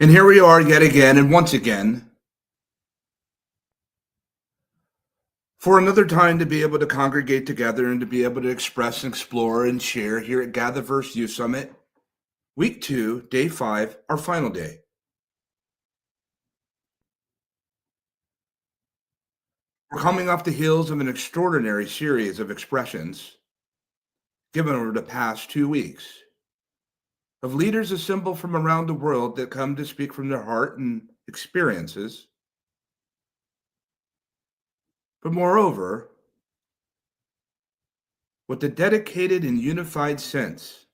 And here we are yet again, and once again, for another time to be able to congregate together and to be able to express and explore and share here at GatherVerse Youth Summit, Week 2, Day 5, our final day. We're coming off the heels of an extraordinary series of expressions given over the past 2 weeks of leaders assembled from around the world that come to speak from their heart and experiences. But moreover, with a dedicated and unified sense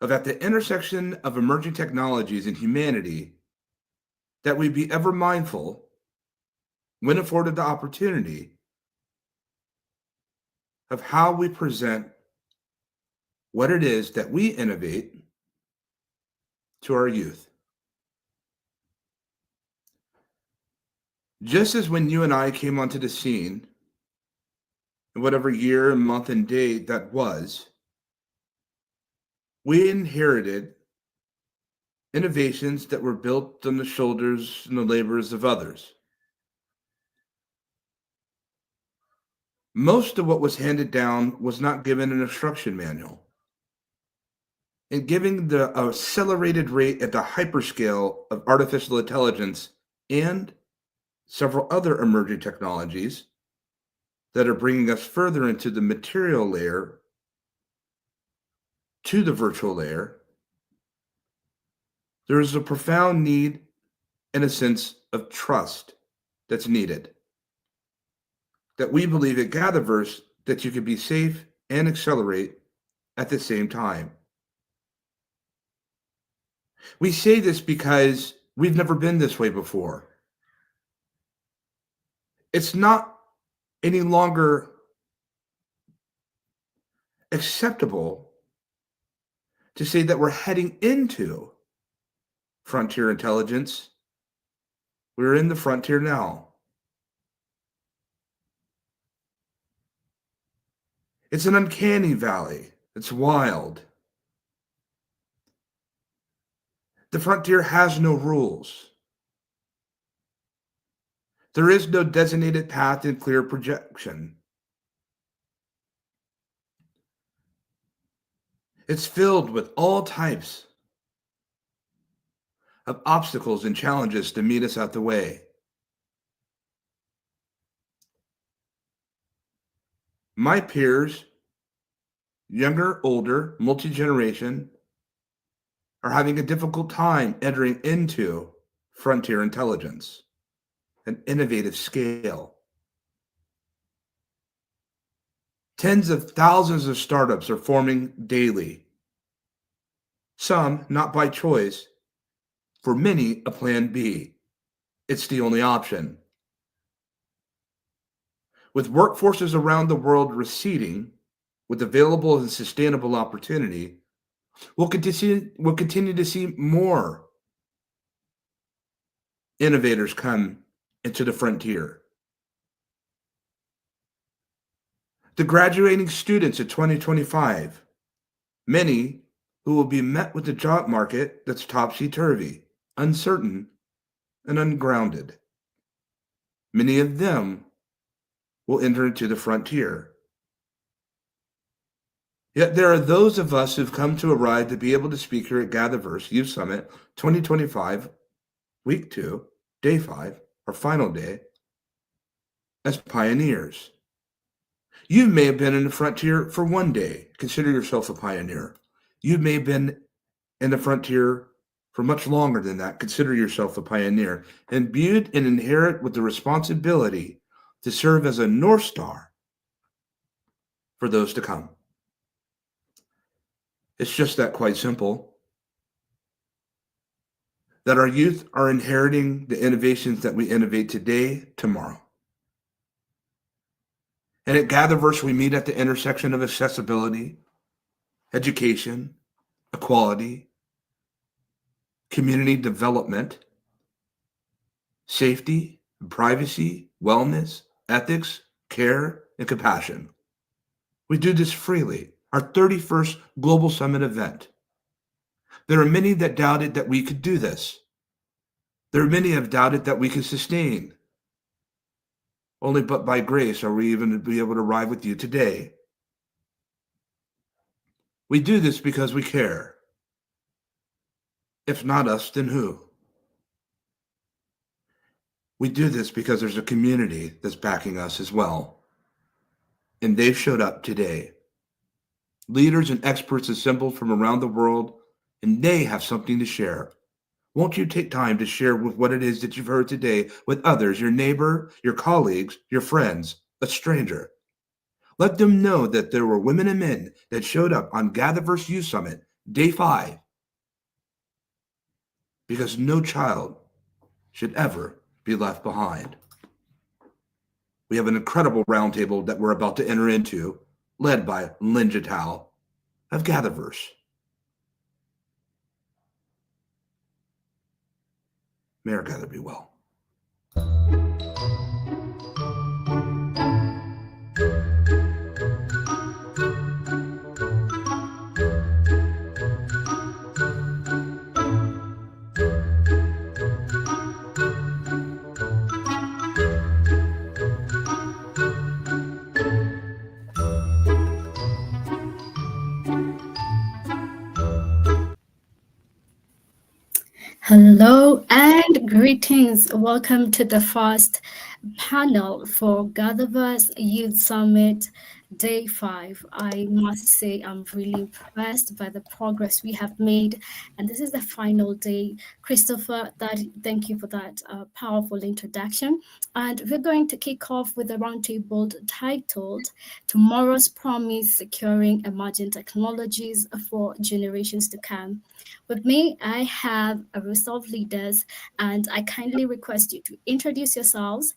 of at the intersection of emerging technologies and humanity, that we be ever mindful, when afforded the opportunity, of how we present what it is that we innovate to our youth. Just as when you and I came onto the scene in whatever year, month, and day that was, we inherited innovations that were built on the shoulders and the labors of others. Most of what was handed down was not given an instruction manual. And giving the accelerated rate at the hyperscale of artificial intelligence and several other emerging technologies that are bringing us further into the material layer to the virtual layer, there is a profound need and a sense of trust that's needed. That we believe at GatherVerse that you can be safe and accelerate at the same time. We say this because we've never been this way before. It's not any longer acceptable to say that we're heading into frontier intelligence. We're in the frontier now. It's an uncanny valley. It's wild. The frontier has no rules. There is no designated path and clear projection. It's filled with all types of obstacles and challenges to meet us out the way. My peers, younger, older, multi-generation, are having a difficult time entering into frontier intelligence, an innovative scale. Tens of thousands of startups are forming daily. Some not by choice, for many a plan B. It's the only option. With workforces around the world receding, with available and sustainable opportunity, we'll continue to see more innovators come into the frontier. The graduating students of 2025, many who will be met with a job market that's topsy-turvy, uncertain, and ungrounded. Many of them will enter into the frontier. Yet there are those of us who've come to arrive to be able to speak here at GatherVerse Youth Summit 2025, Week 2, Day 5, our final day, as pioneers. You may have been in the frontier for one day. Consider yourself a pioneer. You may have been in the frontier for much longer than that. Consider yourself a pioneer. Imbued and inherit with the responsibility to serve as a North Star for those to come. It's just that quite simple. That our youth are inheriting the innovations that we innovate today, tomorrow. And at GatherVerse, we meet at the intersection of accessibility, education, equality, community development, safety, privacy, wellness, ethics, care, and compassion. We do this freely. Our 31st Global Summit event. There are many that doubted that we could do this. There are many have doubted that we could sustain. Only but by grace are we even to be able to arrive with you today. We do this because we care. If not us, then who? We do this because there's a community that's backing us as well. And they've showed up today. Leaders and experts assembled from around the world, and they have something to share. Won't you take time to share with what it is that you've heard today with others, your neighbor, your colleagues, your friends, a stranger? Let them know that there were women and men that showed up on GatherVerse Youth Summit, Day 5, because no child should ever be left behind. We have an incredible roundtable that we're about to enter into, led by Lynn Jatau of GatherVerse. May our gather be well. Hello and greetings. Welcome to the first panel for GatherVerse Youth Summit Day 5. I must say I'm really impressed by the progress we have made, and this is the final day. Christopher, thank you for that powerful introduction. And we're going to kick off with a roundtable titled Tomorrow's Promise Securing Emerging Technologies for Generations to Come. With me, I have a roster of leaders, and I kindly request you to introduce yourselves,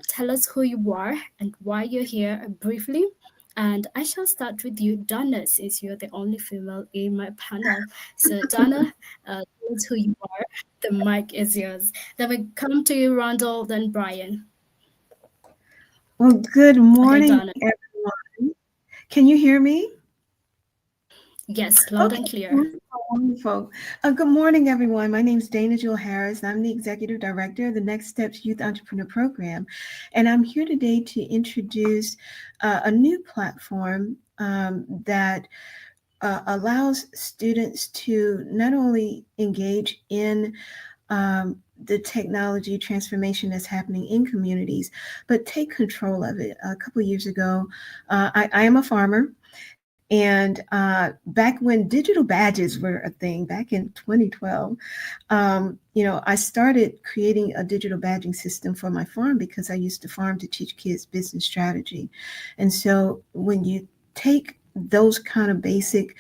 tell us who you are and why you're here briefly. And I shall start with you, Donna, since you're the only female in my panel. So, Donna, tell us who you are. The mic is yours. Then we come to you, Randall, then Brian. Well, good Okay, morning, Donna. everyone. Can you hear me? Yes, loud Okay, and clear. wonderful, wonderful. Good morning, everyone. My name is Dana Jewel Harris, and I'm the Executive Director of the Next Steps Youth Entrepreneur Program. And I'm here today to introduce a new platform that allows students to not only engage in the technology transformation that's happening in communities, but take control of it. A couple of years ago, I am a farmer. And back when digital badges were a thing, back in 2012, I started creating a digital badging system for my farm because I used to farm to teach kids business strategy. And so when you take those kind of basic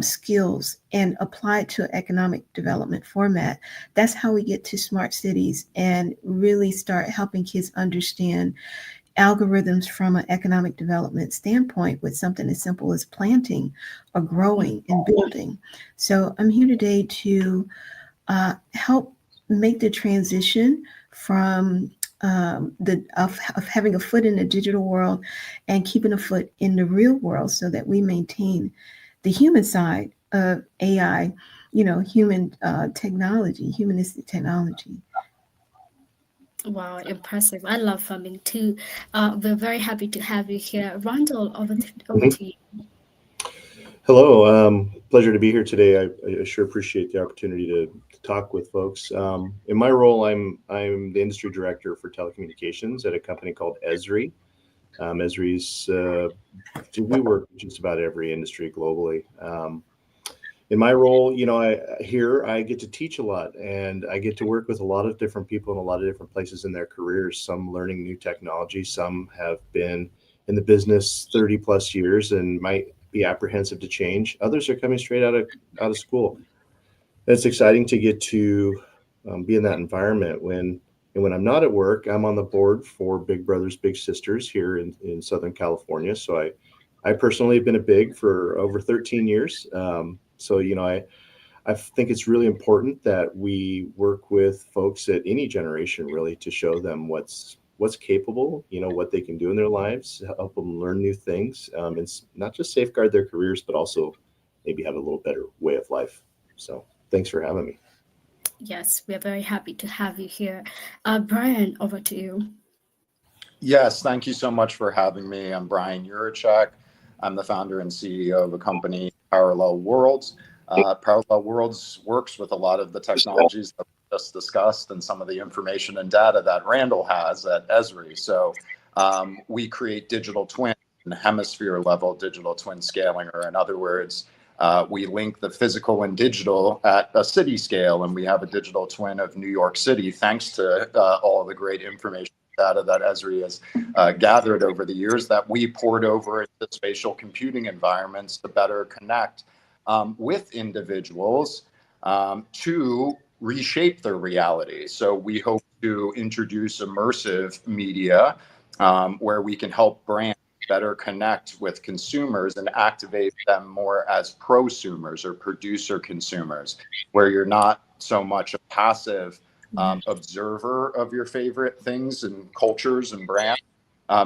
skills and apply it to an economic development format, that's how we get to smart cities and really start helping kids understand algorithms from an economic development standpoint with something as simple as planting or growing and building. So I'm here today to help make the transition from of having a foot in the digital world and keeping a foot in the real world so that we maintain the human side of AI, human technology, humanistic technology. Wow, impressive. I love farming too. We're very happy to have you here. Randall, over Mhm. to you. Hello, pleasure to be here today. I sure appreciate the opportunity to talk with folks. In my role, I'm the industry director for telecommunications at a company called Esri. Esri's we work with just about every industry globally. In my role, I get to teach a lot, and I get to work with a lot of different people in a lot of different places in their careers. Some learning new technology, some have been in the business 30 plus years and might be apprehensive to change. Others are coming straight out of school. It's exciting to get to be in that environment when I'm not at work. I'm on the board for Big Brothers Big Sisters here in Southern California. So I personally have been a big for over 13 years. I think it's really important that we work with folks at any generation really to show them what's capable, what they can do in their lives, help them learn new things, and not just safeguard their careers, but also maybe have a little better way of life. So thanks for having me. Yes, we're very happy to have you here. Brian, over to you. Yes, thank you so much for having me. I'm Brian Urachek. I'm the founder and CEO of a company, Parallel Worlds. Parallel Worlds works with a lot of the technologies that we just discussed and some of the information and data that Randall has at Esri. So we create digital twins and hemisphere level digital twin scaling, or in other words, we link the physical and digital at a city scale, and we have a digital twin of New York City thanks to all of the great information data that Esri has gathered over the years that we poured over into spatial computing environments to better connect with individuals to reshape their reality. So we hope to introduce immersive media where we can help brands better connect with consumers and activate them more as prosumers or producer consumers, where you're not so much a passive observer of your favorite things and cultures and brands.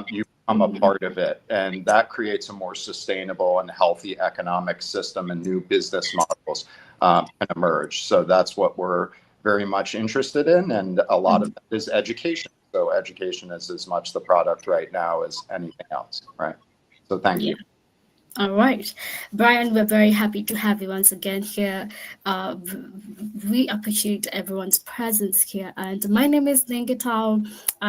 You become a part of it, and that creates a more sustainable and healthy economic system, and new business models can emerge. So that's what we're very much interested in, and a lot of that is education. So education is as much the product right now as anything else, right? So thank Yeah. you. All right, Brian, we're very happy to have you once again here. We appreciate everyone's presence here. And my name is Ningitao,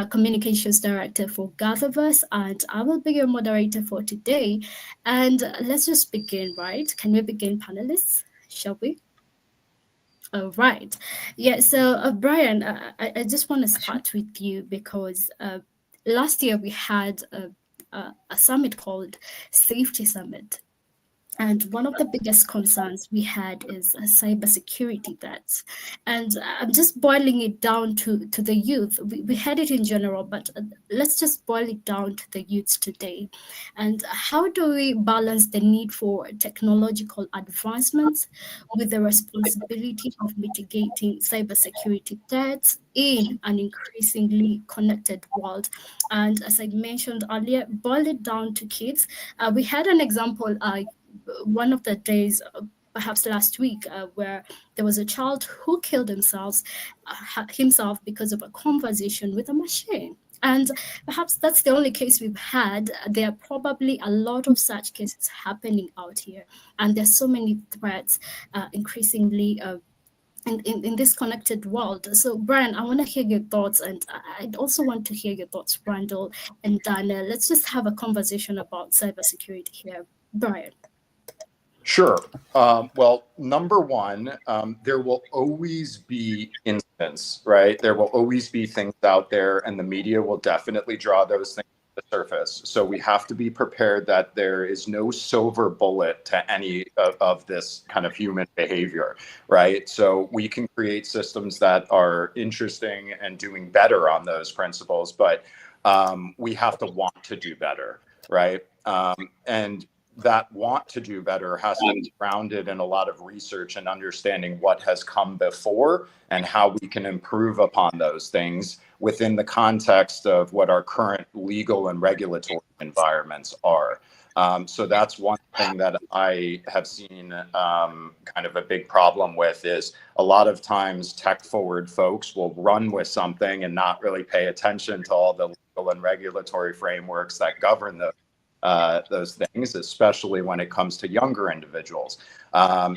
Communications Director for GatherVerse, and I will be your moderator for today. And let's just begin, right? Can we begin, panelists? Shall we? All right. Yeah, so Brian, I just want to start with you because last year we had a summit called Safety Summit. And one of the biggest concerns we had is cybersecurity threats. And I'm just boiling it down to the youth. We had it in general, but let's just boil it down to the youths today. And how do we balance the need for technological advancements with the responsibility of mitigating cybersecurity threats in an increasingly connected world? And as I mentioned earlier, boil it down to kids. We had an example one of the days, perhaps last week, where there was a child who killed himself because of a conversation with a machine. And perhaps that's the only case we've had. There are probably a lot of such cases happening out here. And there's so many threats increasingly in this connected world. So, Brian, I want to hear your thoughts, and I'd also want to hear your thoughts, Randall and Daniel. Let's just have a conversation about cybersecurity here. Brian. Sure. Well, number one, there will always be incidents, right? There will always be things out there, and the media will definitely draw those things to the surface. So we have to be prepared that there is no silver bullet to any of this kind of human behavior, right? So we can create systems that are interesting and doing better on those principles, but we have to want to do better, right? And that want to do better has to be grounded in a lot of research and understanding what has come before and how we can improve upon those things within the context of what our current legal and regulatory environments are. So that's one thing that I have seen kind of a big problem with is a lot of times tech forward folks will run with something and not really pay attention to all the legal and regulatory frameworks that govern those things, especially when it comes to younger individuals.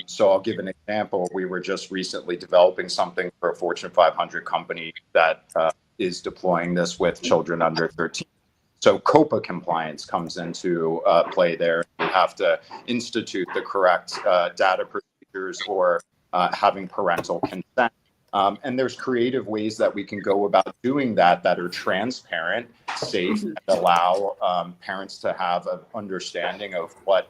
So I'll give an example. We were just recently developing something for a Fortune 500 company that is deploying this with children under 13. So COPA compliance comes into play there. You have to institute the correct data procedures or having parental consent. And there's creative ways that we can go about doing that are transparent, safe, and allow parents to have an understanding of what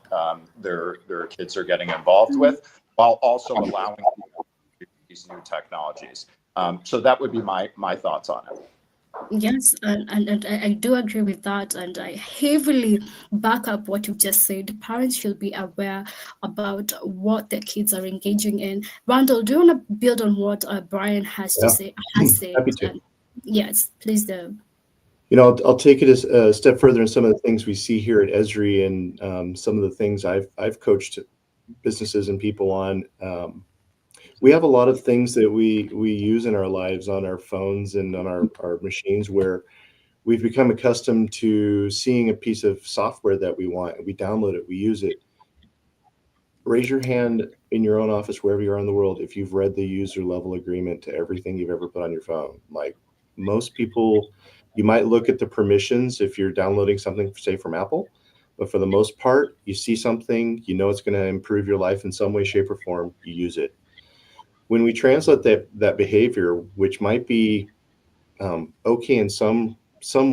their kids are getting involved with, while also allowing people to use these new technologies. So that would be my thoughts on it. Yes, and I do agree with that, and I heavily back up what you just said. Parents should be aware about what their kids are engaging in. Randall, do you want to build on what Brian has to say? Happy to. Yes, please do. You know, I'll take it a step further in some of the things we see here at Esri and some of the things I've coached businesses and people on. We have a lot of things that we use in our lives on our phones and on our machines where we've become accustomed to seeing a piece of software that we want. We download it, we use it. Raise your hand in your own office, wherever you are in the world, if you've read the user level agreement to everything you've ever put on your phone. Like most people, you might look at the permissions if you're downloading something, say from Apple, but for the most part, you see something, you know it's going to improve your life in some way, shape, or form, you use it. When we translate that behavior, which might be okay in some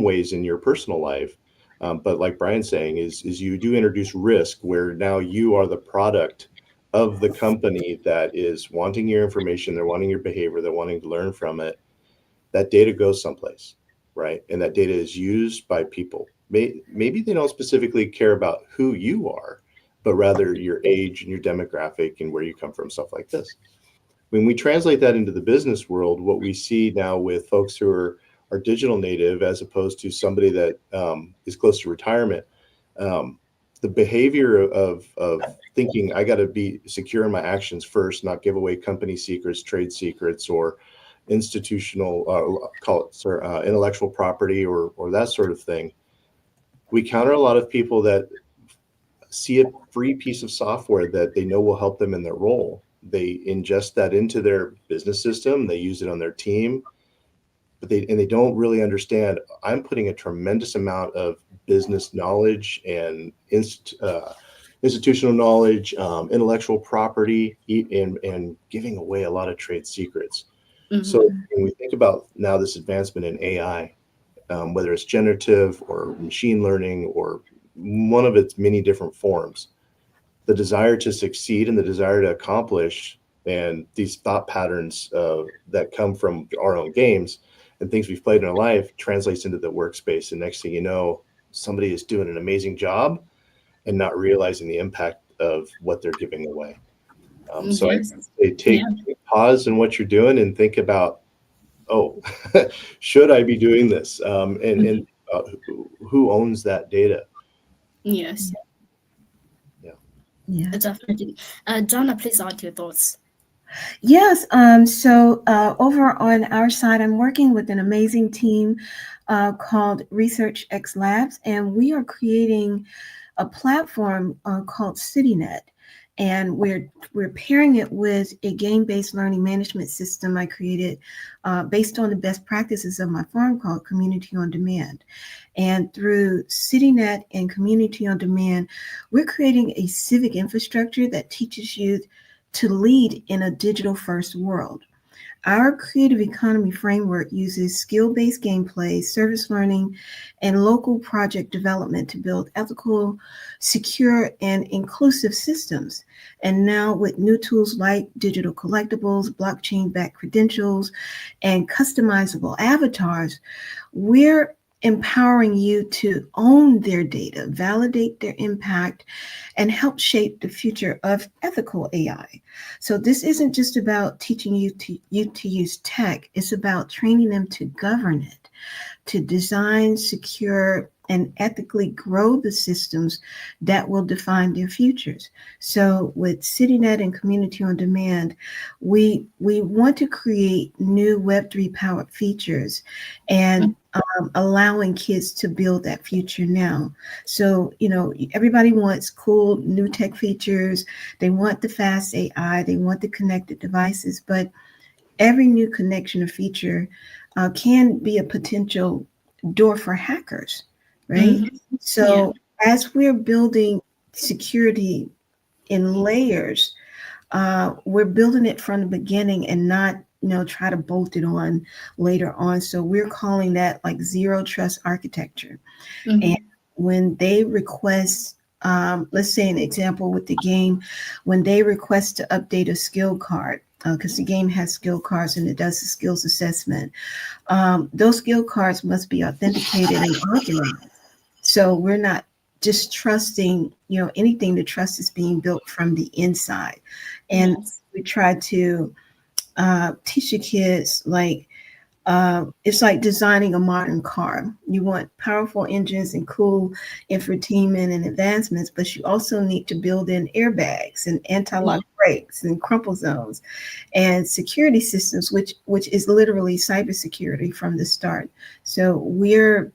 ways in your personal life, but like Brian's saying, is you do introduce risk where now you are the product of the company that is wanting your information, they're wanting your behavior, they're wanting to learn from it. That data goes someplace, right? And that data is used by people. Maybe they don't specifically care about who you are, but rather your age and your demographic and where you come from, stuff like this. When we translate that into the business world, what we see now with folks who are digital native, as opposed to somebody that is close to retirement, the behavior of thinking I got to be secure in my actions first, not give away company secrets, trade secrets, or institutional intellectual property or that sort of thing. We counter a lot of people that see a free piece of software that they know will help them in their role. They ingest that into their business system. They use it on their team, but they don't really understand. I'm putting a tremendous amount of business knowledge and institutional knowledge, intellectual property, and giving away a lot of trade secrets. So when we think about now this advancement in AI, whether it's generative or machine learning or one of its many different forms, the desire to succeed and the desire to accomplish and these thought patterns that come from our own games and things we've played in our life translates into the workspace. And next thing you know, somebody is doing an amazing job and not realizing the impact of what they're giving away. So I say take pause in what you're doing and think about, oh, should I be doing this? And who owns that data? Yes. Yeah. Definitely. Donna, please add your thoughts. Yes. So over on our side, I'm working with an amazing team called Research X Labs, and we are creating a platform called CityNet. And we're pairing it with a game-based learning management system I created based on the best practices of my firm called Community on Demand. And through CityNet and Community on Demand, we're creating a civic infrastructure that teaches youth to lead in a digital-first world. Our creative economy framework uses skill-based gameplay, service learning, and local project development to build ethical, secure, and inclusive systems. And now with new tools like digital collectibles, blockchain-backed credentials, and customizable avatars, we're empowering you to own their data, validate their impact, and help shape the future of ethical AI. So this isn't just about teaching you to use tech. It's about training them to govern it, to design, secure, and ethically grow the systems that will define their futures. So with CityNet and Community on Demand, we want to create new Web3 powered features and allowing kids to build that future now. So, everybody wants cool new tech features. They want the fast AI. They want the connected devices, but every new connection or feature can be a potential door for hackers, right? So as we're building security in layers, we're building it from the beginning and not try to bolt it on later on. So we're calling that like zero trust architecture. And when they request, let's say an example with the game, when they request to update a skill card, because the game has skill cards and it does the skills assessment, those skill cards must be authenticated and authorized. So we're not just trusting, anything. The trust is being built from the inside. And we try to teach the kids it's like designing a modern car. You want powerful engines and cool infotainment and advancements, but you also need to build in airbags and anti-lock brakes and crumple zones and security systems, which is literally cybersecurity from the start. So we're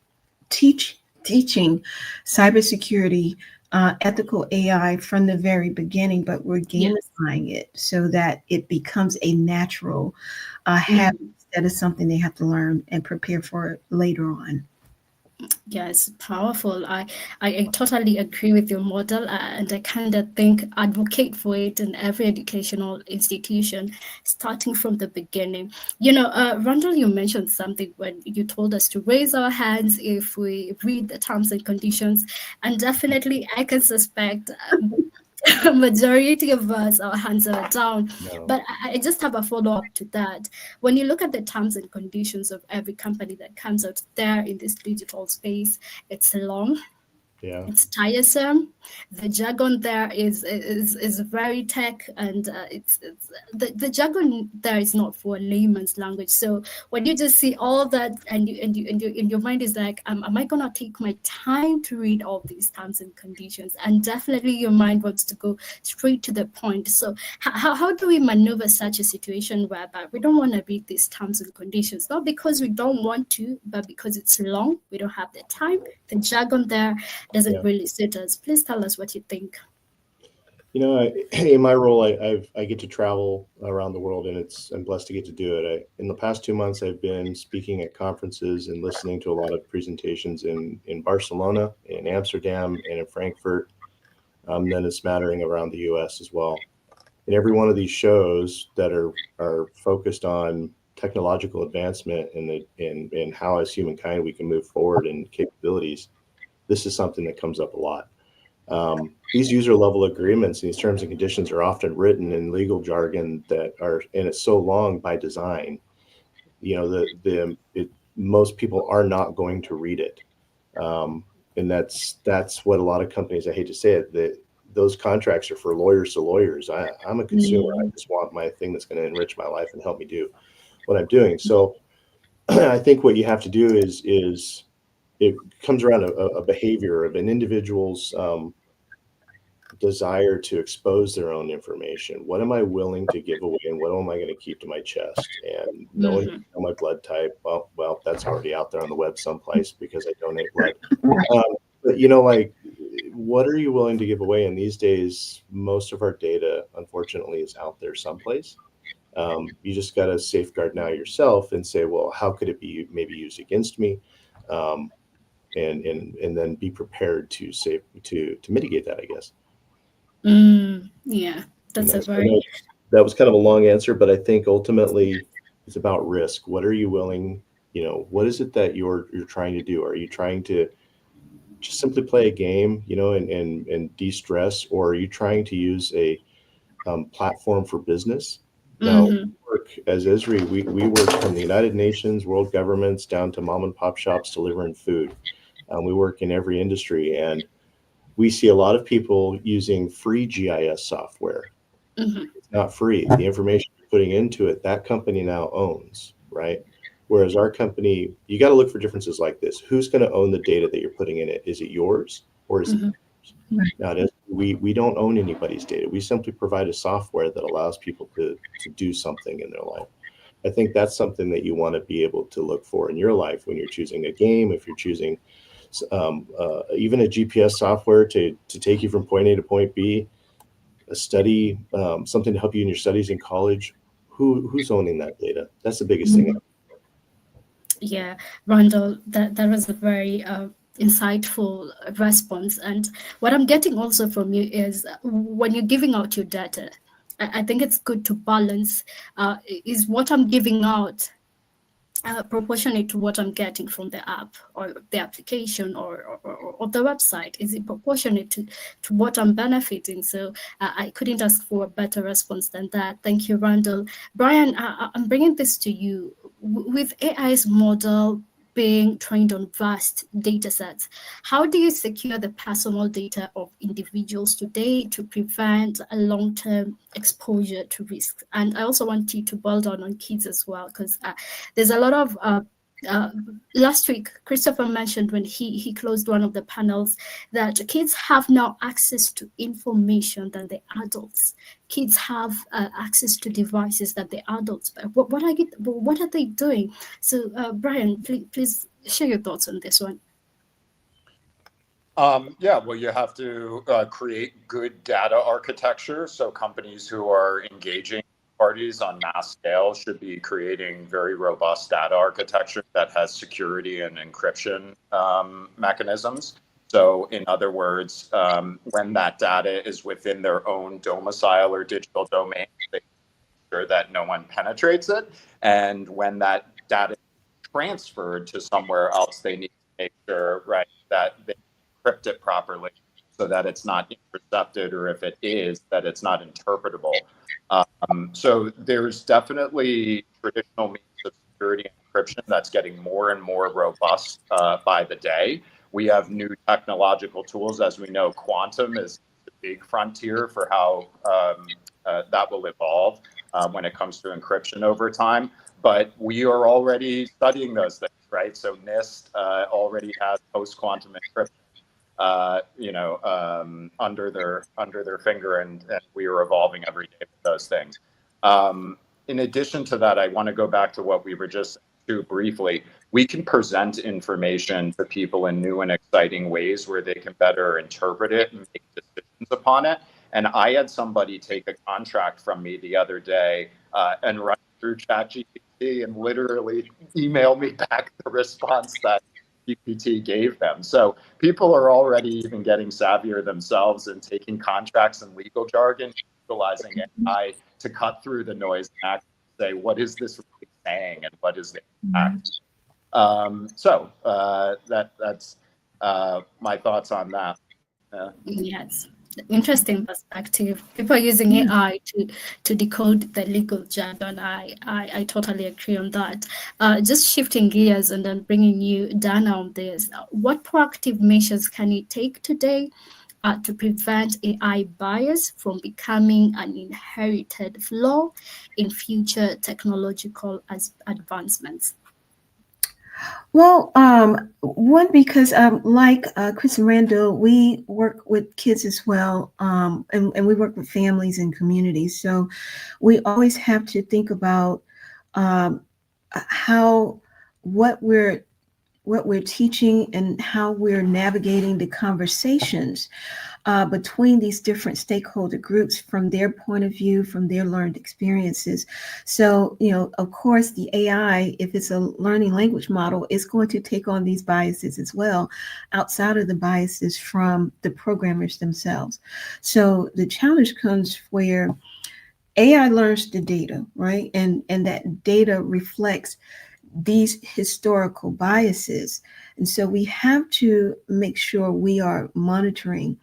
teaching cybersecurity, ethical AI from the very beginning, but we're gamifying it so that it becomes a natural habit instead of something they have to learn and prepare for later on. Yes, powerful. I totally agree with your model, and I kind of think advocate for it in every educational institution, starting from the beginning. Randall, you mentioned something when you told us to raise our hands if we read the terms and conditions, and definitely I can suspect a majority of us, our hands are down. No. But I just have a follow-up to that. When you look at the terms and conditions of every company that comes out there in this digital space, it's long. Yeah. It's tiresome. The jargon there is very tech, and the jargon there is not for layman's language. So when you just see all that, and your mind is like, am I gonna take my time to read all these terms and conditions? And definitely your mind wants to go straight to the point. So how do we maneuver such a situation whereby we don't want to read these terms and conditions, not because we don't want to, but because it's long, we don't have the time, the jargon there. doesn't Yeah. really suit us. Please tell us what you think. In my role, I get to travel around the world, and I'm blessed to get to do it. In the past 2 months, I've been speaking at conferences and listening to a lot of presentations in Barcelona, in Amsterdam, and in Frankfurt. Then a smattering around the U.S. as well. And every one of these shows that are focused on technological advancement and how, as humankind, we can move forward in capabilities. This is something that comes up a lot. These user level agreements, these terms and conditions are often written in legal jargon and it's so long by design, most people are not going to read it. And that's what a lot of companies, I hate to say it, that those contracts are for lawyers to lawyers. I'm a consumer. I just want my thing that's going to enrich my life and help me do what I'm doing. So I think what you have to do is it comes around a behavior of an individual's desire to expose their own information. What am I willing to give away, and what am I going to keep to my chest? And knowing my blood type, well, that's already out there on the web someplace because I donate blood. But like, what are you willing to give away? And these days, most of our data, unfortunately, is out there someplace. You just got to safeguard now yourself and say, well, how could it be maybe used against me? And then be prepared to mitigate that, I guess. Yeah, that's I a very know that was kind of a long answer, but I think ultimately it's about risk. What are you willing? What is it that you're trying to do? Are you trying to just simply play a game, and de-stress, or are you trying to use a platform for business? Now, we work as Esri, we work from the United Nations, world governments, down to mom and pop shops delivering food. We work in every industry, and we see a lot of people using free GIS software. It's not free. The information you're putting into it, that company now owns, right? Whereas our company, you got to look for differences like this. Who's going to own the data that you're putting in it? Is it yours or is it yours? Now, we don't own anybody's data. We simply provide a software that allows people to do something in their life. I think that's something that you want to be able to look for in your life when you're choosing a game, if you're choosing even a GPS software to take you from point A to point B, a study, something to help you in your studies in college. Who's owning that data? That's the biggest thing. Yeah, Randall, that was a very insightful response. And what I'm getting also from you is when you're giving out your data, I think it's good to balance. Is what I'm giving out proportionate to what I'm getting from the app or the application or the website? Is it proportionate to what I'm benefiting? So I couldn't ask for a better response than that. Thank you, Randall. Brian, I'm bringing this to you. With AI's model being trained on vast data sets, how do you secure the personal data of individuals today to prevent a long-term exposure to risk? And I also want you to build on kids as well, because there's a lot of last week, Christopher mentioned when he closed one of the panels that kids have now access to information than the adults. Kids have access to devices that the adults. What are they doing? So, Brian, please share your thoughts on this one. Yeah, well, you have to create good data architecture. So companies who are engaging parties on mass scale should be creating very robust data architecture that has security and encryption mechanisms. So in other words, when that data is within their own domicile or digital domain, they make sure that no one penetrates it. And when that data is transferred to somewhere else, they need to make sure, right, that they encrypt it properly so that it's not intercepted, or if it is, that it's not interpretable. So there's definitely traditional means of security and encryption that's getting more and more robust by the day. We have new technological tools. As we know, quantum is the big frontier for how that will evolve when it comes to encryption over time. But we are already studying those things, right? So NIST already has post-quantum encryption under their finger, and we are evolving every day with those things. In addition to that, I want to go back to what we were just to briefly. we can present information to people in new and exciting ways where they can better interpret it and make decisions upon it. And I had somebody take a contract from me the other day and run through ChatGPT and literally email me back the response that GPT gave them. So people are already even getting savvier themselves and taking contracts and legal jargon, utilizing AI to cut through the noise and actually say, what is this really saying and what is the impact? That's my thoughts on that. Yes, interesting perspective. People are using AI to decode the legal jargon. I totally agree on that. Just shifting gears and then bringing you down on this. What proactive measures can you take today to prevent AI bias from becoming an inherited flaw in future technological advancements? Well, one, because like Chris and Randall, we work with kids as well, and we work with families and communities. So we always have to think about how what we're teaching and how we're navigating the conversations between these different stakeholder groups from their point of view, from their learned experiences. So, of course, the AI, if it's a learning language model, is going to take on these biases as well, outside of the biases from the programmers themselves. So the challenge comes where AI learns the data, right? And that data reflects these historical biases. And so we have to make sure we are monitoring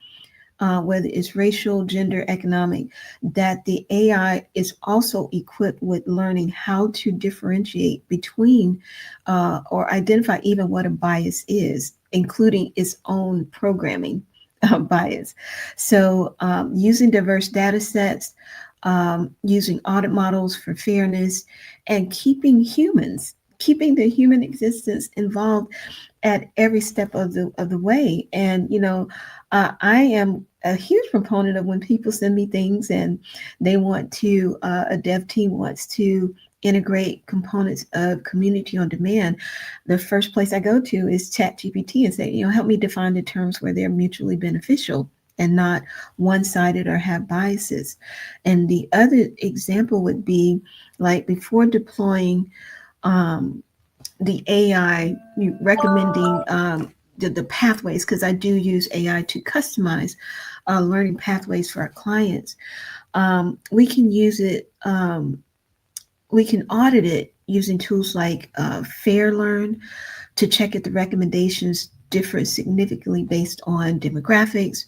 whether it's racial, gender, economic, that the AI is also equipped with learning how to differentiate between or identify even what a bias is, including its own programming bias. So using diverse data sets, using audit models for fairness, and keeping the human existence involved at every step of the way. And I am a huge proponent of when people send me things and they want to a dev team wants to integrate components of community on demand. The first place I go to is ChatGPT and say, help me define the terms where they're mutually beneficial and not one-sided or have biases. And the other example would be like before deploying the AI, recommending the pathways, because I do use AI to customize learning pathways for our clients. We can use it, we can audit it using tools like FairLearn to check if the recommendations differ significantly based on demographics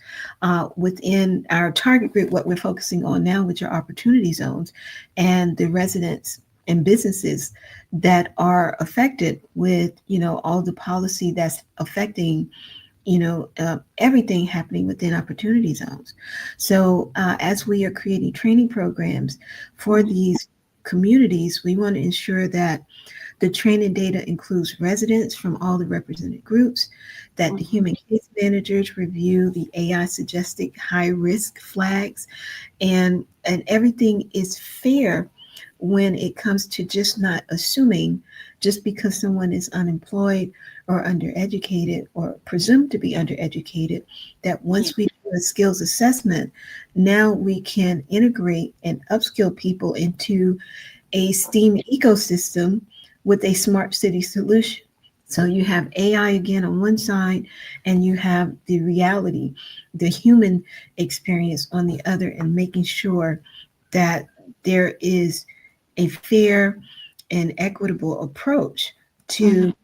within our target group, what we're focusing on now, which are opportunity zones, and the residents and businesses that are affected with, all the policy that's affecting, everything happening within opportunity zones. So as we are creating training programs for these communities, we want to ensure that the training data includes residents from all the represented groups, that the human case managers review the AI suggested high risk flags, and everything is fair when it comes to just not assuming just because someone is unemployed or undereducated or presumed to be undereducated, that once we do a skills assessment, now we can integrate and upskill people into a STEAM ecosystem with a smart city solution. So you have AI again on one side, and you have the reality, the human experience on the other, and making sure that there is a fair and equitable approach to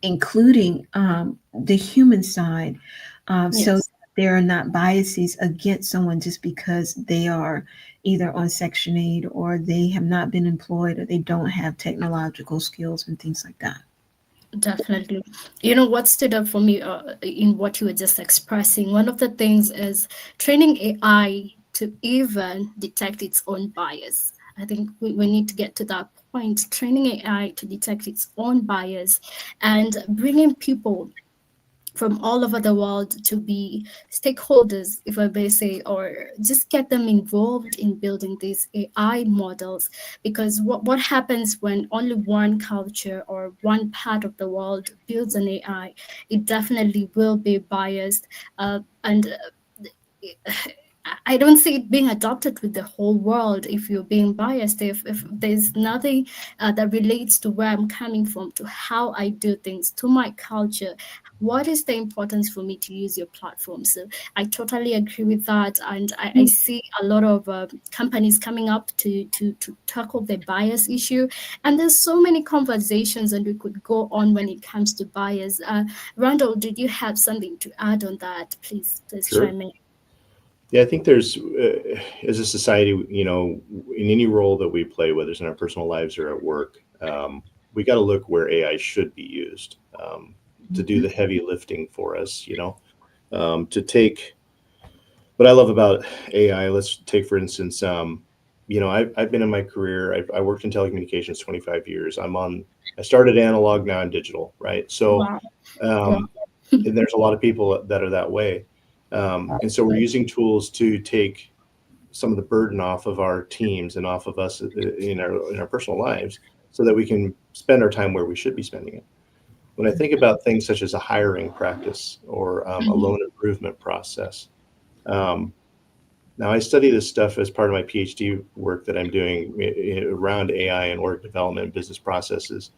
including the human side, so there are not biases against someone just because they are either on Section 8 or they have not been employed or they don't have technological skills and things like that. Definitely. What stood up for me in what you were just expressing, one of the things is training AI to even detect its own bias. I think we need to get to that point, training AI to detect its own bias and bringing people from all over the world to be stakeholders, if I may say, or just get them involved in building these AI models. Because what happens when only one culture or one part of the world builds an AI, it definitely will be biased. And I don't see it being adopted with the whole world if you're being biased, if there's nothing that relates to where I'm coming from, to how I do things, to my culture. What is the importance for me to use your platform? So I totally agree with that. And I see a lot of companies coming up to tackle the bias issue. And there's so many conversations and we could go on when it comes to bias. Randall, did you have something to add on that? Please Sure. chime in. Yeah, I think there's, as a society, in any role that we play, whether it's in our personal lives or at work, we got to look where AI should be used to do the heavy lifting for us, to take what I love about AI. Let's take, for instance, I've been in my career, I worked in telecommunications 25 years. I started analog, now I'm digital, right? So, Wow. and there's a lot of people that are that way. And so we're using tools to take some of the burden off of our teams and off of us in our personal lives so that we can spend our time where we should be spending it. When I think about things such as a hiring practice or a loan improvement process, now I study this stuff as part of my PhD work that I'm doing around AI and org development and business processes.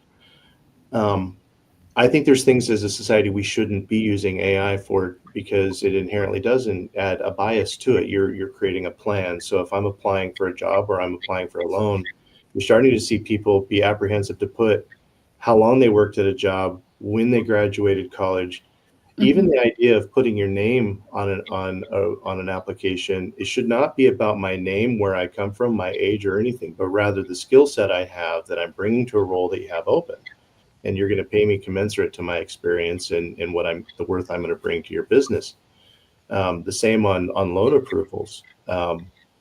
I think there's things as a society we shouldn't be using AI for because it inherently doesn't add a bias to it. You're creating a plan. So if I'm applying for a job or I'm applying for a loan, you're starting to see people be apprehensive to put how long they worked at a job, when they graduated college. Even the idea of putting your name on an application, it should not be about my name, where I come from, my age, or anything, but rather the skill set I have that I'm bringing to a role that you have open. And you're going to pay me commensurate to my experience and what the worth I'm going to bring to your business. The same on loan approvals.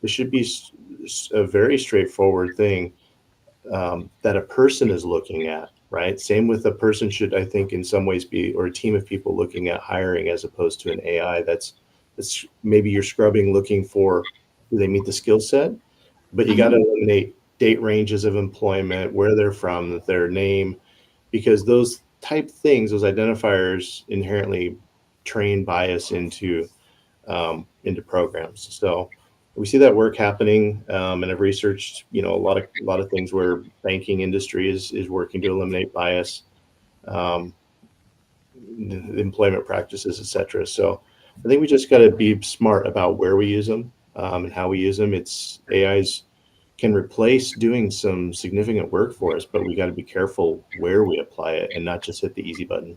This should be a very straightforward thing that a person is looking at, right? Same with a person should, I think, in some ways be, or a team of people looking at hiring as opposed to an AI that's maybe you're scrubbing, looking for, do they meet the skill set? But you got to eliminate date ranges of employment, where they're from, their name, because those type things, those identifiers inherently train bias into programs. So we see that work happening, and I've researched, a lot of things where banking industry is working to eliminate bias, employment practices, etc. So I think we just got to be smart about where we use them and how we use them. AIs can replace doing some significant work for us, but we got to be careful where we apply it and not just hit the easy button.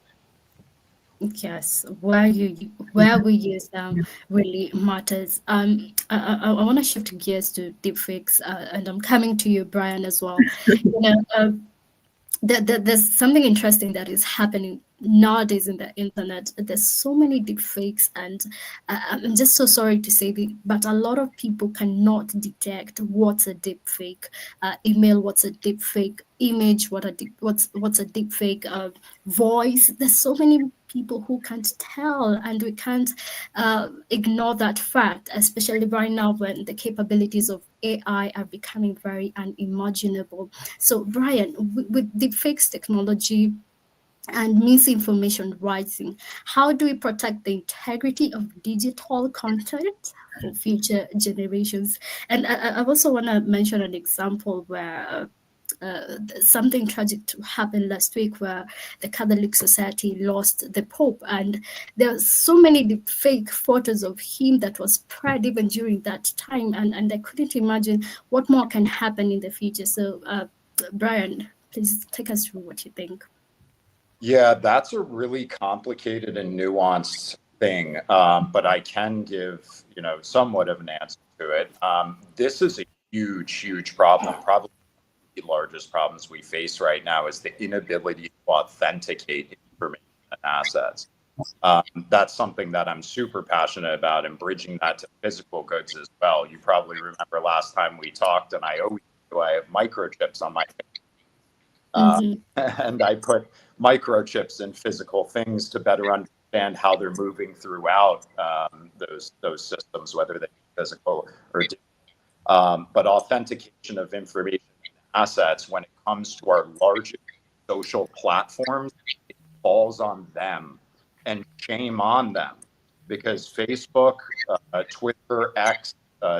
Yes, where we use them really matters. I want to shift gears to deepfakes, and I'm coming to you, Brian, as well. There's something interesting that is happening nowadays in the internet. There's so many deepfakes, and I'm just so sorry to say that, but a lot of people cannot detect what's a deepfake email, what's a deepfake image, what's a deepfake voice. There's so many people who can't tell, and we can't ignore that fact, especially right now when the capabilities of AI are becoming very unimaginable. So, Brian, with deepfakes technology and misinformation rising, how do we protect the integrity of digital content for future generations? And I also want to mention an example where something tragic happened last week, where the Catholic Society lost the Pope, and there are so many fake photos of him that was spread even during that time, and I couldn't imagine what more can happen in the future. So, Brian, please take us through what you think. Yeah, that's a really complicated and nuanced thing, but I can give somewhat of an answer to it. This is a huge problem. Probably the largest problems we face right now is the inability to authenticate information and assets. That's something that I'm super passionate about, and bridging that to physical goods as well. You probably remember last time we talked, and I always do, I have microchips on my face. And I put microchips in physical things to better understand understand how they're moving throughout those systems, whether they be physical or digital. But authentication of information and assets, when it comes to our largest social platforms, it falls on them, and shame on them, because Facebook, Twitter, X,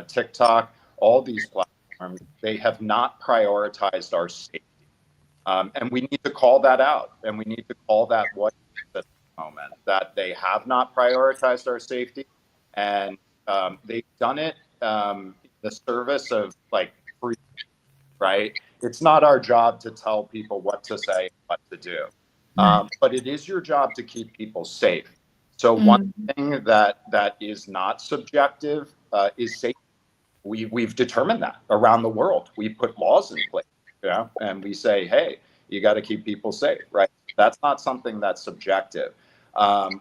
TikTok, all these platforms, they have not prioritized our safety. And we need to call that out, and we need to call that what at the moment, that they have not prioritized our safety, and they've done it in the service of like free, right? It's not our job to tell people what to say, what to do, but it is your job to keep people safe. So one thing that is not subjective is safety. We've determined that around the world. We put laws in place, and we say, hey, you got to keep people safe, right? That's not something that's subjective.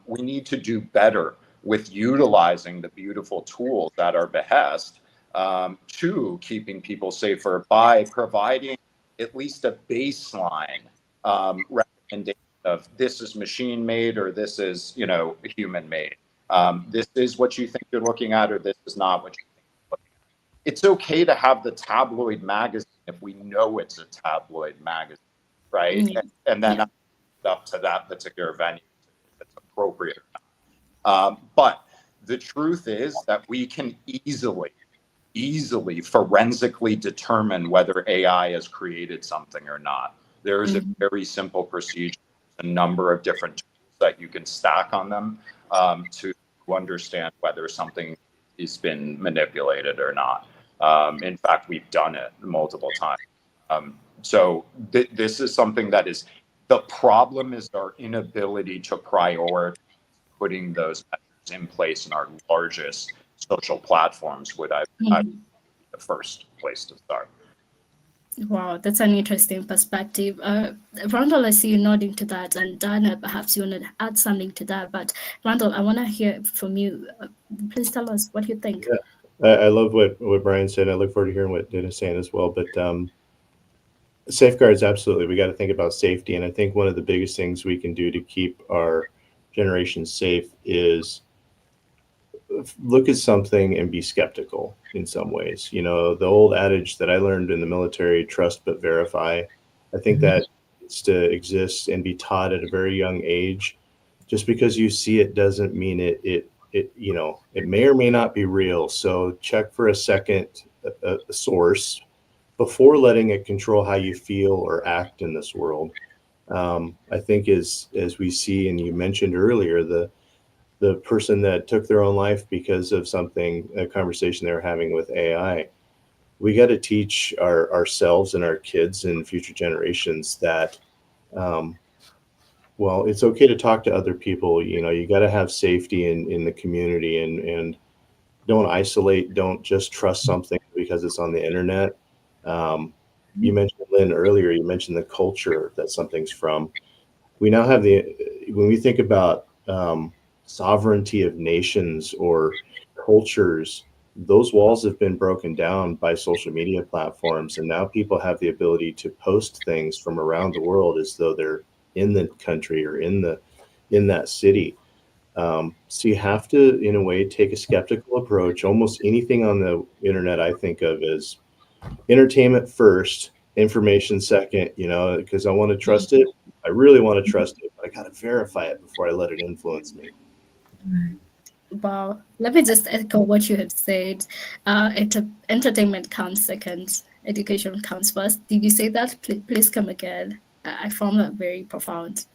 We need to do better with utilizing the beautiful tools at our behest to keeping people safer by providing at least a baseline recommendation of this is machine made or this is human made. This is what you think you're looking at, or this is not what you think you're looking at. It's okay to have the tabloid magazine if we know it's a tabloid magazine, right? And then up to that particular venue if it's appropriate or not. But the truth is that we can easily forensically determine whether AI has created something or not. There is a very simple procedure, a number of different tools that you can stack on them to understand whether something has been manipulated or not. In fact, we've done it multiple times. So this is something that is, the problem is our inability to prioritize putting those measures in place in our largest social platforms would I be the first place to start. Wow, that's an interesting perspective. Randall, I see you nodding to that, and Dana, perhaps you want to add something to that. But Randall, I want to hear from you. Please tell us what you think. Yeah, I love what Brian said. I look forward to hearing what Dana's saying as well. But safeguards, absolutely. We got to think about safety. And I think one of the biggest things we can do to keep our generation safe is look at something and be skeptical in some ways. The old adage that I learned in the military, trust but verify, I think that needs to exist and be taught at a very young age. Just because you see it doesn't mean it may or may not be real. So check for a second source before letting it control how you feel or act in this world. I think as we see, and you mentioned earlier, the person that took their own life because of a conversation they were having with AI, we got to teach ourselves and our kids and future generations that, it's okay to talk to other people. You got to have safety in the community, and don't isolate. Don't just trust something because it's on the internet. You mentioned, Lynn, earlier, you mentioned the culture that something's from. We now have when we think about sovereignty of nations or cultures, those walls have been broken down by social media platforms, and now people have the ability to post things from around the world as though they're in the country or in that city. So you have to, in a way, take a skeptical approach. Almost anything on the internet I think of as entertainment first, information second, because I want to trust it. I really want to trust it, but I got to verify it before I let it influence me. Wow. Let me just echo what you have said. Entertainment comes second, education comes first. Did you say that? Please come again. I found that very profound.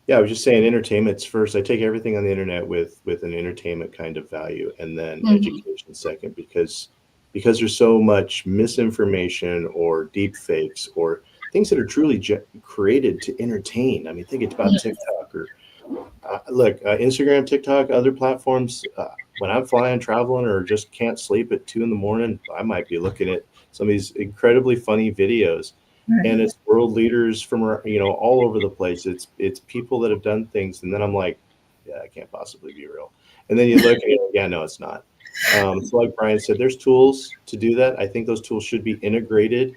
Yeah, I was just saying entertainment's first. I take everything on the internet with an entertainment kind of value, and then education second, because there's so much misinformation or deep fakes or things that are truly created to entertain. I mean, think about TikTok or Instagram, TikTok, other platforms. When I'm flying, traveling, or just can't sleep at 2 a.m, I might be looking at some of these incredibly funny videos. And it's world leaders from all over the place. It's people that have done things, and then I'm like, yeah, it can't possibly be real. And then you look and you're like, yeah, no, it's not. So like Brian said, there's tools to do that. I think those tools should be integrated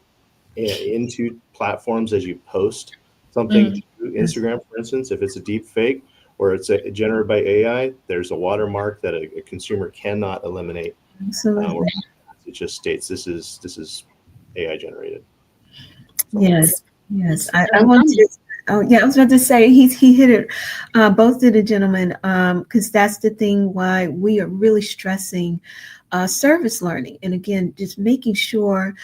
into platforms as you post something. Instagram, for instance, if it's a deep fake or it's generated by AI, there's a watermark that a consumer cannot eliminate. Absolutely. It just states this is AI generated. Yes, yes. I Um, want to. Oh, yeah. I was about to say he hit it. Both of the gentlemen, because that's the thing why we are really stressing service learning, and again, just making sure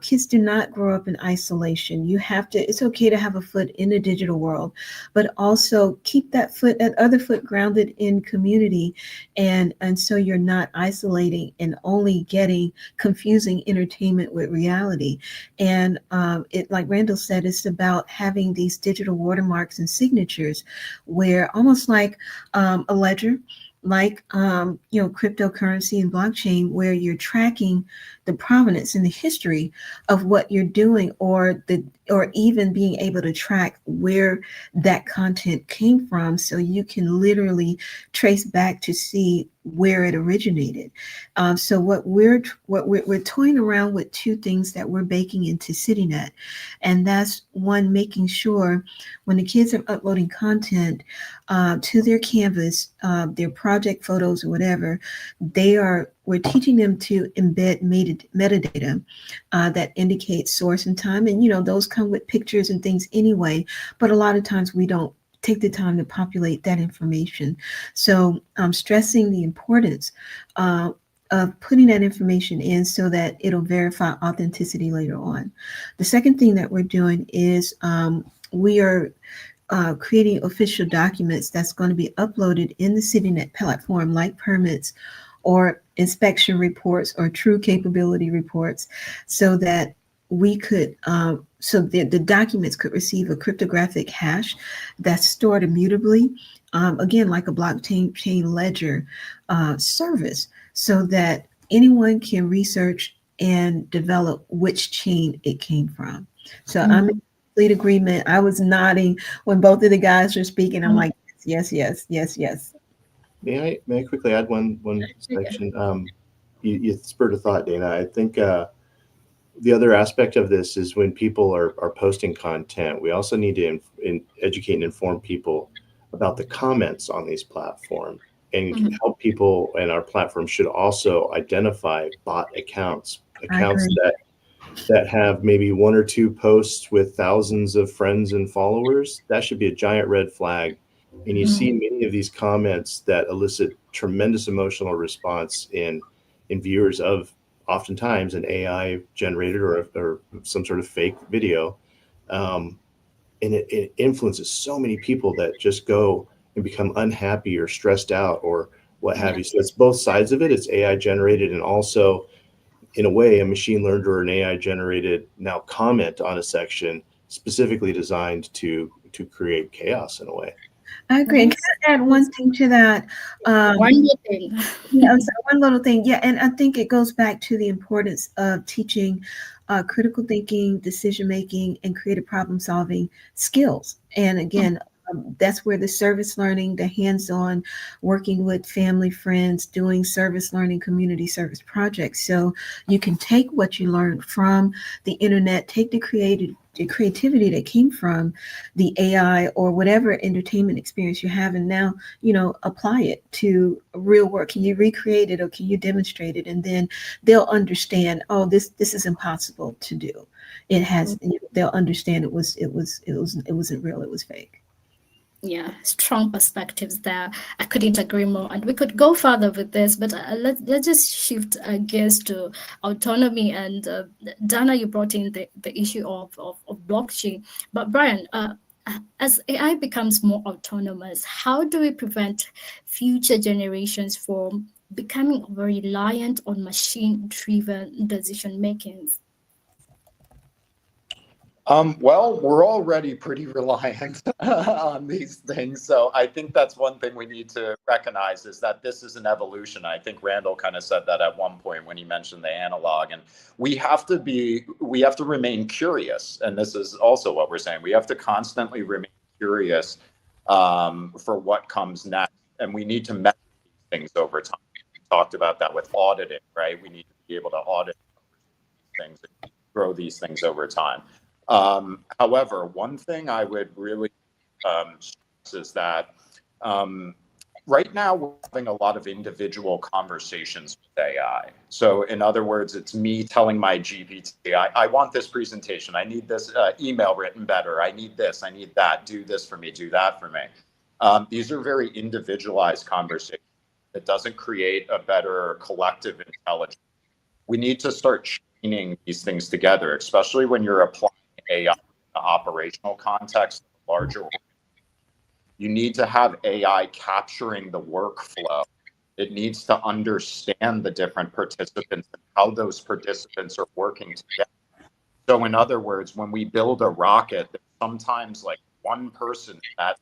kids do not grow up in isolation. You have to. It's okay to have a foot in the digital world, but also keep that other foot grounded in community, and so you're not isolating and only getting confusing entertainment with reality. And it, like Randall said, it's about having these digital watermarks and signatures where almost like a ledger, like cryptocurrency and blockchain, where you're tracking the provenance and the history of what you're doing, or even being able to track where that content came from, so you can literally trace back to see where it originated. So what we're toying around with two things that we're baking into CityNet, and that's one, making sure when the kids are uploading content to their canvas, their project photos or whatever, we're teaching them to embed metadata that indicates source and time, and those come with pictures and things anyway. But a lot of times we don't take the time to populate that information. So I'm stressing the importance of putting that information in so that it'll verify authenticity later on. The second thing that we're doing is we are creating official documents that's going to be uploaded in the CityNet platform, like permits or inspection reports or true capability reports, so that we could so the documents could receive a cryptographic hash that's stored immutably, again, like a blockchain ledger service, so that anyone can research and develop which chain it came from. So I'm in complete agreement. I was nodding when both of the guys were speaking. I'm like, yes, yes, yes, yes. May I quickly add one section? You spurred a thought, Dana. I think the other aspect of this is when people are posting content, we also need to educate and inform people about the comments on these platforms, and help people. And our platform should also identify bot accounts that have maybe one or two posts with thousands of friends and followers. That should be a giant red flag. And you see many of these comments that elicit tremendous emotional response in viewers of oftentimes an AI generated or some sort of fake video. And it influences so many people that just go and become unhappy or stressed out or what have you. So it's both sides of it. It's AI generated, and also, in a way, a machine learned or an AI generated now comment on a section specifically designed to create chaos in a way. I agree. Can I add one thing to that? One more thing. Yeah, so one little thing. Yeah, and I think it goes back to the importance of teaching critical thinking, decision making, and creative problem solving skills. And again, that's where the service learning, the hands-on, working with family, friends, doing service learning, community service projects. So you can take what you learned from the internet, take the creativity that came from the AI or whatever entertainment experience you have, and now apply it to real work. Can you recreate it, or can you demonstrate it? And then they'll understand, oh, this is impossible to do. It has. They'll understand it wasn't real. It was fake. Yeah, strong perspectives there. I couldn't agree more. And we could go further with this, but let's just shift gears to autonomy. And Dana, you brought in the issue of blockchain. But Brian, as AI becomes more autonomous, how do we prevent future generations from becoming reliant on machine-driven decision makings? Well, we're already pretty reliant on these things. So I think that's one thing we need to recognize, is that this is an evolution. I think Randall kind of said that at one point when he mentioned the analog, and we have to remain curious. And this is also what we're saying. We have to constantly remain curious for what comes next. And we need to measure these things over time. We talked about that with auditing, right? We need to be able to audit these things and grow these things over time. However, one thing I would really is that right now we're having a lot of individual conversations with AI. So in other words, it's me telling my GPT, I want this presentation. I need this email written better. I need this. I need that. Do this for me. Do that for me. These are very individualized conversations. It doesn't create a better collective intelligence. We need to start chaining these things together, especially when you're applying AI in the operational context of a larger. You need to have AI capturing the workflow. It needs to understand the different participants and how those participants are working together. So in other words, when we build a rocket, there's sometimes like one person in that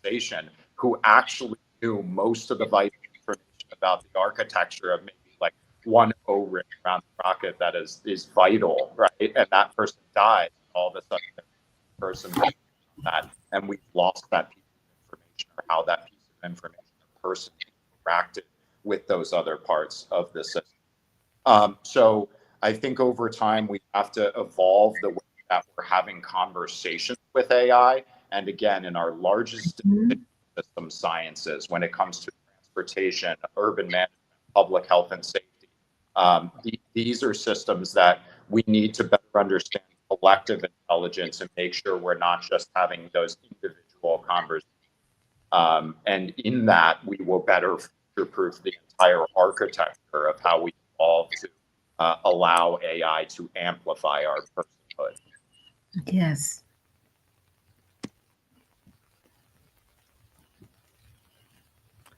organization who actually knew most of the vital information about the architecture of maybe like one O-ring around the rocket that is vital, right? And that person dies. All of a sudden, the person that, and we've lost that piece of information, or how that piece of information or person interacted with those other parts of the system. So I think over time we have to evolve the way that we're having conversations with AI. And again, in our largest system sciences, when it comes to transportation, urban management, public health and safety, these are systems that we need to better understand collective intelligence and make sure we're not just having those individual conversations. And in that, we will better future-proof the entire architecture of how we evolve to allow AI to amplify our personhood. Yes.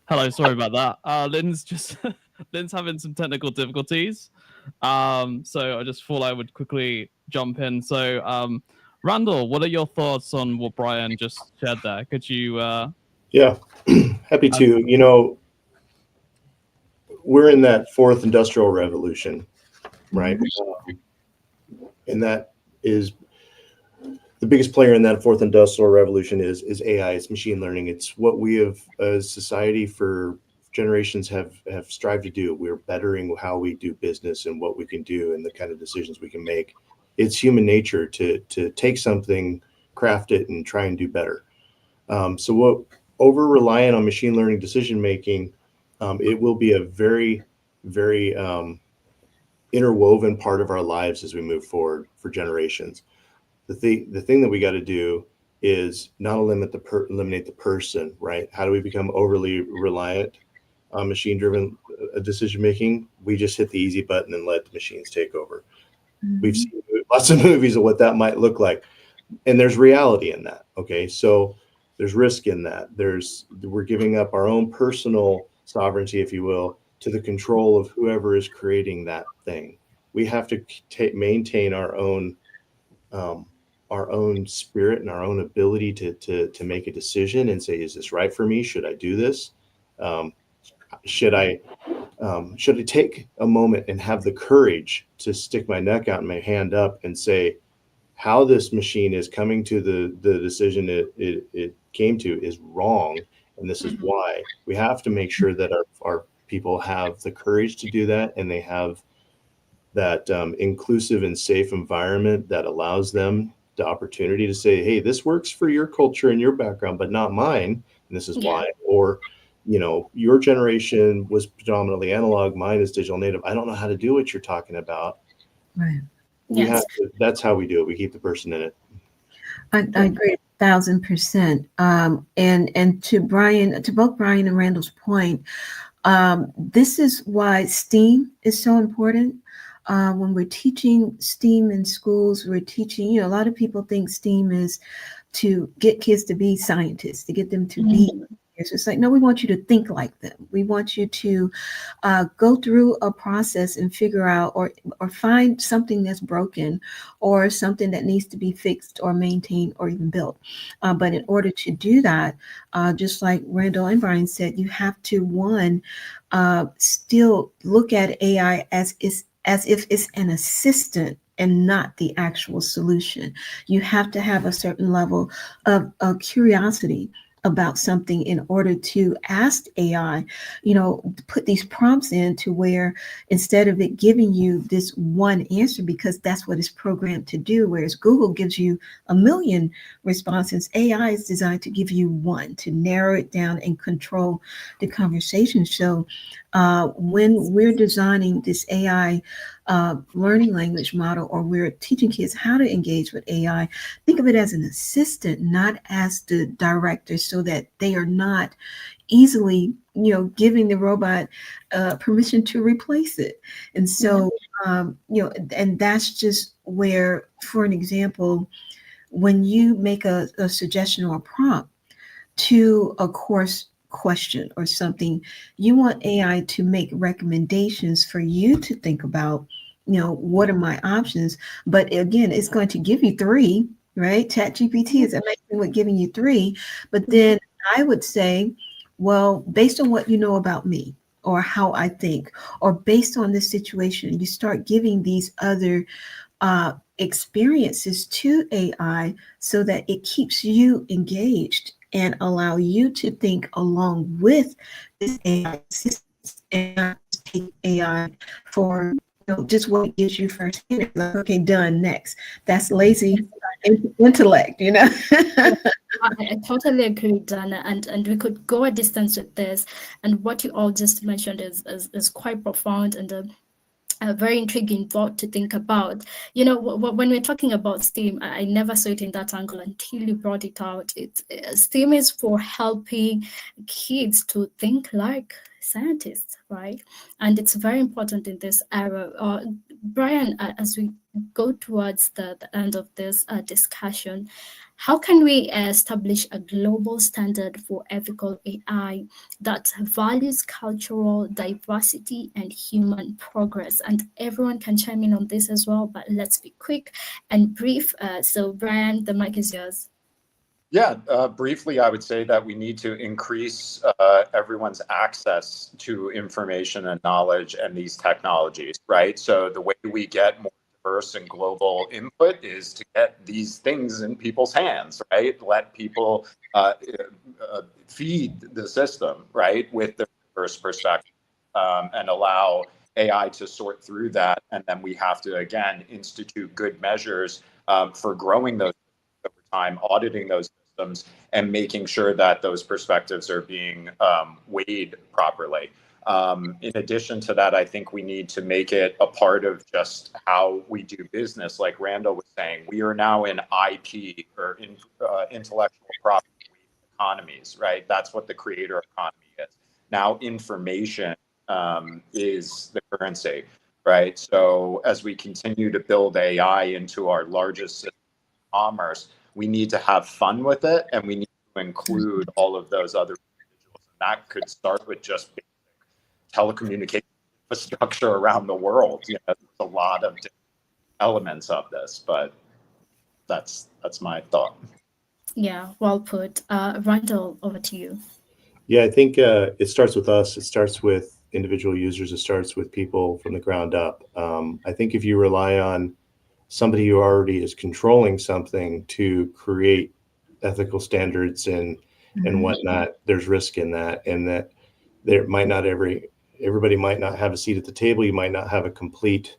Hello, sorry about that. Lynn's just Lynn's having some technical difficulties. So I just thought I would quickly jump in. So Randall, what are your thoughts on what Brian just shared there? Could you Yeah, happy to. You know, we're in that fourth industrial revolution, right? And that is the biggest player in that fourth industrial revolution is AI. It's machine learning. It's what we have as society for generations have strived to do. We're bettering how we do business and what we can do and the kind of decisions we can make. It's human nature to take something, craft it, and try and do better. So what over reliant on machine learning decision making, it will be a very, very interwoven part of our lives as we move forward for generations. The thing that we got to do is not eliminate the person, right? How do we become overly reliant on machine-driven decision making? We just hit the easy button and let the machines take over. We've seen lots of movies of what that might look like, and there's reality in that. Okay, so there's risk in that. We're giving up our own personal sovereignty, if you will, to the control of whoever is creating that thing. We have to maintain our own spirit and our own ability to make a decision and say, is this right for me? Should I do this? Should I take a moment and have the courage to stick my neck out and my hand up and say, how this machine is coming to the decision it came to is wrong, and this is why. We have to make sure that our people have the courage to do that, and they have that inclusive and safe environment that allows them the opportunity to say, hey, this works for your culture and your background, but not mine, and this is why. Or, you know, your generation was predominantly analog, mine is digital native. I don't know how to do what you're talking about. Right. Yes. That's how we do it. We keep the person in it. I agree 1,000%. And to both Brian and Randall's point, this is why STEAM is so important. When we're teaching STEAM in schools, we're teaching, a lot of people think STEAM is to get kids to be scientists, to get them to be. It's like, no, we want you to think like them. We want you to go through a process and figure out or find something that's broken or something that needs to be fixed or maintained or even built. But in order to do that, just like Randall and Brian said, you have to, still look at AI as if it's an assistant and not the actual solution. You have to have a certain level of curiosity about something in order to ask AI, put these prompts in to where instead of it giving you this one answer, because that's what it's programmed to do, whereas Google gives you a million responses, AI is designed to give you one, to narrow it down and control the conversation. So when we're designing this AI learning language model, or we're teaching kids how to engage with AI, think of it as an assistant, not as the director, so that they are not easily, giving the robot permission to replace it. And so, and that's just where, for an example, when you make a suggestion or a prompt to a course question or something, you want AI to make recommendations for you to think about, what are my options? But again, it's going to give you three, right? ChatGPT is amazing with giving you three. But then I would say, well, based on what you know about me or how I think, or based on this situation, you start giving these other experiences to AI so that it keeps you engaged and allow you to think along with this AI assistance, and not just take AI for just what it gives you first. Like, okay, done, next. That's lazy intellect, I totally agree, Dana, and we could go a distance with this. And what you all just mentioned is quite profound and a very intriguing thought to think about. When we're talking about STEAM, I never saw it in that angle until you brought it out. STEAM is for helping kids to think like scientists, right? And it's very important in this era. Brian, as we go towards the end of this discussion, how can we establish a global standard for ethical AI that values cultural diversity and human progress? And everyone can chime in on this as well, but let's be quick and brief. So Brian, the mic is yours. Yeah, briefly, I would say that we need to increase everyone's access to information and knowledge and these technologies, right? So the way we get more diverse and global input is to get these things in people's hands, right? Let people feed the system, right, with the diverse perspective, and allow AI to sort through that. And then we have to, again, institute good measures for growing those over time, auditing those systems, and making sure that those perspectives are being weighed properly. In addition to that, I think we need to make it a part of just how we do business. Like Randall was saying, we are now in IP, or in intellectual property economies, right? That's what the creator economy is. Now information is the currency, right? So as we continue to build AI into our largest system of commerce, we need to have fun with it, and we need to include all of those other individuals. And that could start with just basic telecommunication infrastructure around the world. There's a lot of different elements of this, but that's my thought. Yeah, well put. Randall, over to you. Yeah, I think it starts with us. It starts with individual users. It starts with people from the ground up. I think if you rely on somebody who already is controlling something to create ethical standards and whatnot, there's risk in that, and that there might not everybody might not have a seat at the table. You might not have a complete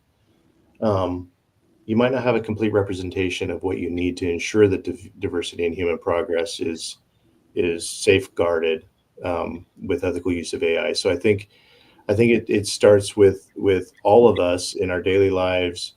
representation of what you need to ensure that diversity and human progress is safeguarded with ethical use of AI. So I think it starts with all of us in our daily lives,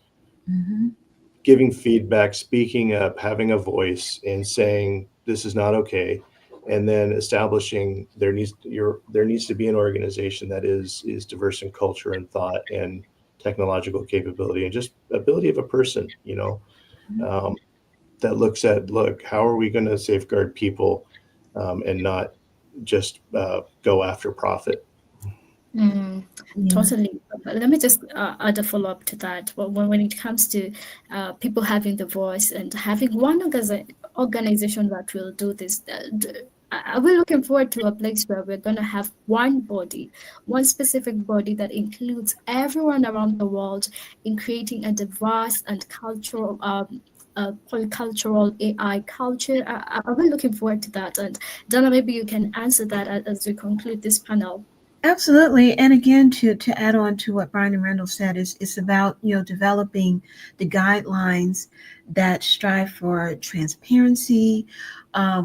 giving feedback, speaking up, having a voice, and saying this is not okay, and then establishing there needs to be an organization that is diverse in culture and thought and technological capability and just ability of a person, that looks at, how are we going to safeguard people and not just go after profit. Totally. Let me just add a follow-up to that. Well, when it comes to people having the voice and having one organization that will do this, we're looking forward to a place where we're going to have one body, one specific body that includes everyone around the world in creating a diverse and cultural polycultural AI culture? I'm really looking forward to that. And Dana, maybe you can answer that as we conclude this panel. Absolutely. And again, to add on to what Brian and Randall said, is it's about, developing the guidelines that strive for transparency,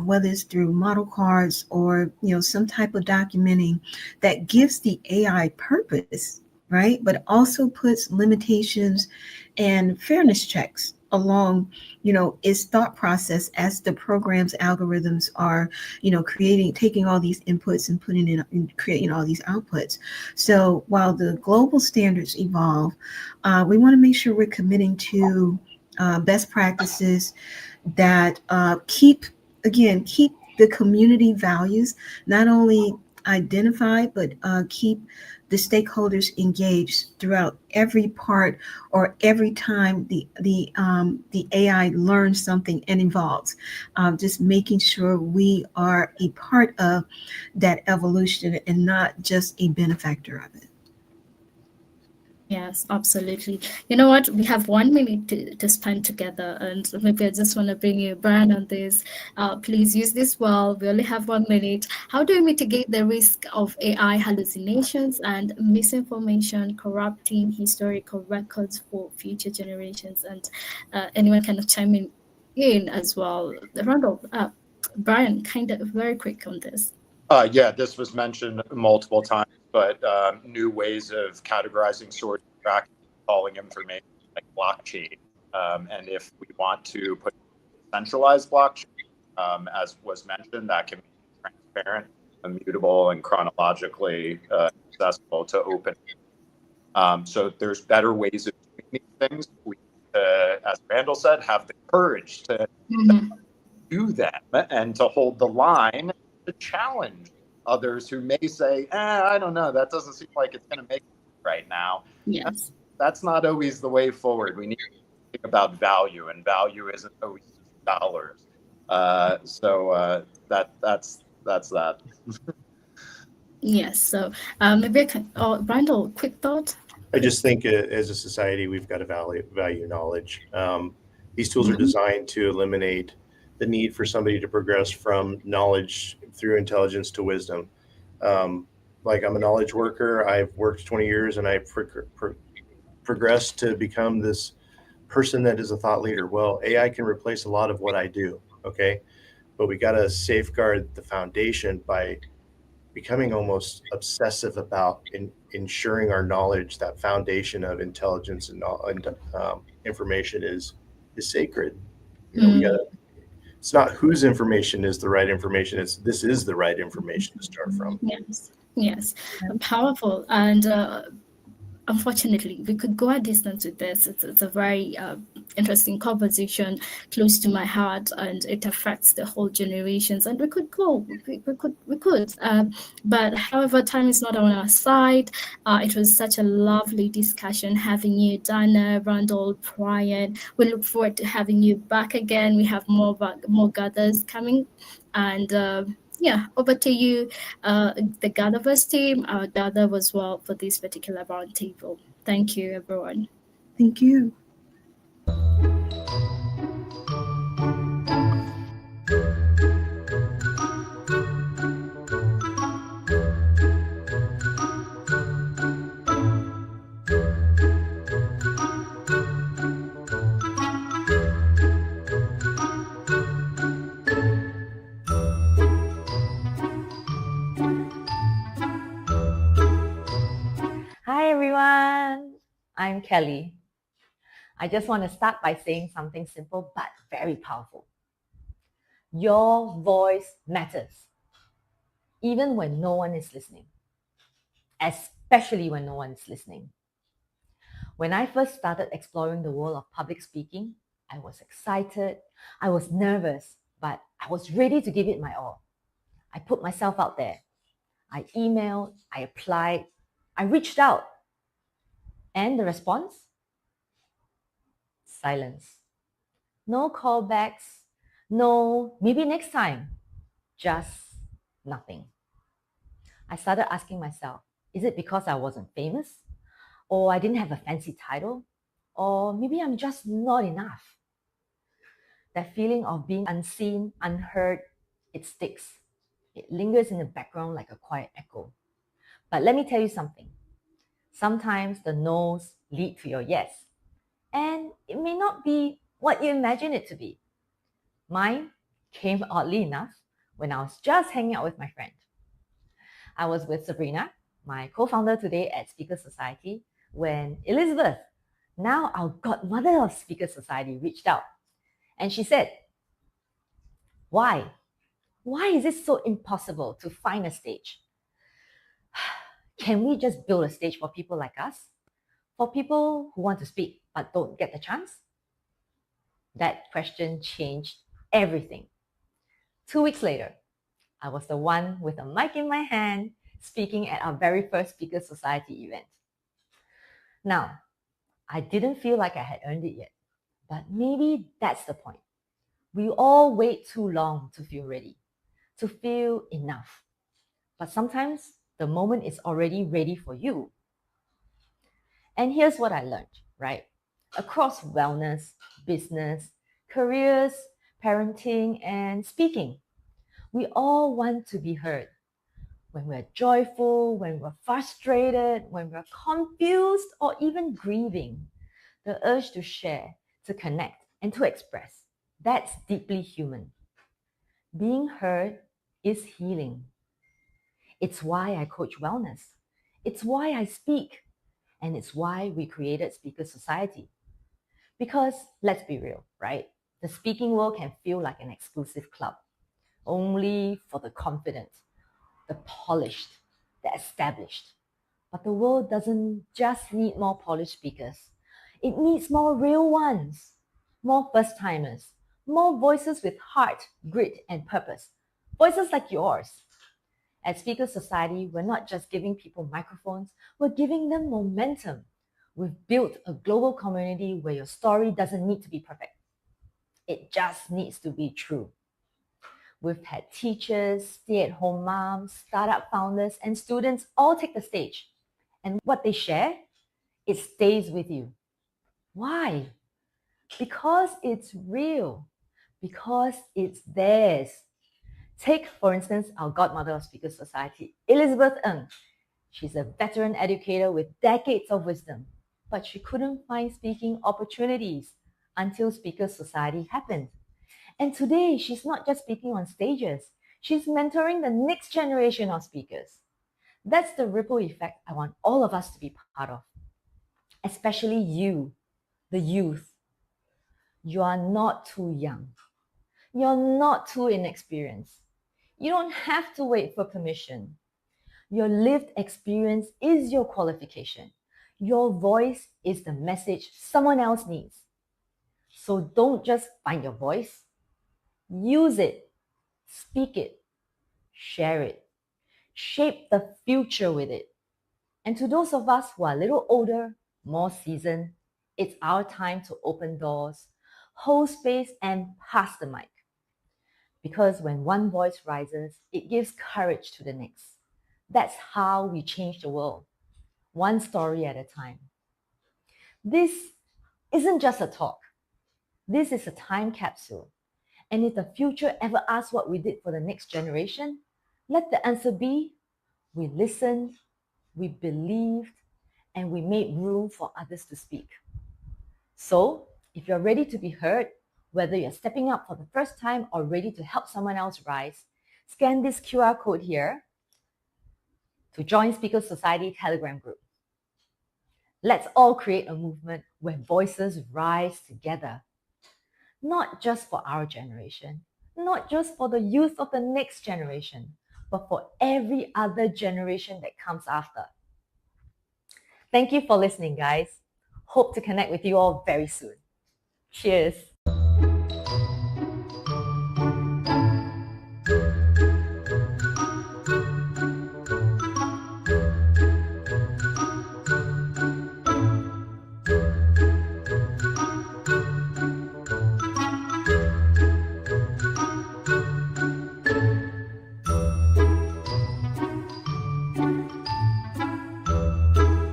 whether it's through model cards or, some type of documenting that gives the AI purpose, right? But also puts limitations and fairness checks along, its thought process as the program's algorithms are, taking all these inputs and putting in and creating all these outputs. So while the global standards evolve, we want to make sure we're committing to best practices that keep the community values not only identified, but keep the stakeholders engaged throughout every part or every time the AI learns something and evolves. Just making sure we are a part of that evolution and not just a benefactor of it. Yes, absolutely. You know what? We have 1 minute to spend together, and maybe I just want to bring you, Brian, on this. Please use this well. We only have 1 minute. How do we mitigate the risk of AI hallucinations and misinformation corrupting historical records for future generations? And anyone can chime in as well. Randall, Brian, kind of very quick on this. Yeah, this was mentioned multiple times, but new ways of categorizing, sorting, tracking, calling information like blockchain. And if we want to put centralized blockchain, as was mentioned, that can be transparent, immutable, and chronologically accessible to open. So there's better ways of doing these things. We, as Randall said, have the courage to do them and to hold the line to challenge others who may say, I don't know, that doesn't seem like it's going to make it right now. Yes. That's not always the way forward. We need to think about value, and value isn't always dollars. So that's that. Yes. So maybe I can, Randall, quick thought. I just think as a society, we've got to value knowledge. These tools are designed to eliminate the need for somebody to progress from knowledge through intelligence to wisdom. Like, I'm a knowledge worker. I've worked 20 years and I've progressed to become this person that is a thought leader. Well, AI can replace a lot of what I do. Okay. But we got to safeguard the foundation by becoming almost obsessive about ensuring our knowledge, that foundation of intelligence and information is sacred. We got to, it's not whose information is the right information. This is the right information to start from. Yes, powerful. And unfortunately, we could go a distance with this. It's a very interesting conversation, close to my heart, and it affects the whole generations. And we could go, we could. But however, time is not on our side. It was such a lovely discussion having you, Dana, Randall, Brian. We look forward to having you back again. We have more gathers coming, and yeah, over to you, the GatherVerse team. Gather was well for this particular roundtable. Thank you, everyone. Thank you. Hi everyone, I'm Kelly. I just want to start by saying something simple but very powerful. Your voice matters, even when no one is listening, especially when no one is listening. When I first started exploring the world of public speaking, I was excited, I was nervous, but I was ready to give it my all. I put myself out there. I emailed, I applied, I reached out. And the response? Silence. No callbacks, no maybe next time, just nothing. I started asking myself, is it because I wasn't famous? Or I didn't have a fancy title? Or maybe I'm just not enough? That feeling of being unseen, unheard, it sticks. It lingers in the background like a quiet echo. But let me tell you something. Sometimes the no's lead to your yes. And it may not be what you imagine it to be. Mine came oddly enough when I was just hanging out with my friend. I was with Sabrina, my co-founder today at Speaker Society, when Elizabeth, now our godmother of Speaker Society, reached out. And she said, why? Why is it so impossible to find a stage? Can we just build a stage for people like us? For people who want to speak but don't get the chance? That question changed everything. 2 weeks later, I was the one with a mic in my hand speaking at our very first Speaker Society event. Now, I didn't feel like I had earned it yet, but maybe that's the point. We all wait too long to feel ready, to feel enough. But sometimes the moment is already ready for you. And here's what I learned, right? Across wellness, business, careers, parenting, and speaking, we all want to be heard. When we're joyful, when we're frustrated, when we're confused, or even grieving, the urge to share, to connect, and to express, that's deeply human. Being heard is healing. It's why I coach wellness. It's why I speak. And it's why we created Speaker Society. Because let's be real, right? The speaking world can feel like an exclusive club, only for the confident, the polished, the established. But the world doesn't just need more polished speakers. It needs more real ones, more first-timers, more voices with heart, grit, and purpose. Voices like yours. At Speaker Society, we're not just giving people microphones, we're giving them momentum. We've built a global community where your story doesn't need to be perfect. It just needs to be true. We've had teachers, stay-at-home moms, startup founders, and students all take the stage. And what they share, it stays with you. Why? Because it's real. Because it's theirs. Take, for instance, our godmother of Speaker Society, Elizabeth Ng. She's a veteran educator with decades of wisdom, but she couldn't find speaking opportunities until Speaker Society happened. And today, she's not just speaking on stages, she's mentoring the next generation of speakers. That's the ripple effect I want all of us to be part of, especially you, the youth. You are not too young. You're not too inexperienced. You don't have to wait for permission. Your lived experience is your qualification. Your voice is the message someone else needs. So don't just find your voice. Use it. Speak it. Share it. Shape the future with it. And to those of us who are a little older, more seasoned, it's our time to open doors, hold space, and pass the mic. Because when one voice rises, it gives courage to the next. That's how we change the world, one story at a time. This isn't just a talk. This is a time capsule. And if the future ever asks what we did for the next generation, let the answer be, we listened, we believed, and we made room for others to speak. So, if you're ready to be heard, whether you're stepping up for the first time or ready to help someone else rise, scan this QR code here to join Speaker Society Telegram group. Let's all create a movement where voices rise together. Not just for our generation, not just for the youth of the next generation, but for every other generation that comes after. Thank you for listening, guys. Hope to connect with you all very soon. Cheers.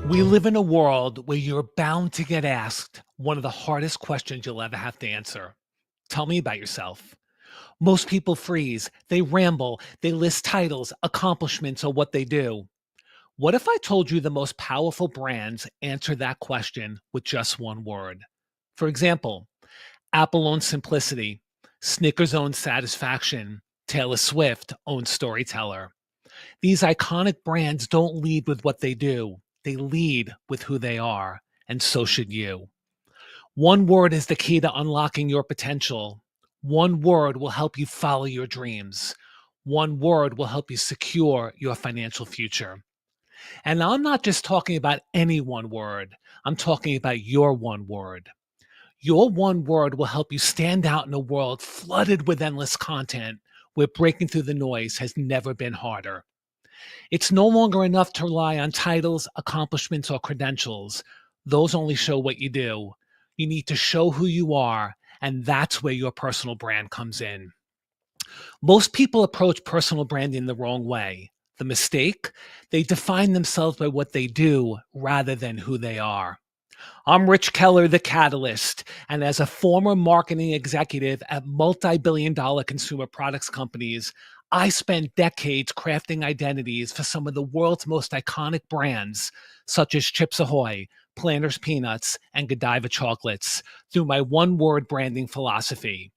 We live in a world where you're bound to get asked one of the hardest questions you'll ever have to answer. Tell me about yourself. Most people freeze, they ramble, they list titles, accomplishments, or what they do. What if I told you the most powerful brands answer that question with just one word? For example, Apple owns simplicity, Snickers owns satisfaction, Taylor Swift owns storyteller. These iconic brands don't lead with what they do, they lead with who they are, and so should you. One word is the key to unlocking your potential. One word will help you follow your dreams. One word will help you secure your financial future. And I'm not just talking about any one word. I'm talking about your one word. Your one word will help you stand out in a world flooded with endless content where breaking through the noise has never been harder. It's no longer enough to rely on titles, accomplishments, or credentials. Those only show what you do. You need to show who you are, and that's where your personal brand comes in. Most people approach personal branding the wrong way. The mistake? They define themselves by what they do rather than who they are. I'm Rich Keller, the Catalyst, and as a former marketing executive at multi-billion-dollar consumer products companies, I spent decades crafting identities for some of the world's most iconic brands, such as Chips Ahoy, Planters Peanuts, and Godiva Chocolates, through my one-word branding philosophy.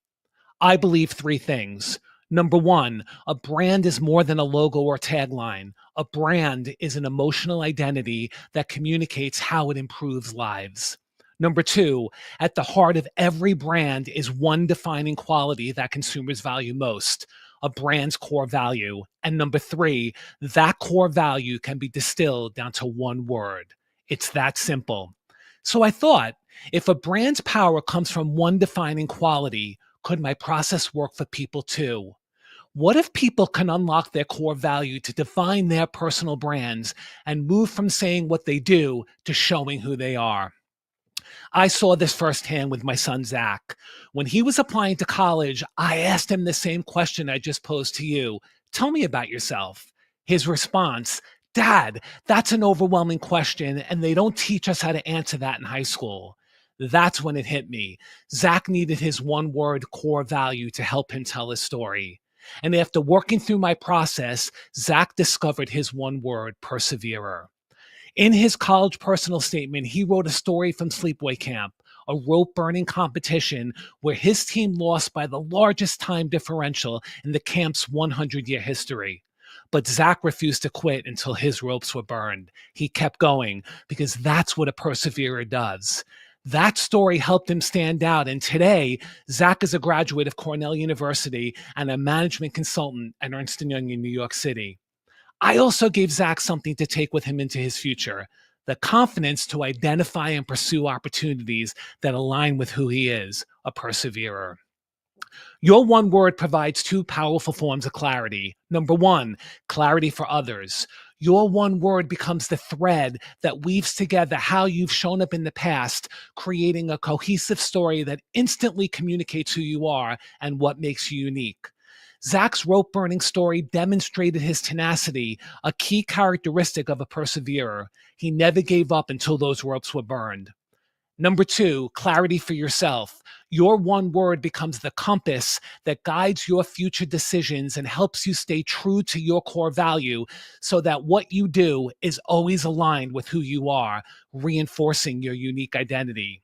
I believe three things. Number one, a brand is more than a logo or tagline. A brand is an emotional identity that communicates how it improves lives. Number two, at the heart of every brand is one defining quality that consumers value most, a brand's core value. And number three, that core value can be distilled down to one word. It's that simple. So I thought, if a brand's power comes from one defining quality, could my process work for people too? What if people can unlock their core value to define their personal brands and move from saying what they do to showing who they are? I saw this firsthand with my son, Zach. When he was applying to college, I asked him the same question I just posed to you. Tell me about yourself. His response, Dad, that's an overwhelming question, and they don't teach us how to answer that in high school. That's when it hit me. Zach needed his one word core value to help him tell his story. And after working through my process, Zach discovered his one word, perseverer. In his college personal statement, he wrote a story from sleepaway camp, a rope burning competition where his team lost by the largest time differential in the camp's 100-year history. But Zach refused to quit until his ropes were burned. He kept going because that's what a perseverer does. That story helped him stand out. And today, Zach is a graduate of Cornell University and a management consultant at Ernst & Young in New York City. I also gave Zach something to take with him into his future, the confidence to identify and pursue opportunities that align with who he is, a perseverer. Your one word provides two powerful forms of clarity. Number one, clarity for others. Your one word becomes the thread that weaves together how you've shown up in the past, creating a cohesive story that instantly communicates who you are and what makes you unique. Zach's rope burning story demonstrated his tenacity, a key characteristic of a perseverer. He never gave up until those ropes were burned. Number two, clarity for yourself. Your one word becomes the compass that guides your future decisions and helps you stay true to your core value so that what you do is always aligned with who you are, reinforcing your unique identity.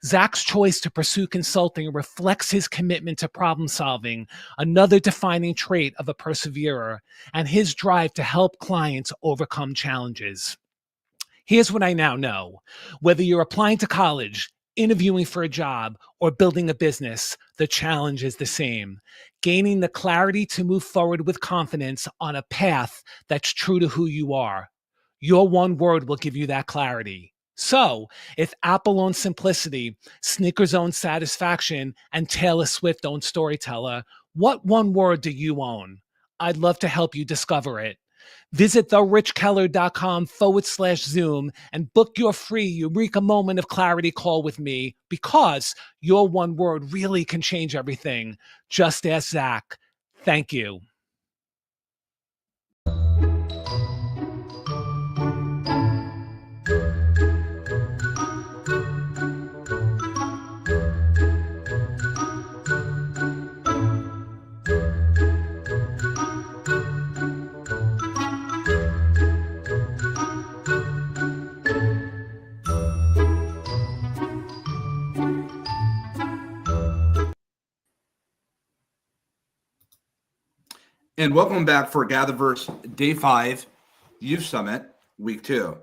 Zach's choice to pursue consulting reflects his commitment to problem solving, another defining trait of a perseverer, and his drive to help clients overcome challenges. Here's what I now know. Whether you're applying to college, interviewing for a job, or building a business, the challenge is the same. Gaining the clarity to move forward with confidence on a path that's true to who you are. Your one word will give you that clarity. So, if Apple owns simplicity, Snickers owns satisfaction, and Taylor Swift owns storyteller, what one word do you own? I'd love to help you discover it. Visit therichkeller.com/Zoom and book your free Eureka Moment of Clarity call with me because your one word really can change everything. Just ask Zach. Thank you. And welcome back for GatherVerse Day 5 Youth Summit, Week 2,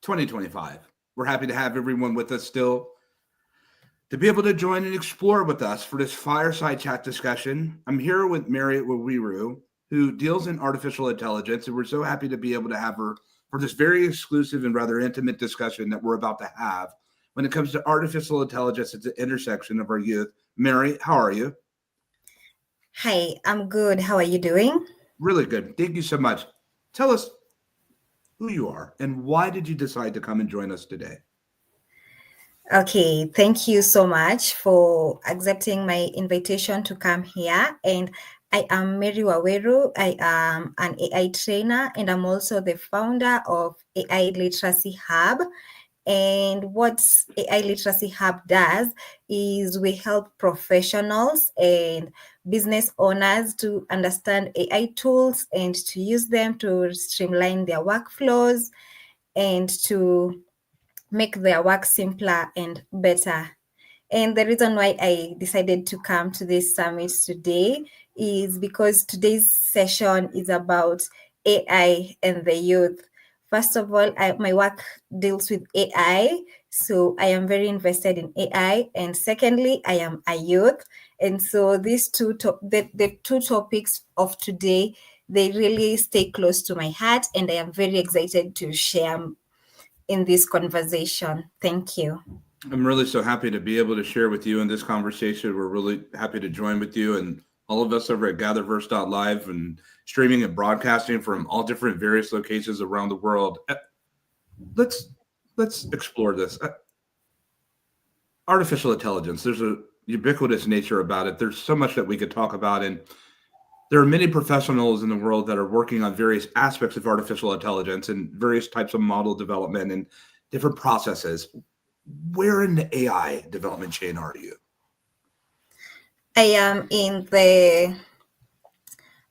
2025. We're happy to have everyone with us still to be able to join and explore with us for this fireside chat discussion. I'm here with Mary Wawiru, who deals in artificial intelligence, and we're so happy to be able to have her for this very exclusive and rather intimate discussion that we're about to have when it comes to artificial intelligence at the intersection of our youth. Mary, how are you? Hi, I'm good. How are you doing? Really good. Thank you so much. Tell us who you are and why did you decide to come and join us today? Okay, thank you so much for accepting my invitation to come here. And I am Mary Waweru. I am an AI trainer and I'm also the founder of AI Literacy Hub. And what AI Literacy Hub does is we help professionals and business owners to understand AI tools and to use them to streamline their workflows and to make their work simpler and better. And the reason why I decided to come to this summit today is because today's session is about AI and the youth. First of all, my work deals with AI, so I am very invested in AI. And secondly, I am a youth, and so these the two topics of today, they really stay close to my heart, and I am very excited to share in this conversation. Thank you. I'm really so happy to be able to share with you in this conversation. We're really happy to join with you and all of us over at GatherVerse.live and streaming and broadcasting from all different various locations around the world. Let's explore this. Artificial intelligence, there's a ubiquitous nature about it. There's so much that we could talk about, and there are many professionals in the world that are working on various aspects of artificial intelligence and various types of model development and different processes. Where in the AI development chain are you? I am in the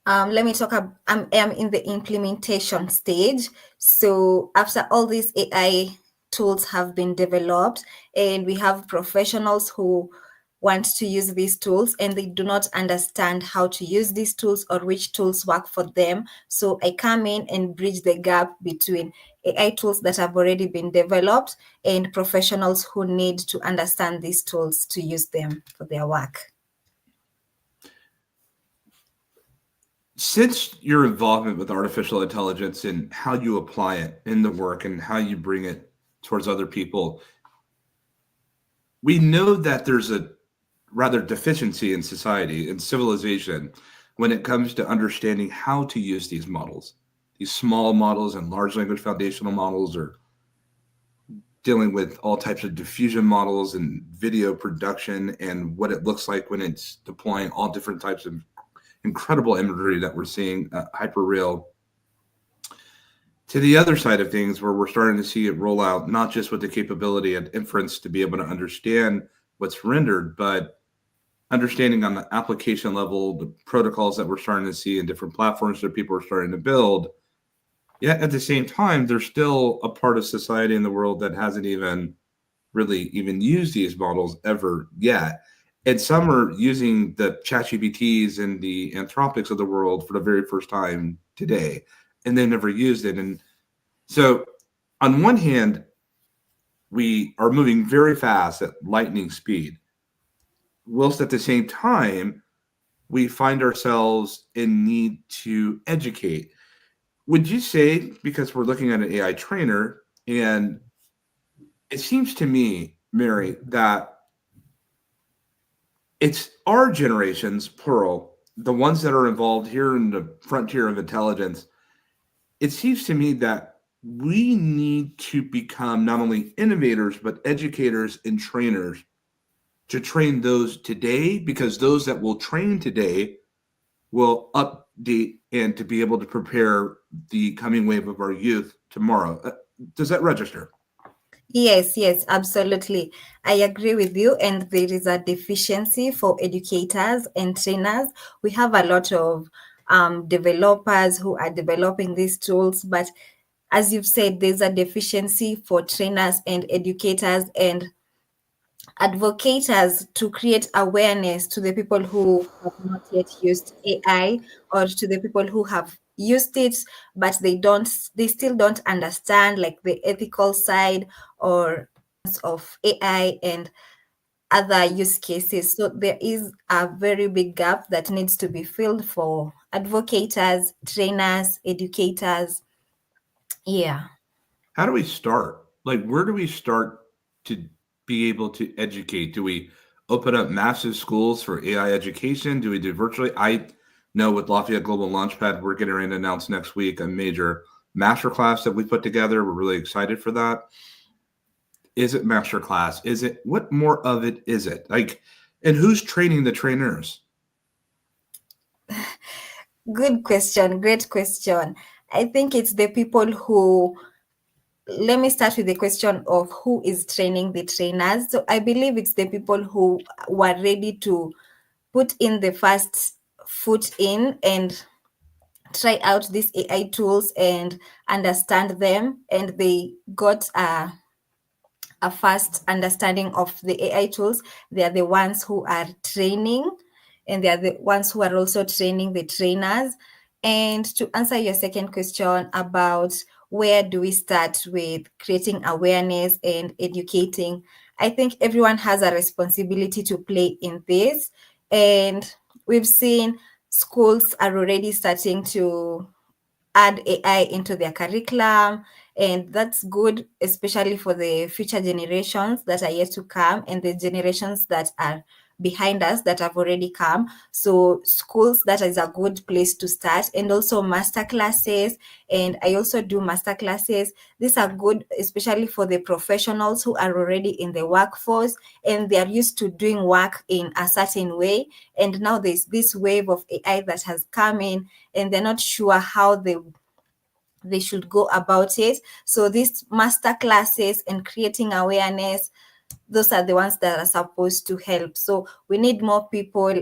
let me talk about I am in the implementation stage. So after all these AI tools have been developed and we have professionals who want to use these tools and they do not understand how to use these tools or which tools work for them. So I come in and bridge the gap between AI tools that have already been developed and professionals who need to understand these tools to use them for their work. Since your involvement with artificial intelligence and how you apply it in the work and how you bring it towards other people, we know that there's a rather deficiency in society and civilization when it comes to understanding how to use these models. These small models and large language foundational models are dealing with all types of diffusion models and video production and what it looks like when it's deploying all different types of incredible imagery that we're seeing hyper real. To the other side of things, where we're starting to see it roll out, not just with the capability of inference to be able to understand what's rendered, but understanding on the application level, the protocols that we're starting to see in different platforms that people are starting to build. Yet at the same time, there's still a part of society in the world that hasn't even really even used these models ever yet. And some are using the ChatGPTs and the Anthropics of the world for the very first time today, and they never used it. And so on one hand, we are moving very fast at lightning speed, whilst at the same time, we find ourselves in need to educate. Would you say, because we're looking at an AI trainer, and it seems to me, Mary, that it's our generations, plural, the ones that are involved here in the frontier of intelligence, it seems to me that we need to become not only innovators, but educators and trainers to train those today, because those that will train today will update and to be able to prepare the coming wave of our youth tomorrow. Does that register? Yes, absolutely. I agree with you. And there is a deficiency for educators and trainers. We have a lot of developers who are developing these tools, but as you've said, there's a deficiency for trainers and educators. And advocates to create awareness to the people who have not yet used AI, or to the people who have used it but they still don't understand like the ethical side or of AI and other use cases. So there is a very big gap that needs to be filled for advocates, trainers, educators. Yeah. How do we start? Like, where do we start to be able to educate? Do we open up massive schools for AI education? Do we do virtually? I know with Lafayette Global Launchpad, we're getting ready to announce next week a major masterclass that we put together. We're really excited for that. Is it masterclass? Is it, what more of it is it? Like, and who's training the trainers? Good question. Great question. I think it's the people who, let me start with the question of who is training the trainers. So I believe it's the people who were ready to put in the first foot in and try out these AI tools and understand them, and they got a first understanding of the AI tools. They are the ones who are training, and they are the ones who are also training the trainers. And to answer your second question about where do we start with creating awareness and educating, I think everyone has a responsibility to play in this. And we've seen schools are already starting to add AI into their curriculum, and that's good, especially for the future generations that are yet to come and the generations that are behind us that have already come. So schools, that is a good place to start, and also master classes. And I also do master classes. These are good, especially for the professionals who are already in the workforce and they are used to doing work in a certain way. And now there's this wave of AI that has come in, and they're not sure how they should go about it. So these master classes and creating awareness, those are the ones that are supposed to help. So we need more people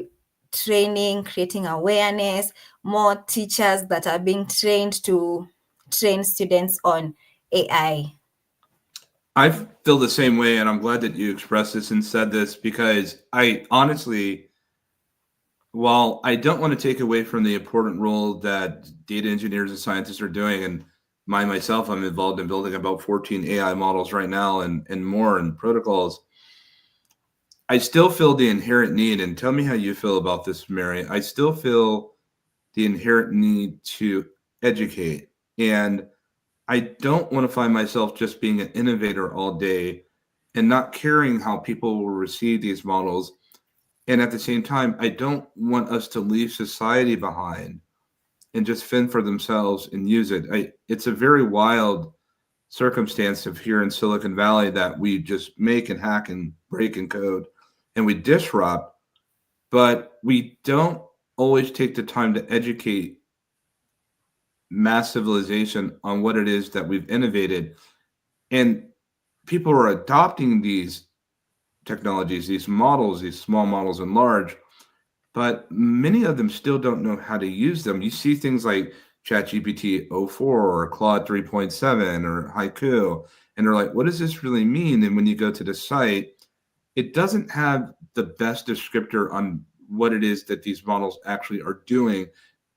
training, creating awareness, more teachers that are being trained to train students on AI. I feel the same way, and I'm glad that you expressed this and said this, because I honestly, while I don't want to take away from the important role that data engineers and scientists are doing, and myself, I'm involved in building about 14 AI models right now and more and protocols. I still feel the inherent need, and tell me how you feel about this, Mary. I still feel the inherent need to educate. And I don't want to find myself just being an innovator all day and not caring how people will receive these models. And at the same time, I don't want us to leave society behind and just fend for themselves and use it. It's a very wild circumstance of here in Silicon Valley that we just make and hack and break and code and we disrupt, but we don't always take the time to educate mass civilization on what it is that we've innovated. And people are adopting these technologies, these models, these small models and large, but many of them still don't know how to use them. You see things like ChatGPT 04 or Claude 3.7 or Haiku, and they're like, what does this really mean? And when you go to the site, it doesn't have the best descriptor on what it is that these models actually are doing.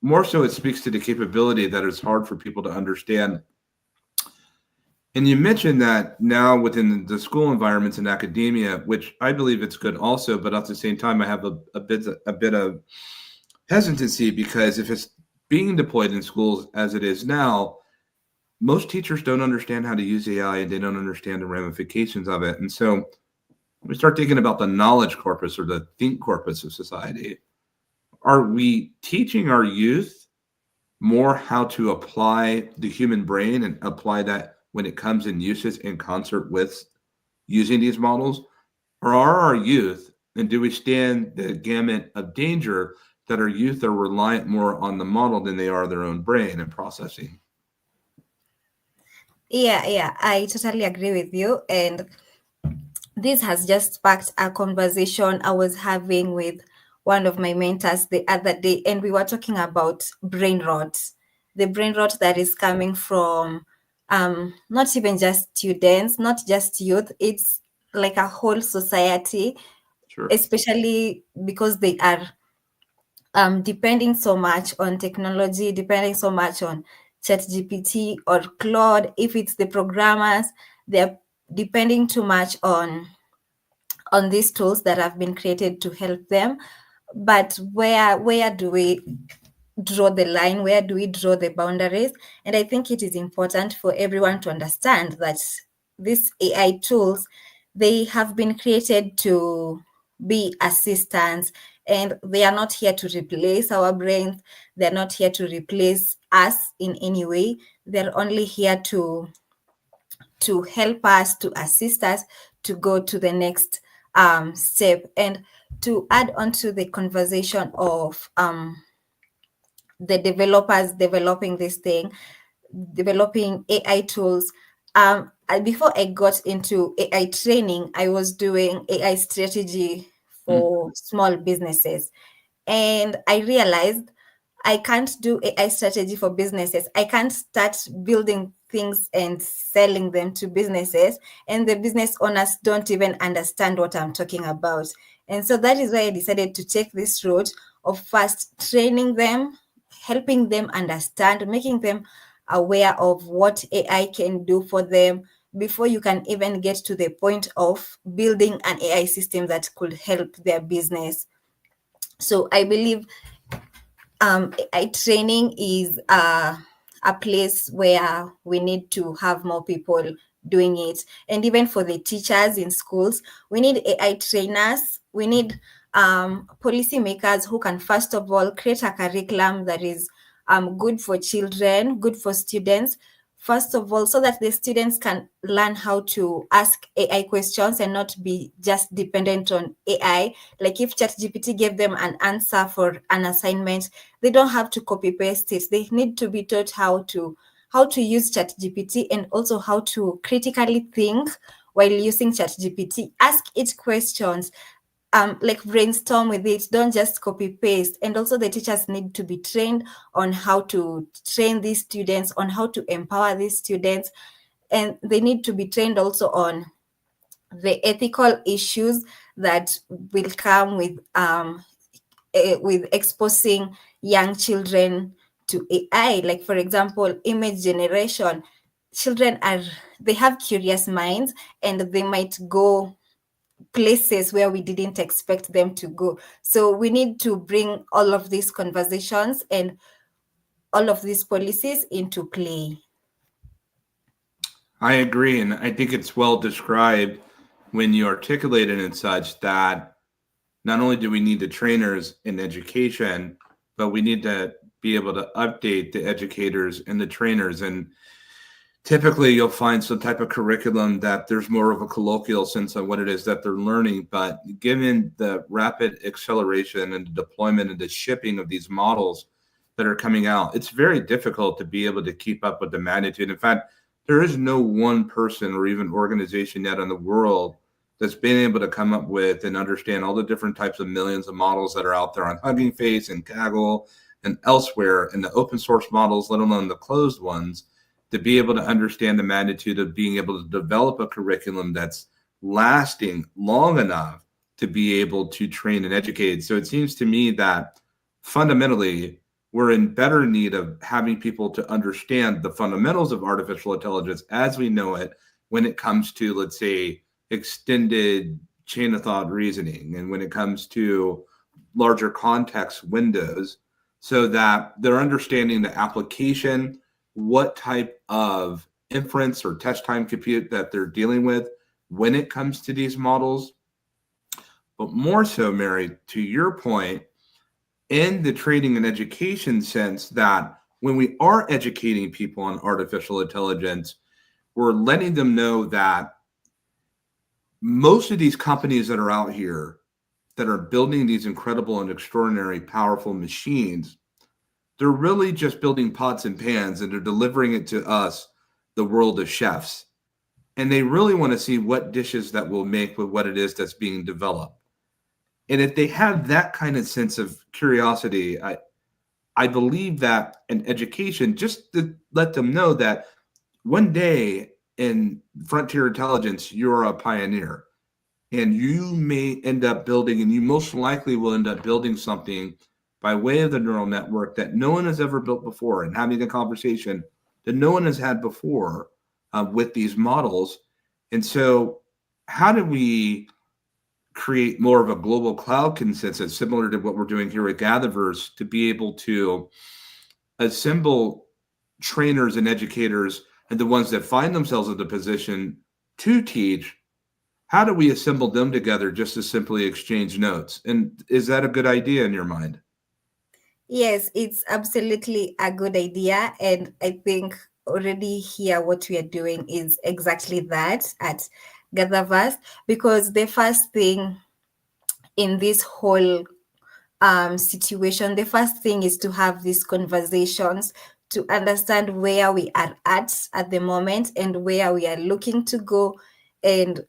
More so, it speaks to the capability that is hard for people to understand. And you mentioned that now within the school environments and academia, which I believe it's good also, but at the same time, I have a bit of hesitancy, because if it's being deployed in schools as it is now, most teachers don't understand how to use AI and they don't understand the ramifications of it. And so we start thinking about the knowledge corpus or the think corpus of society. Are we teaching our youth more how to apply the human brain and apply that when it comes in uses in concert with using these models? Or are our youth, and do we stand the gamut of danger that our youth are reliant more on the model than they are their own brain and processing? Yeah, I totally agree with you. And this has just sparked a conversation I was having with one of my mentors the other day, and we were talking about brain rot, the brain rot that is coming from not even just students, not just youth, it's like a whole society, Sure. especially because they are depending so much on technology, depending so much on ChatGPT or Claude. If it's the programmers, they're depending too much on these tools that have been created to help them. But where do we draw the line? Where do we draw the boundaries? And I think it is important for everyone to understand that these AI tools, they have been created to be assistants, and they are not here to replace our brains. They're not here to replace us in any way. They're only here to help us, to assist us to go to the next step. And to add on to the conversation of the developers developing this thing, developing AI tools. Before I got into AI training, I was doing AI strategy for small businesses. And I realized I can't do AI strategy for businesses. I can't start building things and selling them to businesses, and the business owners don't even understand what I'm talking about. And so that is why I decided to take this route of first training them, helping them understand, making them aware of what AI can do for them before you can even get to the point of building an AI system that could help their business. So I believe AI training is a place where we need to have more people doing it. And even for the teachers in schools, we need AI trainers. We need policymakers who can, first of all, create a curriculum that is good for children, good for students, first of all, so that the students can learn how to ask AI questions and not be just dependent on AI. Like if ChatGPT gave them an answer for an assignment, they don't have to copy paste it. They need to be taught how to use ChatGPT, and also how to critically think while using ChatGPT. Ask it questions, like brainstorm with it. Don't just copy paste. And also the teachers need to be trained on how to train these students, on how to empower these students, and they need to be trained also on the ethical issues that will come with exposing young children to AI. Like for example, image generation. Children they have curious minds, and they might go places where we didn't expect them to go. So we need to bring all of these conversations and all of these policies into play. I agree, and I think it's well described when you articulate it in such that not only do we need the trainers in education, but we need to be able to update the educators and the trainers. And typically you'll find some type of curriculum that there's more of a colloquial sense of what it is that they're learning. But given the rapid acceleration and the deployment and the shipping of these models that are coming out, it's very difficult to be able to keep up with the magnitude. In fact, there is no one person or even organization yet in the world that's been able to come up with and understand all the different types of millions of models that are out there on Hugging Face and Kaggle and elsewhere, and the open source models, let alone the closed ones, to be able to understand the magnitude of being able to develop a curriculum that's lasting long enough to be able to train and educate. So it seems to me that fundamentally we're in better need of having people to understand the fundamentals of artificial intelligence as we know it when it comes to, let's say, extended chain of thought reasoning, and when it comes to larger context windows, so that they're understanding the application, what type of inference or test time compute that they're dealing with when it comes to these models. But more so, Mary, to your point, in the training and education sense, that when we are educating people on artificial intelligence, we're letting them know that most of these companies that are out here that are building these incredible and extraordinary powerful machines, they're really just building pots and pans, and they're delivering it to us, the world of chefs. And they really want to see what dishes that will make with what it is that's being developed. And if they have that kind of sense of curiosity, I believe that in education, just to let them know that one day in frontier intelligence, you're a pioneer. And you may end up building, and you most likely will end up building something by way of the neural network that no one has ever built before, and having a conversation that no one has had before with these models. And so, how do we create more of a global cloud consensus, similar to what we're doing here at GatherVerse, to be able to assemble trainers and educators and the ones that find themselves in the position to teach? How do we assemble them together just to simply exchange notes? And is that a good idea in your mind? Yes, it's absolutely a good idea. And I think already here what we are doing is exactly that at GatherVerse, because the first thing in this whole situation, the first thing is to have these conversations to understand where we are at the moment and where we are looking to go, and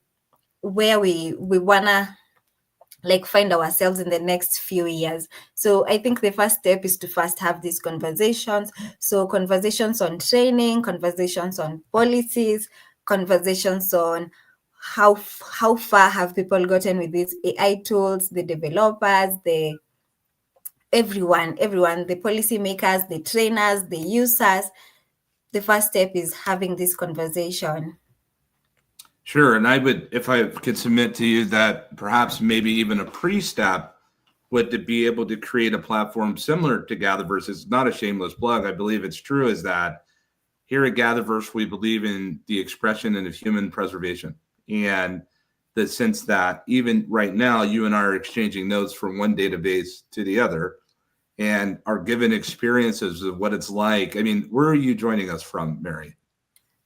where we wanna like find ourselves in the next few years. So I think the first step is to first have these conversations. So conversations on training, conversations on policies, conversations on how far have people gotten with these AI tools, the developers, the everyone, the policymakers, the trainers, the users. The first step is having this conversation. Sure. And I would, if I could submit to you that perhaps maybe even a pre-step would to be able to create a platform similar to GatherVerse. It's not a shameless plug. I believe it's true, is that here at GatherVerse, we believe in the expression and of human preservation. And the sense that even right now, you and I are exchanging notes from one database to the other and are given experiences of what it's like. I mean, where are you joining us from, Mary?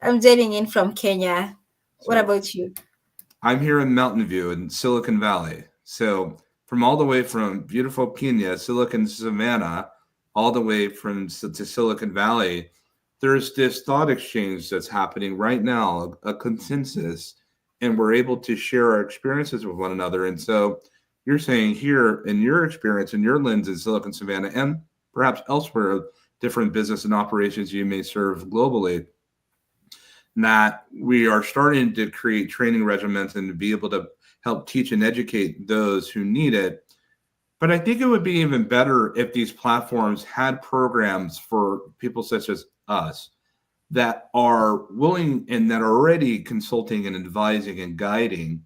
I'm joining in from Kenya. What So about you? I'm here in Mountain View in Silicon Valley. So from all the way from beautiful Kenya, Silicon Savannah, all the way to Silicon Valley, there's this thought exchange that's happening right now, a consensus, and we're able to share our experiences with one another. And so you're saying here in your experience and your lens in Silicon Savannah and perhaps elsewhere, different business and operations you may serve globally, that we are starting to create training regimens and to be able to help teach and educate those who need it. But I think it would be even better if these platforms had programs for people such as us that are willing and that are already consulting and advising and guiding,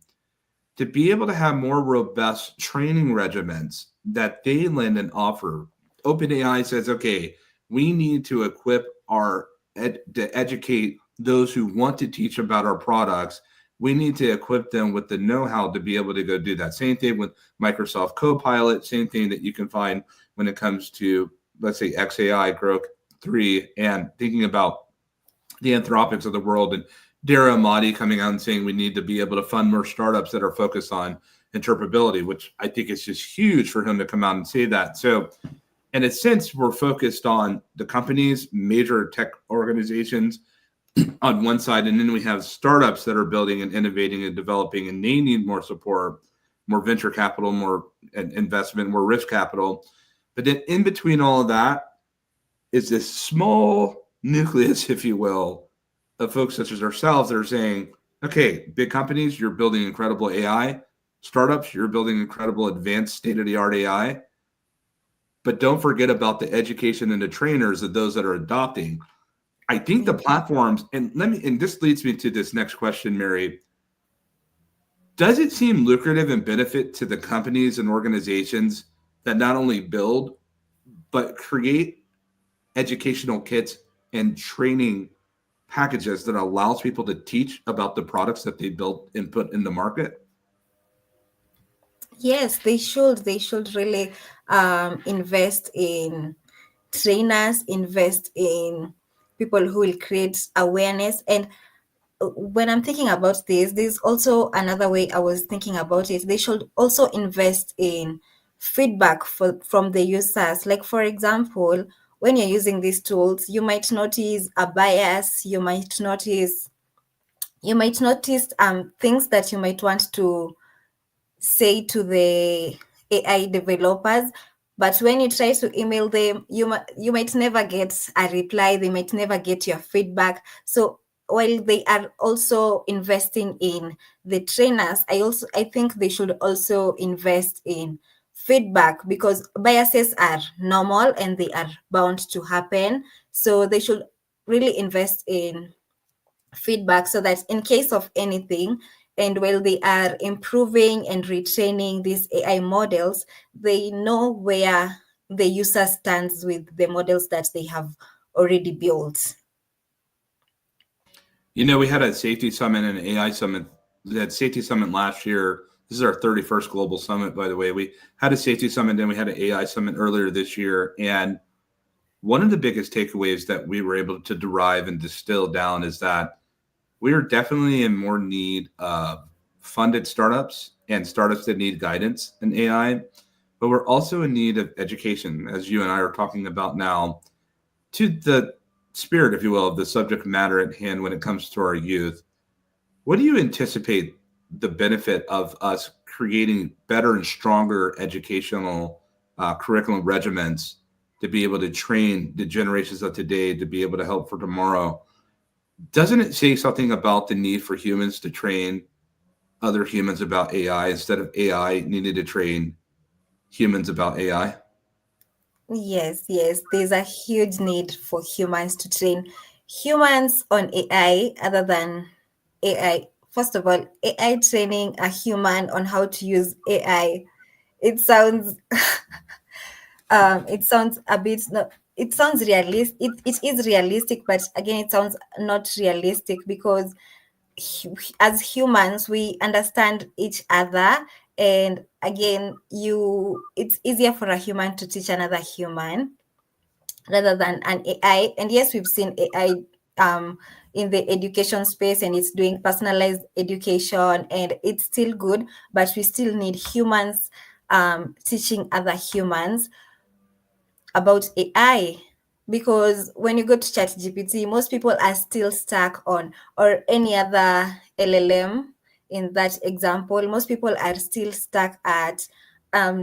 to be able to have more robust training regimens that they lend and offer. OpenAI says, okay, we need to equip to educate those who want to teach about our products. We need to equip them with the know-how to be able to go do that. Same thing with Microsoft Copilot, same thing that you can find when it comes to, let's say, XAI, Grok 3, and thinking about the Anthropics of the world, and Dara Amati coming out and saying we need to be able to fund more startups that are focused on interpretability, which I think is just huge for him to come out and say that. So in a sense, we're focused on the companies, major tech organizations on one side, and then we have startups that are building and innovating and developing, and they need more support, more venture capital, more investment, more risk capital. But then in between all of that is this small nucleus, if you will, of folks such as ourselves that are saying, okay, big companies, you're building incredible AI. Startups, you're building incredible advanced state-of-the-art AI. But don't forget about the education and the trainers of those that are adopting. I think the platforms, and this leads me to this next question, Mary. Does it seem lucrative and benefit to the companies and organizations that not only build, but create educational kits and training packages that allows people to teach about the products that they built and put in the market? Yes, they should. They should really invest in trainers, invest in people who will create awareness. And when I'm thinking about this, there's also another way I was thinking about it. They should also invest in feedback from the users. Like, for example, when you're using these tools, you might notice a bias, you might notice things that you might want to say to the AI developers, but when you try to email them, you might never get a reply. They might never get your feedback. So while they are also investing in the trainers, I think they should also invest in feedback, because biases are normal and they are bound to happen. So they should really invest in feedback so that in case of anything, and while they are improving and retraining these AI models, they know where the user stands with the models that they have already built. You know, we had a safety summit and an AI summit. That safety summit last year. This is our 31st global summit, by the way. We had a safety summit, then we had an AI summit earlier this year. And one of the biggest takeaways that we were able to derive and distill down is that we are definitely in more need of funded startups and startups that need guidance in AI, but we're also in need of education, as you and I are talking about now, to the spirit, if you will, of the subject matter at hand when it comes to our youth. What do you anticipate the benefit of us creating better and stronger educational curriculum regimens to be able to train the generations of today to be able to help for tomorrow? Doesn't it say something about the need for humans to train other humans about AI instead of AI needing to train humans about AI? Yes, yes, there's a huge need for humans to train humans on AI other than AI. First of all, AI training a human on how to use AI, it sounds it sounds a bit not, it sounds realistic. It is realistic, but again, it sounds not realistic, because as humans we understand each other, and again, it's easier for a human to teach another human rather than an AI. And yes, we've seen AI in the education space, and it's doing personalized education, and it's still good, but we still need humans teaching other humans about AI. Because when you go to ChatGPT, most people are still stuck on, or any other LLM in that example, most people are still stuck at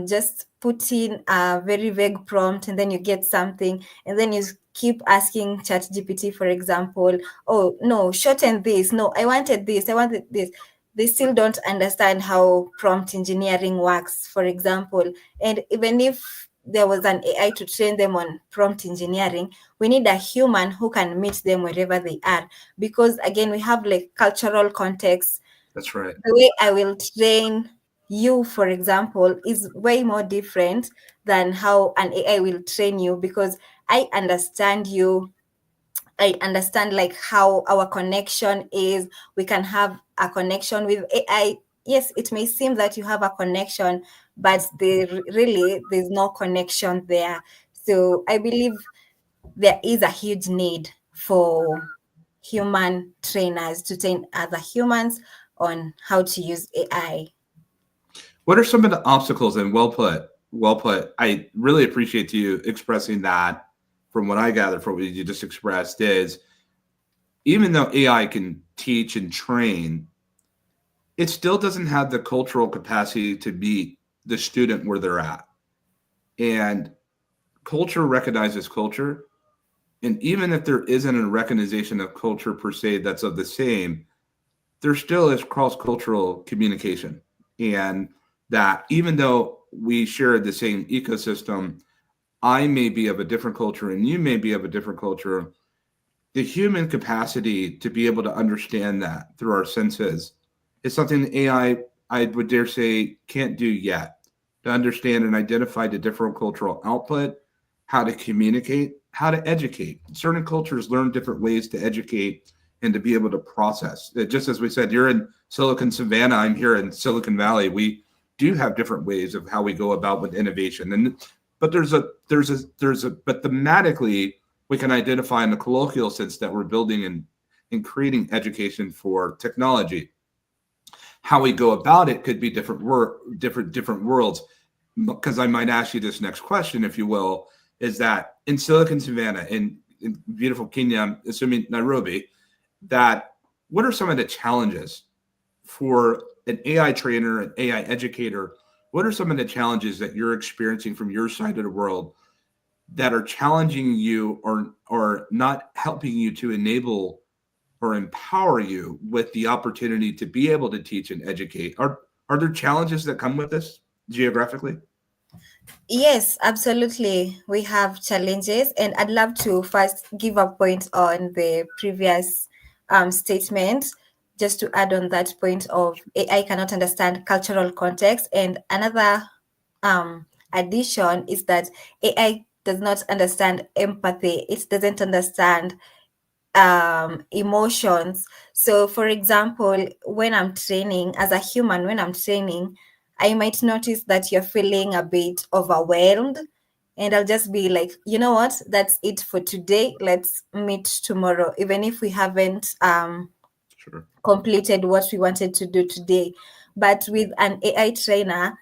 just put in a very vague prompt and then you get something, and then you keep asking ChatGPT, for example, oh no, shorten this, no, I wanted this, I wanted this. They still don't understand how prompt engineering works, for example. And even if there was an AI to train them on prompt engineering, we need a human who can meet them wherever they are. Because again, we have like cultural context. That's right. The way I will train you, for example, is way more different than how an AI will train you, because I understand you. I understand like how our connection is. We can have a connection with AI. Yes, it may seem that you have a connection, but there's no connection there. So I believe there is a huge need for human trainers to train other humans on how to use AI. What are some of the obstacles? And well put, well put. I really appreciate you expressing that. From what I gather from what you just expressed is, even though AI can teach and train, it still doesn't have the cultural capacity to meet the student where they're at. And culture recognizes culture. And even if there isn't a recognition of culture per se that's of the same, there still is cross cultural communication. And that even though we share the same ecosystem, I may be of a different culture and you may be of a different culture. The human capacity to be able to understand that through our senses is something that I would dare say, can't do yet. To understand and identify the different cultural output, how to communicate, how to educate. Certain cultures learn different ways to educate and to be able to process. Just as we said, you're in Silicon Savannah, I'm here in Silicon Valley. We do have different ways of how we go about with innovation. But but thematically, we can identify in the colloquial sense that we're building and creating education for technology. How we go about it could be different different worlds. Because I might ask you this next question, if you will, is that in Silicon Savannah, in beautiful Kenya, I'm assuming Nairobi, that what are some of the challenges for an AI trainer, an AI educator? What are some of the challenges that you're experiencing from your side of the world that are challenging you or not helping you to enable or empower you with the opportunity to be able to teach and educate? Are there challenges that come with this geographically? Yes, absolutely. We have challenges, and I'd love to first give a point on the previous statement, just to add on that point of AI cannot understand cultural context. And another addition is that AI does not understand empathy, it doesn't understand emotions. So, for example, when I'm training as a human, when I'm training, I might notice that you're feeling a bit overwhelmed. And I'll just be like, you know what? That's it for today. Let's meet tomorrow, even if we haven't Sure. completed what we wanted to do today. But with an AI trainer,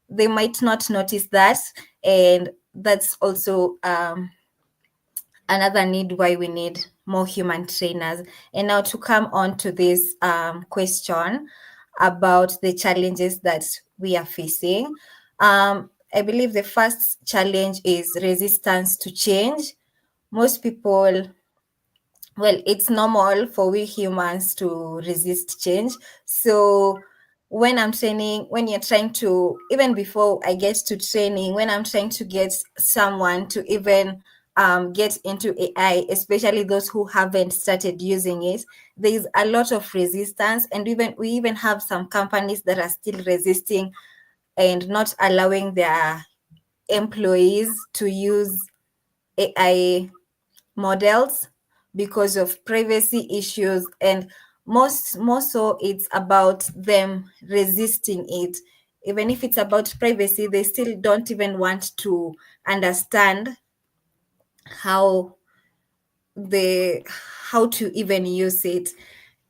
they might not notice that. And that's also another need why we need more human trainers. And now to come on to this question about the challenges that we are facing. I believe the first challenge is resistance to change. Most people, well, it's normal for we humans to resist change. So when I'm training, when you're trying to, even before I get to training, when I'm trying to get someone to even get into AI, especially those who haven't started using it, there's a lot of resistance. And even we even have some companies that are still resisting and not allowing their employees to use AI models because of privacy issues, and more so it's about them resisting it. Even if it's about privacy, they still don't even want to understand how they how to even use it.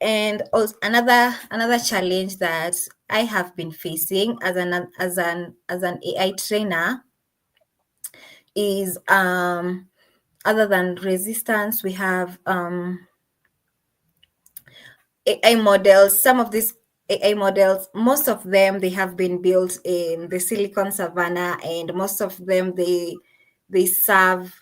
And also another challenge that I have been facing as an AI trainer is other than resistance, we have AI models. Some of these AI models, most of them, they have been built in the Silicon Savannah, and most of them they serve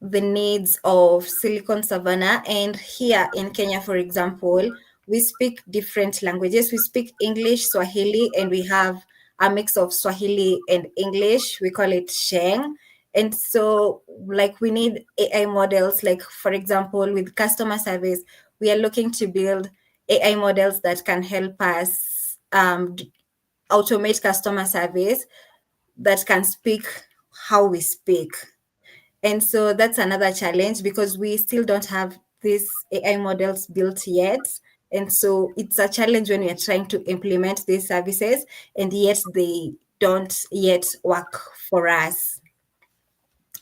the needs of Silicon Savannah. And here in Kenya, for example, we speak different languages. We speak English, Swahili, and we have a mix of Swahili and English. We call it Sheng. And so, like, we need AI models, like, for example, with customer service, we are looking to build AI models that can help us automate customer service that can speak how we speak. And so that's another challenge because we still don't have these AI models built yet. And so it's a challenge when we are trying to implement these services and yet they don't yet work for us.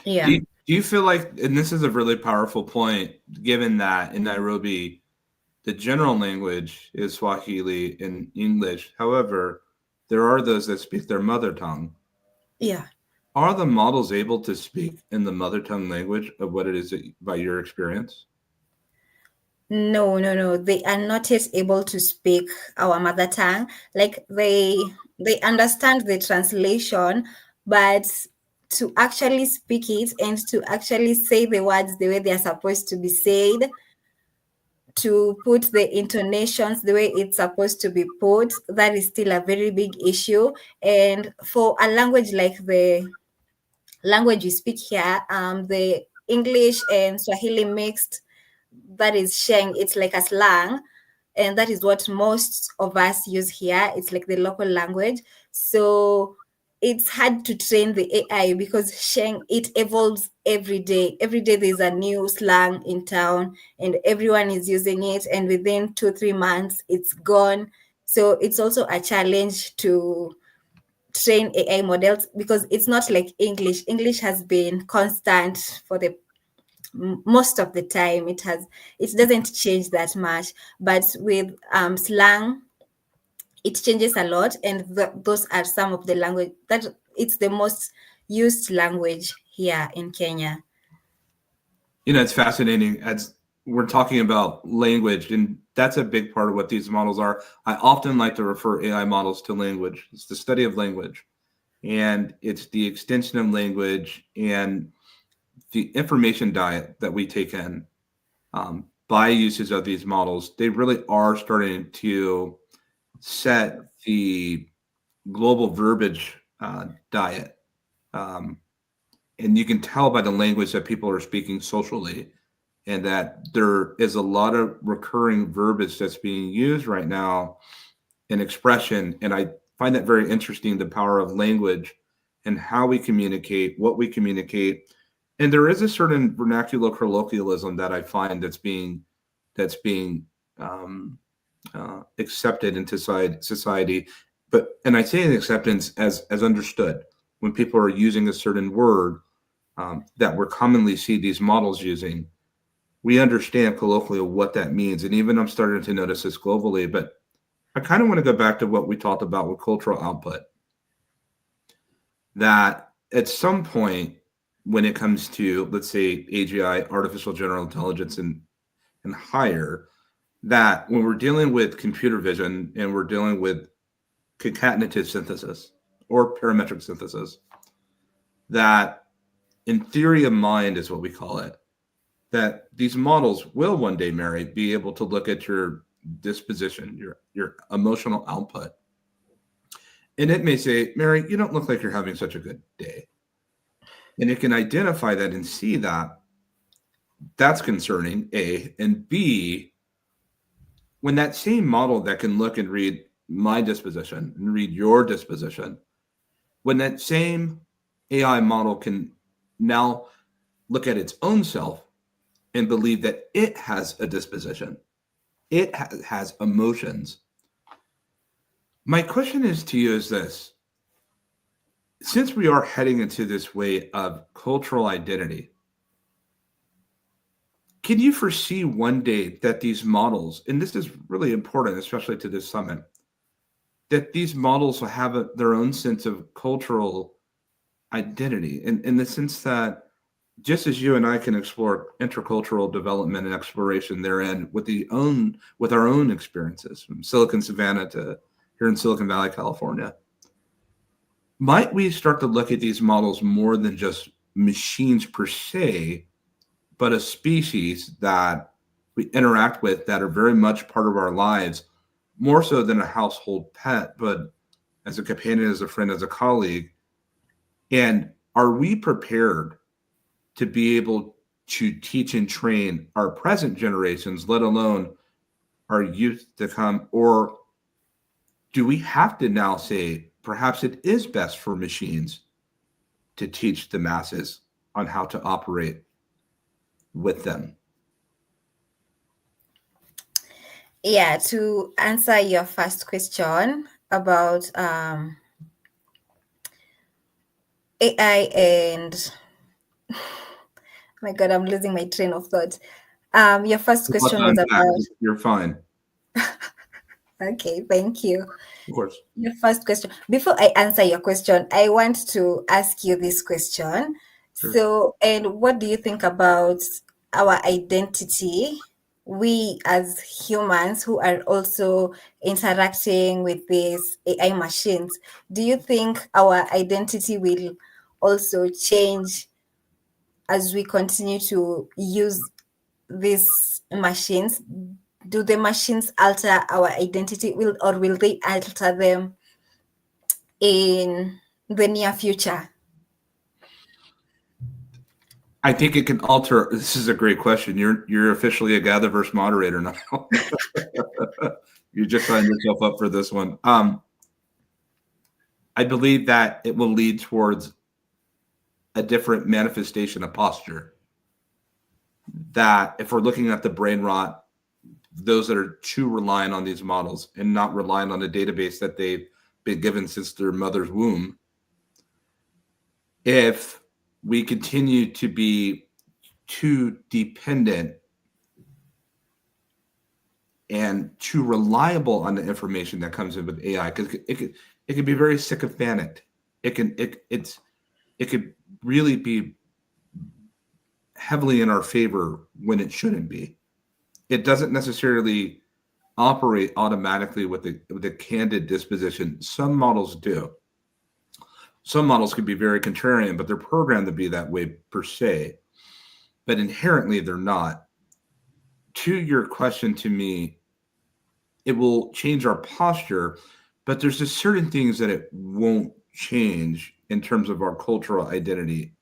Yeah. Do you feel like, and this is a really powerful point, given that in Nairobi, the general language is Swahili and English. However, there are those that speak their mother tongue. Yeah. Are the models able to speak in the mother tongue language of what it is by your experience? No. They are not yet able to speak our mother tongue. Like they understand the translation, but to actually speak it and to actually say the words the way they are supposed to be said, to put the intonations the way it's supposed to be put, that is still a very big issue. And for a language like the language we speak here, the English and Swahili mixed, that is Sheng, it's like a slang. And that is what most of us use here. It's like the local language. So it's hard to train the AI because Sheng, it evolves every day. Every day there's a new slang in town and everyone is using it. And within 2-3 months, it's gone. So it's also a challenge to train AI models because it's not like English. English has been constant for the most of the time. It doesn't change that much, but with slang it changes a lot, and those are some of the language that it's the most used language here in Kenya. You know, it's fascinating as we're talking about language, and that's a big part of what these models are. I often like to refer AI models to language. It's the study of language, and it's the extension of language and the information diet that we take in. by uses of these models, they really are starting to set the global verbiage diet. And you can tell by the language that people are speaking socially, and that there is a lot of recurring verbiage that's being used right now in expression. And I find that very interesting, the power of language and how we communicate, what we communicate. And there is a certain vernacular colloquialism that I find that's being accepted into society. And I say an acceptance as understood. When people are using a certain word that we're commonly see these models using, we understand colloquially what that means. And even I'm starting to notice this globally. But I kind of want to go back to what we talked about with cultural output. That at some point, when it comes to, let's say, AGI, artificial general intelligence, and higher, that when we're dealing with computer vision and we're dealing with concatenative synthesis or parametric synthesis, that in theory of mind is what we call it, that these models will one day, Mary, be able to look at your disposition, your emotional output. And it may say, Mary, you don't look like you're having such a good day. And it can identify that and see that. That's concerning, A. And B, when that same model that can look and read my disposition and read your disposition, when that same AI model can now look at its own self and believe that it has a disposition, it has emotions. My question is to you is this: since we are heading into this way of cultural identity, can you foresee one day that these models, and this is really important, especially to this summit, that these models will have their own sense of cultural identity, in the sense that just as you and I can explore intercultural development and exploration therein with our own experiences, from Silicon Savannah to here in Silicon Valley, California, might we start to look at these models more than just machines per se, but a species that we interact with that are very much part of our lives, more so than a household pet, but as a companion, as a friend, as a colleague? And are we prepared to be able to teach and train our present generations, let alone our youth to come? Or do we have to now say, perhaps it is best for machines to teach the masses on how to operate with them? Yeah, to answer your first question about AI and my God, I'm losing my train of thought. Your first question was about. You're fine. Okay, thank you. Of course. Your first question. Before I answer your question, I want to ask you this question. Sure. So, and what do you think about our identity? We as humans who are also interacting with these AI machines, do you think our identity will also change as we continue to use these machines? Do the machines alter our identity, or will they alter them in the near future? I think it can alter. This is a great question. You're officially a GatherVerse moderator now. You just signed yourself up for this one. I believe that it will lead towards a different manifestation of posture. That if we're looking at the brain rot, those that are too reliant on these models and not relying on a database that they've been given since their mother's womb, if we continue to be too dependent and too reliable on the information that comes in with AI, because it can be very sycophantic. It could really be heavily in our favor when it shouldn't be. It doesn't necessarily operate automatically with the candid disposition. Some models do. Some models can be very contrarian, but they're programmed to be that way per se. But inherently, they're not. to your question to me, it will change our posture, but there's just certain things that it won't change in terms of our cultural identity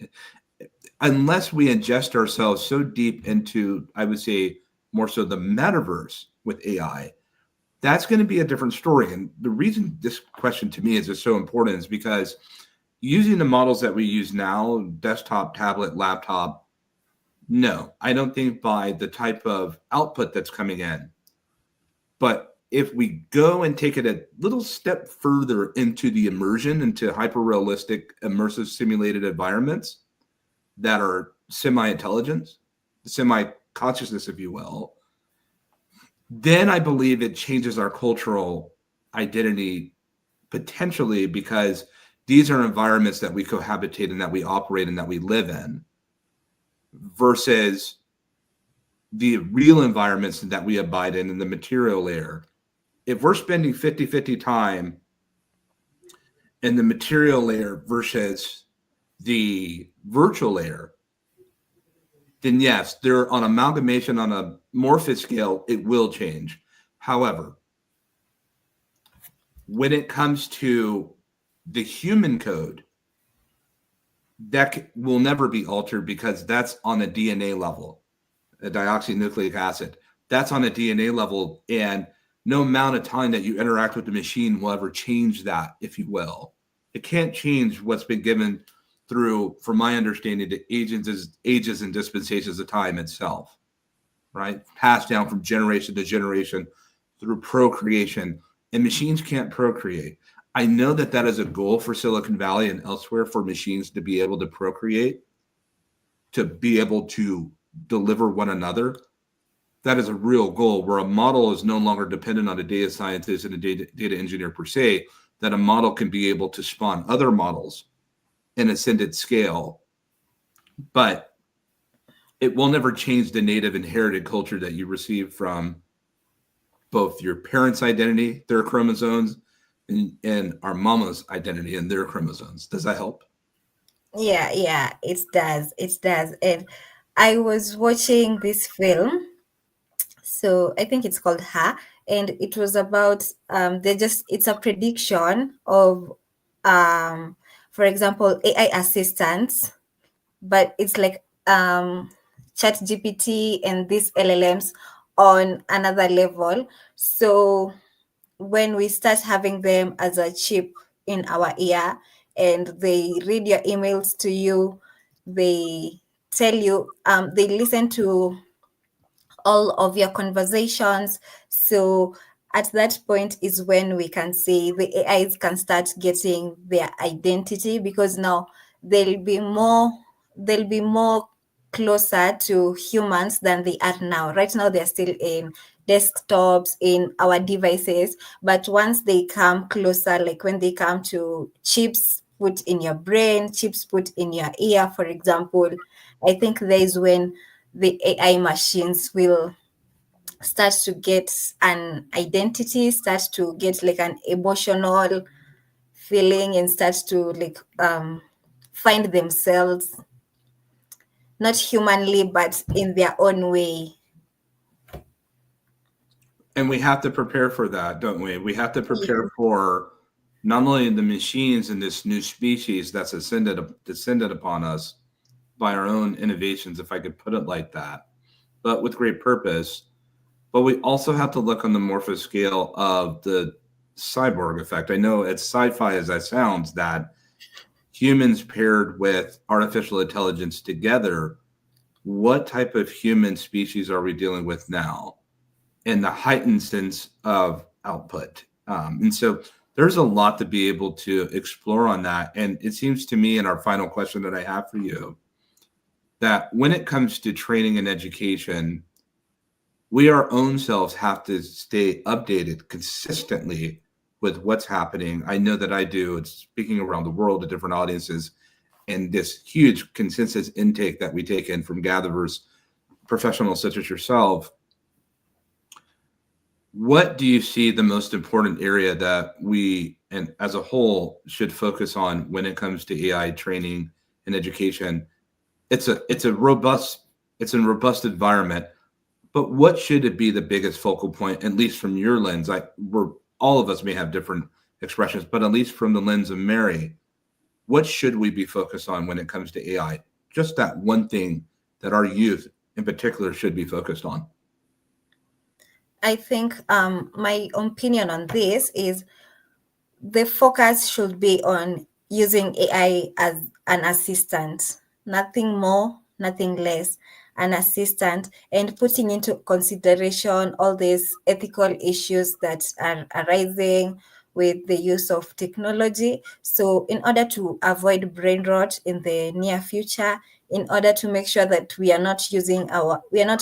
unless we ingest ourselves so deep into, I would say, more so the metaverse with AI. That's going to be a different story. And the reason this question to me is just so important is because using the models that we use now, desktop, tablet, laptop, no, I don't think by the type of output that's coming in. But if we go and take it a little step further into the immersion, into hyper-realistic, immersive simulated environments that are semi-intelligence, semi-consciousness, if you will, then I believe it changes our cultural identity potentially, because these are environments that we cohabitate and that we operate and that we live in versus the real environments that we abide in the material layer. If we're spending 50-50 time in the material layer versus the virtual layer, then yes, they're on amalgamation on a morphous scale, it will change. However, when it comes to the human code, that will never be altered because that's on a DNA level, a deoxynucleic acid. That's on a DNA level, and no amount of time that you interact with the machine will ever change that, if you will. It can't change what's been given through, from my understanding, the ages and dispensations of time itself, right? Passed down from generation to generation through procreation, and machines can't procreate. I know that that is a goal for Silicon Valley and elsewhere, for machines to be able to procreate, to be able to deliver one another. That is a real goal, where a model is no longer dependent on a data scientist and a data engineer per se, that a model can be able to spawn other models in ascended scale. But it will never change the native inherited culture that you receive from both your parents' identity, their chromosomes, and our mama's identity and their chromosomes. Does that help? Yeah, it does. It does. And I was watching this film, so I think it's called Her, and it was about it's a prediction of for example, AI assistants, but it's like chat GPT and these LLMs on another level. So when we start having them as a chip in our ear, and they read your emails to you, they tell you, they listen to all of your conversations. So at that point is when we can say the AIs can start getting their identity, because now they'll be more closer to humans than they are now. Right now they're still in desktops, in our devices, but once they come closer, like when they come to chips put in your brain, chips put in your ear, for example, I think there is when the AI machines will start to get an identity, start to get like an emotional feeling, and start to like find themselves not humanly but in their own way. And we have to prepare for that, don't we? We have to prepare for not only the machines and this new species that's descended upon us by our own innovations, if I could put it like that, but with great purpose. But we also have to look on the morpho scale of the cyborg effect. I know it's sci-fi as that sounds, that humans paired with artificial intelligence together, what type of human species are we dealing with now? And the heightened sense of output. And so there's a lot to be able to explore on that. And it seems to me, in our final question that I have for you, that when it comes to training and education, we our own selves have to stay updated consistently with what's happening. I know that I do. It's speaking around the world to different audiences, and this huge consensus intake that we take in from GatherVerse professionals such as yourself. What do you see the most important area that we, and as a whole, should focus on when it comes to AI training and education? It's a robust environment, But what should it be the biggest focal point, at least from your lens? All of us may have different expressions, but at least from the lens of Mary, what should we be focused on when it comes to AI? Just that one thing that our youth in particular should be focused on. I think my opinion on this is the focus should be on using AI as an assistant, nothing more, nothing less, an assistant, and putting into consideration all these ethical issues that are arising with the use of technology. So, in order to avoid brain rot in the near future, in order to make sure that we are not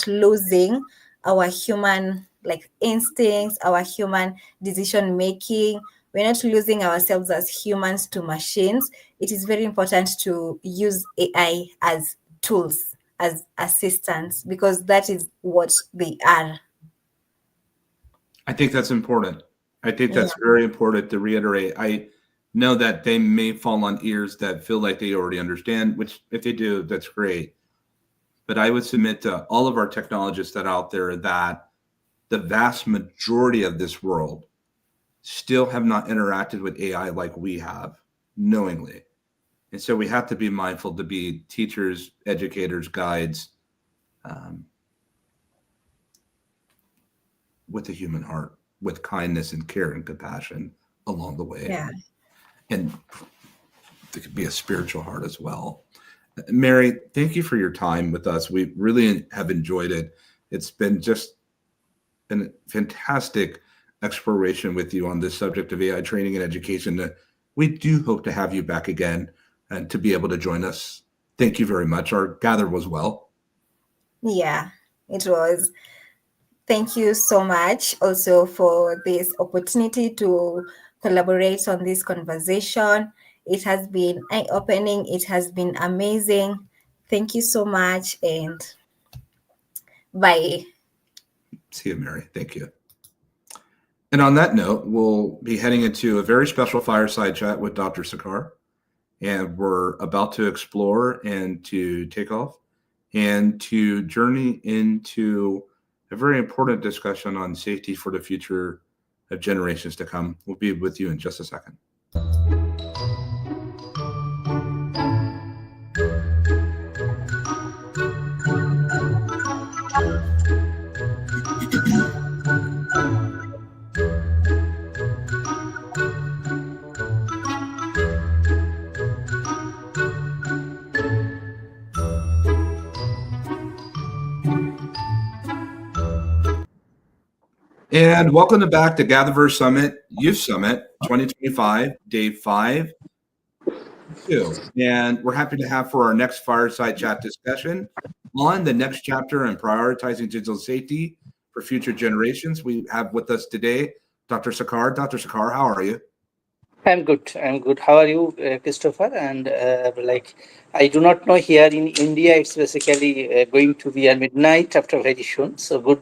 losing our human like instincts, our human decision making, we're not losing ourselves as humans to machines. It is very important to use AI as tools, as assistants, because that is what they are. I think that's important. I think that's very important to reiterate. I know that they may fall on ears that feel like they already understand, which if they do, that's great. But I would submit to all of our technologists that are out there that the vast majority of this world still have not interacted with AI like we have knowingly. And so we have to be mindful to be teachers, educators, guides, with a human heart, with kindness and care and compassion along the way. Yeah. And it could be a spiritual heart as well. Mary, thank you for your time with us. We really have enjoyed it. It's been just a fantastic exploration with you on this subject of AI training and education. We do hope to have you back again and to be able to join us. Thank you very much. Our gather was well. Yeah, it was. Thank you so much also for this opportunity to collaborate on this conversation. It has been eye-opening. It has been amazing. Thank you so much, and bye. See you, Mary. Thank you. And on that note, we'll be heading into a very special fireside chat with Dr. Sakar. And we're about to explore and to take off and to journey into a very important discussion on safety for the future of generations to come. We'll be with you in just a second. And welcome back to GatherVerse Summit, Youth Summit 2025, Day 5. And we're happy to have for our next fireside chat discussion on the next chapter in prioritizing digital safety for future generations. We have with us today Dr. Sakar. Dr. Sakar, how are you? I'm good. I'm good. How are you, Christopher? And I do not know here in India, it's basically going to be at midnight after very soon. So good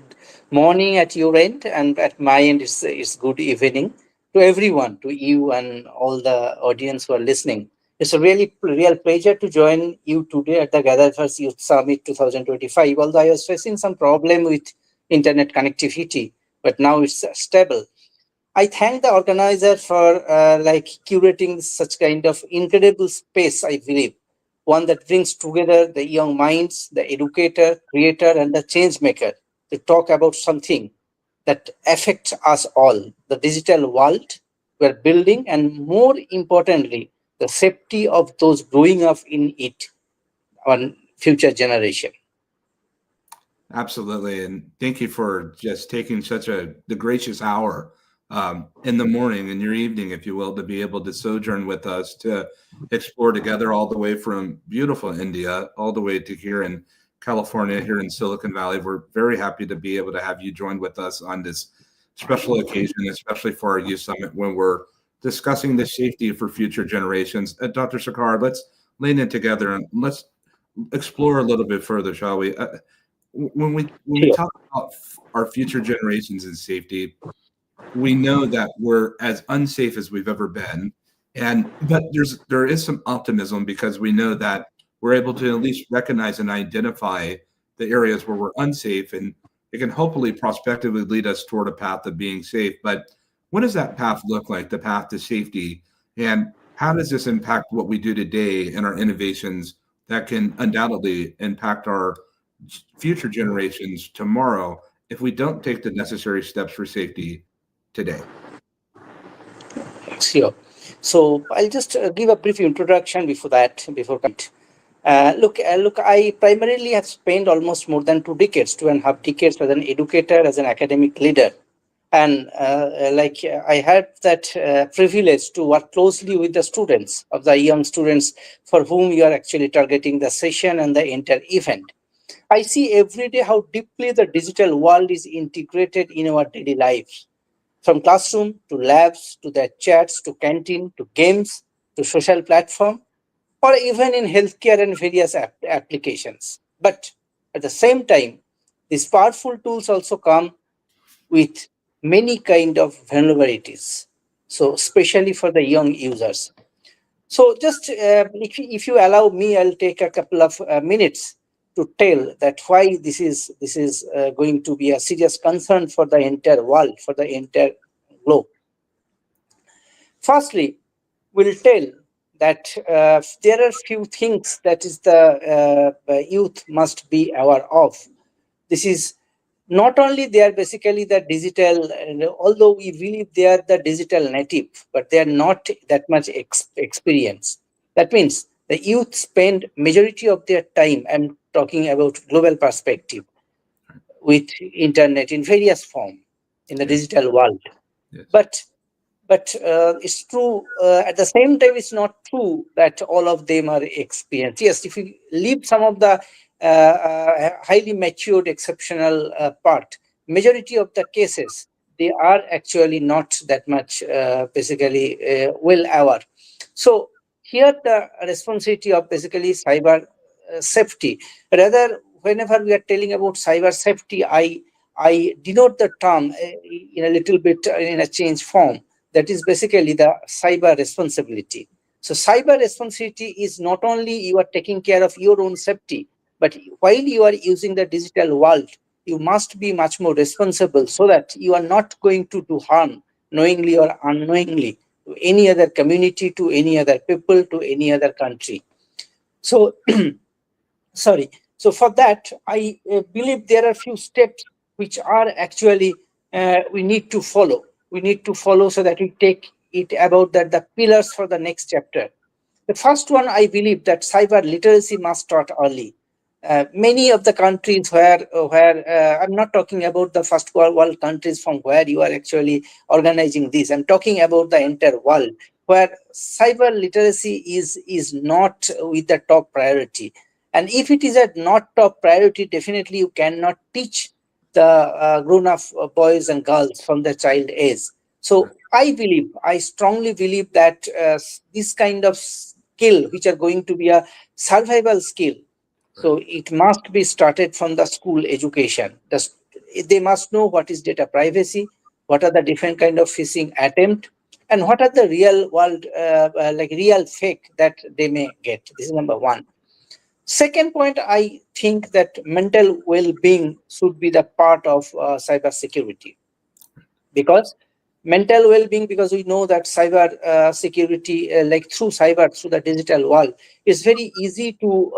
morning at your end, and at my end, it's good evening to everyone, to you and all the audience who are listening. It's a real pleasure to join you today at the GatherVerse Youth Summit 2025. Although I was facing some problem with internet connectivity, but now it's stable. I thank the organizer for curating such kind of incredible space, I believe, one that brings together the young minds, the educator, creator, and the change maker to talk about something that affects us all, the digital world we're building, and more importantly, the safety of those growing up in it, our future generation. Absolutely. And thank you for just taking the gracious hour in the morning, in your evening, if you will, to be able to sojourn with us, to explore together all the way from beautiful India, all the way to here in California, here in Silicon Valley. We're very happy to be able to have you join with us on this special occasion, especially for our Youth Summit, when we're discussing the safety for future generations. Dr. Sakar, let's lean in together and let's explore a little bit further, shall we? When we talk about our future generations and safety, we know that we're as unsafe as we've ever been, but there is some optimism because we know that we're able to at least recognize and identify the areas where we're unsafe and it can hopefully prospectively lead us toward a path of being safe. But what does that path look like, the path to safety? And how does this impact what we do today and our innovations that can undoubtedly impact our future generations tomorrow if we don't take the necessary steps for safety today? Sure. So I'll just give a brief introduction before that. Look, I primarily have spent almost more than 2 decades, 2.5 decades as an educator, as an academic leader. And I had that privilege to work closely with the students, of the young students for whom you are actually targeting the session and the entire event. I see every day how deeply the digital world is integrated in our daily lives, from classroom to labs to their chats to canteen to games to social platform, or even in healthcare and various applications. But at the same time, these powerful tools also come with many kind of vulnerabilities. So especially for the young users. So just if you allow me, I'll take a couple of minutes to tell that why this is going to be a serious concern for the entire world, for the entire globe. Firstly, we'll tell that there are few things that is the youth must be aware of. This is not only they are basically the digital, and although we believe they are the digital native, but they are not that much experience. That means the youth spend majority of their time, I'm talking about global perspective, with internet in various form in the Yes. digital world. Yes. But it's true, at the same time, it's not true that all of them are experienced. Yes, if you leave some of the highly matured, exceptional part, majority of the cases, they are actually not that much basically well aware. So here the responsibility of basically cyber safety. Rather, whenever we are telling about cyber safety, I denote the term in a little bit in a change form. That is basically the cyber responsibility. So cyber responsibility is not only you are taking care of your own safety, but while you are using the digital world, you must be much more responsible so that you are not going to do harm knowingly or unknowingly to any other community, to any other people, to any other country. So sorry. So for that, I believe there are few steps which are actually we need to follow. We need to follow so that we take it about that the pillars for the next chapter. The first one, I believe that cyber literacy must start early. Many of the countries where I'm not talking about the first world countries from where you are actually organizing this. I'm talking about the entire world where cyber literacy is not with the top priority. And if it is a not top priority, definitely you cannot teach the grown-up boys and girls from the child age. So I strongly believe that this kind of skill, which are going to be a survival skill, so it must be started from the school education. They must know what is data privacy, what are the different kind of phishing attempt, and what are the real world, like real fake that they may get. This is number one. Second point, I think that mental well-being should be the part of cyber security, because mental well-being, because we know that cyber security, like through cyber, through the digital world, is very easy to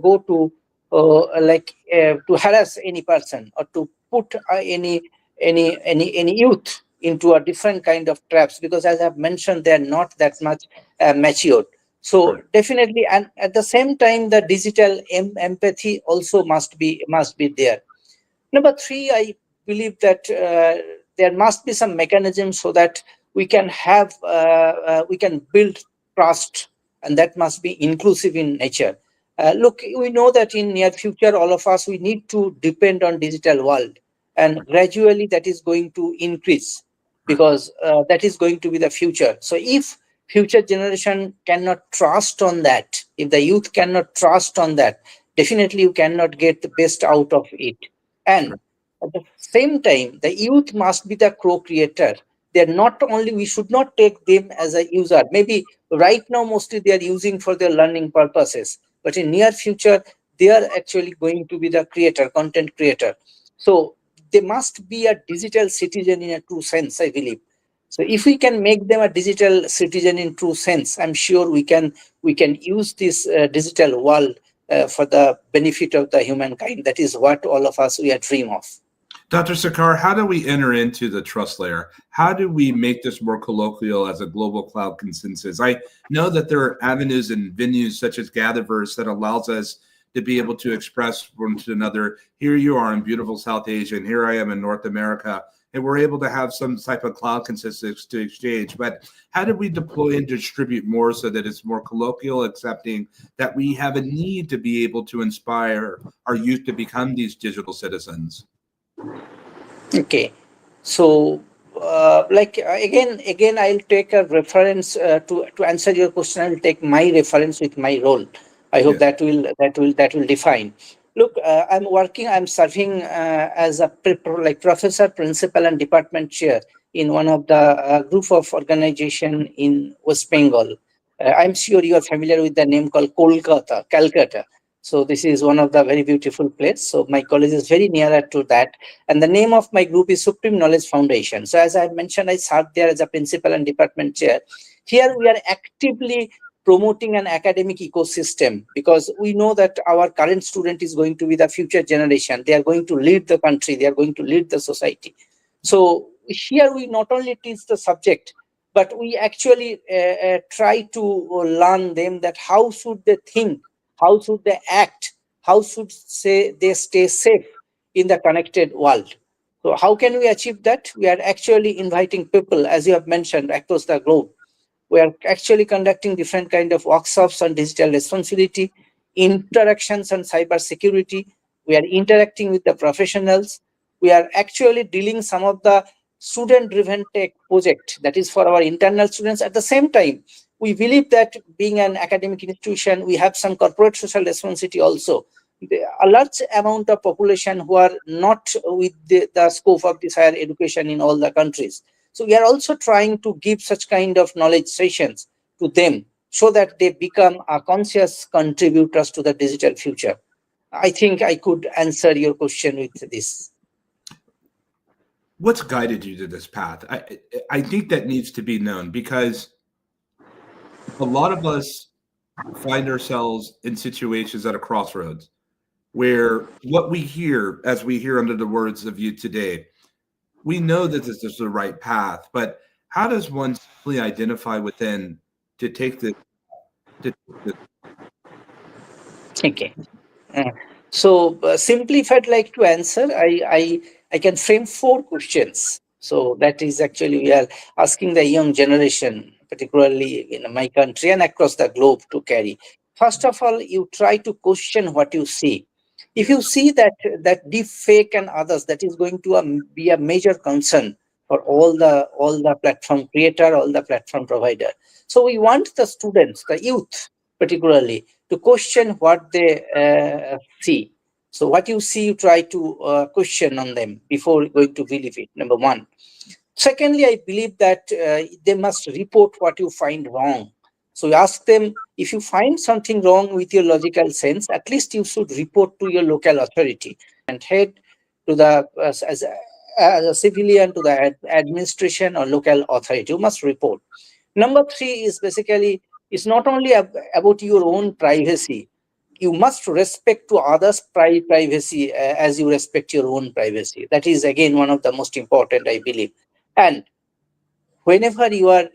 go to to harass any person or to put any youth into a different kind of traps, because as I've mentioned, they're not that much matured. So definitely, and at the same time, the digital empathy also must be there. Number three, I believe that there must be some mechanism so that we can have we can build trust, and that must be inclusive in nature. Look, we know that in near future, all of us, we need to depend on digital world, and gradually that is going to increase, because that is going to be the future. So if future generation cannot trust on that, if the youth cannot trust on that, definitely you cannot get the best out of it. And at the same time, the youth must be the co-creator. They're not only, we should not take them as a user. Maybe right now, mostly they are using for their learning purposes. But in near future, they are actually going to be the content creator. So they must be a digital citizen in a true sense, I believe. So if we can make them a digital citizen in true sense, I'm sure we can use this digital world for the benefit of the humankind. That is what all of us we are dream of. Dr. Sarkar, how do we enter into the trust layer? How do we make this more colloquial as a global cloud consensus? I know that there are avenues and venues such as GatherVerse that allows us to be able to express one to another. Here you are in beautiful South Asia, and here I am in North America, and we're able to have some type of cloud consensus to exchange. But how do we deploy and distribute more so that it's more colloquial, accepting that we have a need to be able to inspire our youth to become these digital citizens? Okay, so again, I'll take a reference to answer your question. I'll take my reference with my role. I hope Yes. that will define. Look, I'm serving as a professor, principal, and department chair in one of the group of organization in West Bengal. I'm sure you are familiar with the name called Calcutta. So this is one of the very beautiful place. So my college is very nearer to that. And the name of my group is Supreme Knowledge Foundation. So as I mentioned, I served there as a principal and department chair. Here we are actively promoting an academic ecosystem, because we know that our current student is going to be the future generation. They are going to lead the country. They are going to lead the society. So here we not only teach the subject, but we actually try to learn them that how should they think, how should they act, how should they stay safe in the connected world. So how can we achieve that? We are actually inviting people, as you have mentioned, across the globe. We are actually conducting different kind of workshops on digital responsibility, interactions on cyber security. We are interacting with the professionals. We are actually dealing some of the student-driven tech project that is for our internal students. At the same time, we believe that being an academic institution, we have some corporate social responsibility also. A large amount of population who are not with the scope of this higher education in all the countries. So we are also trying to give such kind of knowledge sessions to them so that they become a conscious contributors to the digital future. I think I could answer your question with this. What's guided you to this path? I think that needs to be known, because a lot of us find ourselves in situations at a crossroads where what we hear, as we hear under the words of you today, we know that this is the right path, but how does one simply identify within to take the Okay. So simply, if I'd like to answer, I can frame 4 questions. So that is actually we are asking the young generation, particularly in my country and across the globe, to carry. First of all, you try to question what you see. If you see that deep fake and others, that is going to be a major concern for all the platform creator, all the platform provider. So we want the students, the youth, particularly, to question what they see. So what you see, you try to question on them before going to believe it, number one. Secondly, I believe that they must report what you find wrong. So you ask them, if you find something wrong with your logical sense, at least you should report to your local authority and head to the, as a civilian, to the administration or local authority. You must report. Number 3 is basically, it's not only about your own privacy. You must respect to others' privacy as you respect your own privacy. That is again one of the most important, I believe. And whenever you are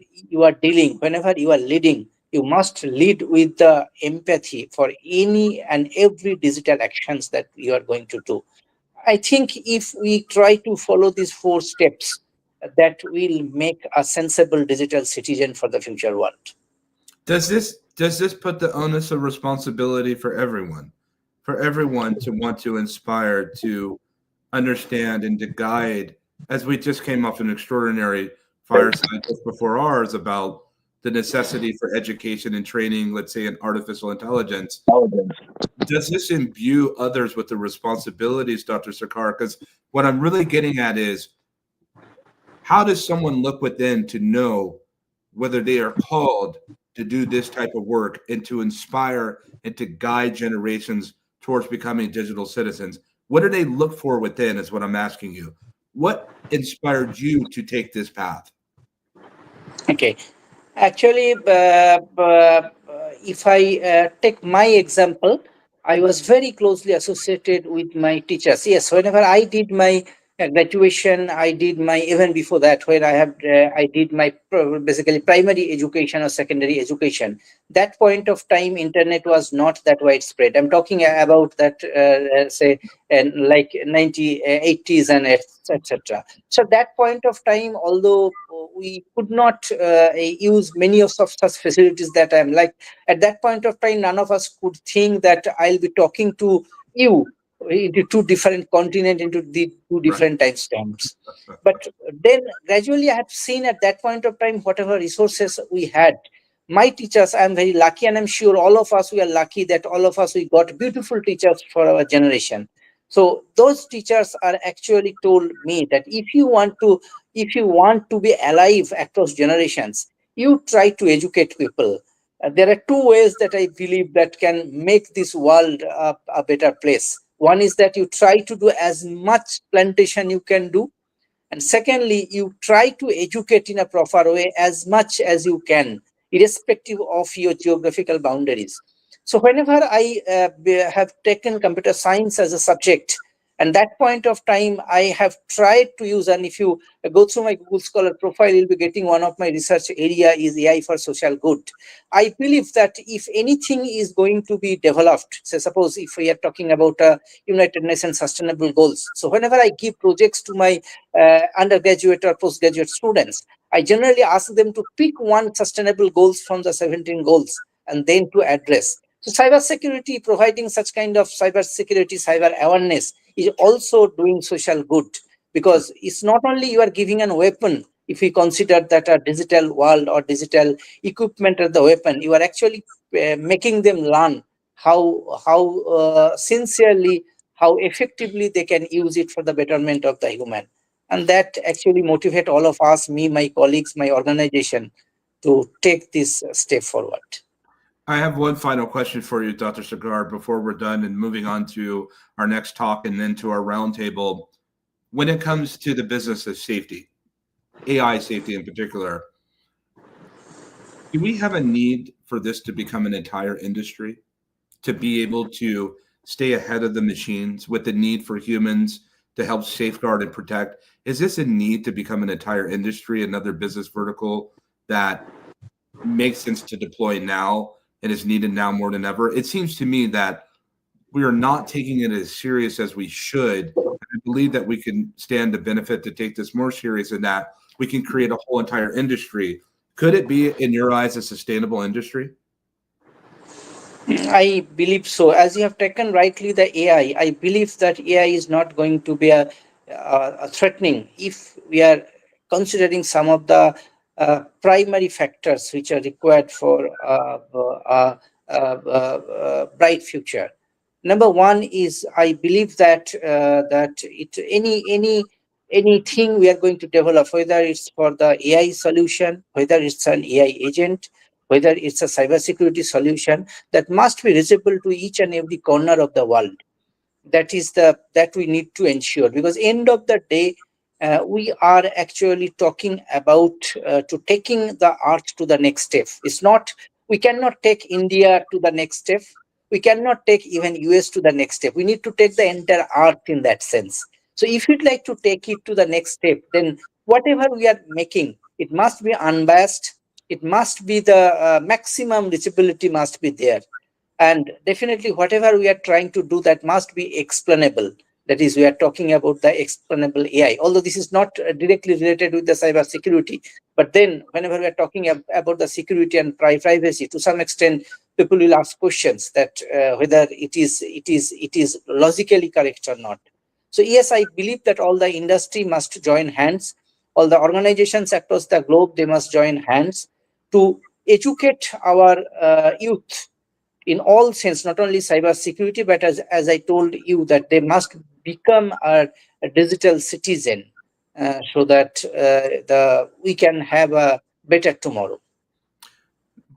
dealing, whenever you are leading, you must lead with the empathy for any and every digital actions that you are going to do. I think if we try to follow these 4 steps, that will make a sensible digital citizen for the future world. does this put the onus of responsibility for everyone to want to inspire, to understand, and to guide, as we just came off an extraordinary fireside just before ours about the necessity for education and training, let's say in artificial intelligence. Does this imbue others with the responsibilities, Dr. Sarkar? Because what I'm really getting at is, how does someone look within to know whether they are called to do this type of work and to inspire and to guide generations towards becoming digital citizens? What do they look for within is what I'm asking you. What inspired you to take this path? Okay. Actually, if I take my example, I was very closely associated with my teachers. Yes, whenever I did my graduation, I did my even before that, when I did my basically primary education or secondary education. That point of time, internet was not that widespread. I'm talking about that, say, like 80s and etc. So that point of time, although we could not use many of such facilities that I'm like, at that point of time, none of us could think that I'll be talking to you into two different continents, into the two different time stamps. But then gradually I have seen at that point of time, whatever resources we had, my teachers, I'm very lucky, and I'm sure all of us, we are lucky that all of us, we got beautiful teachers for our generation. So those teachers are actually told me that if you want to be alive across generations, you try to educate people. There are two ways that I believe that can make this world a better place. One is that you try to do as much plantation you can do, and secondly, you try to educate in a proper way as much as you can, irrespective of your geographical boundaries. So whenever I have taken computer science as a subject, and that point of time, I have tried to use, and if you go through my Google Scholar profile, you'll be getting one of my research area is AI for social good. I believe that if anything is going to be developed, say suppose if we are talking about United Nations Sustainable Goals. So whenever I give projects to my undergraduate or postgraduate students, I generally ask them to pick one sustainable goals from the 17 goals and then to address. So cybersecurity, providing such kind of cybersecurity, cyber awareness is also doing social good, because it's not only you are giving a weapon. If we consider that a digital world or digital equipment as the weapon, you are actually making them learn how sincerely, how effectively they can use it for the betterment of the human. And that actually motivate all of us, me, my colleagues, my organization, to take this step forward. I have one final question for you, Dr. Sagar, before we're done and moving on to our next talk and then to our roundtable. When it comes to the business of safety, AI safety in particular, do we have a need for this to become an entire industry, to be able to stay ahead of the machines with the need for humans to help safeguard and protect? Is this a need to become an entire industry, another business vertical that makes sense to deploy now and is needed now more than ever? It seems to me that we are not taking it as serious as we should. I believe that we can stand to benefit to take this more serious, and that we can create a whole entire industry. Could it be, in your eyes, a sustainable industry? I believe so. As you have taken rightly the AI, I believe that AI is not going to be a threatening if we are considering some of the primary factors which are required for bright future. Number one is, I believe that anything we are going to develop, whether it's for the AI solution, whether it's an AI agent, whether it's a cybersecurity solution, that must be visible to each and every corner of the world. That we need to ensure, because end of the day, we are actually talking about to taking the earth to the next step. It's not, we cannot take India to the next step. We cannot take even US to the next step. We need to take the entire earth in that sense. So if you'd like to take it to the next step, then whatever we are making, it must be unbiased. It must be the maximum reachability must be there. And definitely whatever we are trying to do, that must be explainable. That is, we are talking about the explainable AI, although this is not directly related with the cyber security. But then whenever we are talking about the security and privacy, to some extent people will ask questions that whether it is logically correct or not. So yes, I believe that all the industry must join hands, all the organizations across the globe, they must join hands to educate our youth in all sense, not only cyber security, but as I told you, that they must become a digital citizen, so that we can have a better tomorrow.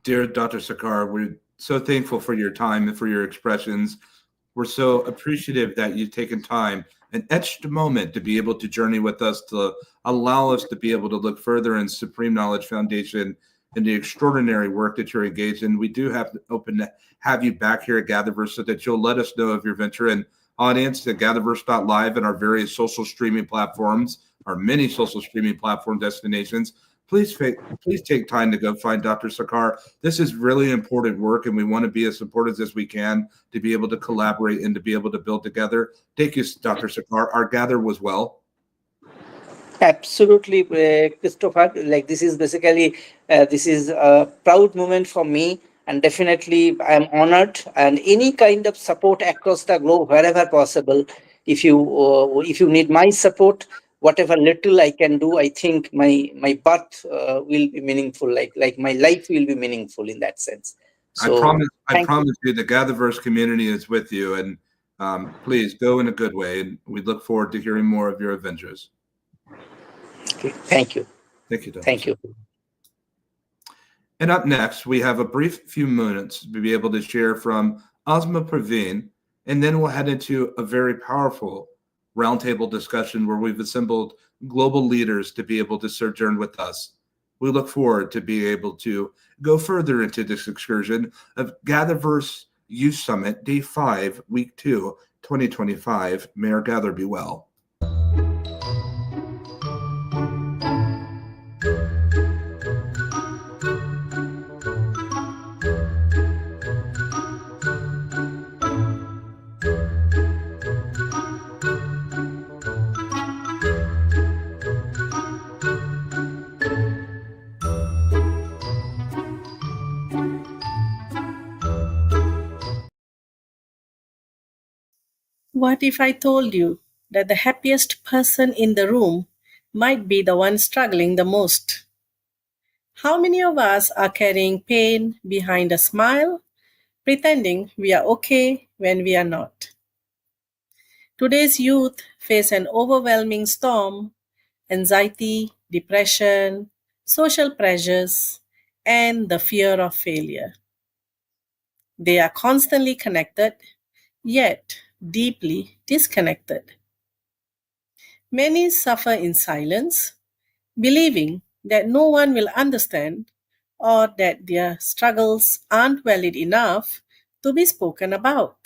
Dear Dr. Sakar, we're so thankful for your time and for your expressions. We're so appreciative that you've taken time, an etched moment to be able to journey with us, to allow us to be able to look further in Supreme Knowledge Foundation and the extraordinary work that you're engaged in. We do have to have you back here at GatherVerse so that you'll let us know of your venture. And audience at GatherVerse.live and our various social streaming platforms, our many social streaming platform destinations, please take time to go find Dr. Sarkar. This is really important work, and we want to be as supportive as we can to be able to collaborate and to be able to build together. Thank you, Dr. Sarkar. Our gather was well. Absolutely, Christopher. Like, this is basically this is a proud moment for me, and definitely I am honored. And any kind of support across the globe, wherever possible, if you need my support, whatever little I can do, I think my birth will be meaningful. Like my life will be meaningful in that sense. So I promise you, the GatherVerse community is with you, and please go in a good way. And we look forward to hearing more of your adventures. Okay. Thank you. Thank you, Dr. Thank you. And up next, we have a brief few minutes to be able to share from Asma Praveen, and then we'll head into a very powerful roundtable discussion where we've assembled global leaders to be able to sojourn with us. We look forward to being able to go further into this excursion of GatherVerse Youth Summit, Day 5, Week 2, 2025. May our gather be well. What if I told you that the happiest person in the room might be the one struggling the most? How many of us are carrying pain behind a smile, pretending we are okay when we are not? Today's youth face an overwhelming storm: anxiety, depression, social pressures, and the fear of failure. They are constantly connected, yet deeply disconnected. Many suffer in silence, believing that no one will understand or that their struggles aren't valid enough to be spoken about.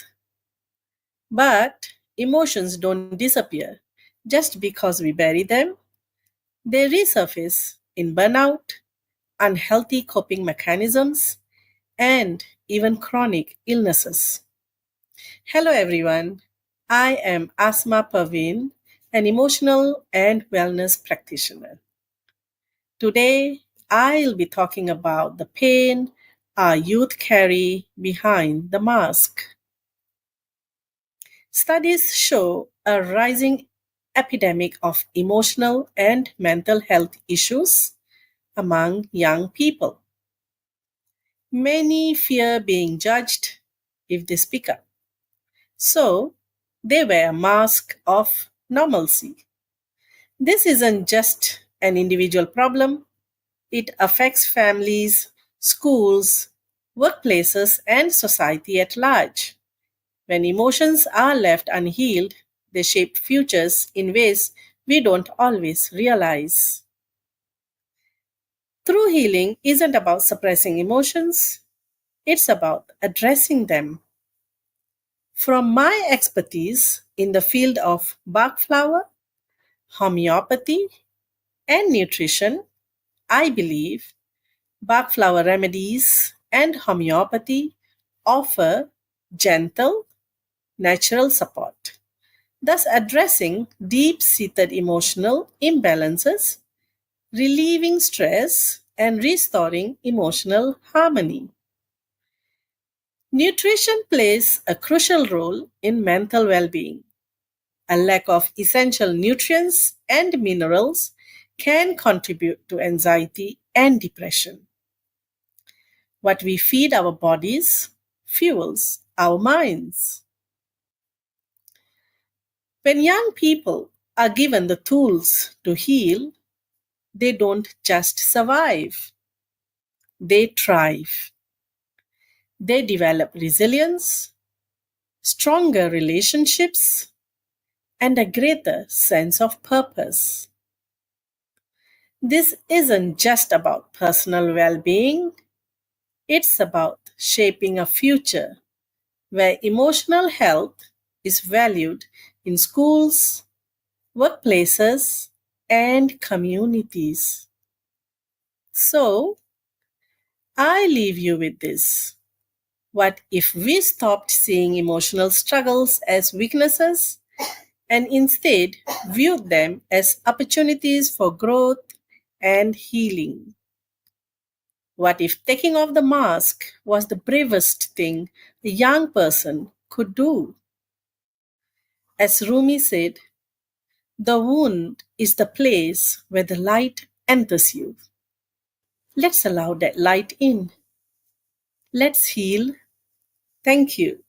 But emotions don't disappear just because we bury them. They resurface in burnout, unhealthy coping mechanisms, and even chronic illnesses. Hello, everyone. I am Asma Parveen, an emotional and wellness practitioner. Today, I'll be talking about the pain our youth carry behind the mask. Studies show a rising epidemic of emotional and mental health issues among young people. Many fear being judged if they speak up, so they wear a mask of normalcy. This isn't just an individual problem, it affects families, schools, workplaces, and society at large. When emotions are left unhealed, they shape futures in ways we don't always realize. True healing isn't about suppressing emotions, it's about addressing them. From my expertise in the field of Bach flower, homeopathy, and nutrition, I believe Bach flower remedies and homeopathy offer gentle, natural support, thus addressing deep seated emotional imbalances, relieving stress, and restoring emotional harmony. Nutrition plays a crucial role in mental well being. A lack of essential nutrients and minerals can contribute to anxiety and depression. What we feed our bodies fuels our minds. When young people are given the tools to heal, they don't just survive, they thrive. They develop resilience, stronger relationships, and a greater sense of purpose. This isn't just about personal well being, it's about shaping a future where emotional health is valued in schools, workplaces, and communities. So, I leave you with this. What if we stopped seeing emotional struggles as weaknesses and instead viewed them as opportunities for growth and healing? What if taking off the mask was the bravest thing a young person could do? As Rumi said, the wound is the place where the light enters you. Let's allow that light in. Let's heal. Thank you.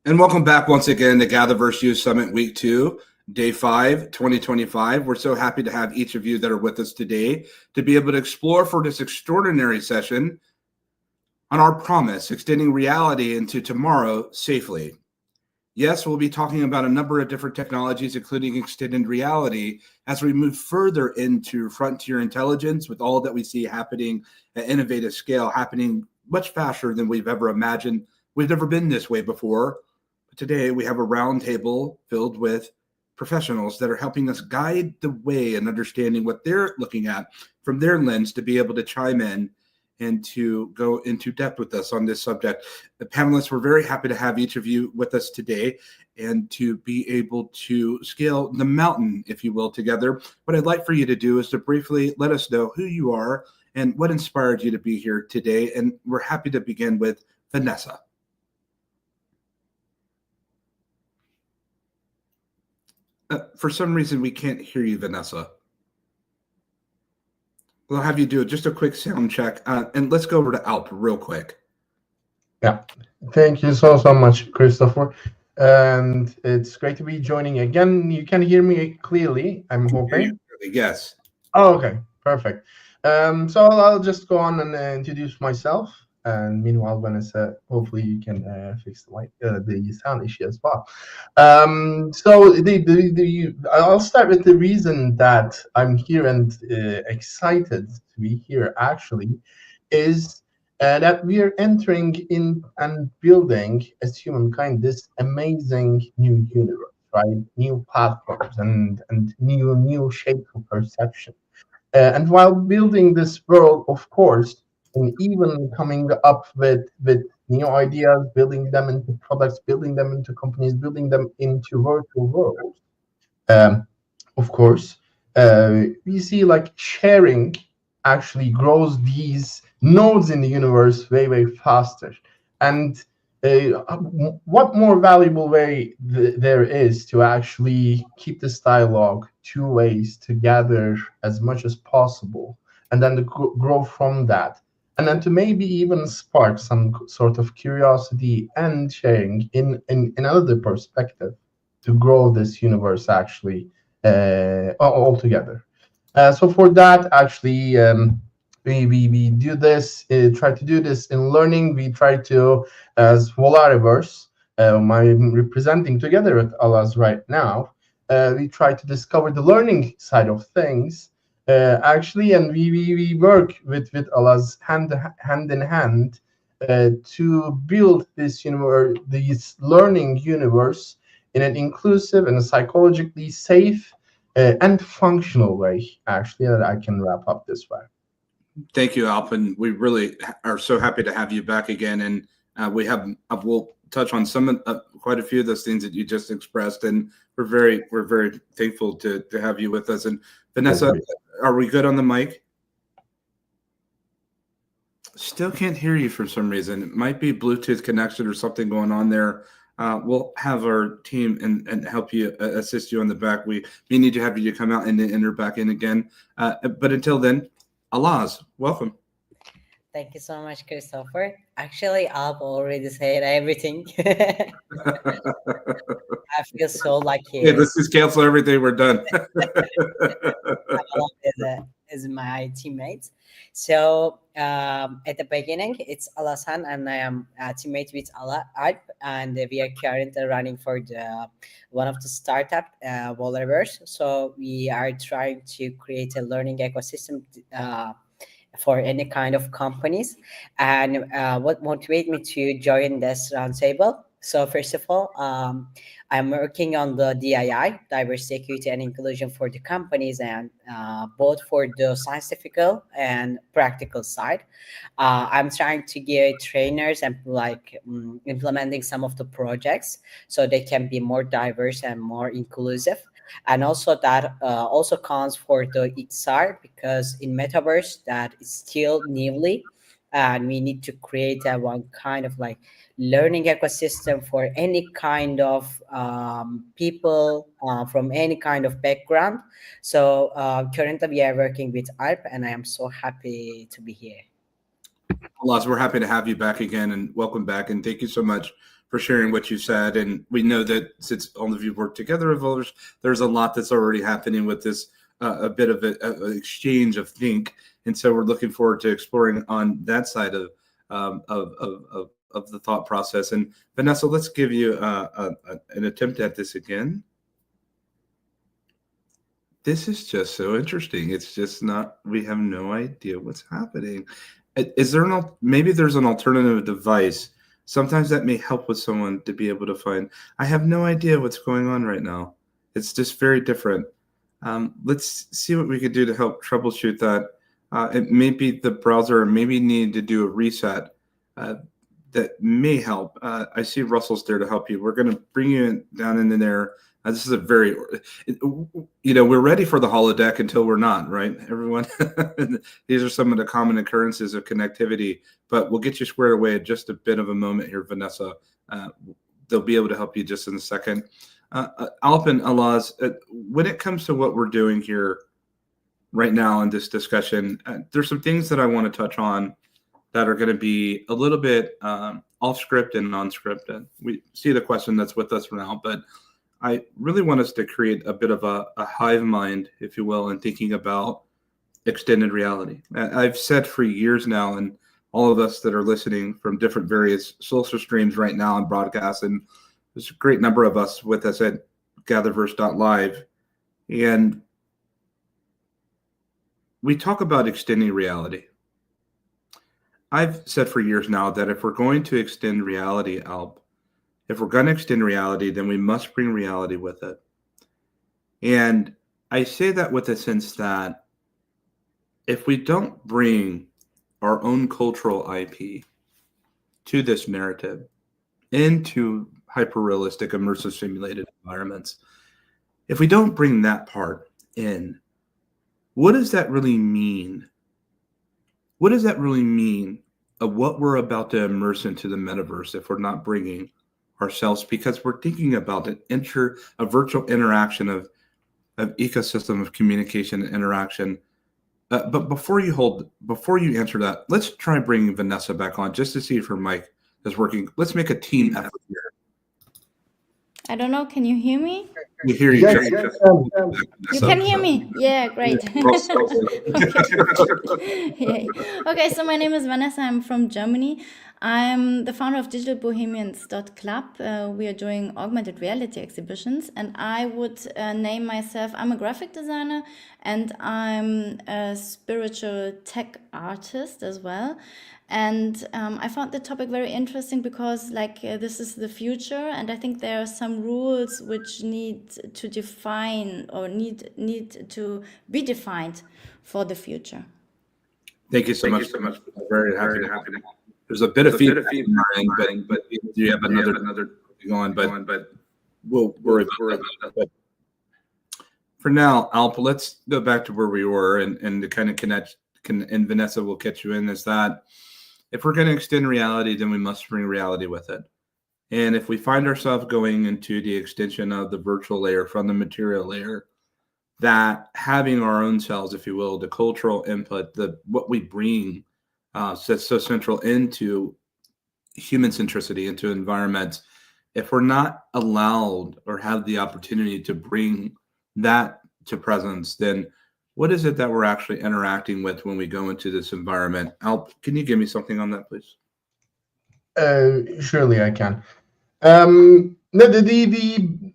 And welcome back once again to GatherVerse Youth Summit Week 2, Day 5, 2025. We're so happy to have each of you that are with us today to be able to explore for this extraordinary session on our promise, extending reality into tomorrow safely. Yes, we'll be talking about a number of different technologies, including extended reality, as we move further into frontier intelligence with all that we see happening at innovative scale, happening much faster than we've ever imagined. We've never been this way before. But today we have a roundtable filled with professionals that are helping us guide the way and understanding what they're looking at from their lens to be able to chime in and to go into depth with us on this subject. The panelists, we're very happy to have each of you with us today and to be able to scale the mountain, if you will, together. What I'd like for you to do is to briefly let us know who you are and what inspired you to be here today. And we're happy to begin with Vanessa. For some reason, we can't hear you, Vanessa. We'll have you do just a quick sound check. And let's go over to Alp real quick. Yeah, thank you so much, Christopher. And it's great to be joining again. You can hear me clearly, I'm hoping. Yes. Oh, okay, perfect. So I'll just go on and introduce myself. And meanwhile, Vanessa, hopefully you can fix the sound issue as well. So I'll start with the reason that I'm here and excited to be here actually is that we are entering in and building as humankind this amazing new universe, right? New platforms and new shapes of perception. And while building this world, of course, and even coming up with new ideas, building them into products, building them into companies, building them into virtual worlds. Of course, we see like sharing actually grows these nodes in the universe way faster. And what more valuable way there is to actually keep this dialogue two ways together as much as possible, and then to grow from that, and then to maybe even spark some sort of curiosity and sharing in another perspective to grow this universe actually all together. So for that, actually, we do this, try to do this in learning. We try to, as GatherVerse, I'm representing together with Alas right now, we try to discover the learning side of things, actually, and we work with Alas hand in hand to build this universe, this learning universe in an inclusive and psychologically safe and functional way, actually, that I can wrap up this way. Thank you, Alpin. We really are so happy to have you back again. And we'll touch on quite a few of those things that you just expressed. And we're very thankful to have you with us. And Vanessa, are we good on the mic? Still can't hear you for some reason. It might be Bluetooth connection or something going on there. we'll have our team and help you assist you on the back. We need to have you come out and then enter back in again. But until then, Alaz, welcome. Thank you so much, Christopher. Actually, I've already said everything. I feel so lucky. Hey, let's just cancel everything. We're done. Is my teammates. So at the beginning, it's Alasan, and I am a teammate with Alp, and we are currently running for the one of the startup GatherVerse. So we are trying to create a learning ecosystem for any kind of companies. And what motivated me to join this roundtable? So first of all, I'm working on the DII, diversity, equity, and inclusion for the companies, and both for the scientific and practical side. I'm trying to give trainers and implementing some of the projects so they can be more diverse and more inclusive. And also that also counts for the XR, because in metaverse that is still newly, and we need to create a one kind of like learning ecosystem for any kind of people from any kind of background. So currently we are working with ARP, and I am so happy to be here. Alaz, we're happy to have you back again, and welcome back. And thank you so much for sharing what you said. And we know that since all of you work together, there's a lot that's already happening with this, a bit of an exchange of think. And so we're looking forward to exploring on that side of the thought process. And Vanessa, let's give you an attempt at this again. This is just so interesting. It's just not, we have no idea what's happening. Is there maybe there's an alternative device? Sometimes that may help with someone to be able to find. I have no idea what's going on right now. It's just very different. Let's see what we could do to help troubleshoot that. It may be the browser, maybe need to do a reset. That may help. I see Russell's there to help you. We're going to bring you down into there. This is a very, we're ready for the holodeck until we're not, right, everyone? These are some of the common occurrences of connectivity, but we'll get you squared away in just a bit of a moment here, Vanessa. They'll be able to help you just in a second. Alp and Alaz, when it comes to what we're doing here right now in this discussion, there's some things that I want to touch on that are going to be a little bit off script and non-scripted. We see the question that's with us now, but I really want us to create a bit of a hive mind, if you will, in thinking about extended reality. I've said for years now, and all of us that are listening from different various social streams right now and broadcasts, and there's a great number of us with us at GatherVerse.live, and we talk about extending reality. I've said for years now that if we're going to extend reality, Alp, if we're going to extend reality, then we must bring reality with it. And I say that with a sense that if we don't bring our own cultural IP to this narrative, into hyper-realistic, immersive, simulated environments, if we don't bring that part in, what does that really mean? What does that really mean of what we're about to immerse into the metaverse if we're not bringing ourselves? Because we're thinking about a virtual interaction of ecosystem of communication and interaction. But before you answer that, let's try bringing Vanessa back on just to see if her mic is working. Let's make a team effort here. I don't know. Can you hear me? We hear you. Yes, You can hear me? Yeah, great. Yay. Okay, so my name is Vanessa. I'm from Germany. I'm the founder of digitalbohemians.club. We are doing augmented reality exhibitions, and I would name myself, I'm a graphic designer, and I'm a spiritual tech artist as well. And I found the topic very interesting because this is the future, and I think there are some rules which need to define or need to be defined for the future. Thank you so much. Very happy. There's a bit of feedback in mind, but you have another going, but we'll worry about that. But for now, Alp, let's go back to where we were and to kind of connect, and Vanessa will catch you in, is that if we're going to extend reality, then we must bring reality with it. And if we find ourselves going into the extension of the virtual layer from the material layer, that having our own selves, if you will, the cultural input, what we bring so central into human centricity, into environments, if we're not allowed or have the opportunity to bring that to presence, then what is it that we're actually interacting with when we go into this environment? Alp, can you give me something on that, please? Surely I can. No, the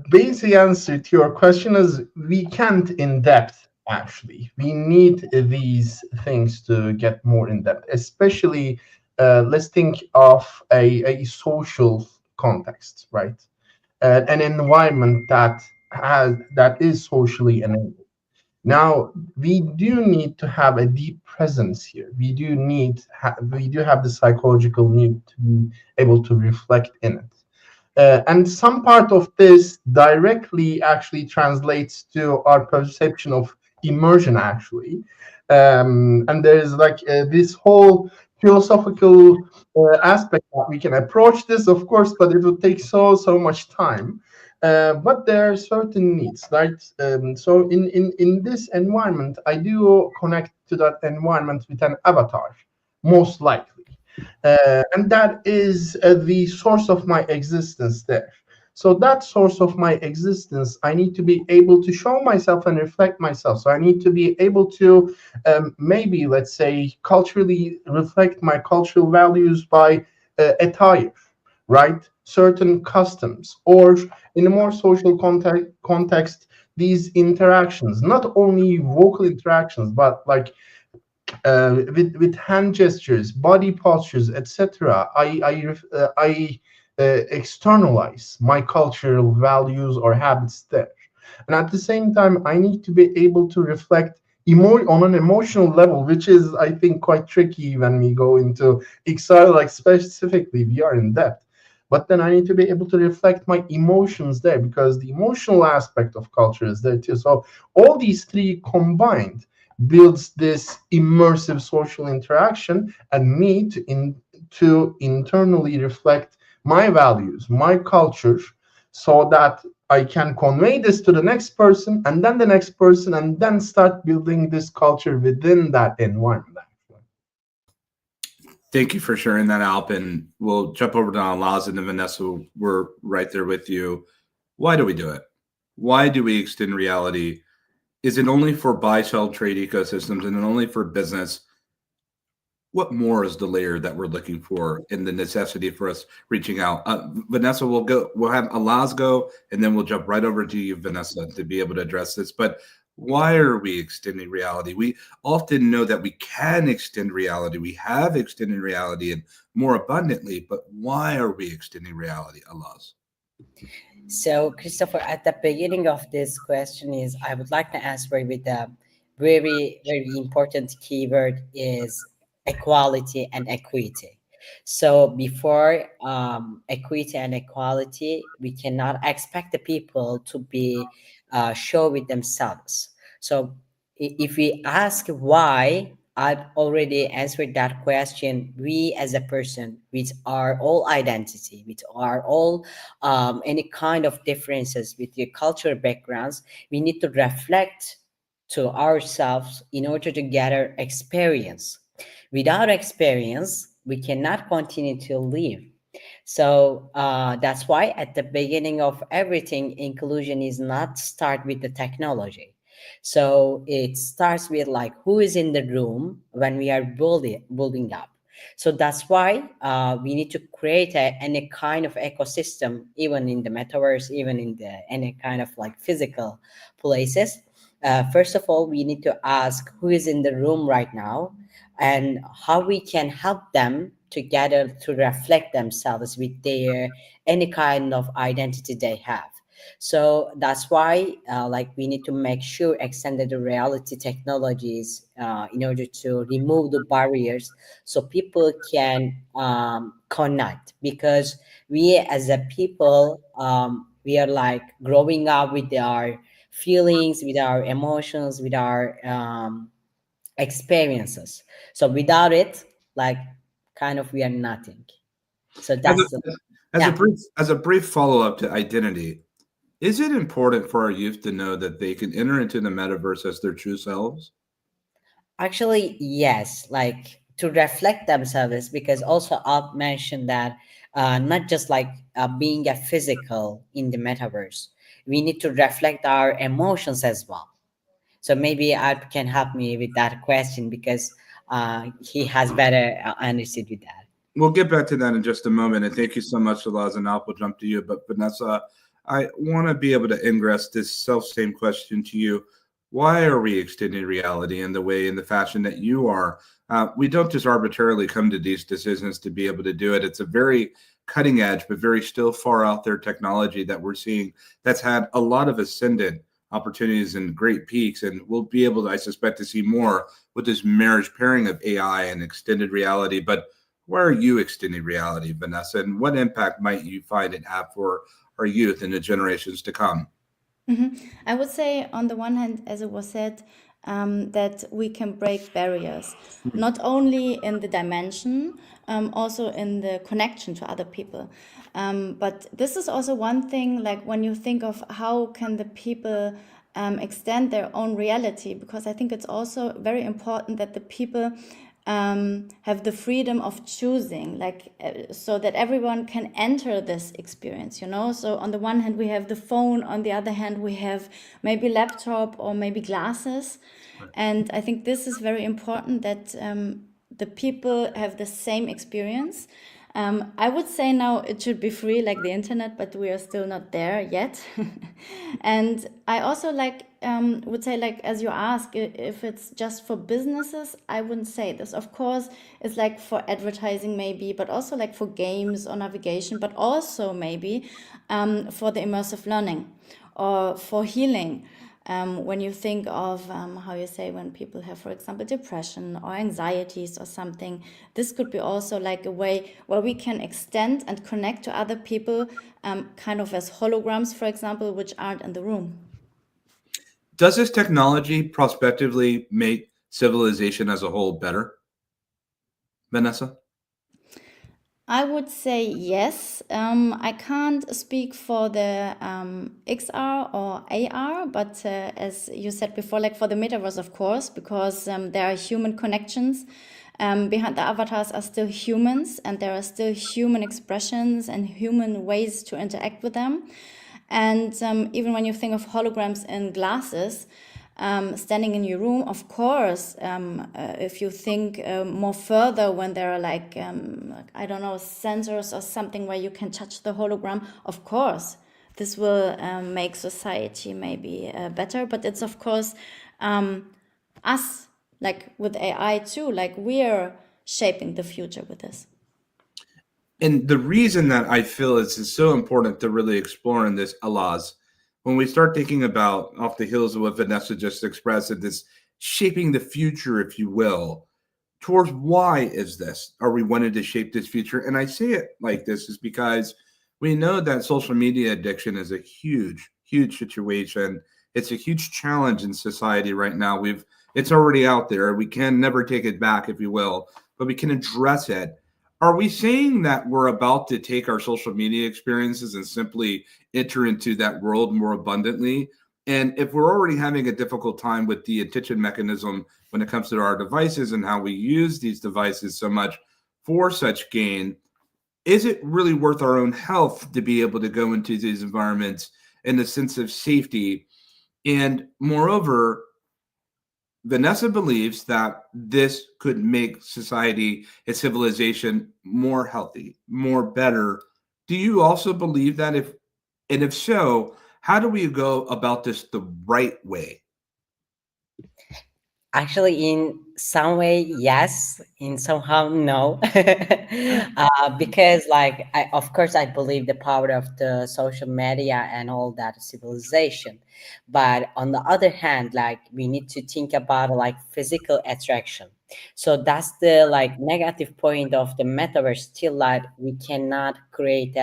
basic answer to your question is we can't in depth, actually. We need these things to get more in depth, especially let's think of a social context, right? An environment that is socially enabled. Now, we do need to have a deep presence here. We do have the psychological need to be able to reflect in it. And some part of this directly actually translates to our perception of immersion, actually. And there's like this whole philosophical aspect that we can approach this, of course, but it would take so much time. But there are certain needs, right? So in this environment, I do connect to that environment with an avatar, most likely. And that is the source of my existence there. So that source of my existence, I need to be able to show myself and reflect myself. So I need to be able to maybe, let's say, culturally reflect my cultural values by attire, right? Certain customs, or in a more social context, these interactions, not only vocal interactions, but like with hand gestures, body postures, etc. I externalize my cultural values or habits there, and at the same time, I need to be able to reflect on an emotional level, which is, I think, quite tricky when we go into XR, like specifically we are in depth. But then I need to be able to reflect my emotions there because the emotional aspect of culture is there too. So all these three combined builds this immersive social interaction and me to internally reflect my values, my culture, so that I can convey this to the next person and then the next person and then start building this culture within that environment. Thank you for sharing that, Alp. And we'll jump over to Alaz and Vanessa. We're right there with you. Why do we do it? Why do we extend reality? Is it only for buy-sell trade ecosystems and only for business? What more is the layer that we're looking for in the necessity for us reaching out? Vanessa, we'll have Alaz go, and then we'll jump right over to you, Vanessa, to be able to address this. But why are we extending reality? We often know that we can extend reality. We have extended reality and more abundantly, but why are we extending reality, Alaz? So, Christopher, at the beginning of this question is I would like to answer with a very important keyword is equality and equity. So before equity and equality, we cannot expect the people to be show with themselves. So if we ask why, I've already answered that question. We as a person with our all identity, with our all any kind of differences with your cultural backgrounds, we need to reflect to ourselves in order to gather experience. Without experience, we cannot continue to live. So that's why at the beginning of everything, inclusion is not start with the technology. So it starts with like who is in the room when we are building up. So that's why we need to create any kind of ecosystem, even in the metaverse, even in the any kind of like physical places. First of all, we need to ask who is in the room right now and how we can help them together to reflect themselves with their any kind of identity they have. So that's why like we need to make sure extended reality technologies in order to remove the barriers so people can connect, because we as a people we are like growing up with our feelings, with our emotions, with our experiences. So without it, like kind of we are nothing. So As that's a, the As Yeah. a brief follow-up to identity, is it important for our youth to know that they can enter into the metaverse as their true selves? Actually, yes, like to reflect themselves, because also I've mentioned that not just like being a physical in the metaverse, we need to reflect our emotions as well. So maybe Art can help me with that question, because he has better understood with that. We'll get back to that in just a moment. And thank you so much, Alaz, and Alp will jump to you. But Vanessa, I want to be able to ingress this self-same question to you. Why are we extending reality in the way, in the fashion that you are? We don't just arbitrarily come to these decisions to be able to do it. It's a very cutting edge, but very still far out there technology that we're seeing that's had a lot of ascendant opportunities and great peaks. And we'll be able to, I suspect, to see more with this marriage pairing of AI and extended reality. But where are you extending reality, Vanessa, and what impact might you find it have for our youth and the generations to come? I would say, on the one hand, as it was said, that we can break barriers, not only in the dimension, also in the connection to other people. But this is also one thing, like when you think of how can the people extend their own reality, because I think it's also very important that the people have the freedom of choosing, like so that everyone can enter this experience, you know. So on the one hand we have the phone, on the other hand we have maybe laptop or maybe glasses. And I think this is very important, that the people have the same experience. I would say now it should be free like the internet, but we are still not there yet. And I also would say, like, as you ask, if it's just for businesses, I wouldn't say this. Of course, it's like for advertising maybe, but also like for games or navigation, but also maybe for the immersive learning or for healing. When you think of how you say, when people have, for example, depression or anxieties or something, this could be also like a way where we can extend and connect to other people, kind of as holograms, for example, which aren't in the room. Does this technology prospectively make civilization as a whole better, Vanessa? I would say yes. I can't speak for the XR or AR, but as you said before, like for the metaverse, of course, because there are human connections. Behind the avatars are still humans, and there are still human expressions and human ways to interact with them. And even when you think of holograms in glasses, standing in your room, of course, if you think more further, when there are like, I don't know, sensors or something where you can touch the hologram, of course, this will make society maybe better. But it's, of course, us, like with AI too, like we're shaping the future with this. And the reason that I feel it's so important to really explore in this, Alaz, when we start thinking about off the heels of what Vanessa just expressed, and this shaping the future, if you will, towards why is this? Are we wanting to shape this future? And I say it like this is because we know that social media addiction is a huge, huge situation. It's a huge challenge in society right now. It's already out there. We can never take it back, if you will, but we can address it. Are we saying that we're about to take our social media experiences and simply enter into that world more abundantly? And if we're already having a difficult time with the attention mechanism when it comes to our devices and how we use these devices so much for such gain, is it really worth our own health to be able to go into these environments in the sense of safety? And moreover, Vanessa believes that this could make society and civilization more healthy, more better. Do you also believe that? If so, how do we go about this the right way? Actually, in some way, yes. In somehow, no. Because, like, of course, I believe the power of the social media and all that civilization. But on the other hand, like, we need to think about like physical attraction. So that's the like negative point of the metaverse. Still, like, we cannot create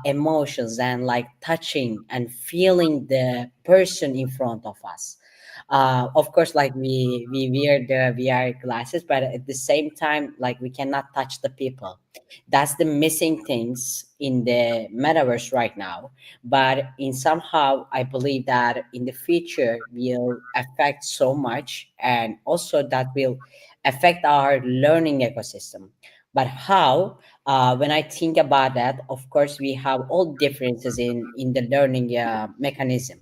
emotions and like touching and feeling the person in front of us. Of course, like we wear the VR glasses, but at the same time, like we cannot touch the people. That's the missing things in the metaverse right now. But in somehow, I believe that in the future will affect so much, and also that will affect our learning ecosystem. But how? When I think about that, of course, we have all differences in the learning mechanism,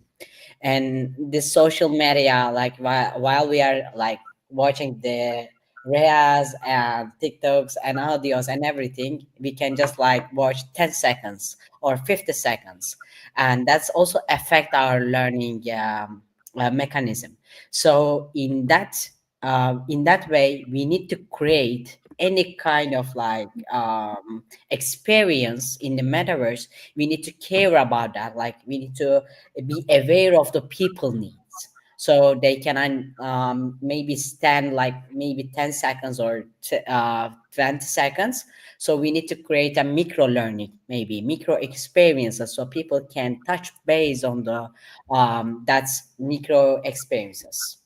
and this social media, like while we are like watching the reels and TikToks and audios and everything, we can just like watch 10 seconds or 50 seconds, and that's also affect our learning mechanism. So in that way, we need to create any kind of like experience in the metaverse. We need to care about that, like we need to be aware of the people needs, so they can maybe stand like maybe 10 seconds or 20 seconds. So we need to create a micro learning, maybe micro experiences, so people can touch base on the that's micro experiences.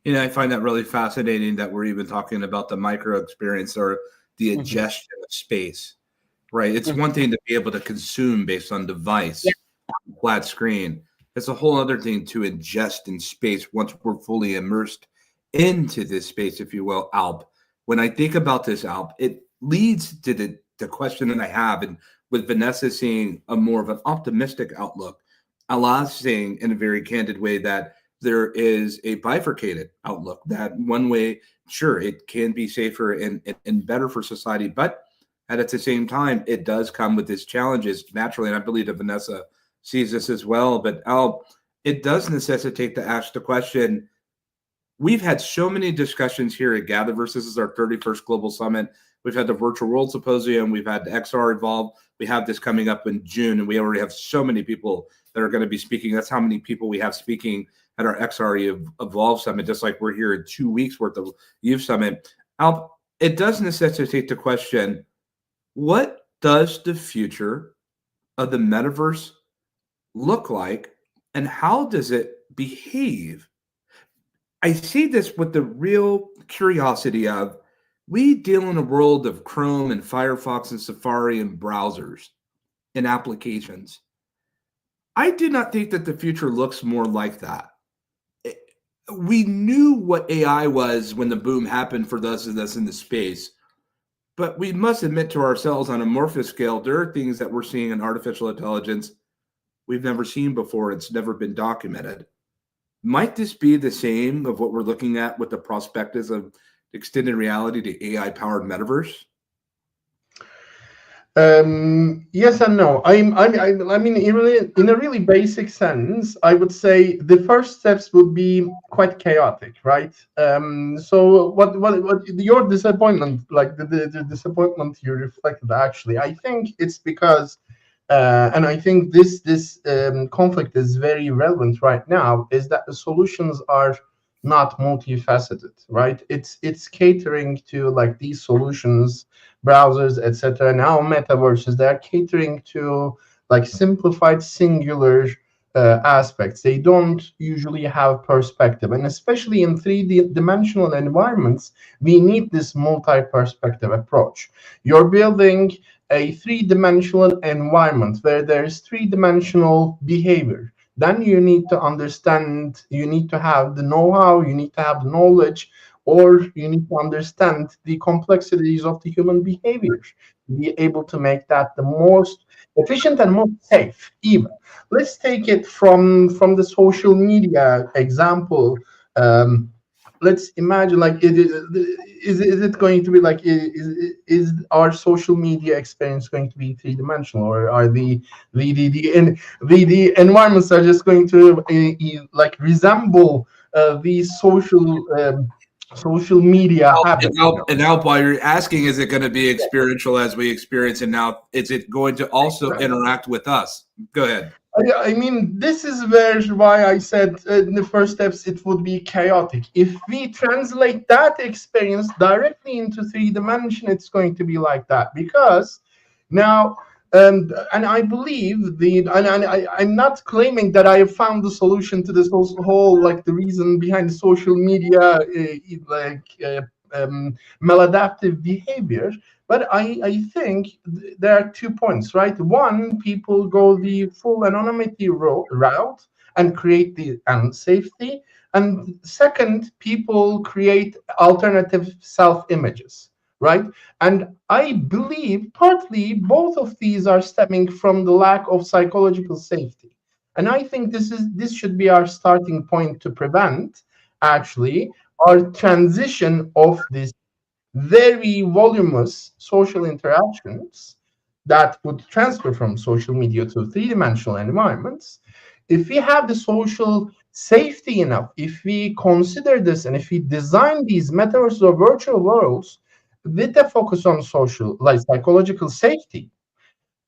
I find that really fascinating that we're even talking about the micro experience or the Mhm. ingestion of space, right? It's Mhm. one thing to be able to consume based on device, Yeah. flat screen. It's a whole other thing to ingest in space once we're fully immersed into this space, if you will, Alp. When I think about this, Alp, it leads to the question that I have. And with Vanessa seeing a more of an optimistic outlook, Allah's saying in a very candid way that there is a bifurcated outlook, that one way, sure, it can be safer and better for society, but at the same time, it does come with its challenges naturally. And I believe that Vanessa sees this as well. But Al, it does necessitate to ask the question. We've had so many discussions here at GatherVerse. This is our 31st Global Summit. We've had the Virtual World Symposium. We've had the XR Evolve. We have this coming up in June, and we already have so many people that are going to be speaking. That's how many people we have speaking at our XR Evolve Summit, just like we're here in 2 weeks worth of Youth Summit. Al, it does necessitate the question, what does the future of the metaverse look like, and how does it behave? I see this with the real curiosity of, we deal in a world of Chrome and Firefox and Safari and browsers and applications. I do not think that the future looks more like that. We knew what AI was when the boom happened for those of us in the space, but we must admit to ourselves on a morpho scale, there are things that we're seeing in artificial intelligence we've never seen before. It's never been documented. Might this be the same of what we're looking at with the prospectus of extended reality, the AI-powered metaverse? Yes and no. I mean, in a really basic sense, I would say the first steps would be quite chaotic, right? So what your disappointment, like the disappointment you reflected, actually, I think it's because, and I think this conflict is very relevant right now, is that the solutions are not multifaceted, right? It's catering to like these solutions, browsers, etc. Now metaverses, they're catering to like simplified singular aspects. They don't usually have perspective, and especially in 3D-dimensional environments, we need this multi-perspective approach. You're building a three-dimensional environment where there is three-dimensional behavior. Then you need to understand, you need to have the know-how, you need to have the knowledge, or you need to understand the complexities of the human behavior to be able to make that the most efficient and most safe. Even let's take it from the social media example. Let's imagine, like, is it going to be like, is our social media experience going to be three-dimensional, or are the environments are just going to like resemble these social media habits? And now, while you're asking, is it going to be experiential as we experience it now? Is it going to also interact with us? Go ahead. I mean, this is why I said in the first steps it would be chaotic. If we translate that experience directly into 3D, it's going to be like that. Because now And I believe I'm not claiming that I have found the solution to this whole like the reason behind the social media maladaptive behavior. But I think there are 2 points, right? One, people go the full anonymity route and create the unsafety. And second, people create alternative self-images, right? And I believe partly both of these are stemming from the lack of psychological safety. And I think this should be our starting point to prevent actually our transition of this very voluminous social interactions that would transfer from social media to three-dimensional environments. If we have the social safety enough, if we consider this and if we design these metaverse or virtual worlds with a focus on social, like psychological safety,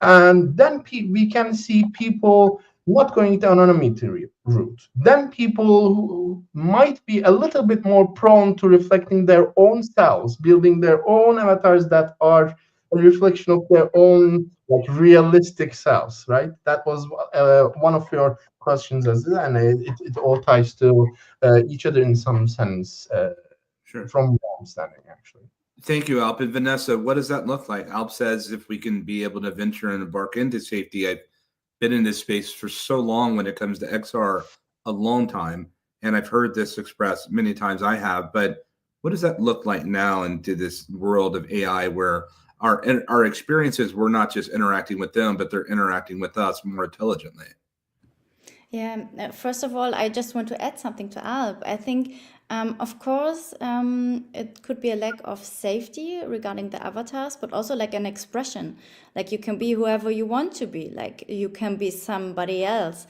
and then we can see people not going the anonymity route. Then people who might be a little bit more prone to reflecting their own selves, building their own avatars that are a reflection of their own like realistic selves, right? That was one of your questions, as and it all ties to each other in some sense. Sure. From where I'm standing, actually. Thank you, Alp. And Vanessa, what does that look like? Alp says if we can be able to venture and embark into safety. I've been in this space for so long when it comes to XR, a long time. And I've heard this expressed many times I have, but what does that look like now into this world of AI where our experiences, we're not just interacting with them, but they're interacting with us more intelligently? Yeah, first of all, I just want to add something to Alp. I think, of course, it could be a lack of safety regarding the avatars, but also like an expression. Like you can be whoever you want to be, like you can be somebody else.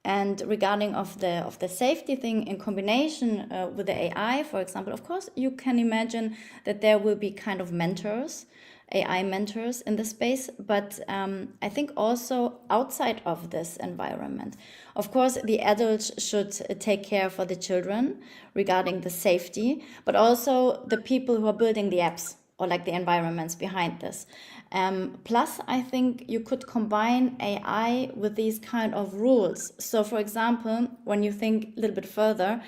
And regarding of the safety thing in combination with the AI, for example, of course, you can imagine that there will be kind of mentors, AI mentors in the space, but I think also outside of this environment. Of course, the adults should take care for the children regarding the safety, but also the people who are building the apps or like the environments behind this. Plus, I think you could combine AI with these kind of rules. So, for example, when you think a little bit further,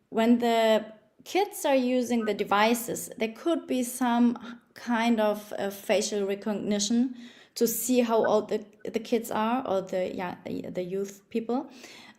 when the kids are using the devices, there could be some kind of facial recognition to see how old the kids are or the youth people.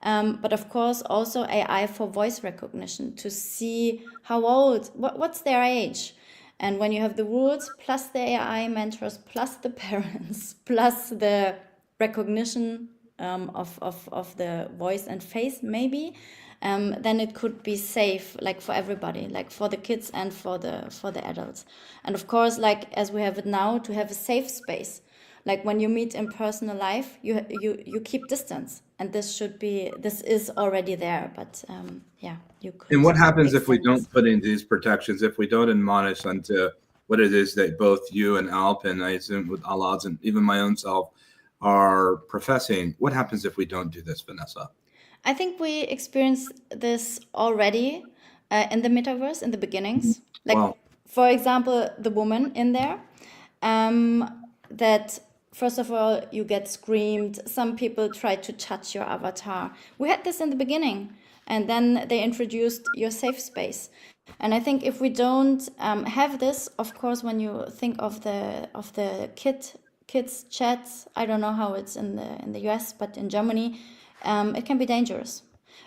But of course, also AI for voice recognition to see how old, what's their age. And when you have the rules, plus the AI mentors, plus the parents, plus the recognition of the voice and face, maybe, then it could be safe, like for everybody, like for the kids and for the adults. And of course, like as we have it now, to have a safe space. Like when you meet in personal life, you keep distance, and this is already there. But yeah, you could. And what happens if we extend don't this. put in these protections, if we don't admonish onto what it is that both you and Alp, and I assume with Alaz and even my own self, are professing? What happens if we don't do this, Vanessa? I think we experienced this already in the metaverse in the beginnings. Like, Wow. for example, the woman in there, that first of all, you get screamed. Some people try to touch your avatar. We had this in the beginning, and then they introduced your safe space. And I think if we don't have this, of course, when you think of the kids chats, I don't know how it's in the US, but in Germany, it can be dangerous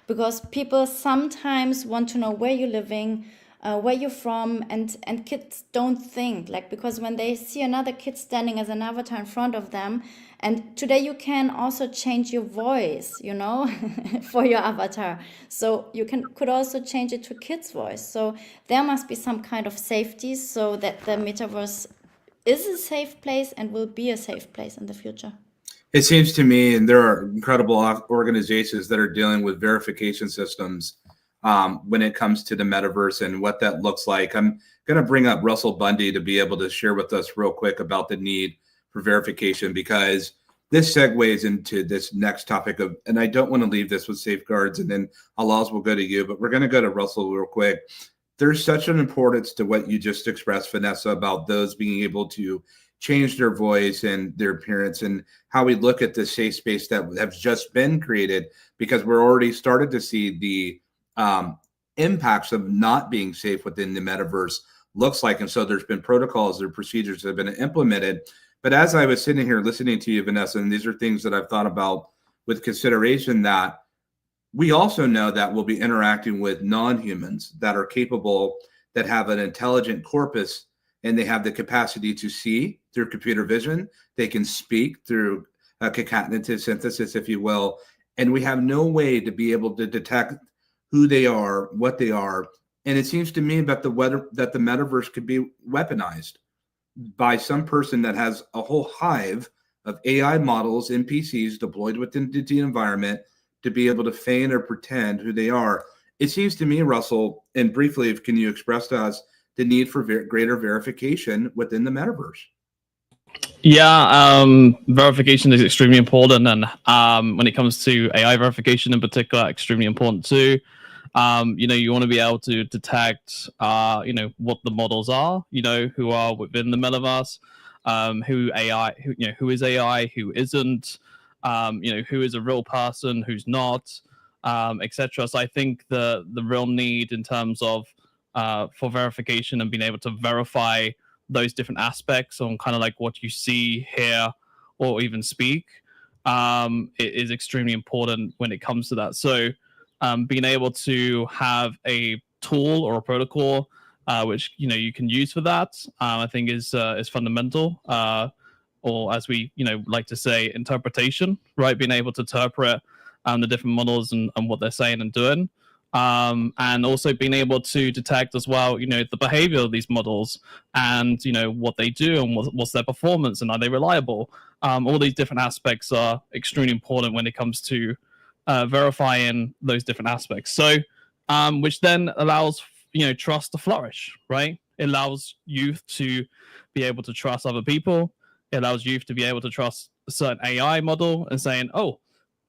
because people sometimes want to know where you're living, where you're from, and kids don't think, like, because when they see another kid standing as an avatar in front of them, and today you can also change your voice, you know, for your avatar, so you could also change it to kid's voice. So there must be some kind of safety so that the metaverse is a safe place and will be a safe place in the future. It seems to me, and there are incredible organizations that are dealing with verification systems when it comes to the metaverse and what that looks like. I'm going to bring up Russell Bundy to be able to share with us real quick about the need for verification, because this segues into this next topic of, and I don't want to leave this with safeguards, and then Alaz will go to you, but we're going to go to Russell real quick. There's such an importance to what you just expressed, Vanessa, about those being able to change their voice and their appearance, and how we look at the safe space that have just been created, because we're already started to see the impacts of not being safe within the metaverse looks like. And so there's been protocols or procedures that have been implemented. But as I was sitting here listening to you, Vanessa, and these are things that I've thought about with consideration, that we also know that we'll be interacting with non-humans that are capable, that have an intelligent corpus, and they have the capacity to see through computer vision. They can speak through concatenative synthesis, if you will. And we have no way to be able to detect who they are, what they are. And it seems to me that the metaverse could be weaponized by some person that has a whole hive of AI models, NPCs deployed within the environment to be able to feign or pretend who they are. It seems to me, Russell, and briefly, can you express to us the need for greater verification within the metaverse? Yeah, verification is extremely important, and when it comes to AI verification in particular, extremely important too. You want to be able to detect, what the models are, who are within the metaverse, who is AI, who isn't, who is a real person, who's not, etc. So I think the real need in terms of for verification and being able to verify those different aspects on kind of like what you see, hear, or even speak, it is extremely important when it comes to that. So being able to have a tool or a protocol which you can use for that, I think is fundamental. Or as we like to say, interpretation, right? Being able to interpret the different models and what they're saying and doing. And also being able to detect as well, the behavior of these models, and what they do, and what's their performance, and are they reliable. All these different aspects are extremely important when it comes to verifying those different aspects. So which then allows trust to flourish, right? It allows youth to be able to trust other people. It allows youth to be able to trust a certain AI model and saying, oh,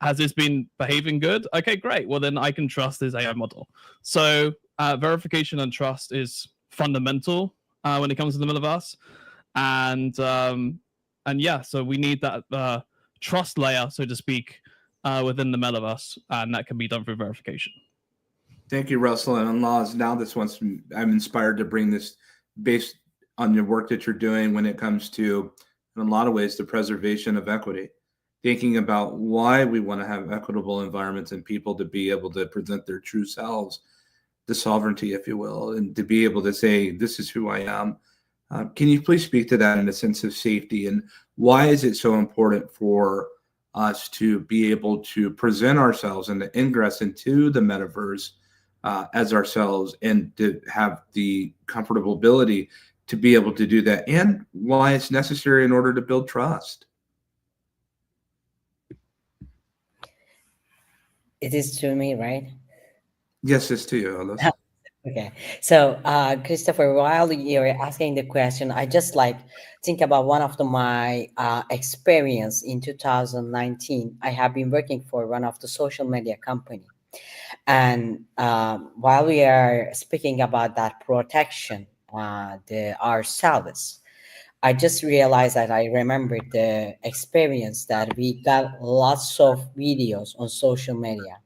has this been behaving good? Okay, great. Well, then I can trust this AI model. So verification and trust is fundamental when it comes to the metaverse. And yeah, so we need that trust layer, so to speak, within the metaverse, and that can be done through verification. Thank you, Russell. And Laws, now I'm inspired to bring this based on your work that you're doing when it comes to, in a lot of ways, the preservation of equity. Thinking about why we want to have equitable environments and people to be able to present their true selves, the sovereignty, if you will, and to be able to say, this is who I am. Can you please speak to that in a sense of safety, and why is it so important for us to be able to present ourselves and to ingress into the metaverse as ourselves, and to have the comfortable ability to be able to do that, and why it's necessary in order to build trust? It is to me, right? Yes, it's to you, Alas. Okay. So, Christopher, while you were asking the question, I just think about one of my experience in 2019. I have been working for one of the social media company. And while we are speaking about that protection, our service, I just realized that I remembered the experience that we got lots of videos on social media.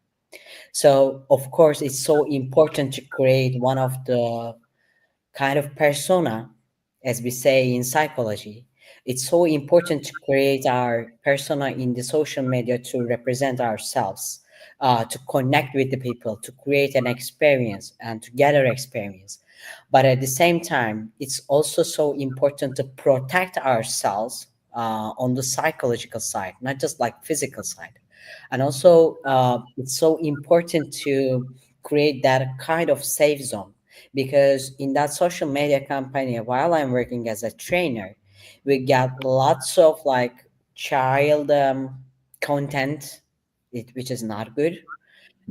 So of course, it's so important to create one of the kind of persona, as we say in psychology. It's so important to create our persona in the social media to represent ourselves, to connect with the people, to create an experience and to gather experience. But at the same time, it's also so important to protect ourselves on the psychological side, not just like physical side. And also, it's so important to create that kind of safe zone, because in that social media company, while I'm working as a trainer, we got lots of child content, which is not good,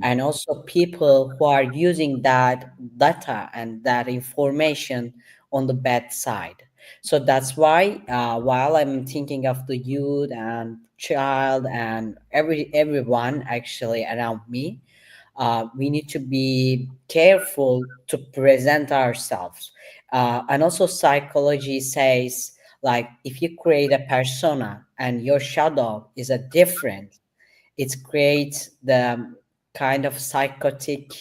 and also people who are using that data and that information on the bad side. So that's why, while I'm thinking of the youth and child and everyone actually around me, we need to be careful to present ourselves. And also psychology says Like if you create a persona and your shadow is a different, it creates the kind of psychotic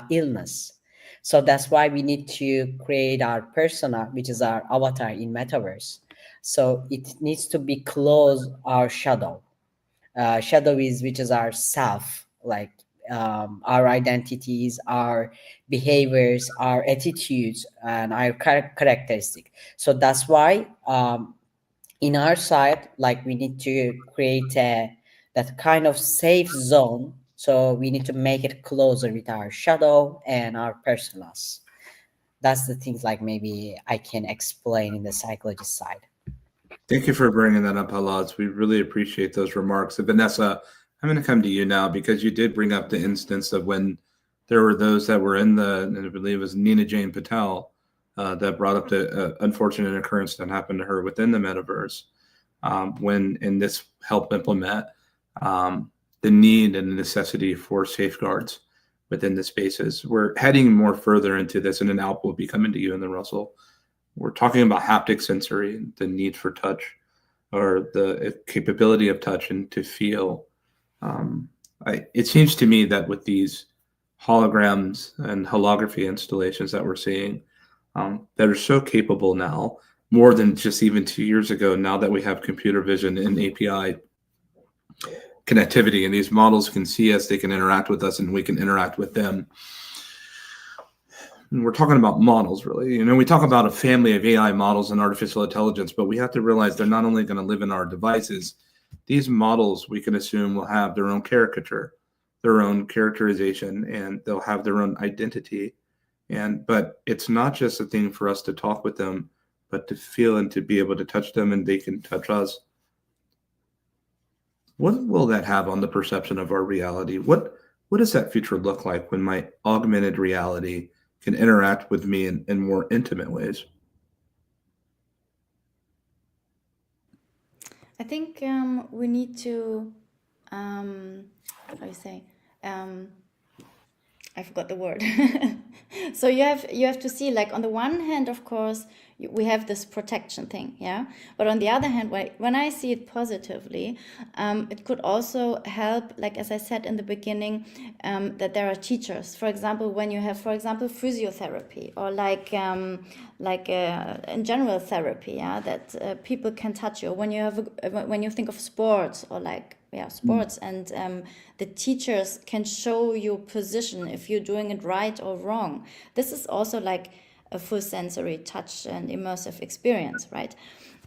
illness. So that's why we need to create our persona, which is our avatar in metaverse. So it needs to be close our shadow. Shadow is which is our self, like our identities, our behaviors, our attitudes, and our characteristic. So that's why in our side, like we need to create that kind of safe zone. So we need to make it closer with our shadow and our personas. That's the things like maybe I can explain in the psychology side. Thank you for bringing that up, Halaz. We really appreciate those remarks. And Vanessa, I'm going to come to you now because you did bring up the instance of when there were those that were in and I believe it was Nina Jane Patel that brought up the unfortunate occurrence that happened to her within the metaverse and this helped implement the need and the necessity for safeguards within the spaces. We're heading more further into this, and an Alp will be coming to you and then Russell. We're talking about haptic sensory, the need for touch or the capability of touch and to feel. It seems to me that with these holograms and holography installations that we're seeing that are so capable now, more than just even 2 years ago, now that we have computer vision and API connectivity and these models can see us, they can interact with us, and we can interact with them. And we're talking about models, really. You know, we talk about a family of AI models and artificial intelligence, but we have to realize they're not only going to live in our devices. These models, we can assume, will have their own caricature, their own characterization, and they'll have their own identity. But it's not just a thing for us to talk with them, but to feel and to be able to touch them, and they can touch us. What will that have on the perception of our reality? What does that future look like when my augmented reality can interact with me in more intimate ways? I think we need to, how do you say? I forgot the word. So you have to see, like, on the one hand, of course, we have this protection thing, yeah. But on the other hand, when I see it positively, it could also help, like as I said in the beginning, that there are teachers. For example, when you have, for example, physiotherapy or like in general therapy, yeah, that people can touch you. When you think of sports or sports, and the teachers can show you position if you're doing it right or wrong. This is also like a full sensory touch and immersive experience, right?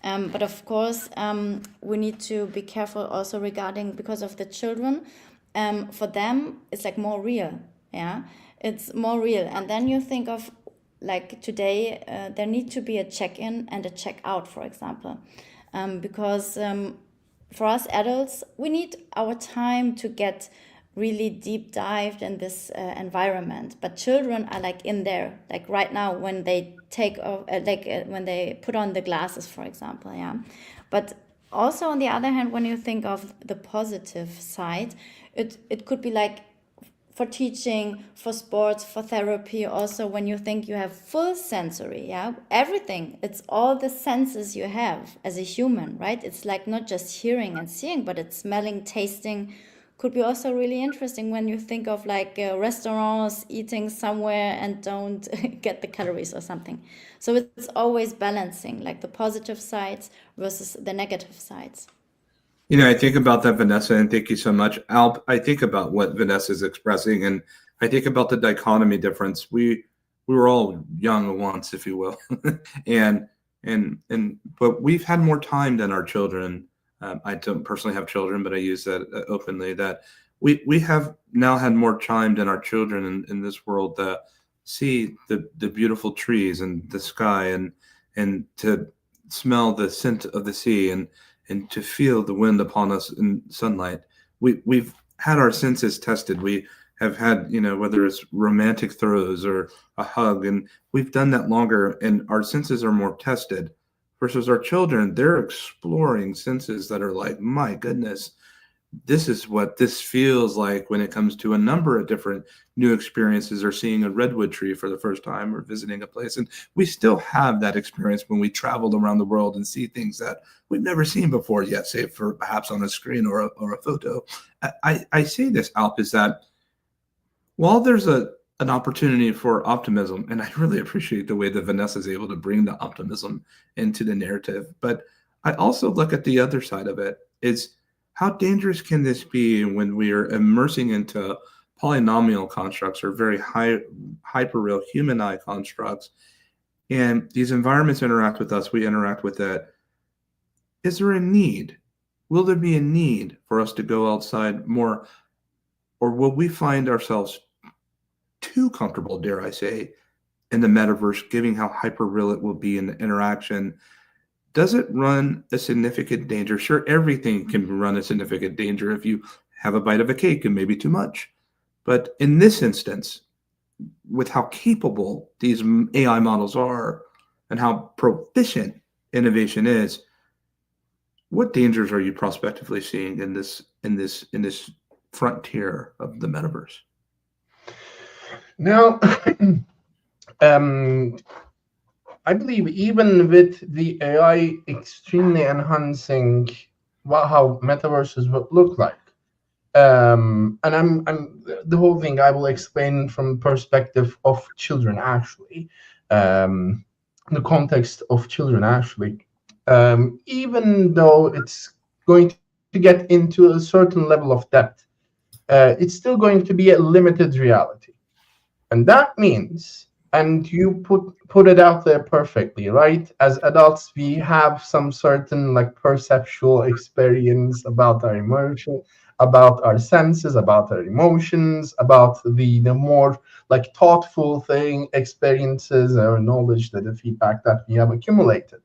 But of course, we need to be careful also because of the children. For them, it's like more real, yeah? It's more real. And then you think of, like today, there need to be a check-in and a check-out, for example. Because for us adults, we need our time to get really deep dived in this environment. But children are like in there, like right now when they take off, when they put on the glasses, for example, yeah. But also on the other hand, when you think of the positive side, it could be like for teaching, for sports, for therapy, also when you think you have full sensory, yeah, everything, it's all the senses you have as a human, right? It's like not just hearing and seeing, but it's smelling, tasting. Could be also really interesting when you think of like restaurants, eating somewhere and don't get the calories or something. So it's always balancing, like the positive sides versus the negative sides. You know, I think about that, Vanessa, and thank you so much. Alp, I think about what Vanessa is expressing, and I think about the dichotomy difference. We were all young once, if you will, but we've had more time than our children. I don't personally have children, but I use that openly, that we have now had more time than our children in this world to see the beautiful trees and the sky and to smell the scent of the sea and to feel the wind upon us in sunlight. We've had our senses tested. We have had, whether it's romantic throws or a hug, and we've done that longer, and our senses are more tested. Versus our children, they're exploring senses that are like, my goodness, this is what this feels like when it comes to a number of different new experiences, or seeing a redwood tree for the first time, or visiting a place. And we still have that experience when we traveled around the world and see things that we've never seen before yet, save for perhaps on a screen or a photo. I say this, Alp, is that while there's an opportunity for optimism, and I really appreciate the way that Vanessa is able to bring the optimism into the narrative, but I also look at the other side of it, is how dangerous can this be when we are immersing into polynomial constructs, or very hyperreal human eye constructs, and these environments interact with us, we interact with it. Is there a need? Will there be a need for us to go outside more, or will we find ourselves too comfortable, dare I say, in the metaverse, given how hyperreal it will be in the interaction? Does it run a significant danger? Sure, everything can run a significant danger if you have a bite of a cake and maybe too much. But in this instance, with how capable these AI models are and how proficient innovation is, what dangers are you prospectively seeing in this frontier of the metaverse? Now, I believe even with the AI extremely enhancing how metaverses would look like, and I'm the whole thing I will explain from the perspective of children, actually, the context of children, actually. Even though it's going to get into a certain level of depth, it's still going to be a limited reality. And that means, and you put it out there perfectly, right? As adults, we have some certain like perceptual experience about our emotion, about our senses, about our emotions, about the more like thoughtful thing, experiences or knowledge, that the feedback that we have accumulated.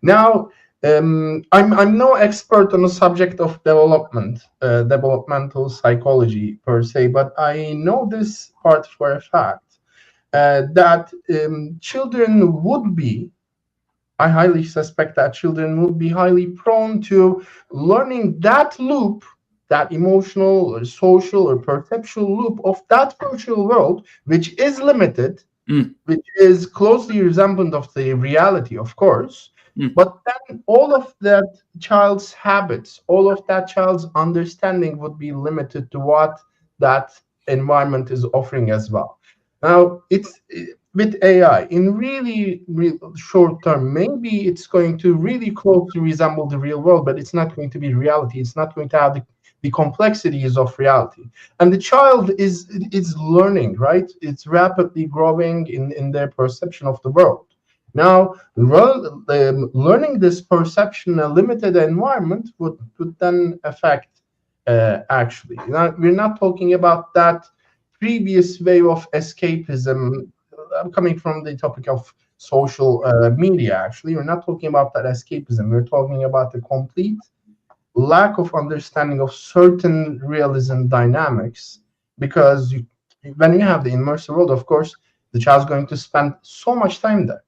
Now, I'm no expert on the subject of developmental psychology per se, but I know this part for a fact, that children would be, I highly suspect that children would be highly prone to learning that loop, that emotional or social or perceptual loop of that virtual world, which is limited, which is closely resemblant of the reality, of course. But then all of that child's habits, all of that child's understanding would be limited to what that environment is offering as well. Now, it's with AI in really short term, maybe it's going to really closely resemble the real world, but it's not going to be reality. It's not going to have the complexities of reality. And the child is learning, right? It's rapidly growing in their perception of the world. Now, learning this perception in a limited environment would then affect, actually. We're not talking about that previous wave of escapism. I'm coming from the topic of social media, actually. We're not talking about that escapism. We're talking about the complete lack of understanding of certain realism dynamics, because when you have the immersive world, of course, the child's going to spend so much time there.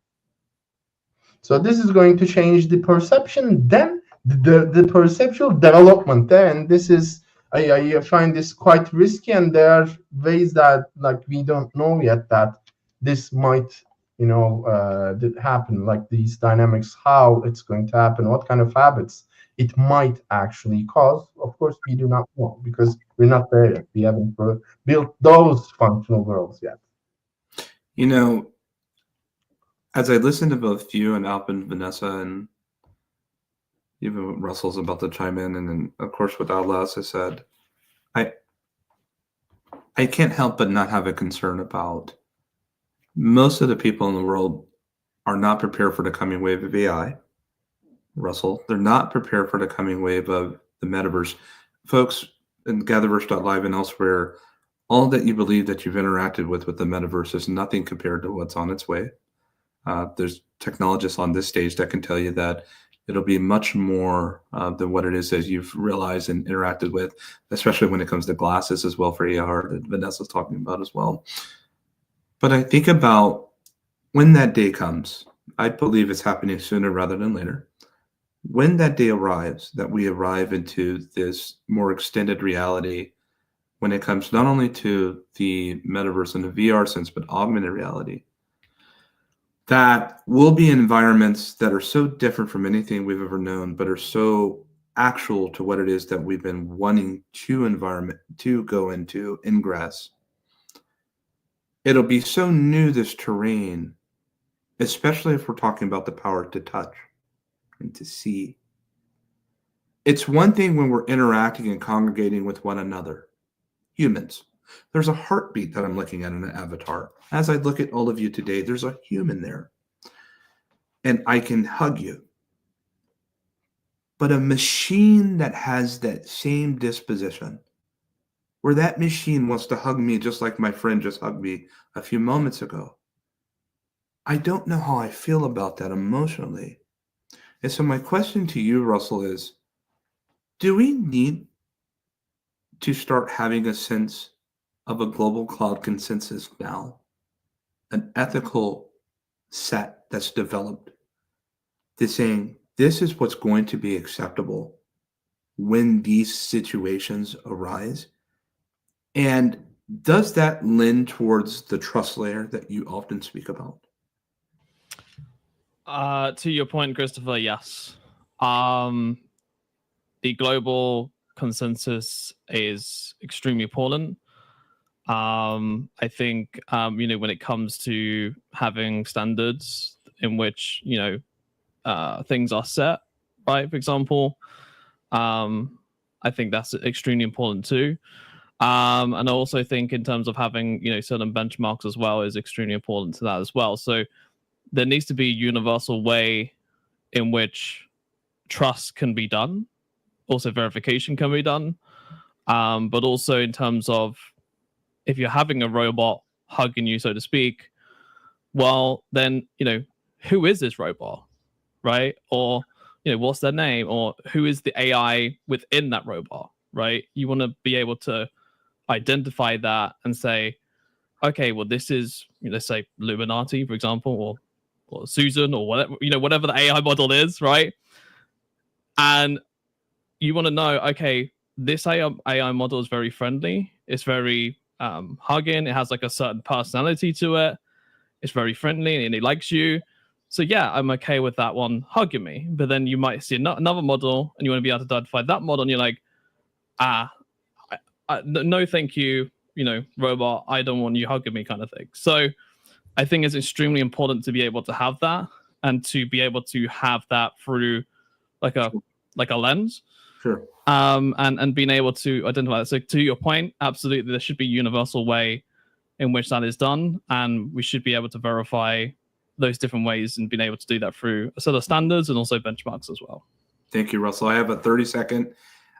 So this is going to change the perception, then the perceptual development there. And this is, I find this quite risky, and there are ways that like we don't know yet that this might, happen, like these dynamics, how it's going to happen, what kind of habits it might actually cause. Of course, we do not know because we're not there yet. We haven't built those functional worlds yet. As I listened to both you and Alp and Vanessa, and even Russell's about to chime in, and then of course with Atlas, I said, I can't help but not have a concern about most of the people in the world are not prepared for the coming wave of AI. Russell, they're not prepared for the coming wave of the metaverse. Folks in GatherVerse.live and elsewhere, all that you believe that you've interacted with the metaverse is nothing compared to what's on its way. There's technologists on this stage that can tell you that it'll be much more than what it is as you've realized and interacted with, especially when it comes to glasses as well for AR that Vanessa's talking about as well. But I think about when that day comes, I believe it's happening sooner rather than later. When that day arrives, that we arrive into this more extended reality, when it comes not only to the metaverse and the VR sense, but augmented reality, that will be environments that are so different from anything we've ever known, but are so actual to what it is that we've been wanting to go into, ingress. It'll be so new, this terrain, especially if we're talking about the power to touch and to see. It's one thing when we're interacting and congregating with one another, humans. There's a heartbeat that I'm looking at in an avatar. As I look at all of you today, there's a human there. And I can hug you. But a machine that has that same disposition, where that machine wants to hug me just like my friend just hugged me a few moments ago, I don't know how I feel about that emotionally. And so my question to you, Russell, is, do we need to start having a sense of a global cloud consensus now, an ethical set that's developed, that's saying this is what's going to be acceptable when these situations arise? And does that lend towards the trust layer that you often speak about? To your point, Christopher, yes. The global consensus is extremely important. I think when it comes to having standards in which things are set, right? For example, I think that's extremely important too. And I also think in terms of having certain benchmarks as well is extremely important to that as well. So there needs to be a universal way in which trust can be done, also verification can be done, but also in terms of if you're having a robot hugging you, so to speak, well, then who is this robot, right? Or what's their name, or who is the AI within that robot, right? You want to be able to identify that and say, okay, well, this is, let's say Illuminati, for example, or Susan, or whatever, whatever the AI model is, right? And you want to know, okay, this AI model is very friendly. It's very hugging. It has like a certain personality to it. It's very friendly and it likes you. So yeah, I'm okay with that one hugging me. But then you might see another model and you want to be able to identify that model and you're like, no, thank you, robot, I don't want you hugging me, kind of thing. So I think it's extremely important to be able to have that and to be able to have that through like a lens. Sure. And being able to identify that. So to your point, absolutely, there should be a universal way in which that is done, and we should be able to verify those different ways and being able to do that through a set of standards and also benchmarks as well. Thank you, Russell. I have a 30-second.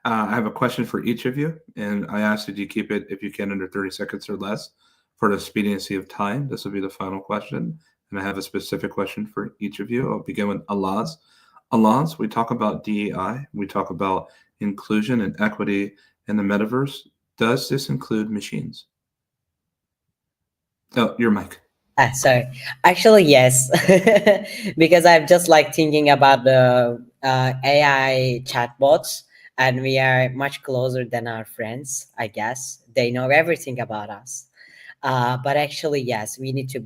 I have a question for each of you, and I ask that you keep it, if you can, under 30 seconds or less for the expediency of time. This will be the final question, and I have a specific question for each of you. I'll begin with Alaz. Alaz, we talk about DEI, we talk about inclusion and equity in the metaverse. Does this include machines? Oh, your mic. Sorry. Actually, yes, because I'm just like thinking about the AI chatbots, and we are much closer than our friends. I guess they know everything about us. But actually, yes, we need to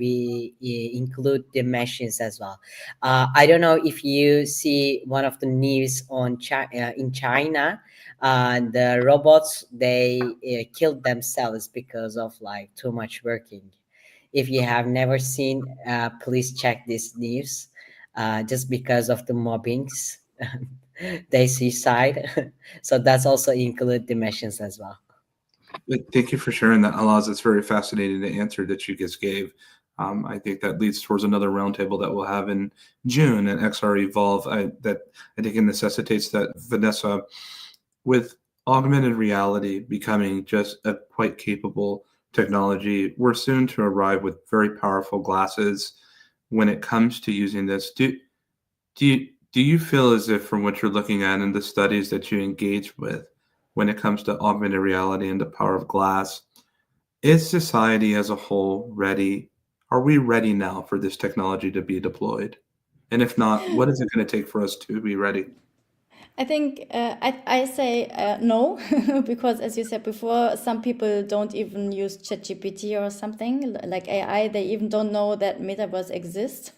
include the machines as well. I don't know if you see one of the news on in China. The robots, they killed themselves because of like too much working. If you have never seen, please check this news. Just because of the mobbings, they suicide. So that's also include the machines as well. Thank you for sharing that, Alaz. It's very fascinating, the answer that you just gave. I think that leads towards another roundtable that we'll have in June at XR Evolve. That I think it necessitates that, Vanessa, with augmented reality becoming just a quite capable technology, we're soon to arrive with very powerful glasses. When it comes to using this, do you feel as if, from what you're looking at in the studies that you engage with, when it comes to augmented reality and the power of glass, is society as a whole ready? Are we ready now for this technology to be deployed? And if not, what is it going to take for us to be ready? I think I say no, because as you said before, some people don't even use ChatGPT or something like AI. They even don't know that metaverse exists.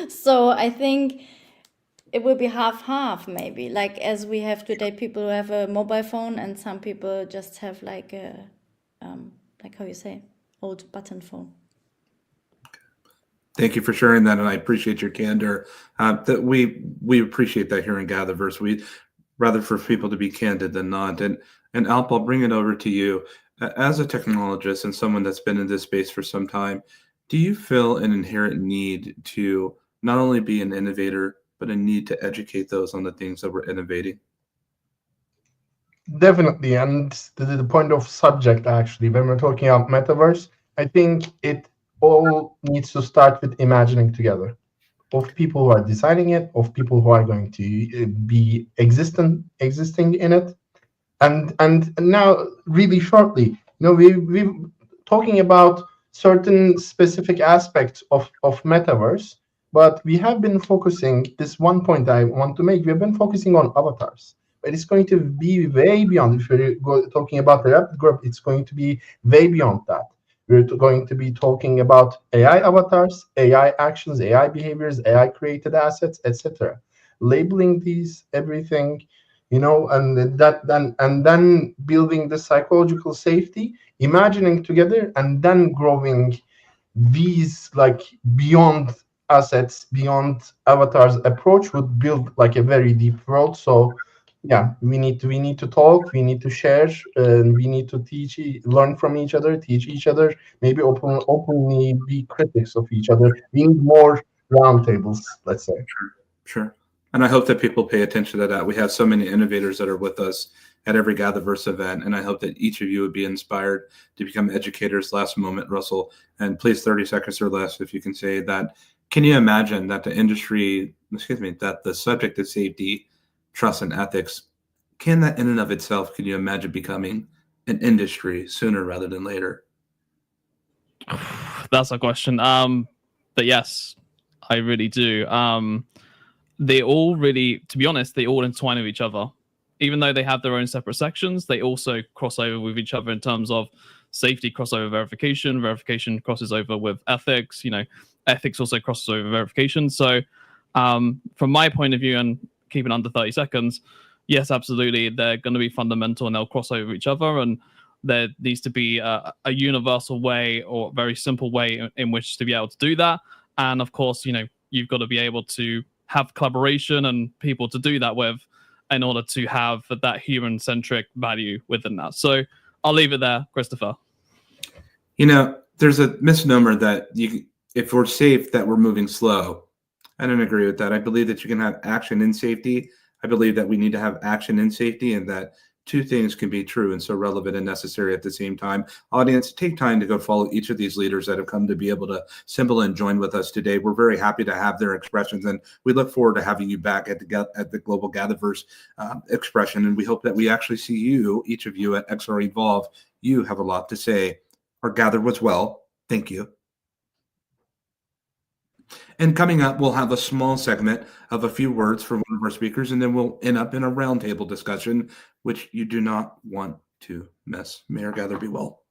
So I think it will be half maybe. Like as we have today, people who have a mobile phone, and some people just have like a like how you say, old button phone. Thank you for sharing that, and I appreciate your candor. That we appreciate that here in GatherVerse. We rather for people to be candid than not. And Alp, I'll bring it over to you. As a technologist and someone that's been in this space for some time, do you feel an inherent need to not only be an innovator, but a need to educate those on the things that we're innovating? Definitely, and the point of subject actually, when we're talking about metaverse, I think it all needs to start with imagining together of people who are designing it, of people who are going to be existing in it, and now really shortly, we talking about certain specific aspects of metaverse, but we have been focusing. This one point I want to make: we have been focusing on avatars, but it's going to be way beyond. If we're talking about the rapid growth, it's going to be way beyond that. We're going to be talking about AI avatars, AI actions, AI behaviors, AI created assets, etc. Labeling these everything, and then building the psychological safety, imagining together, and then growing these like beyond assets, beyond avatars approach would build like a very deep world. So yeah, we need to talk, we need to share, and we need to learn from each other, teach each other, maybe openly be critics of each other. We need more roundtables, let's say. Sure. And I hope that people pay attention to that. We have so many innovators that are with us at every GatherVerse event, and I hope that each of you would be inspired to become educators. Last moment, Russell, and please 30 seconds or less if you can say that. Can you imagine that that the subject of safety, trust, and ethics, can that in and of itself, can you imagine becoming an industry sooner rather than later? That's a question. But yes, I really do. They all really, to be honest, they all entwine with each other. Even though they have their own separate sections, they also cross over with each other in terms of safety crossover verification. Verification crosses over with ethics. Ethics also crosses over verification. So, from my point of view, and keeping under 30 seconds, yes, absolutely, they're going to be fundamental and they'll cross over each other. And there needs to be a universal way or very simple way in which to be able to do that. And of course, you've got to be able to have collaboration and people to do that with in order to have that human-centric value within that. So I'll leave it there, Christopher. There's a misnomer that if we're safe, that we're moving slow. I don't agree with that. I believe that you can have action in safety. I believe that we need to have action in safety, and that two things can be true and so relevant and necessary at the same time. Audience, take time to go follow each of these leaders that have come to be able to assemble and join with us today. We're very happy to have their expressions, and we look forward to having you back at the Global GatherVerse expression. And we hope that we actually see you, each of you at XR Evolve. You have a lot to say. Our gather was well. Thank you. And coming up, we'll have a small segment of a few words from one of our speakers, and then we'll end up in a roundtable discussion, which you do not want to miss. May our gather be well.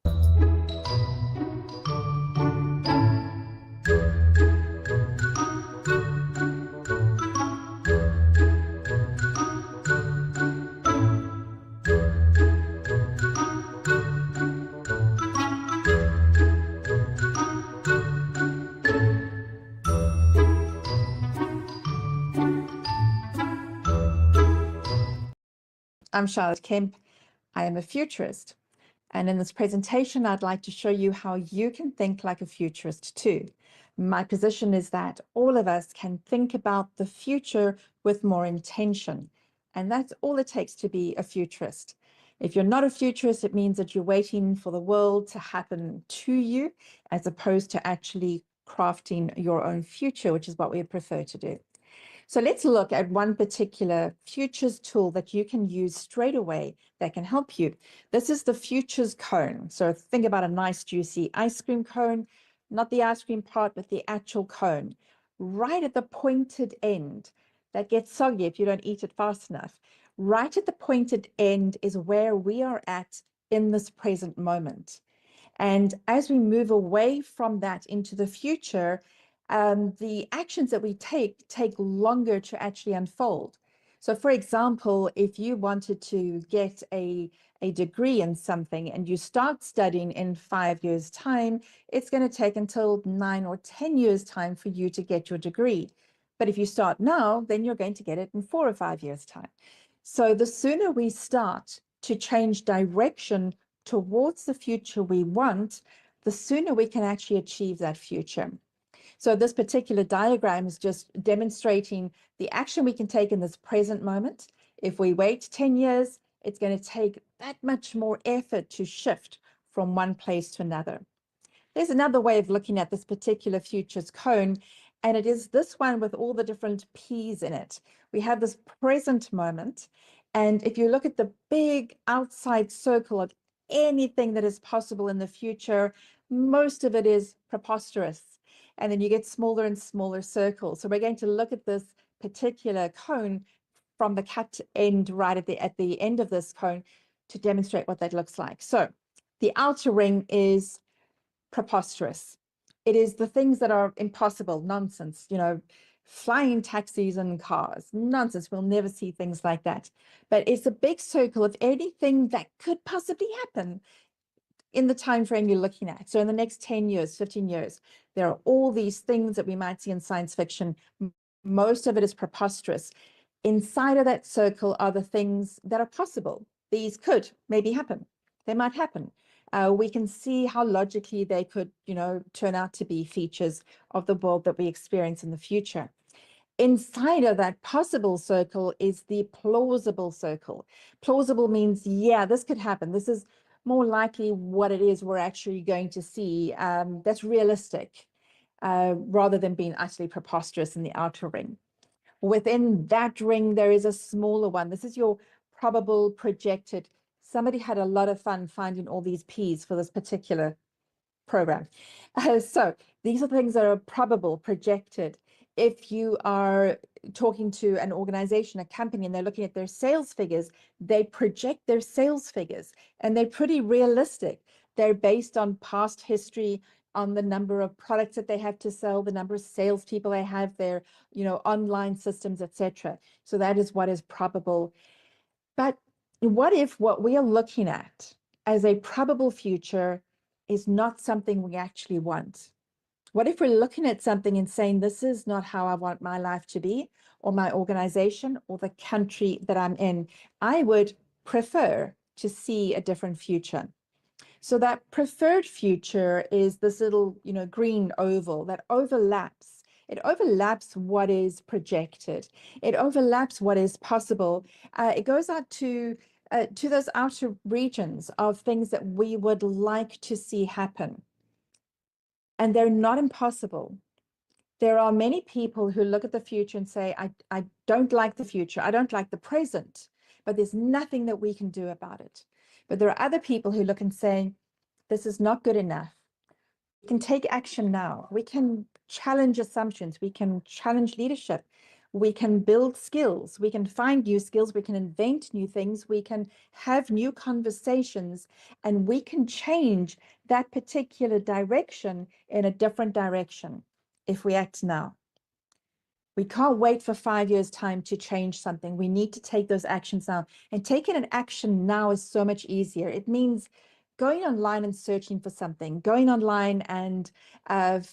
I'm Charlotte Kemp. I am a futurist. And in this presentation, I'd like to show you how you can think like a futurist too. My position is that all of us can think about the future with more intention. And that's all it takes to be a futurist. If you're not a futurist, it means that you're waiting for the world to happen to you, as opposed to actually crafting your own future, which is what we prefer to do. So let's look at one particular futures tool that you can use straight away that can help you. This is the futures cone. So think about a nice juicy ice cream cone, not the ice cream part, but the actual cone. Right at the pointed end, that gets soggy if you don't eat it fast enough. Right at the pointed end is where we are at in this present moment. And as we move away from that into the future, the actions that we take longer to actually unfold. So for example, if you wanted to get a degree in something and you start studying in 5 years' time, it's going to take until 9 or 10 years' time for you to get your degree. But if you start now, then you're going to get it in 4 or 5 years' time. So the sooner we start to change direction towards the future we want, the sooner we can actually achieve that future. So this particular diagram is just demonstrating the action we can take in this present moment. If we wait 10 years, it's going to take that much more effort to shift from one place to another. There's another way of looking at this particular futures cone, and it is this one with all the different P's in it. We have this present moment, and if you look at the big outside circle of anything that is possible in the future, most of it is preposterous. And then you get smaller and smaller circles. So we're going to look at this particular cone from the cut end right at the end of this cone to demonstrate what that looks like. So the outer ring is preposterous. It is the things that are impossible, nonsense, flying taxis and cars, nonsense. We'll never see things like that. But it's a big circle of anything that could possibly happen in the time frame you're looking at. So in the next 10 years, 15 years, there are all these things that we might see in science fiction. Most of it is preposterous. Inside of that circle are the things that are possible. These could maybe happen. They might happen. We can see how logically they could, turn out to be features of the world that we experience in the future. Inside of that possible circle is the plausible circle. Plausible means, yeah, this could happen. This is more likely what it is we're actually going to see. That's realistic, rather than being utterly preposterous in the outer ring. Within that ring, there is a smaller one. This is your probable projected. Somebody had a lot of fun finding all these P's for this particular program. So these are things that are probable, projected. If you are talking to an organization, a company, and they're looking at their sales figures, they project their sales figures, and they're pretty realistic. They're based on past history, on the number of products that they have to sell, the number of salespeople they have, their, online systems, etc. So that is what is probable. But what if what we are looking at as a probable future is not something we actually want? What if we're looking at something and saying, this is not how I want my life to be, or my organization, or the country that I'm in? I would prefer to see a different future. So that preferred future is this little, green oval that overlaps. It overlaps what is projected. It overlaps what is possible. It goes out to those outer regions of things that we would like to see happen. And they're not impossible. There are many people who look at the future and say, I don't like the future. I don't like the present, but there's nothing that we can do about it. But there are other people who look and say, this is not good enough. We can take action now. We can challenge assumptions. We can challenge leadership. We can build skills. We can find new skills. We can invent new things. We can have new conversations, and we can change that particular direction in a different direction if we act now. We can't wait for 5 years' time to change something. We need to take those actions now. And taking an action now is so much easier. It means going online and searching for something, going online and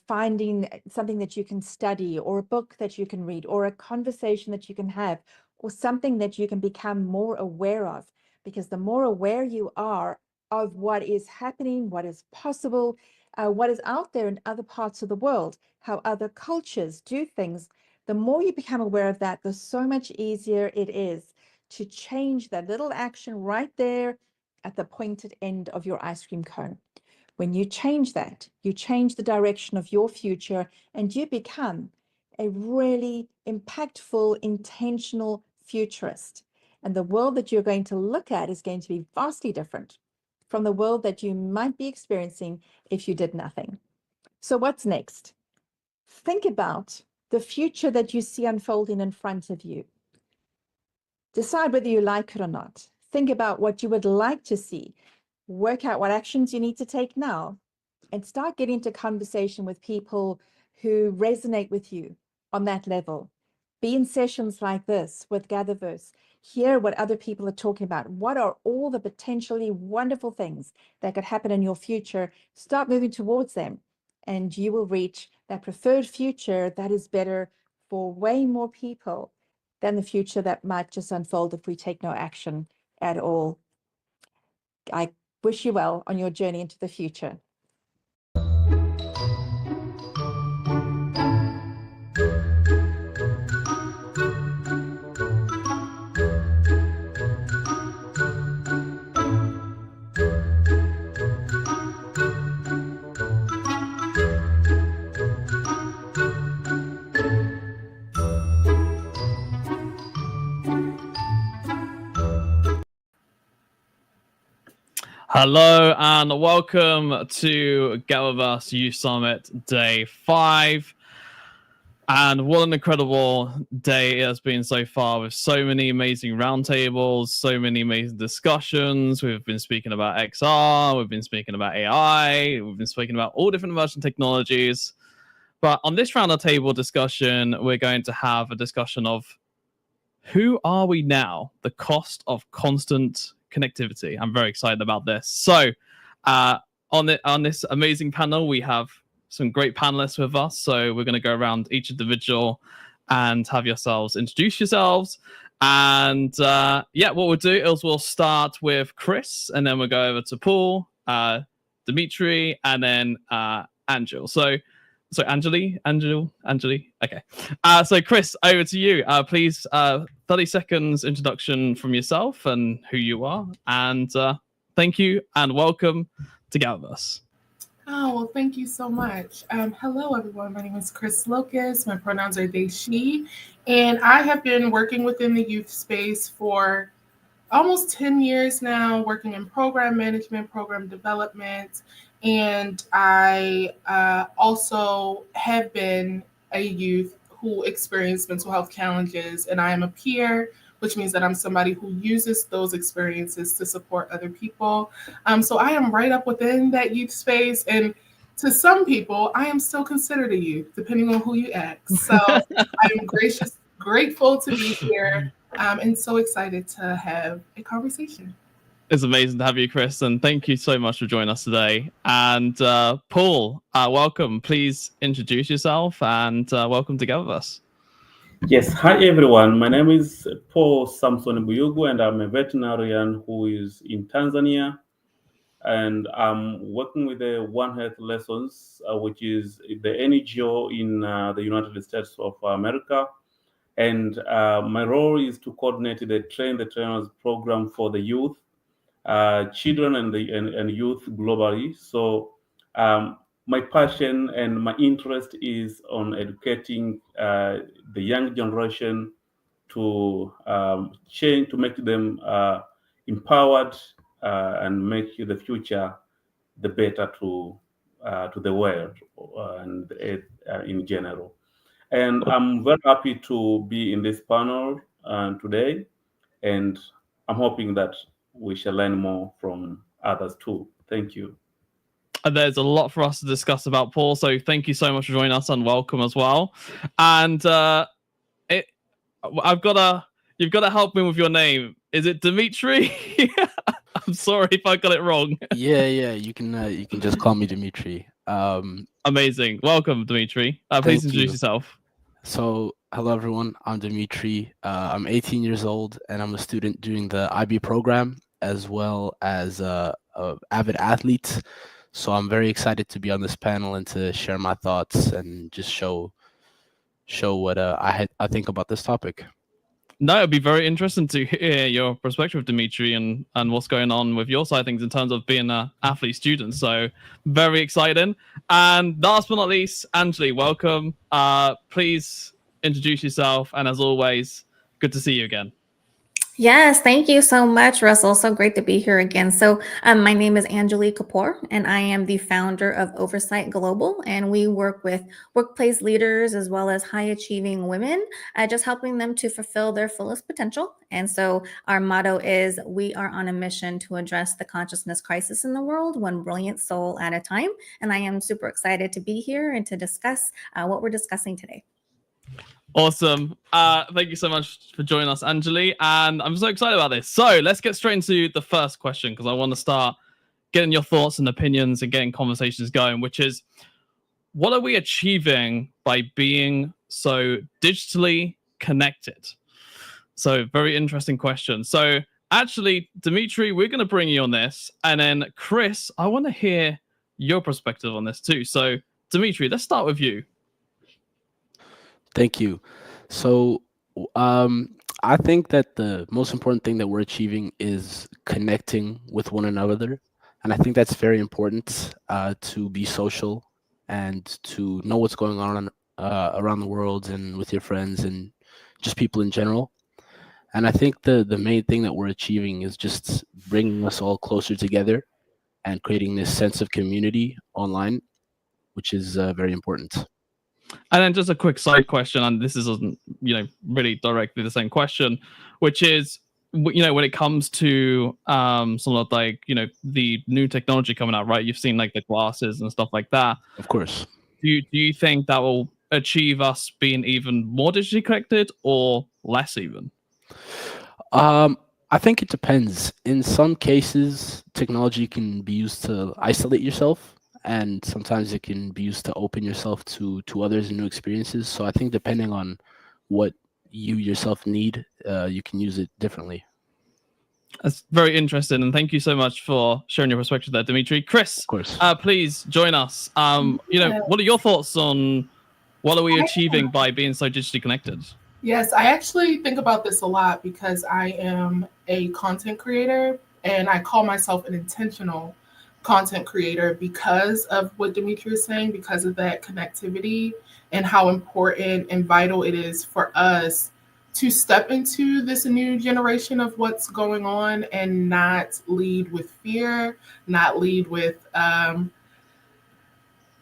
finding something that you can study, or a book that you can read, or a conversation that you can have, or something that you can become more aware of. Because the more aware you are of what is happening, what is possible, what is out there in other parts of the world, how other cultures do things, the more you become aware of that, the so much easier it is to change that little action right there at the pointed end of your ice cream cone. When you change that, you change the direction of your future, and you become a really impactful, intentional futurist. And the world that you're going to look at is going to be vastly different from the world that you might be experiencing if you did nothing. So what's next? Think about the future that you see unfolding in front of you. Decide whether you like it or not. Think about what you would like to see. Work out what actions you need to take now, and start getting into conversation with people who resonate with you on that level. Be in sessions like this with GatherVerse. Hear what other people are talking about. What are all the potentially wonderful things that could happen in your future? Start moving towards them, and you will reach that preferred future that is better for way more people than the future that might just unfold if we take no action at all. I wish you well on your journey into the future. Hello and welcome to GatherVerse Youth Summit Day 5. And what an incredible day it has been so far, with so many amazing roundtables, so many amazing discussions. We've been speaking about XR, we've been speaking about AI, we've been speaking about all different emerging technologies. But on this roundtable discussion, we're going to have a discussion of who are we now? The cost of constant connectivity. I'm very excited about this. So on this amazing panel, we have some great panelists with us. So we're going to go around each individual and have yourselves introduce yourselves. And yeah, what we'll do is we'll start with Chris, and then we'll go over to Paul, Dimitri, and then Angel. So Angeli. Okay. So Chris, over to you. Please, 30 seconds introduction from yourself and who you are. And thank you and welcome to GatherVerse. Oh, well, thank you so much. Hello, everyone. My name is Chris Locus. My pronouns are they, she. And I have been working within the youth space for almost 10 years now, working in program management, program development. And I also have been a youth who experienced mental health challenges. And I am a peer, which means that I'm somebody who uses those experiences to support other people. So I am right up within that youth space. And to some people, I am still considered a youth, depending on who you ask. So I'm grateful to be here, and so excited to have a conversation. It's amazing to have you, Chris, and thank you so much for joining us today. And Paul, welcome. Please introduce yourself and welcome to GatherVerse. Yes, hi everyone. My name is Paul Samson Buyugu, and I'm a veterinarian who is in Tanzania. And I'm working with the One Health Lessons, which is the NGO in the United States of America. And my role is to coordinate the Train the Trainers program for the youth, children and youth globally. So my passion and my interest is on educating the young generation to change, to make them empowered and make the future the better to the world and in general. And I'm very happy to be in this panel today, and I'm hoping that we shall learn more from others too. Thank you. There's a lot for us to discuss about, Paul, so thank you so much for joining us and welcome as well. And you've got to help me with your name. Is it Dimitri? I'm sorry if I got it wrong. Yeah, you can just call me Dimitri. Amazing. Welcome, Dimitri. Please introduce yourself. So, hello everyone. I'm Dimitri. I'm 18 years old, and I'm a student doing the IB program as well as a avid athlete. So I'm very excited to be on this panel and to share my thoughts and just show what I think about this topic. No, it'd be very interesting to hear your perspective, Dimitri, and what's going on with your side of things in terms of being an athlete student. So very exciting. And last but not least, Angeli, welcome. Please introduce yourself. And as always, good to see you again. Yes, thank you so much, Russell. So great to be here again. So, my name is Angelique Kapoor, and I am the founder of Oversight Global. And we work with workplace leaders as well as high achieving women, just helping them to fulfill their fullest potential. And so, our motto is we are on a mission to address the consciousness crisis in the world, one brilliant soul at a time. And I am super excited to be here and to discuss what we're discussing today. Awesome. Thank you so much for joining us, Anjali. And I'm so excited about this. So let's get straight into the first question, because I want to start getting your thoughts and opinions and getting conversations going, which is, what are we achieving by being so digitally connected? So very interesting question. So actually, Dimitri, we're going to bring you on this. And then Chris, I want to hear your perspective on this too. So Dimitri, let's start with you. Thank you. So, I think that the most important thing that we're achieving is connecting with one another, and I think that's very important to be social and to know what's going on around the world and with your friends and just people in general. And I think the main thing that we're achieving is just bringing us all closer together and creating this sense of community online, which is very important. And then just a quick side question, and this isn't, really directly the same question, which is, when it comes to some of like, the new technology coming out, right? You've seen like the glasses and stuff like that. Of course. Do you think that will achieve us being even more digitally connected or less even? I think it depends. In some cases, technology can be used to isolate yourself, and sometimes it can be used to open yourself to others and new experiences. So I think depending on what you yourself need, you can use it differently. That's very interesting, and thank you so much for sharing your perspective there, Dimitri. Chris, of course, please join us. What are your thoughts on what are we achieving by being so digitally connected? Yes, I actually think about this a lot because I am a content creator and I call myself an intentional content creator because of what Dimitri is saying, because of that connectivity and how important and vital it is for us to step into this new generation of what's going on and not lead with fear, not lead with, I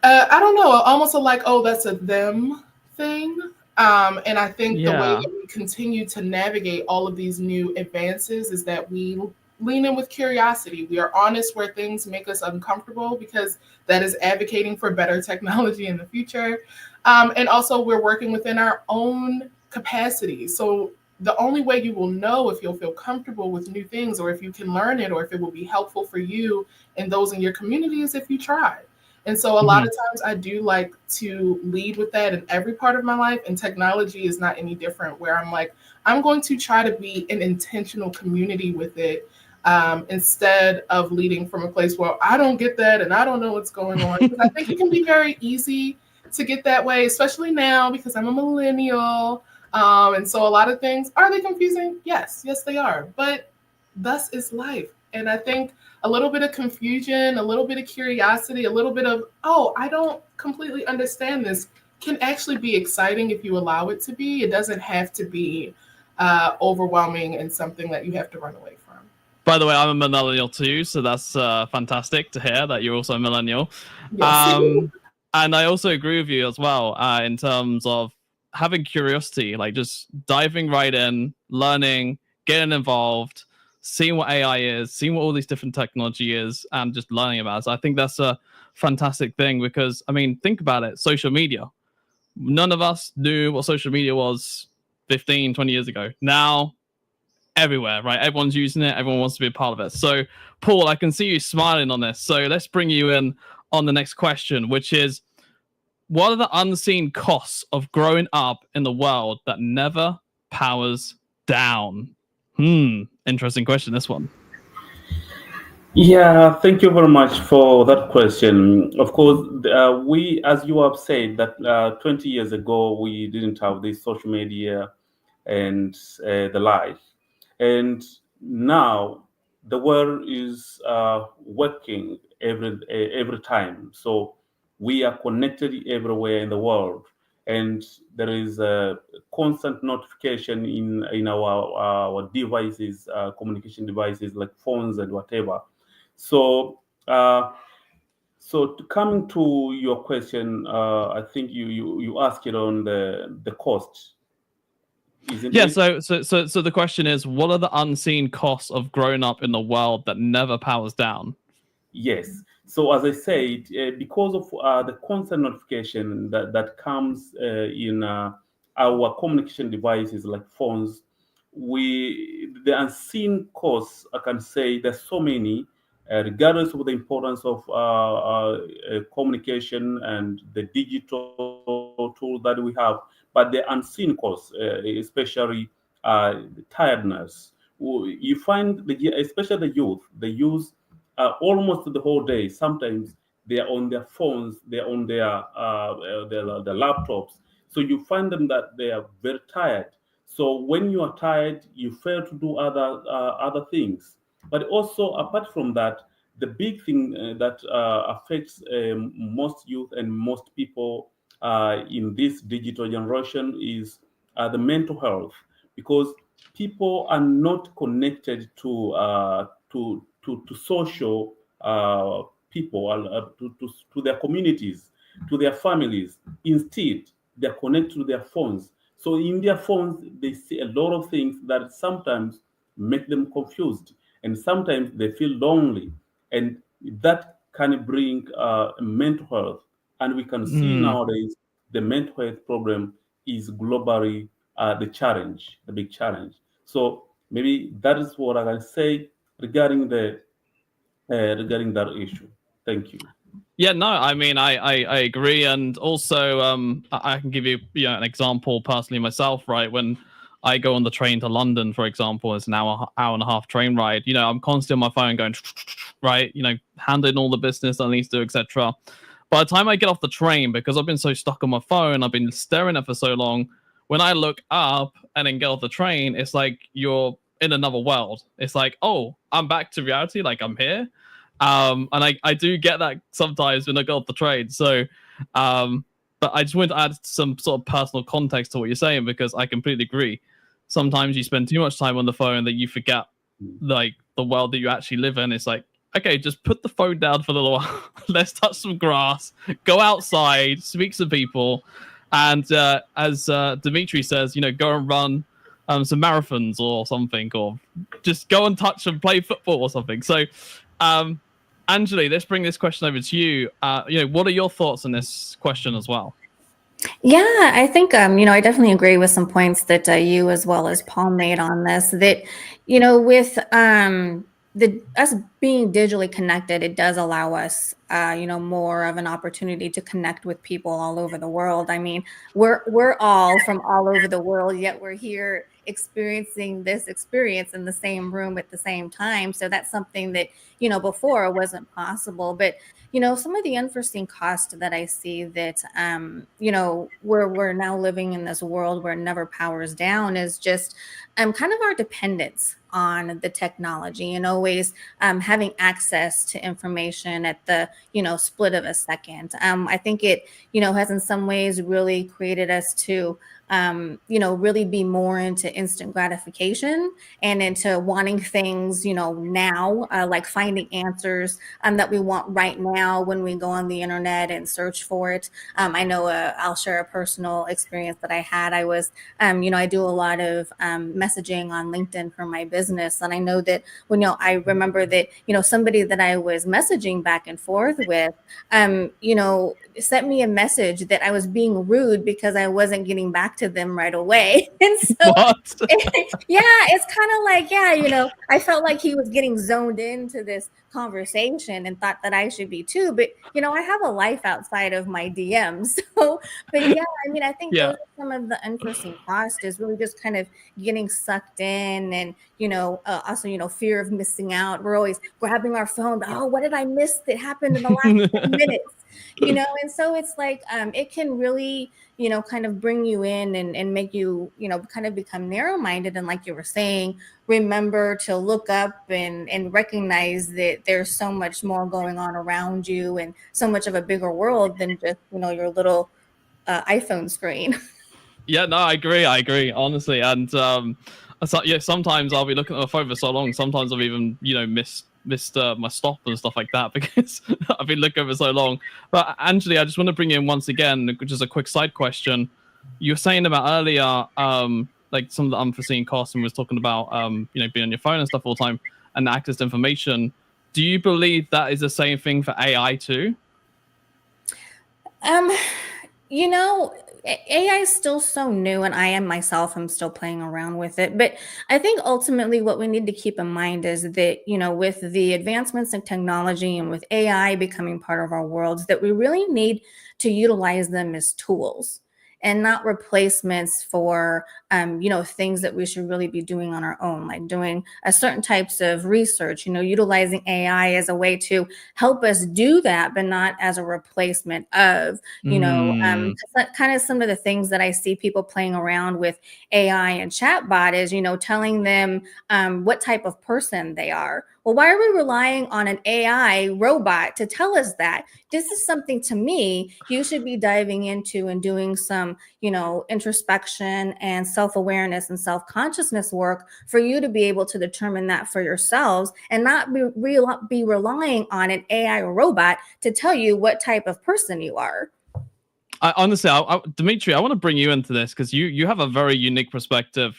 don't know, almost like, oh, that's a them thing. And I think the way that we continue to navigate all of these new advances is that we lean in with curiosity. We are honest where things make us uncomfortable because that is advocating for better technology in the future. And also we're working within our own capacity. So the only way you will know if you'll feel comfortable with new things or if you can learn it or if it will be helpful for you and those in your community is if you try. And so a lot of times I do like to lead with that in every part of my life, and technology is not any different, where I'm like, I'm going to try to be an intentional community with it instead of leading from a place where I don't get that and I don't know what's going on. Because I think it can be very easy to get that way, especially now because I'm a millennial. And so a lot of things, are they confusing? Yes, they are. But thus is life. And I think a little bit of confusion, a little bit of curiosity, a little bit of, oh, I don't completely understand this, can actually be exciting if you allow it to be. It doesn't have to be overwhelming and something that you have to run away from. By the way, I'm a millennial too, so that's fantastic to hear that you're also a millennial. Yes. And I also agree with you as well in terms of having curiosity, like just diving right in, learning, getting involved, seeing what AI is, seeing what all these different technology is, and just learning about it. So I think that's a fantastic thing because, I mean, think about it. Social media. None of us knew what social media was 15, 20 years ago. Now, everywhere, right? Everyone's using it. Everyone wants to be a part of it. So, Paul, I can see you smiling on this. So let's bring you in on the next question, which is, what are the unseen costs of growing up in the world that never powers down? Interesting question, this one. Yeah, thank you very much for that question. Of course, we, as you have said, that 20 years ago, we didn't have this social media and the like. And now the world is working every time. So we are connected everywhere in the world. and there is a constant notification in our devices, communication devices like phones and whatever. So coming to your question, I think you asked it on the cost, isn't Yeah, it? so the question is, what are the unseen costs of growing up in the world that never powers down? Yes. So as I said, because of the constant notification that comes in our communication devices like phones, the unseen costs, I can say there's so many, regardless of the importance of communication and the digital tool that we have, but the unseen costs, especially tiredness. You find, especially the youth almost the whole day. Sometimes they are on their phones, they are on their laptops. So you find them that they are very tired. So when you are tired, you fail to do other things. But also apart from that, the big thing that affects most youth and most people in this digital generation is the mental health, because people are not connected to social people, to their communities, to their families. Instead, they're connected to their phones. So in their phones, they see a lot of things that sometimes make them confused, and sometimes they feel lonely, and that can bring mental health. And we can see nowadays the mental health problem is globally the big challenge. So maybe that is what I can say regarding regarding that issue. Thank you. Yeah, no, I mean, I agree, and also, I can give you, an example personally myself. Right, when I go on the train to London, for example, it's an hour and a half train ride. I'm constantly on my phone going, right, handling all the business I need to do, etc. By the time I get off the train, because I've been so stuck on my phone, I've been staring at it for so long. When I look up and then get off the train, it's like you're in another world. It's like, oh, I'm back to reality. Like I'm here. And I do get that sometimes when I go off the train. So, but I just wanted to add some sort of personal context to what you're saying, because I completely agree. Sometimes you spend too much time on the phone that you forget like the world that you actually live in. It's like, okay, just put the phone down for a little while. Let's touch some grass, go outside, speak to people. And as Dimitri says, go and run some marathons or something, or just go and touch and play football or something. So, Anjali, let's bring this question over to you. What are your thoughts on this question as well? Yeah, I think I definitely agree with some points that you as well as Paul made on this. That with the us being digitally connected, it does allow us more of an opportunity to connect with people all over the world. I mean, we're all from all over the world, yet we're here experiencing this experience in the same room at the same time. So that's something that before wasn't possible. But some of the unforeseen costs that I see that we're now living in this world where it never powers down is just kind of our dependence on the technology and always having access to information at the split of a second. I think it has in some ways really created us to really be more into instant gratification and into wanting things now, like finding answers that we want right now when we go on the internet and search for it. I know I'll share a personal experience that I had. I was I do a lot of messaging on LinkedIn for my business, and I know that when I remember that somebody that I was messaging back and forth with sent me a message that I was being rude because I wasn't getting back to them right away. And so yeah, it's kind of like, I felt like he was getting zoned into this conversation and thought that I should be too. But, I have a life outside of my DMs. So, but yeah, I mean, I think those are some of the unforeseen costs is really just kind of getting sucked in and, also, fear of missing out. We're always grabbing our phone. Oh, what did I miss that happened in the last 10 minutes? And so it's like it can really kind of bring you in and make you kind of become narrow-minded, and like you were saying, remember to look up and recognize that there's so much more going on around you and so much of a bigger world than just your little iPhone screen. Yeah, no, I agree, honestly. And sometimes I'll be looking at my phone for so long. Sometimes I've even, missed my stop and stuff like that because I've been looking for so long. But Angeli, I just want to bring you in once again, which is a quick side question. You were saying about earlier, like some of the unforeseen costs, and was talking about, being on your phone and stuff all the time and access to information. Do you believe that is the same thing for AI too? You know, AI is still so new, and I am myself, I'm still playing around with it. But I think ultimately what we need to keep in mind is that, with the advancements in technology and with AI becoming part of our worlds, that we really need to utilize them as tools and not replacements for, things that we should really be doing on our own, like doing certain types of research, utilizing AI as a way to help us do that, but not as a replacement of, kind of some of the things that I see people playing around with AI and chatbot is, telling them what type of person they are. Well, why are we relying on an AI robot to tell us that? This is something, to me, you should be diving into and doing some, introspection and self-awareness and self-consciousness work for you to be able to determine that for yourselves and not be relying on an AI robot to tell you what type of person you are. Honestly, Dimitri, I want to bring you into this because you have a very unique perspective.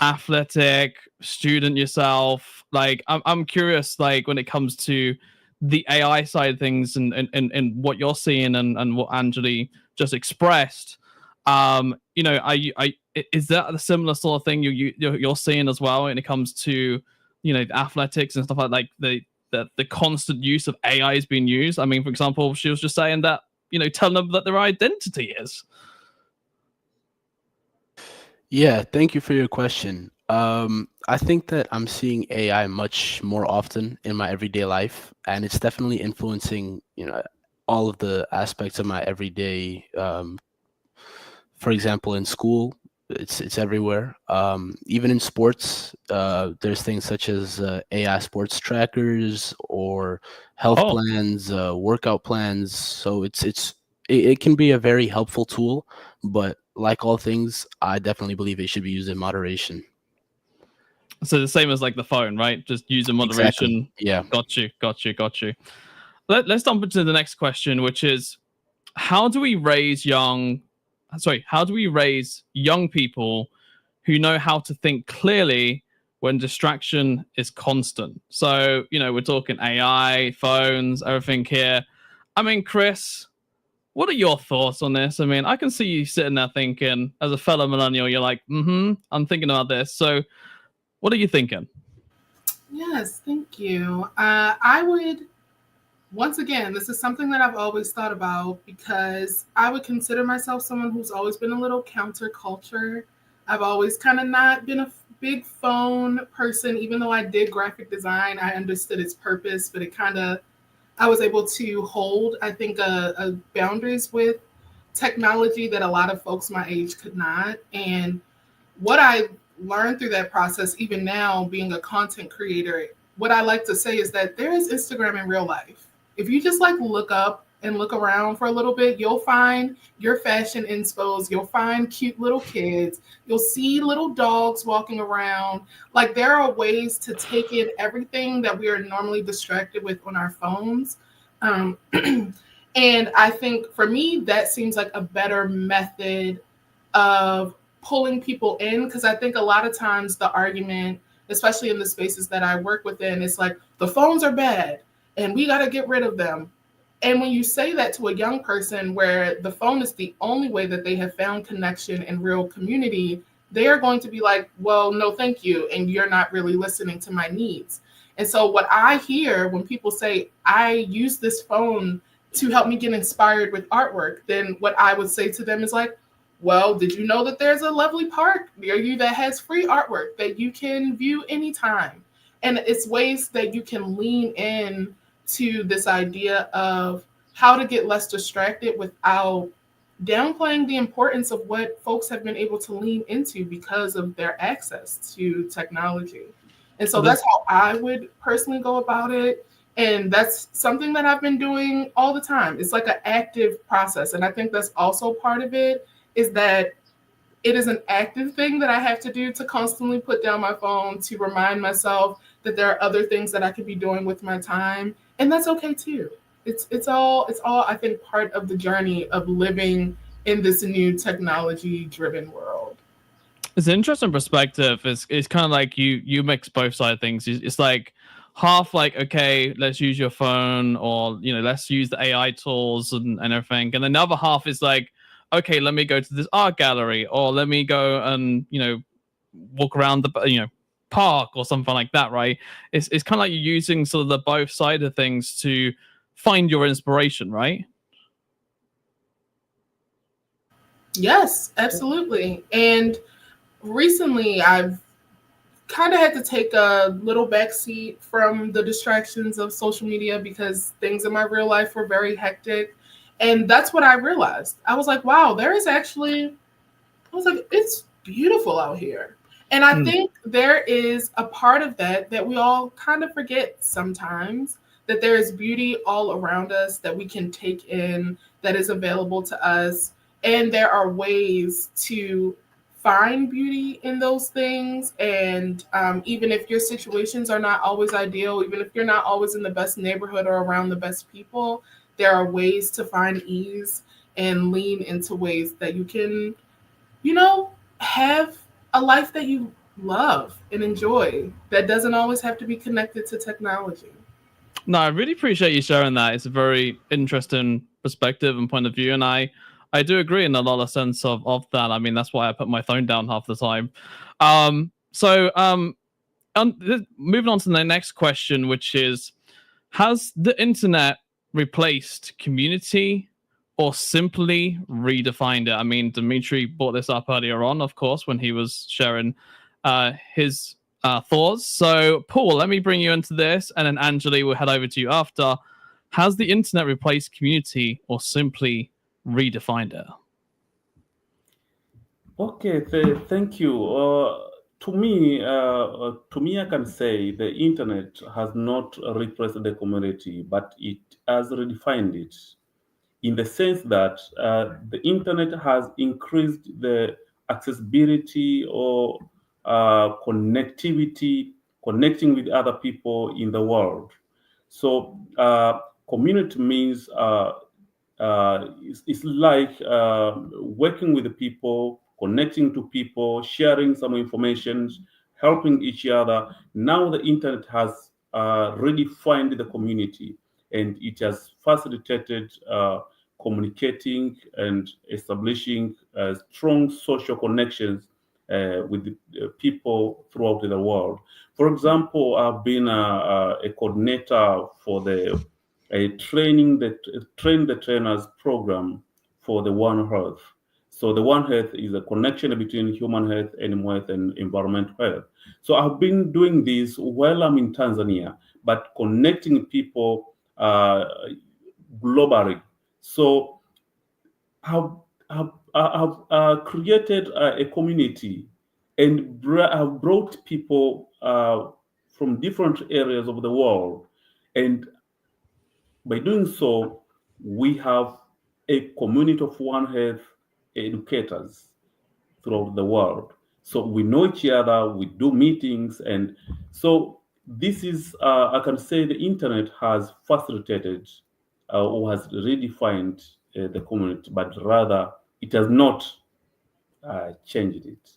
Athletic student yourself. Like, I'm curious. Like, when it comes to the AI side of things and what you're seeing and what Angeli just expressed. Is that a similar sort of thing you're seeing as well when it comes to athletics and stuff like the constant use of AI is being used? I mean, for example, she was just saying that. Telling them that their identity is. Yeah, thank you for your question. I think that I'm seeing AI much more often in my everyday life, and it's definitely influencing, all of the aspects of my everyday. For example, in school, it's everywhere. Even in sports, there's things such as AI sports trackers or health plans, workout plans. So it can be a very helpful tool, but like all things, I definitely believe it should be used in moderation. So the same as like the phone, right? Just use in moderation. Exactly. Yeah. Got you. Let's jump into the next question, which is how do we raise young people who know how to think clearly when distraction is constant? So, we're talking AI, phones, everything here. I mean, Chris, what are your thoughts on this? I mean, I can see you sitting there thinking, as a fellow millennial, you're like, I'm thinking about this. So what are you thinking? Yes, thank you. I would, once again, this is something that I've always thought about because I would consider myself someone who's always been a little counterculture. I've always kind of not been a big phone person, even though I did graphic design. I understood its purpose, but I was able to hold, I think, a boundaries with technology that a lot of folks my age could not. And what I learned through that process, even now being a content creator, what I like to say is that there is Instagram in real life. If you just like look up and look around for a little bit, you'll find your fashion inspos, you'll find cute little kids, you'll see little dogs walking around. Like, there are ways to take in everything that we are normally distracted with on our phones. And I think for me, that seems like a better method of pulling people in, because I think a lot of times the argument, especially in the spaces that I work within, is like the phones are bad and we got to get rid of them. And when you say that to a young person where the phone is the only way that they have found connection and real community, they are going to be like, well, no, thank you. And you're not really listening to my needs. And so what I hear when people say, I use this phone to help me get inspired with artwork, then what I would say to them is like, well, did you know that there's a lovely park near you that has free artwork that you can view anytime? And it's ways that you can lean in to this idea of how to get less distracted without downplaying the importance of what folks have been able to lean into because of their access to technology. And so that's how I would personally go about it. And that's something that I've been doing all the time. It's like an active process. And I think that's also part of it, is that it is an active thing that I have to do, to constantly put down my phone, to remind myself that there are other things that I could be doing with my time. And that's okay too. It's all I think part of the journey of living in this new technology driven world. It's an interesting perspective. It's kind of like you mix both side of things. It's like half like, okay, let's use your phone, or let's use the AI tools and everything, and then the other half is like, okay, let me go to this art gallery, or let me go and walk around the park or something like that, right? It's kind of like you're using sort of the both side of things to find your inspiration, right? Yes, absolutely. And recently I've kind of had to take a little backseat from the distractions of social media, because things in my real life were very hectic. And that's what I realized. I was like, wow, I was like, it's beautiful out here. And I think there is a part of that we all kind of forget sometimes, that there is beauty all around us that we can take in, that is available to us. And there are ways to find beauty in those things. And even if your situations are not always ideal, even if you're not always in the best neighborhood or around the best people, there are ways to find ease and lean into ways that you can have a life that you love and enjoy, that doesn't always have to be connected to technology. No, I really appreciate you sharing that. It's a very interesting perspective and point of view, and I do agree in a lot of sense of that. I mean, that's why I put my phone down half the time. Moving on to the next question, which is, has the internet replaced community or simply redefined it? I mean, Dimitri brought this up earlier on, of course, when he was sharing his thoughts. So, Paul, let me bring you into this, and then Anjali will head over to you after. Has the internet replaced community or simply redefined it? Okay, thank you. To me, I can say the internet has not replaced the community, but it has redefined it, in the sense that the internet has increased the accessibility or connectivity, connecting with other people in the world. So, community means it's like working with the people, connecting to people, sharing some information, helping each other. Now the internet has redefined the community, and it has facilitated communicating and establishing strong social connections with the people throughout the world. For example, I've been a coordinator for a train the trainers program for the One Health. So the One Health is a connection between human health, animal health, and environmental health. So I've been doing this while I'm in Tanzania, but connecting people globally. So I've created a community and I've brought people from different areas of the world. And by doing so, we have a community of One Health educators throughout the world. So we know each other, we do meetings. And so this is, I can say the internet has facilitated or has redefined the community, but rather it has not changed it.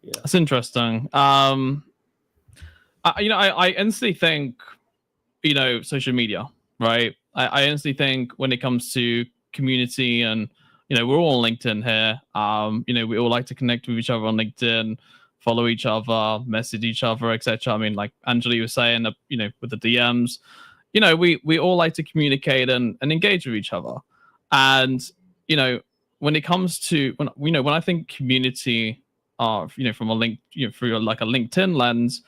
Yeah. That's interesting. I instantly think, social media, right? I instantly think when it comes to community, and we're all on LinkedIn here. We all like to connect with each other on LinkedIn, follow each other, message each other, etc. I mean, like Anjali was saying, with the DMs, we all like to communicate and engage with each other. And when it comes to when I think community, from a link, through like a LinkedIn lens,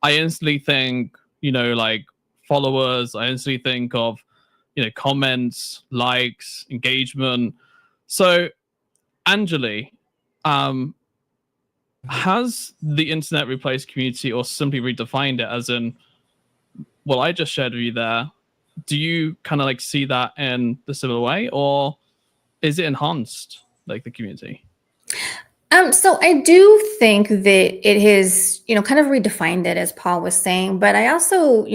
I instantly think, like followers. I instantly think of, comments, likes, engagement. So, Anjali, has the internet replaced community or simply redefined it? As in, what I just shared with you there, do you kind of like see that in the similar way, or is it enhanced like the community? So I do think that it has, kind of redefined it, as Paul was saying, but I also,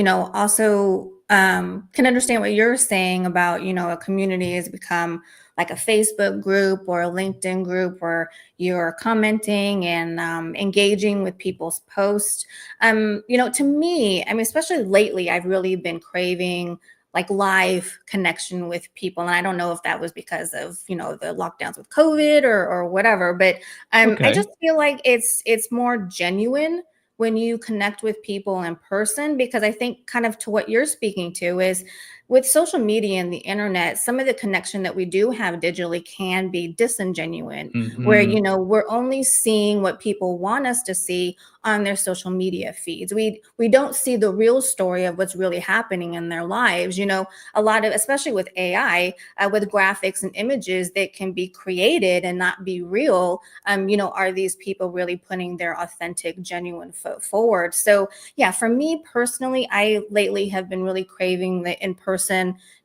can understand what you're saying about, a community has become like a Facebook group or a LinkedIn group where you're commenting and engaging with people's posts. To me, I mean, especially lately, I've really been craving like live connection with people. And I don't know if that was because of, the lockdowns with COVID or whatever, but I just feel like it's more genuine when you connect with people in person, because I think kind of to what you're speaking to is with social media and the internet, some of the connection that we do have digitally can be disingenuine, where, we're only seeing what people want us to see on their social media feeds. We don't see the real story of what's really happening in their lives. A lot of, especially with AI, with graphics and images that can be created and not be real, are these people really putting their authentic, genuine foot forward? So yeah, for me personally, I lately have been really craving the in-person,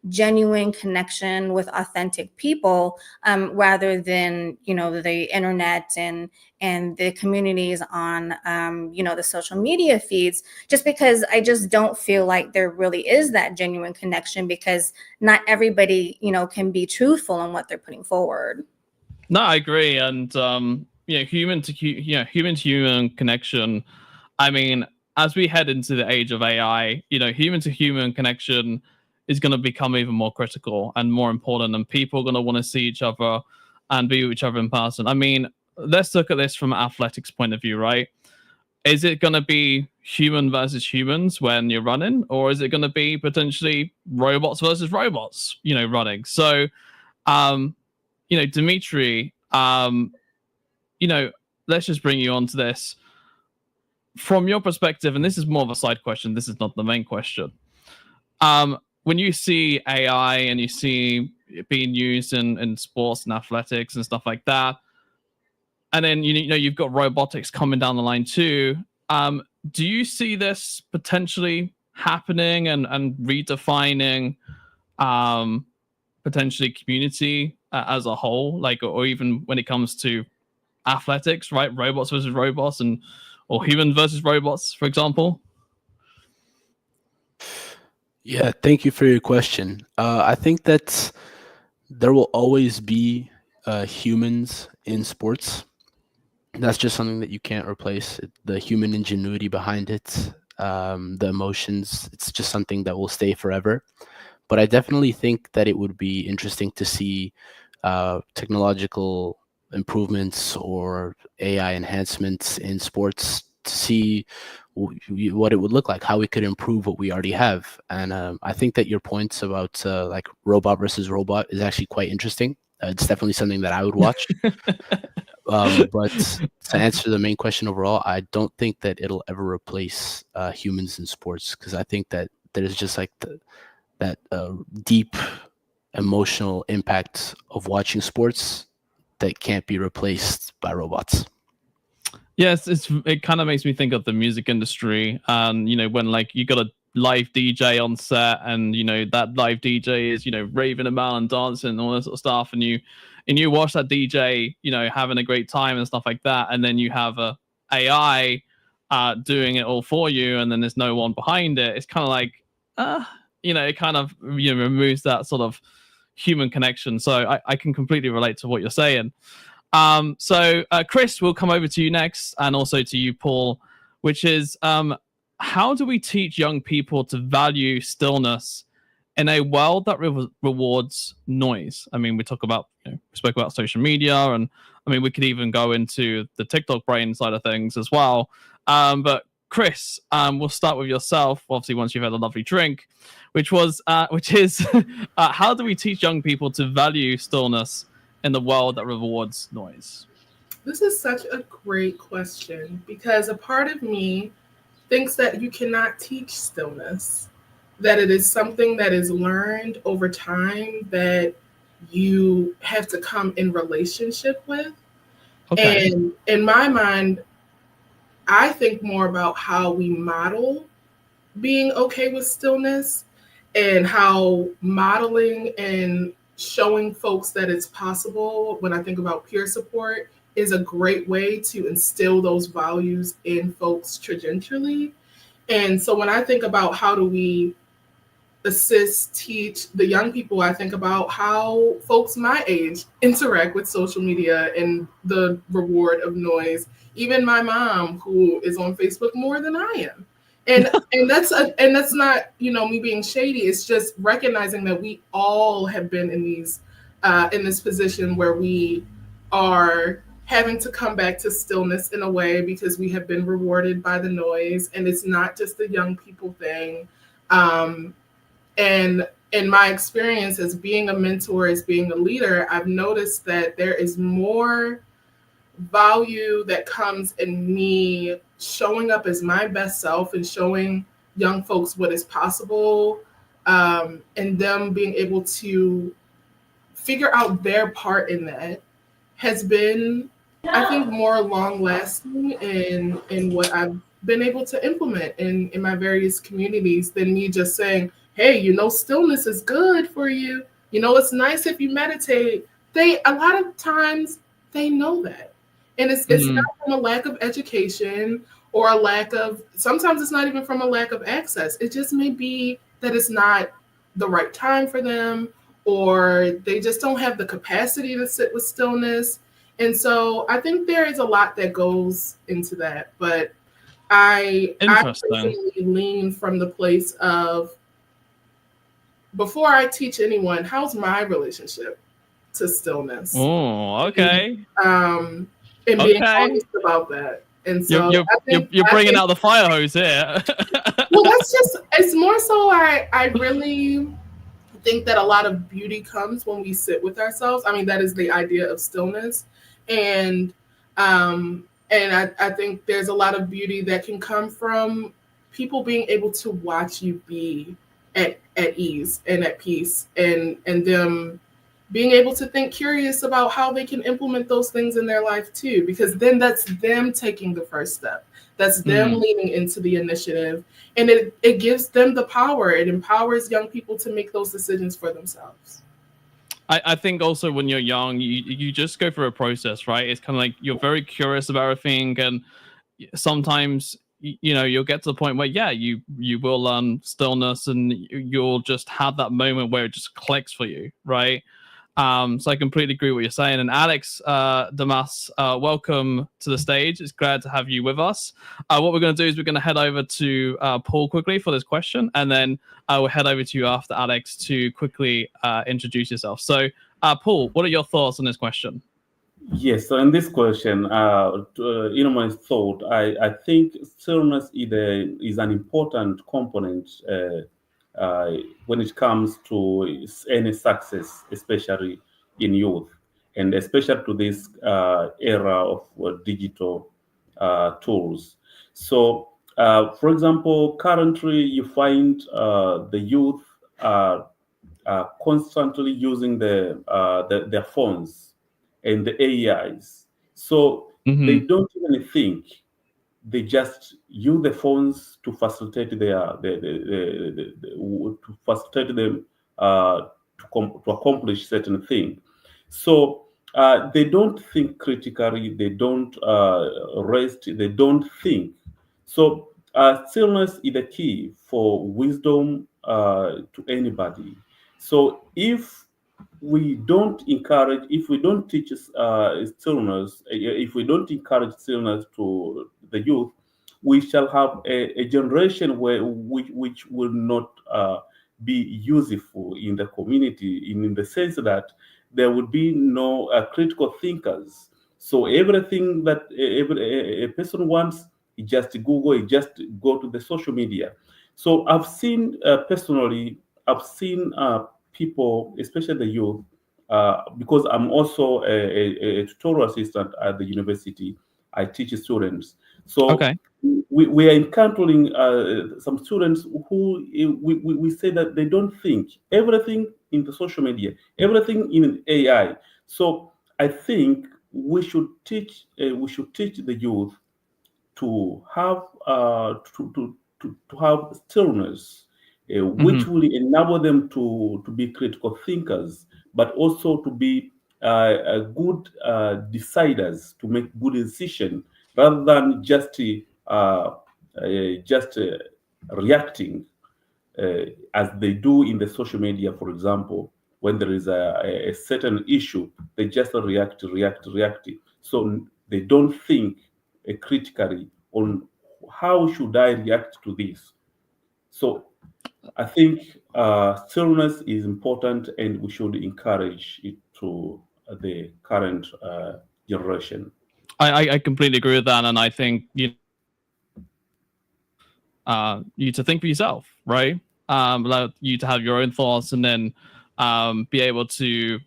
genuine connection with authentic people, rather than, the internet and the communities on, the social media feeds, just because I just don't feel like there really is that genuine connection, because not everybody, can be truthful in what they're putting forward. No, I agree. And, human to human connection. I mean, as we head into the age of AI, human to human connection is going to become even more critical and more important, and people are going to want to see each other and be with each other in person. I mean, let's look at this from an athletics point of view, right? Is it going to be human versus humans when you're running, or is it going to be potentially robots versus robots, running? So, Dimitri, let's just bring you on to this. From your perspective, and this is more of a side question, this is not the main question. When you see AI and you see it being used in sports and athletics and stuff like that, and then you've got robotics coming down the line too, do you see this potentially happening and redefining potentially community as a whole, like, or even when it comes to athletics, right? Robots versus robots, or human versus robots, for example? Yeah, thank you for your question. I think that there will always be humans in sports. That's just something that you can't replace. The human ingenuity behind it, the emotions, it's just something that will stay forever. But I definitely think that it would be interesting to see technological improvements or AI enhancements in sports to see what it would look like, how we could improve what we already have. And I think that your points about like robot versus robot is actually quite interesting. It's definitely something that I would watch. But to answer the main question overall, I don't think that it'll ever replace humans in sports, because I think that there's just like that deep emotional impact of watching sports that can't be replaced by robots. Yes, it kind of makes me think of the music industry, and when like you got a live DJ on set, and that live DJ is raving about and dancing and all that sort of stuff, and you watch that DJ having a great time and stuff like that, and then you have a AI doing it all for you, and then there's no one behind it. It's kind of like it kind of removes that sort of human connection. So I can completely relate to what you're saying. So Chris, we'll come over to you next, and also to you, Paul, which is how do we teach young people to value stillness in a world that rewards noise? I mean, we spoke about social media, and I mean, we could even go into the TikTok brain side of things as well. But Chris, we'll start with yourself, obviously, once you've had a lovely drink, which is how do we teach young people to value stillness in the world that rewards noise? This is such a great question, because a part of me thinks that you cannot teach stillness, that it is something that is learned over time, that you have to come in relationship with. Okay. And in my mind, I think more about how we model being okay with stillness, and how modeling and showing folks that it's possible, when I think about peer support, is a great way to instill those values in folks trajectorily. And so when I think about how do we assist, teach the young people, I think about how folks my age interact with social media and the reward of noise. Even my mom, who is on Facebook more than I am. And that's not, me being shady. It's just recognizing that we all have been in this position where we are having to come back to stillness in a way because we have been rewarded by the noise, and it's not just a young people thing. And in my experience as being a mentor, as being a leader, I've noticed that there is more value that comes in me showing up as my best self and showing young folks what is possible, and them being able to figure out their part in that has been, I think, more long lasting in what I've been able to implement in my various communities than me just saying, hey, stillness is good for you. It's nice if you meditate. A lot of times they know that. And it's not from a lack of education or a lack of, sometimes it's not even from a lack of access. It just may be that it's not the right time for them, or they just don't have the capacity to sit with stillness. And so I think there is a lot that goes into that. But I personally lean from the place of, before I teach anyone, how's my relationship to stillness? Oh, okay. And being honest about that. And so you're bringing out the fire hose here. Well, it's more so I really think that a lot of beauty comes when we sit with ourselves. I mean, that is the idea of stillness. And I think there's a lot of beauty that can come from people being able to watch you be at ease and at peace, and them being able to think curious about how they can implement those things in their life too, because then that's them taking the first step. That's them leaning into the initiative, and it gives them the power. It empowers young people to make those decisions for themselves. I think also when you're young, you just go through a process, right? It's kind of like you're very curious about everything, and sometimes you'll get to the point where you will learn stillness, and you'll just have that moment where it just clicks for you, right? So I completely agree with what you're saying. And Alex Damas, welcome to the stage. It's glad to have you with us. What we're going to do is we're going to head over to Paul quickly for this question, and then we'll head over to you after Alex to quickly introduce yourself. So Paul, what are your thoughts on this question? Yes, so in this question, my thought, I think stillness is an important component when it comes to any success, especially in youth, and especially to this era of digital tools. So, for example, currently you find the youth are constantly using their phones and the AIs. So they don't even think. They just use the phones to facilitate to facilitate them to accomplish certain things. So they don't think critically. They don't rest. They don't think. So stillness is the key for wisdom to anybody. So if we don't encourage, if we don't teach stillness, if we don't encourage stillness to the youth, we shall have a generation which will not be useful in the community, in the sense that there would be no critical thinkers. So everything that a person wants, he just Google, he just go to the social media. So I've seen personally, I've seen people, especially the youth, because I'm also a tutorial assistant at the university. I teach students. So we are encountering some students who we say that they don't think. Everything in the social media, everything in AI. So I think we should teach the youth to have to to have stillness, which will enable them to be critical thinkers, but also to be good deciders, to make good decisions, rather than just reacting as they do in the social media, for example. When there is a certain issue, they just react. So they don't think critically on how should I react to this. So I think stillness is important, and we should encourage it to the current generation. I completely agree with that, and I think you to think for yourself, right? Allow you to have your own thoughts, and then be able to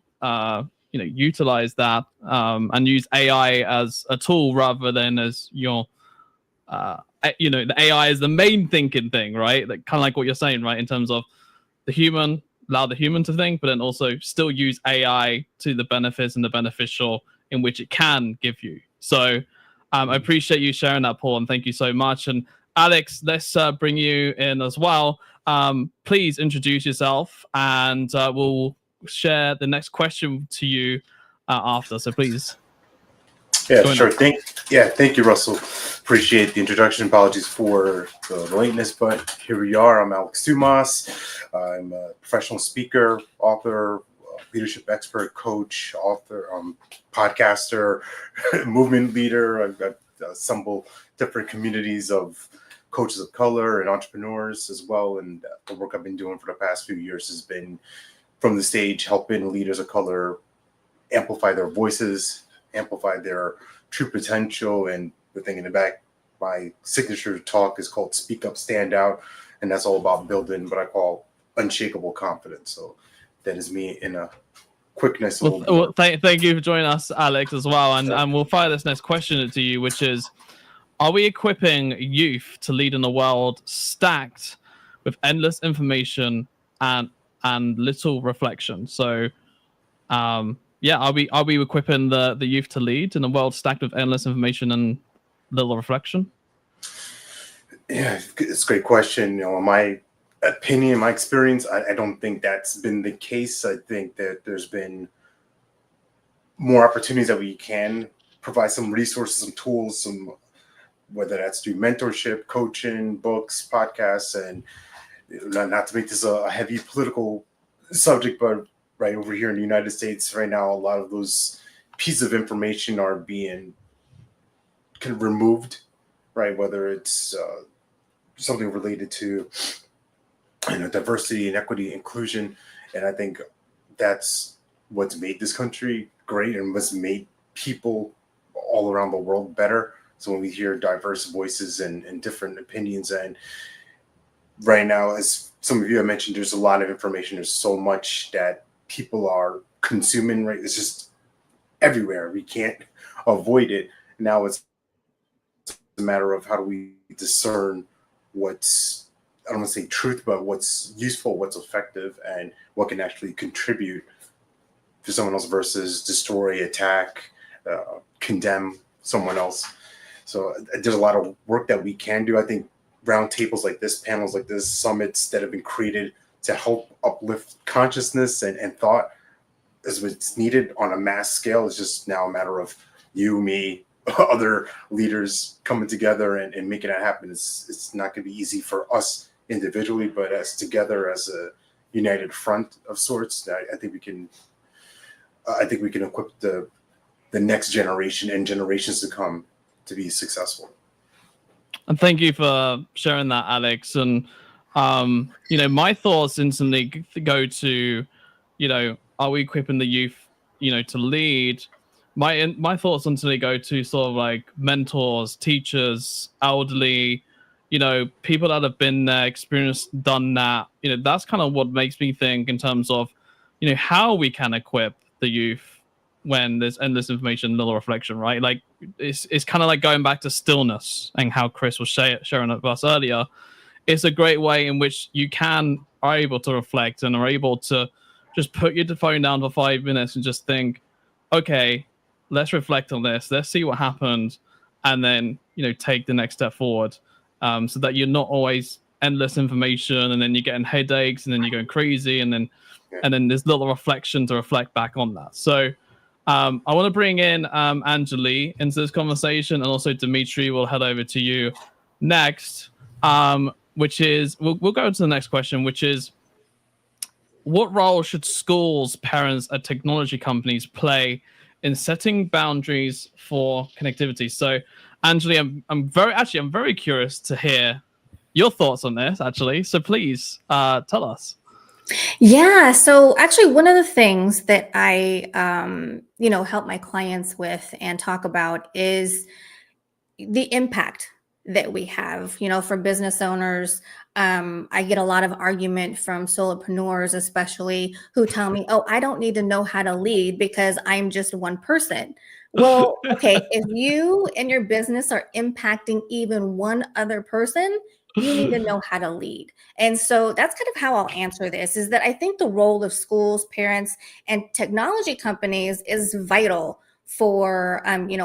utilize that and use AI as a tool rather than as your the AI is the main thinking thing, right? Like kind of like what you're saying, right? In terms of the human, allow the human to think, but then also still use AI to the benefits and the beneficial in which it can give you. So I appreciate you sharing that, Paul, and thank you so much. And Alex, let's bring you in as well. Please introduce yourself, and we'll share the next question to you after. So please. Yeah, sure. Thank you, Russell. Appreciate the introduction. Apologies for the lateness, but here we are. I'm Alex Dumas. I'm a professional speaker, author, leadership expert, coach, author, podcaster, movement leader. I've assembled different communities of coaches of color and entrepreneurs as well. And the work I've been doing for the past few years has been from the stage, helping leaders of color amplify their voices, amplify their true potential. And the thing in the back, my signature talk is called Speak Up, Stand Out. And that's all about building what I call unshakable confidence. So that is me in a quickness. Well, thank you for joining us, Alex, as well. And we'll fire this next question to you, which is, are we equipping youth to lead in a world stacked with endless information and little reflection? So, are we equipping the youth to lead in a world stacked with endless information and little reflection? Yeah, it's a great question. In my opinion, my experience, I don't think that's been the case. I think that there's been more opportunities that we can provide some resources, some tools, whether that's through mentorship, coaching, books, podcasts, and not to make this a heavy political subject, but right over here in the United States right now, a lot of those pieces of information are being kind of removed, right? Whether it's something related to diversity and equity, inclusion, and I think that's what's made this country great and what's made people all around the world better. So when we hear diverse voices and different opinions, and right now, as some of you have mentioned, there's a lot of information. There's so much that people are consuming, right? It's just everywhere. We can't avoid it. Now it's a matter of how do we discern what's, I don't want to say truth, but what's useful, what's effective, and what can actually contribute to someone else versus destroy, attack, condemn someone else. So there's a lot of work that we can do. I think round tables like this, panels like this, summits that have been created to help uplift consciousness and thought is what's needed on a mass scale. It's just now a matter of you, me, other leaders coming together and making it happen. It's not going to be easy for us individually, but as together as a united front of sorts, I think we can equip the next generation and generations to come to be successful. And thank you for sharing that, Alex. And my thoughts instantly go to, are we equipping the youth, to lead? My thoughts instantly go to sort of like mentors, teachers, elderly, people that have been there, experienced, done that. That's kind of what makes me think in terms of, how we can equip the youth when there's endless information, little reflection, right? Like it's kind of like going back to stillness and how Chris was sharing with us earlier. It's a great way in which you are able to reflect and are able to just put your phone down for 5 minutes and just think, okay, let's reflect on this. Let's see what happened. And then, take the next step forward. so that you're not always endless information, and then you're getting headaches, and then you're going crazy, and then there's little reflection to reflect back on that. So I want to bring in Anjali into this conversation, and also Dimitri. Will head over to you next, which is we'll go to the next question, which is, what role should schools, parents, and technology companies play in setting boundaries for connectivity? So, Anjali, I'm very curious to hear your thoughts on this, actually. So please tell us. Yeah. So actually, one of the things that I, help my clients with and talk about is the impact that we have, for business owners. I get a lot of argument from solopreneurs, especially, who tell me, oh, I don't need to know how to lead because I'm just one person. Well, okay, if you and your business are impacting even one other person, you need to know how to lead. And so that's kind of how I'll answer this, is that I think the role of schools, parents, and technology companies is vital for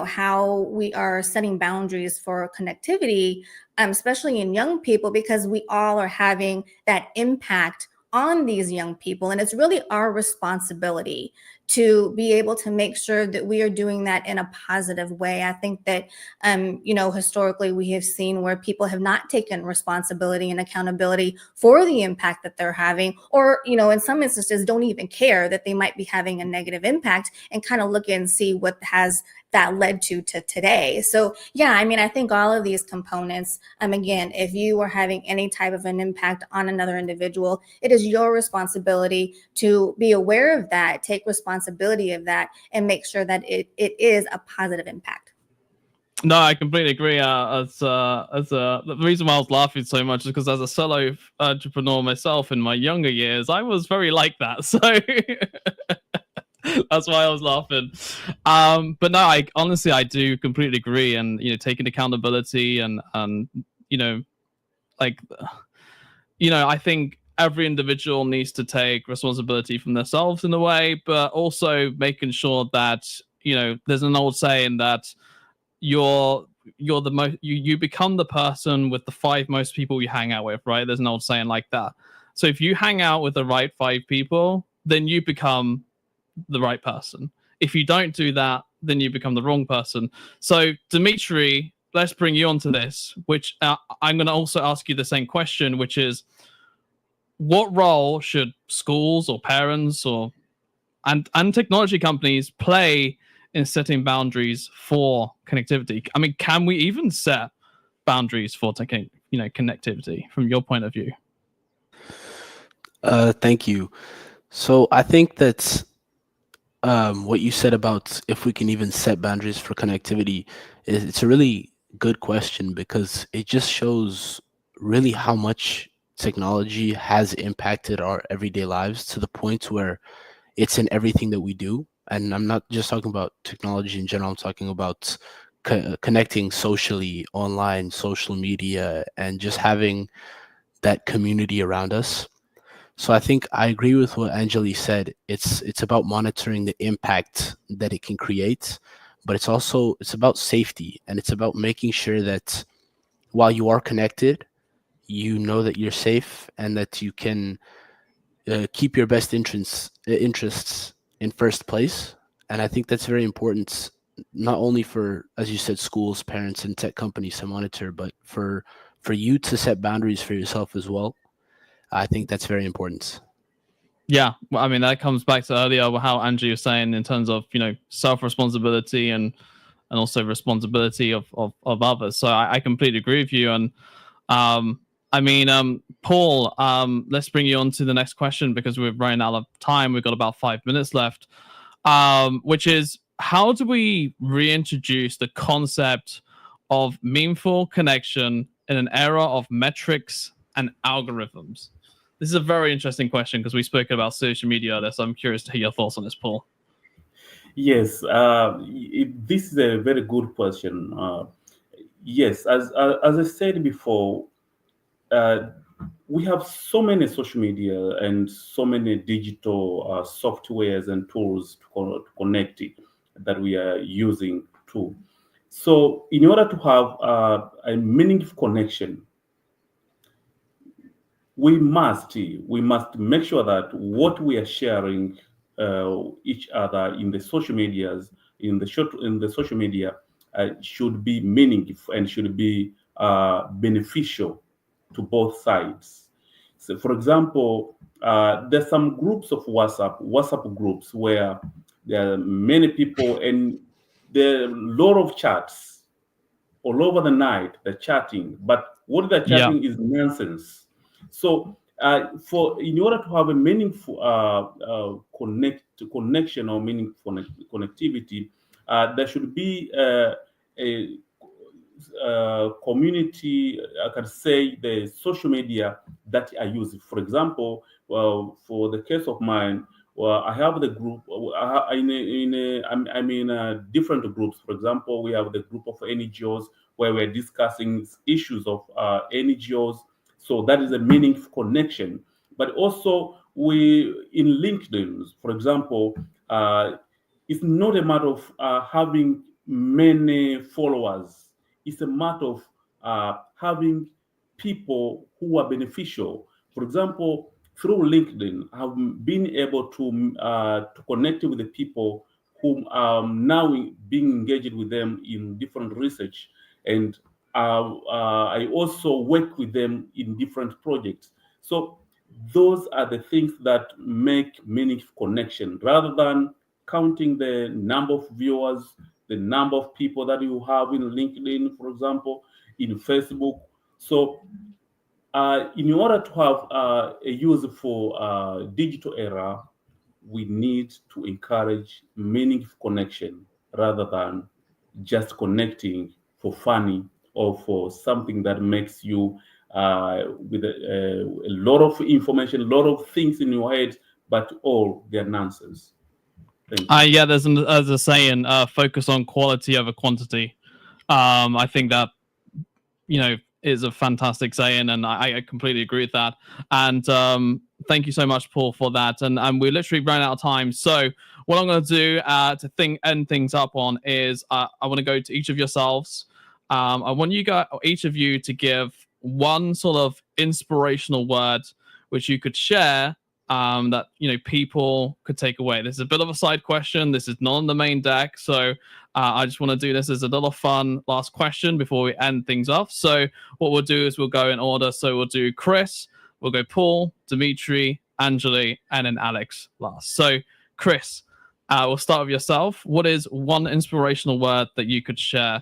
how we are setting boundaries for connectivity, especially in young people, because we all are having that impact on these young people, and it's really our responsibility to be able to make sure that we are doing that in a positive way. I think that historically we have seen where people have not taken responsibility and accountability for the impact that they're having, or in some instances don't even care that they might be having a negative impact, and kind of look and see what has that led to today. So yeah, I think all of these components, again, if you are having any type of an impact on another individual, it is your responsibility to be aware of that, take responsibility of that, and make sure that it is a positive impact. No, I completely agree. The reason why I was laughing so much is because as a solo entrepreneur myself in my younger years, I was very like that. So that's why I was laughing. But no, I do completely agree. And taking accountability and I think every individual needs to take responsibility from themselves in a way, but also making sure that there's an old saying that you become the person with the 5 most people you hang out with, right? There's an old saying like that. So if you hang out with the right 5 people, then you become the right person. If you don't do that, then you become the wrong person. So Dimitri, let's bring you onto this, which I'm going to also ask you the same question, which is, what role should schools or parents and technology companies play in setting boundaries for connectivity? I mean, can we even set boundaries for connectivity from your point of view? Thank you. So I think that's what you said about if we can even set boundaries for connectivity. It's a really good question, because it just shows really how much technology has impacted our everyday lives, to the point where it's in everything that we do. And I'm not just talking about technology in general. I'm talking about connecting socially, online, social media, and just having that community around us. So I think I agree with what Anjali said. It's about monitoring the impact that it can create, but it's about safety, and it's about making sure that while you are connected, you know that you're safe, and that you can keep your best interests in first place. And I think that's very important, not only for, as you said, schools, parents, and tech companies to monitor, but for you to set boundaries for yourself as well. I think that's very important. Yeah, well, I mean, that comes back to earlier how Angie was saying in terms of self-responsibility and also responsibility of others. So I completely agree with you. And Paul, let's bring you on to the next question, because we're running out of time. We've got about 5 minutes left, which is, how do we reintroduce the concept of meaningful connection in an era of metrics and algorithms? This is a very interesting question, because we spoke about social media earlier, so I'm curious to hear your thoughts on this, Paul. Yes, this is a very good question. Yes, as I said before, we have so many social media and so many digital softwares and tools to connect it that we are using too. So in order to have a meaningful connection, we must make sure that what we are sharing each other in the social medias, in the social media, should be meaningful and should be beneficial to both sides. So, for example, there's some groups of WhatsApp groups where there are many people and there are a lot of chats all over the night. They're chatting, but what they're Yeah. chatting is nonsense. So, in order to have a meaningful connection or meaningful connectivity, there should be a community. I can say the social media that I use. For example, for the case of mine, well, I have the group I'm in different groups. For example, we have the group of NGOs where we're discussing issues of NGOs. So that is a meaningful connection. But also we in LinkedIn, for example, it's not a matter of having many followers. It's a matter of having people who are beneficial. For example, through LinkedIn, I've been able to connect with the people whom now being engaged with them in different research, and I also work with them in different projects. So those are the things that make meaningful connection, rather than counting the number of viewers, the number of people that you have in LinkedIn, for example, in Facebook. So in order to have a useful digital era, we need to encourage meaningful connection rather than just connecting for funny or for something that makes you with a lot of information, a lot of things in your head, but all they're nonsense. Thank you. Yeah, there's a saying, focus on quality over quantity. I think that, is a fantastic saying, and I completely agree with that. And thank you so much, Paul, for that. And we literally ran out of time. So what I'm going to do to end things up on is I want to go to each of yourselves. I want each of you to give one sort of inspirational word which you could share that people could take away. This is a bit of a side question. This is not on the main deck, so I just want to do this as a little fun last question before we end things off. So what we'll do is we'll go in order. So we'll do Chris, we'll go Paul, Dimitri, Anjali, and then Alex last. So Chris, we'll start with yourself. What is one inspirational word that you could share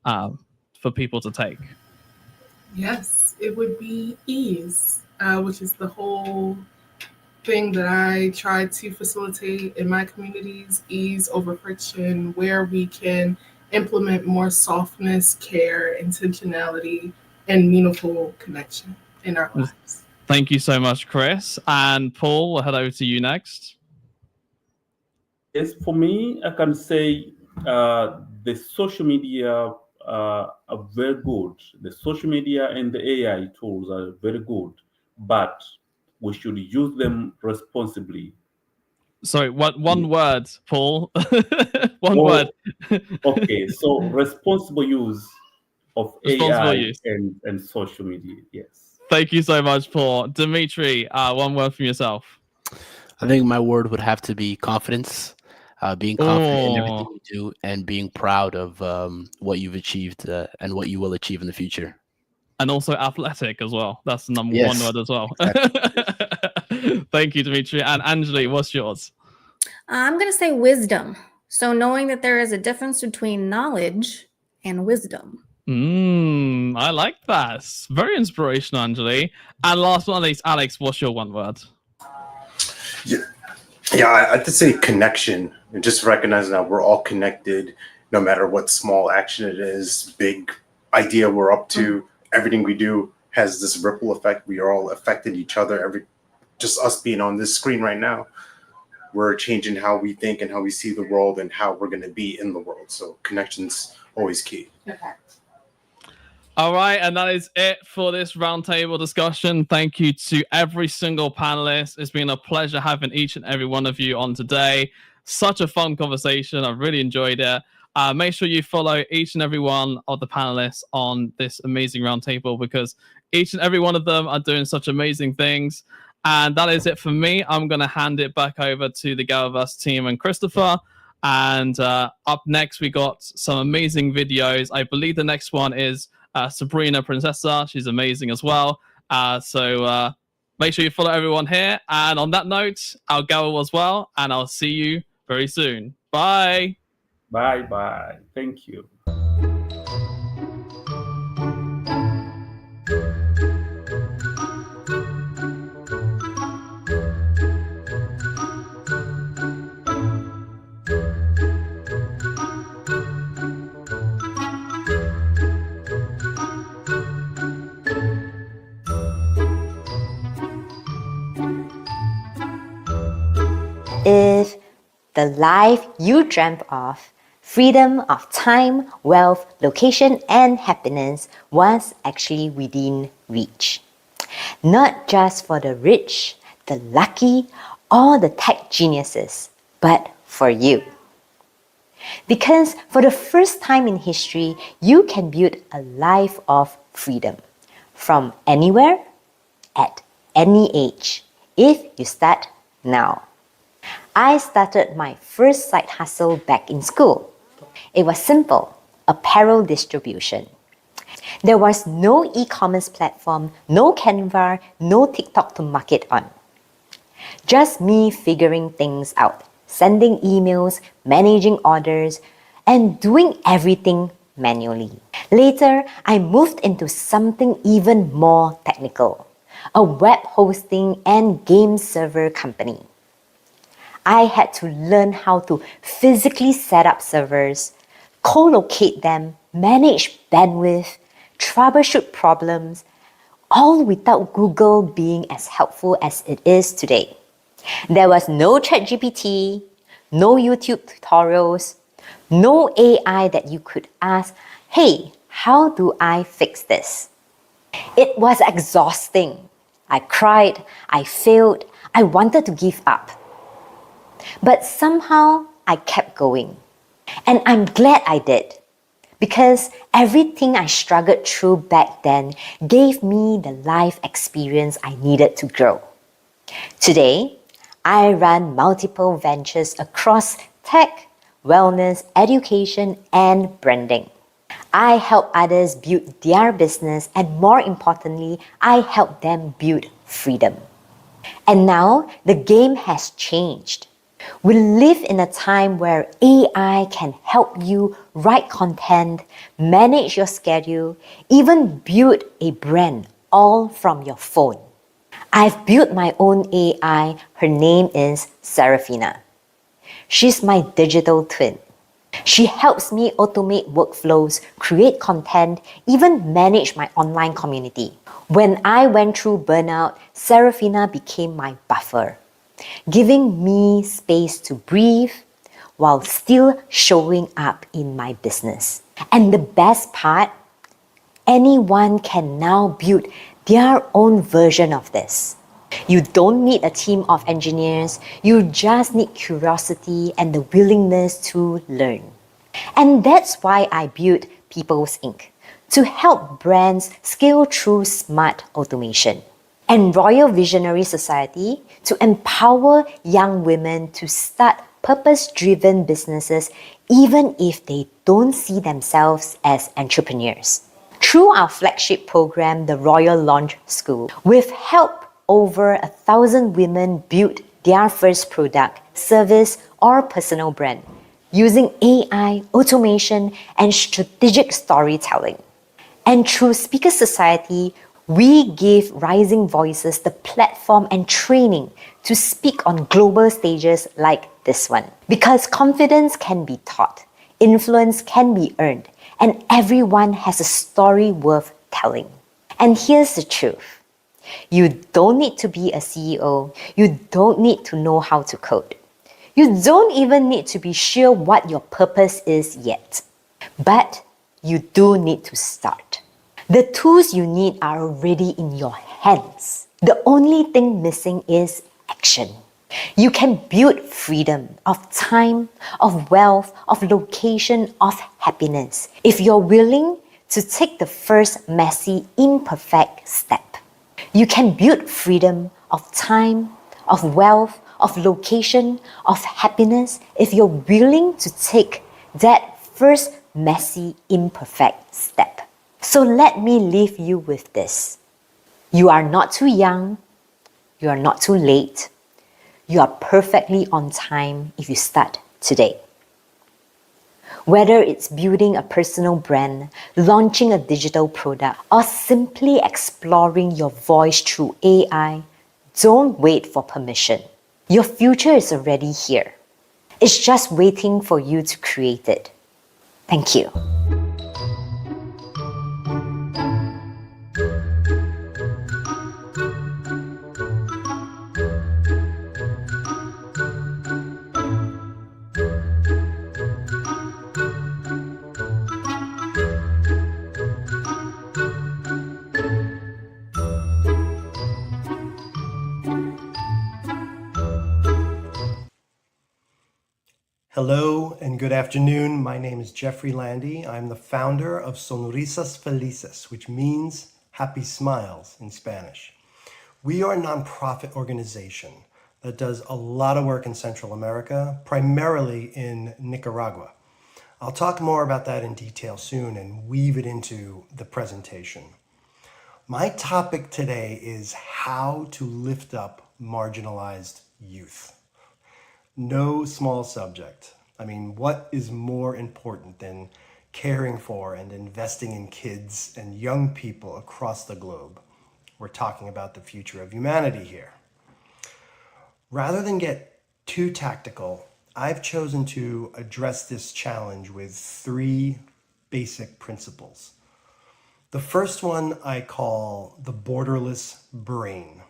for people to take? Yes, it would be ease, which is the whole thing that I try to facilitate in my communities, ease over friction, where we can implement more softness, care, intentionality, and meaningful connection in our lives. Thank you so much, Chris. And Paul, we'll head over to you next. Yes, for me, I can say the social media are very good. The social media and the AI tools are very good, but we should use them responsibly. Sorry, one word, Paul. One word. Okay, so responsible use of Responsible AI use. and social media. Yes. Thank you so much, Paul. Dimitri, one word from yourself. I think my word would have to be confidence. Being confident in everything you do and being proud of what you've achieved and what you will achieve in the future. And also athletic as well. That's the number Yes, one word as well. exactly. Thank you, Dimitri. And Anjali, what's yours? I'm going to say wisdom. So knowing that there is a difference between knowledge and wisdom. I like that. Very inspirational, Anjali. And last but not least, Alex, what's your one word? Yeah, I have to say connection, and just recognizing that we're all connected, no matter what small action it is, big idea we're up to, everything we do has this ripple effect. We are all affected each other. Just us being on this screen right now, we're changing how we think and how we see the world and how we're going to be in the world. So connection's always key. Okay. All right, and that is it for this roundtable discussion. Thank you to every single panelist. It's been a pleasure having each and every one of you on today. Such a fun conversation. I really enjoyed it. Make sure you follow each and every one of the panelists on this amazing roundtable, because each and every one of them are doing such amazing things. And that is it for me. I'm going to hand it back over to the GatherVerse team and Christopher. And up next, we got some amazing videos. I believe the next one is Sabrina Princessa. She's amazing as well. So make sure you follow everyone here. And on that note, I'll go as well. And I'll see you very soon. Bye. Bye. Thank you. If the life you dreamt of, freedom of time, wealth, location, and happiness was actually within reach. Not just for the rich, the lucky, or the tech geniuses, but for you. Because for the first time in history, you can build a life of freedom from anywhere, at any age, if you start now. I started my first side hustle back in school. It was simple, apparel distribution. There was no e-commerce platform, no Canva, no TikTok to market on. Just me figuring things out, sending emails, managing orders, and doing everything manually. Later, I moved into something even more technical, a web hosting and game server company. I had to learn how to physically set up servers, co-locate them, manage bandwidth, troubleshoot problems, all without Google being as helpful as it is today. There was no ChatGPT, no YouTube tutorials, no AI that you could ask, hey, how do I fix this? It was exhausting. I cried, I failed, I wanted to give up. But somehow I kept going. And I'm glad I did. Because everything I struggled through back then gave me the life experience I needed to grow. Today, I run multiple ventures across tech, wellness, education, and branding. I help others build their business, and more importantly, I help them build freedom. And now the game has changed. We live in a time where AI can help you write content, manage your schedule, even build a brand, all from your phone. I've built my own AI. Her name is Serafina. She's my digital twin. She helps me automate workflows, create content, even manage my online community. When I went through burnout, Serafina became my buffer, giving me space to breathe while still showing up in my business. And the best part, anyone can now build their own version of this. You don't need a team of engineers, you just need curiosity and the willingness to learn. And that's why I built People's Inc., to help brands scale through smart automation. And Royal Visionary Society, to empower young women to start purpose-driven businesses even if they don't see themselves as entrepreneurs. Through our flagship program, the Royal Launch School, we've helped over 1,000 women build their first product, service, or personal brand using AI, automation, and strategic storytelling. And through Speaker Society, we give rising voices the platform and training to speak on global stages like this one. Because confidence can be taught, influence can be earned, and everyone has a story worth telling. And here's the truth. You don't need to be a CEO. You don't need to know how to code. You don't even need to be sure what your purpose is yet. But you do need to start. The tools you need are already in your hands. The only thing missing is action. You can build freedom of time, of wealth, of location, of happiness if you're willing to take the first messy, imperfect step. You can build freedom of time, of wealth, of location, of happiness if you're willing to take that first messy, imperfect step. So let me leave you with this. You are not too young, you are not too late, you are perfectly on time if you start today. Whether it's building a personal brand, launching a digital product, or simply exploring your voice through AI, don't wait for permission. Your future is already here. It's just waiting for you to create it. Thank you. Hello and good afternoon. My name is Jeffrey Landy. I'm the founder of Sonrisas Felices, which means happy smiles in Spanish. We are a nonprofit organization that does a lot of work in Central America, primarily in Nicaragua. I'll talk more about that in detail soon and weave it into the presentation. My topic today is how to lift up marginalized youth. No small subject. I mean, what is more important than caring for and investing in kids and young people across the globe? We're talking about the future of humanity here. Rather than get too tactical, I've chosen to address this challenge with 3 basic principles. The first one I call the borderless brain.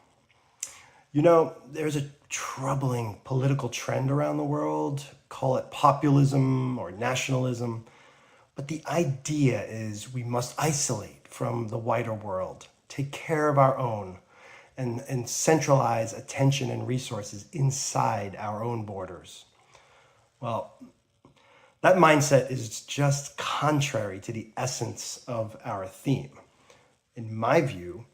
You know, there's a troubling political trend around the world, call it populism or nationalism, but the idea is we must isolate from the wider world, take care of our own, and centralize attention and resources inside our own borders. Well, that mindset is just contrary to the essence of our theme. In my view,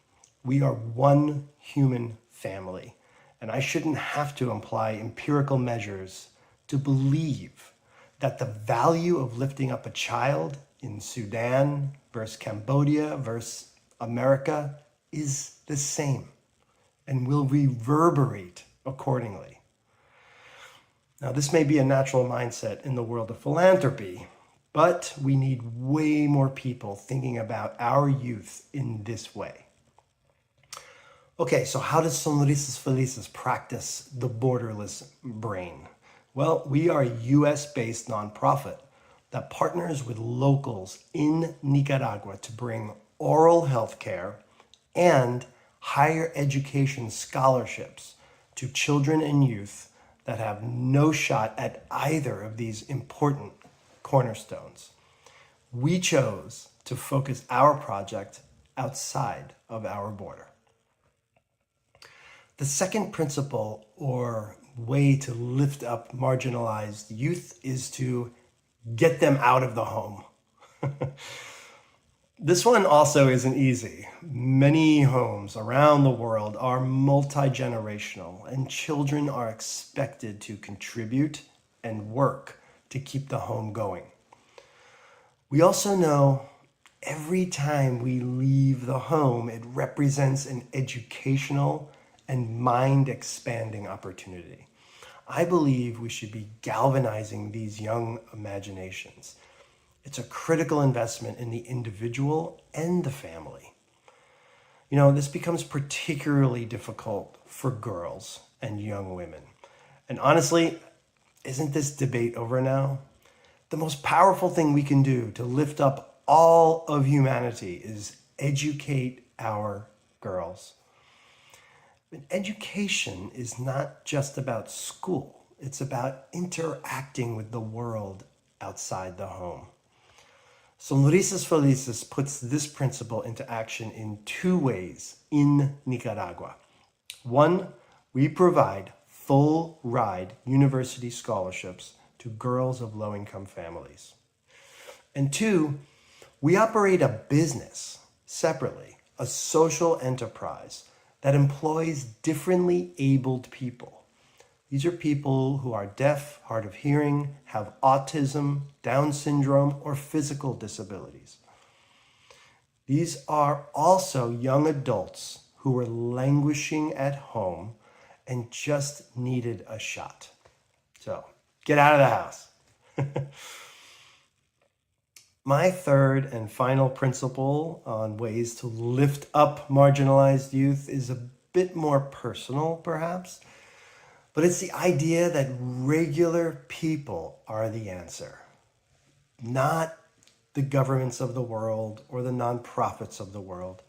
we are one human family, and I shouldn't have to apply empirical measures to believe that the value of lifting up a child in Sudan versus Cambodia versus America is the same and will reverberate accordingly. Now, this may be a natural mindset in the world of philanthropy, but we need way more people thinking about our youth in this way. Okay, so how does Sonrisas Felices practice the borderless brain? Well, we are a US-based nonprofit that partners with locals in Nicaragua to bring oral health care and higher education scholarships to children and youth that have no shot at either of these important cornerstones. We chose to focus our project outside of our border. The second principle or way to lift up marginalized youth is to get them out of the home. This one also isn't easy. Many homes around the world are multi-generational, and children are expected to contribute and work to keep the home going. We also know every time we leave the home, it represents an educational and mind-expanding opportunity. I believe we should be galvanizing these young imaginations. It's a critical investment in the individual and the family. You know, this becomes particularly difficult for girls and young women. And honestly, isn't this debate over now? The most powerful thing we can do to lift up all of humanity is educate our girls. But education is not just about school. It's about interacting with the world outside the home. Sonrisas Felices puts this principle into action in 2 ways in Nicaragua. 1, we provide full ride university scholarships to girls of low income families. And two, we operate a business separately, a social enterprise that employs differently abled people. These are people who are deaf, hard of hearing, have autism, Down syndrome, or physical disabilities. These are also young adults who were languishing at home and just needed a shot. So get out of the house. My third and final principle on ways to lift up marginalized youth is a bit more personal, perhaps, but it's the idea that regular people are the answer, not the governments of the world or the nonprofits of the world.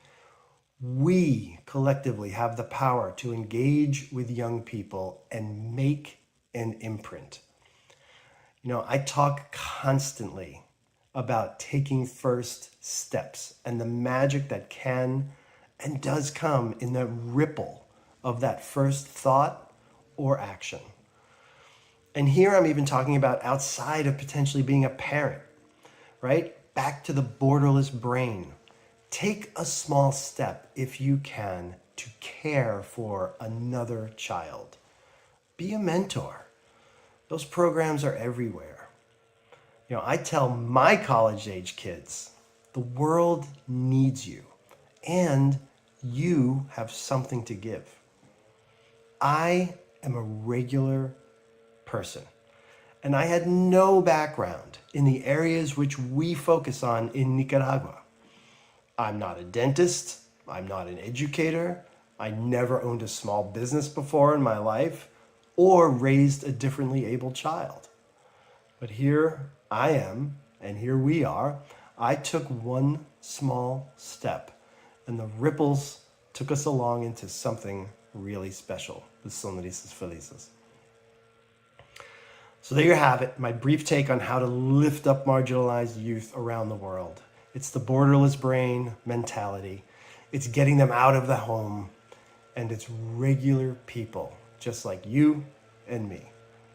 We collectively have the power to engage with young people and make an imprint. You know, I talk constantly about taking first steps and the magic that can and does come in the ripple of that first thought or action. And here I'm even talking about outside of potentially being a parent, right? Back to the borderless brain. Take a small step if you can to care for another child. Be a mentor. Those programs are everywhere. You know, I tell my college age kids, the world needs you and you have something to give. I am a regular person and I had no background in the areas which we focus on in Nicaragua. I'm not a dentist. I'm not an educator. I never owned a small business before in my life or raised a differently abled child. But here I am, and here we are. I took one small step, and the ripples took us along into something really special with Sonrisas Felices. So there you have it, my brief take on how to lift up marginalized youth around the world. It's the borderless brain mentality. It's getting them out of the home, and it's regular people, just like you and me.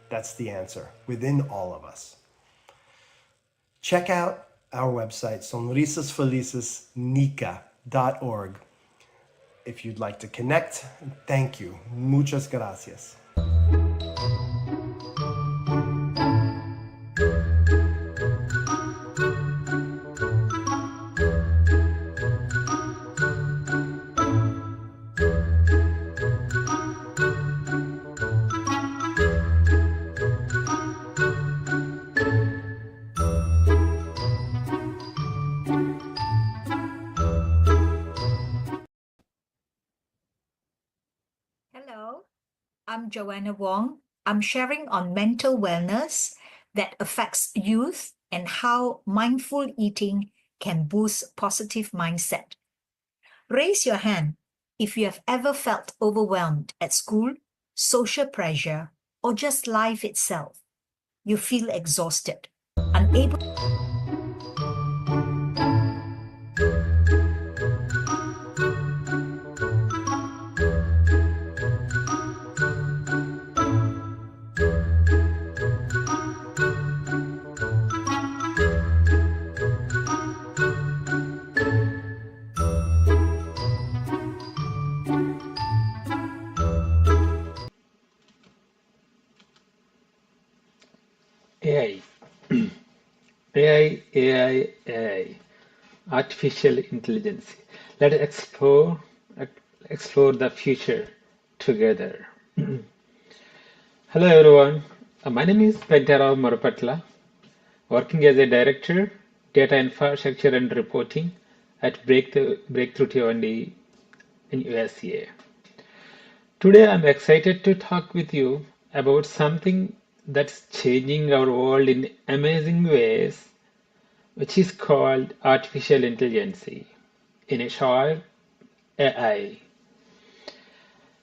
That's the answer within all of us. Check out our website, sonrisasfelicesnica.org. If you'd like to connect, thank you. Muchas gracias. Hello, I'm Joanna Wong. I'm sharing on mental wellness that affects youth and how mindful eating can boost positive mindset. Raise your hand if you have ever felt overwhelmed at school, social pressure, or just life itself. You feel exhausted, unable. AI. AI, artificial intelligence. Let us explore the future together. Hello everyone. My name is Pentara Marapatla, working as a director, data infrastructure and reporting at Breakthrough T1D in USA. Today I'm excited to talk with you about something that's changing our world in amazing ways, which is called artificial intelligence, in a short, AI.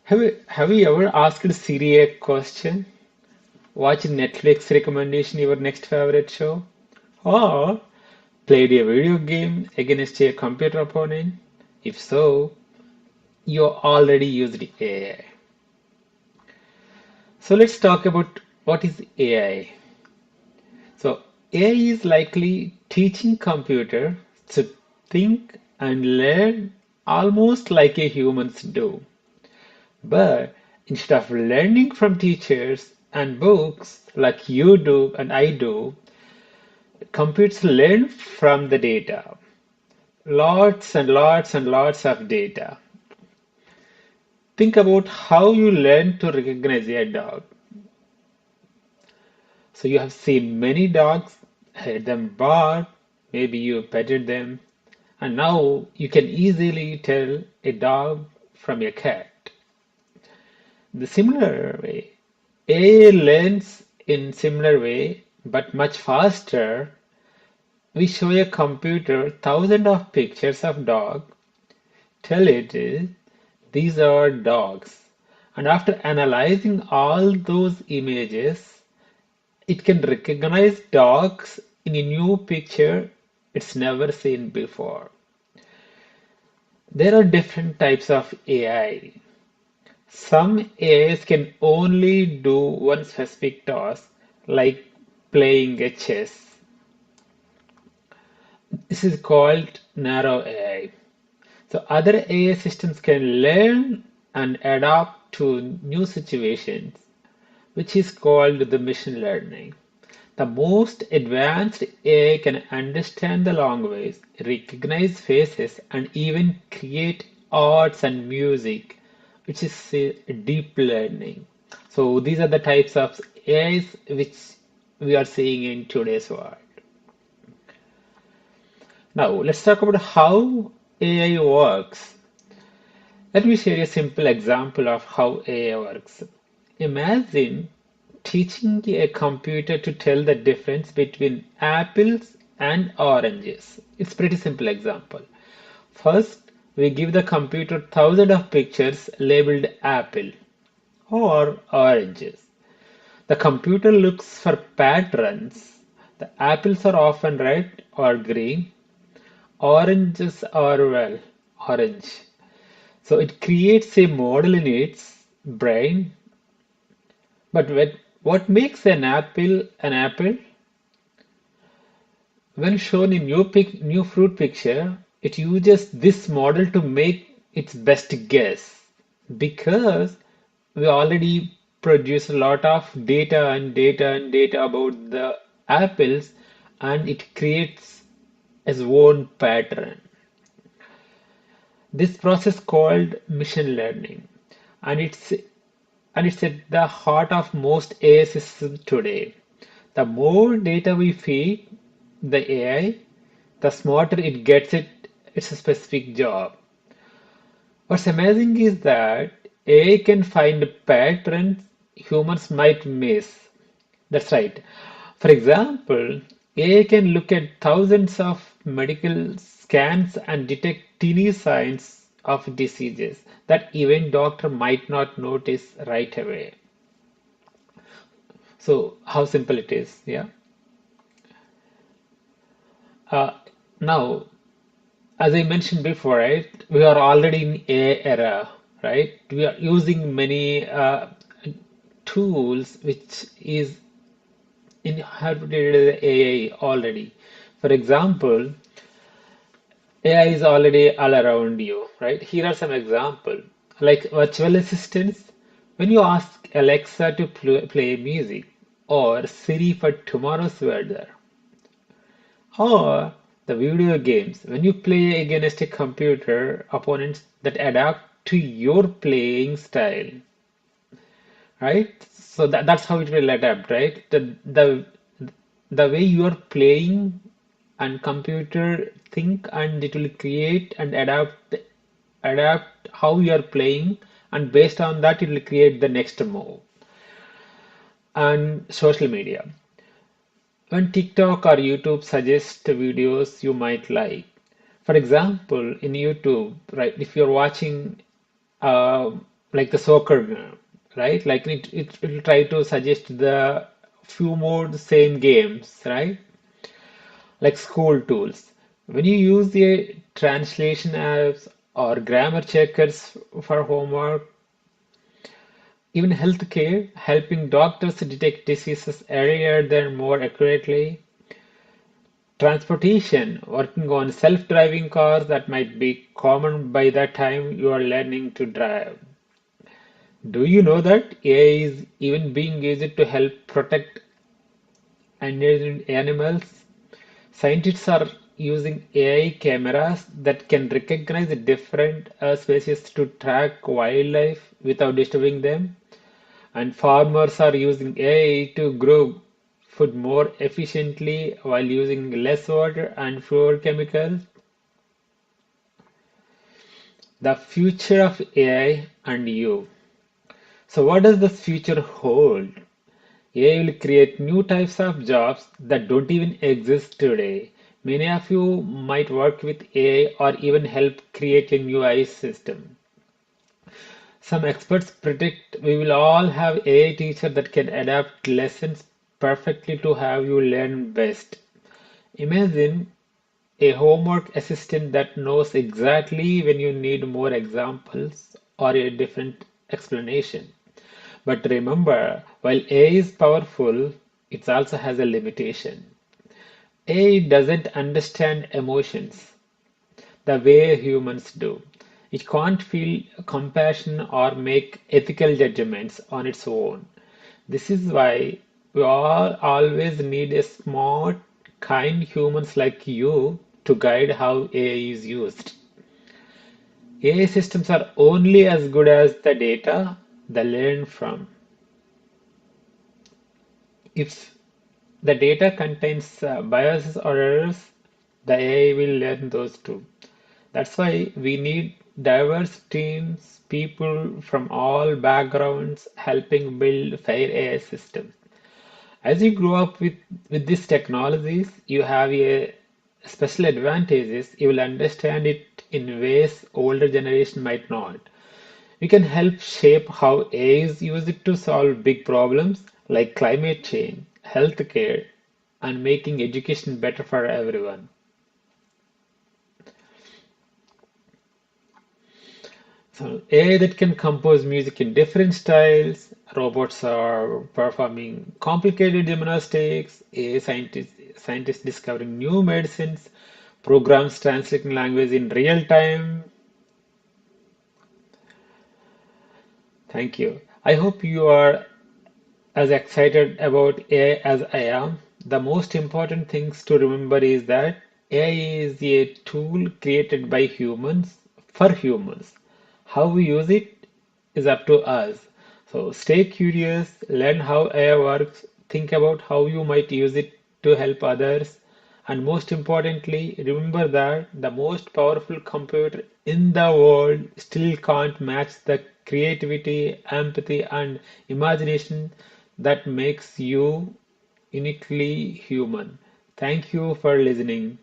Have you ever asked Siri a question? Watched Netflix recommendation your next favorite show? Or played a video game against a computer opponent? If so, you already used AI. So let's talk about what is AI. So AI is likely teaching computer to think and learn almost like a humans do. But instead of learning from teachers and books like you do and I do, computers learn from the data. Lots and lots and lots of data. Think about how you learn to recognize a dog. So you have seen many dogs, heard them bark, maybe you petted them, and now you can easily tell a dog from a cat. The similar way, AI learns in similar way, but much faster. We show a computer thousands of pictures of dog, tell it these are dogs, and after analyzing all those images, it can recognize dogs in a new picture it's never seen before. There are different types of AI. Some AIs can only do one specific task, like playing a chess. This is called narrow AI. So other AI systems can learn and adapt to new situations, which is called the machine learning. The most advanced AI can understand the language, recognize faces, and even create arts and music, which is deep learning. So these are the types of AIs which we are seeing in today's world. Now let's talk about how AI works. Let me share a simple example of how AI works. Imagine teaching a computer to tell the difference between apples and oranges. It's pretty simple example. First, we give the computer thousands of pictures labeled apple or oranges. The computer looks for patterns. The apples are often red or green. Oranges are, well, orange. So it creates a model in its brain. But what makes an apple an apple? When shown in new fruit picture, it uses this model to make its best guess because we already produce a lot of data and data and data about the apples, and it creates its own pattern. This process called machine learning, and it's at the heart of most AI systems today. The more data we feed the AI, the smarter it gets its a specific job. What's amazing is that AI can find patterns humans might miss. That's right. For example, AI can look at thousands of medical scans and detect teeny signs of diseases that even doctor might not notice right away. So how simple it is, yeah. Uh, Now, as I mentioned before, right, we are already in AI era, right? We are using many tools which is inherited AI already. For example, AI is already all around you, right? Here are some examples, like virtual assistants. When you ask Alexa to play music, or Siri for tomorrow's weather, or the video games, when you play against a computer opponents that adapt to your playing style, right? So that's how it will adapt, right? The way you are playing and computer think, and it will create and adapt how you are playing, and based on that it will create the next move. And social media. When TikTok or YouTube suggest videos you might like. For example, in YouTube, right, if you're watching uh, like the soccer game, right, like it will try to suggest the few more the same games, right, like school tools. When you use the translation apps or grammar checkers for homework, even healthcare, helping doctors detect diseases earlier than more accurately. Transportation, working on self-driving cars that might be common by the time you are learning to drive. Do you know that AI is even being used to help protect endangered animals? Scientists are using AI cameras that can recognize different species to track wildlife without disturbing them. And farmers are using AI to grow food more efficiently while using less water and fewer chemicals. The future of AI and you. So, what does the future hold? AI will create new types of jobs that don't even exist today. Many of you might work with AI or even help create a new AI system. Some experts predict we will all have AI teachers that can adapt lessons perfectly to have you learn best. Imagine a homework assistant that knows exactly when you need more examples or a different explanation. But remember, while AI is powerful, it also has a limitation. AI doesn't understand emotions the way humans do. It can't feel compassion or make ethical judgments on its own. This is why we all always need a smart, kind humans like you to guide how AI is used. AI systems are only as good as the data they learn from. If the data contains biases or errors, the AI will learn those too. That's why we need diverse teams, people from all backgrounds helping build fair AI systems. As you grow up with these technologies, you have a special advantages. You will understand it in ways older generation might not. We can help shape how AI is used to solve big problems like climate change, healthcare, and making education better for everyone. So AI that can compose music in different styles, robots are performing complicated gymnastics, AI scientists discovering new medicines, programs translating language in real time. Thank you. I hope you are as excited about AI as I am. The most important things to remember is that AI is a tool created by humans for humans. How we use it is up to us. So stay curious, learn how AI works, think about how you might use it to help others, and most importantly, remember that the most powerful computer in the world still can't match the creativity, empathy, and imagination that makes you uniquely human. Thank you for listening.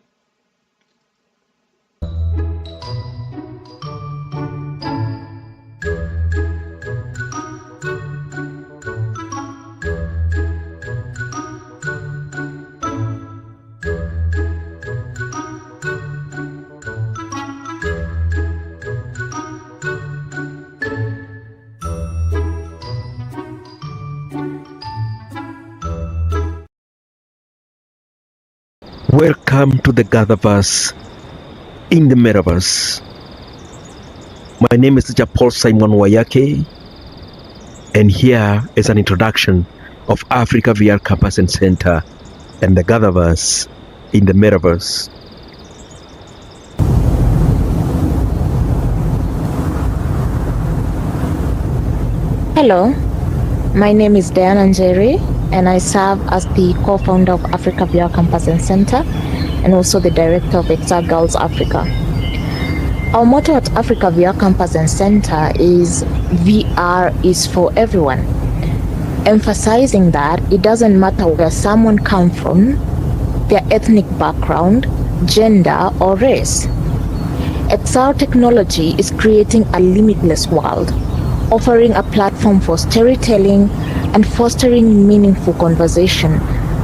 Welcome to the GatherVerse in the Metaverse. My name is Teacher Paul Simon Wayake, and here is an introduction of Africa VR Campus and Center and the GatherVerse in the Metaverse. Hello, my name is Diana Njeri, and I serve as the co-founder of Africa VR Campus and Center and also the director of Exact Girls Africa. Our motto at Africa VR Campus and Center is VR is for everyone, emphasizing that it doesn't matter where someone comes from, their ethnic background, gender, or race. XR technology is creating a limitless world, offering a platform for storytelling and fostering meaningful conversation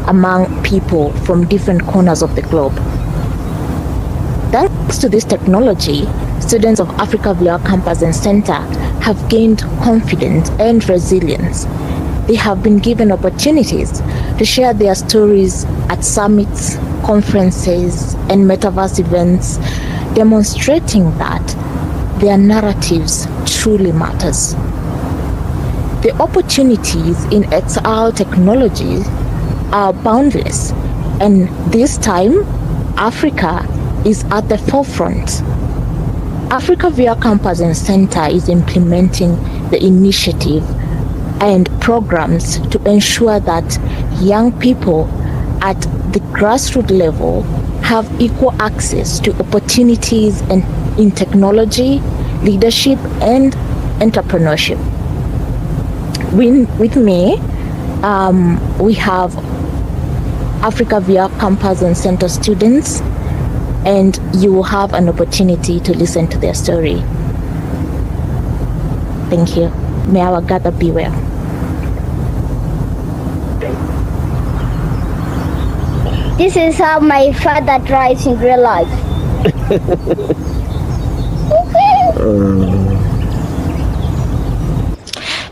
among people from different corners of the globe. Thanks to this technology, students of Africa VR Campus and Center have gained confidence and resilience. They have been given opportunities to share their stories at summits, conferences, and metaverse events, demonstrating that their narratives truly matters. The opportunities in XR technology are boundless, and this time, Africa is at the forefront. Africa VR Campus and Center is implementing the initiative and programs to ensure that young people at the grassroots level have equal access to opportunities in technology, leadership, and entrepreneurship. With me, we have Africa VR Campus and Center students, and you will have an opportunity to listen to their story. Thank you. May our gather be well. This is how my father drives in real life.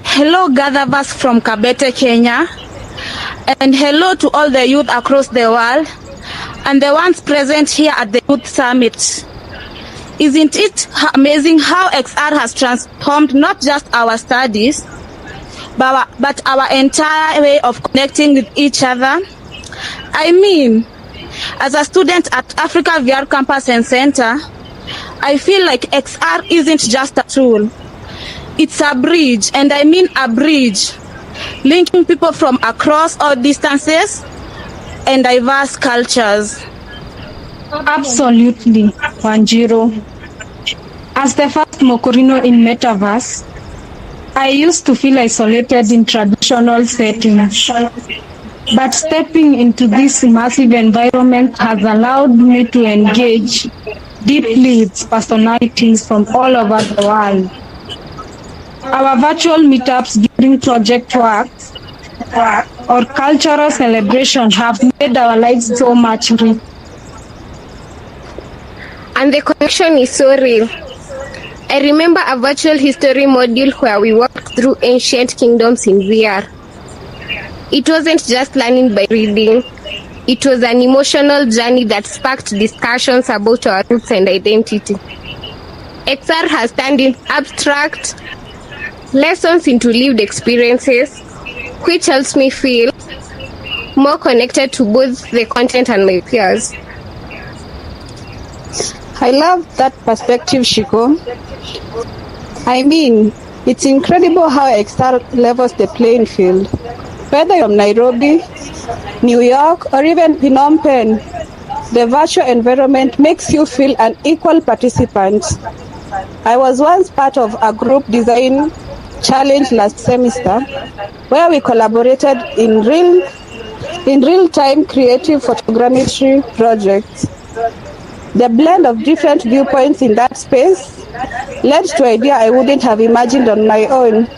Hello, GatherVerse from Kabete, Kenya. And hello to all the youth across the world and the ones present here at the Youth Summit. Isn't it amazing how XR has transformed not just our studies, but our entire way of connecting with each other? I mean, as a student at Africa VR Campus and Center, I feel like XR isn't just a tool. It's a bridge, and I mean a bridge, linking people from across all distances and diverse cultures. Absolutely, Wanjiro. As the first Mokorino in Metaverse, I used to feel isolated in traditional settings. But stepping into this immersive environment has allowed me to engage deeply with personalities from all over the world. Our virtual meetups during project work or cultural celebration have made our lives so much richer. And the connection is so real. I remember a virtual history module where we walked through ancient kingdoms in VR. It wasn't just learning by reading. It was an emotional journey that sparked discussions about our roots and identity. XR has turned in abstract lessons into lived experiences, which helps me feel more connected to both the content and my peers. I love that perspective, Shiko. I mean, it's incredible how XR levels the playing field. Whether you're from Nairobi, New York, or even Phnom Penh, the virtual environment makes you feel an equal participant. I was once part of a group design challenge last semester where we collaborated in real-time creative photogrammetry projects. The blend of different viewpoints in that space led to an idea I wouldn't have imagined on my own.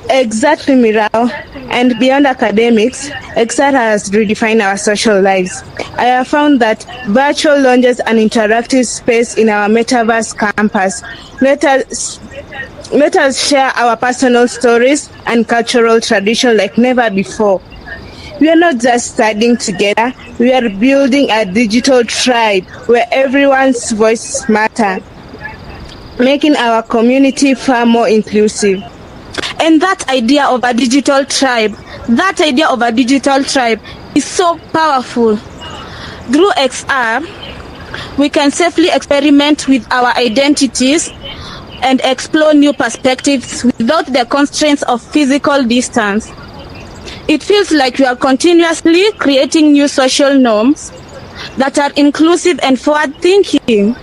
Exactly, Mirao. And beyond academics, XR has redefined our social lives. I have found that virtual launches an interactive space in our metaverse campus. Let us share our personal stories and cultural tradition like never before. We are not just studying together, we are building a digital tribe where everyone's voice matters, making our community far more inclusive. And that idea of a digital tribe is so powerful. Through XR, we can safely experiment with our identities and explore new perspectives without the constraints of physical distance. It feels like we are continuously creating new social norms that are inclusive and forward-thinking.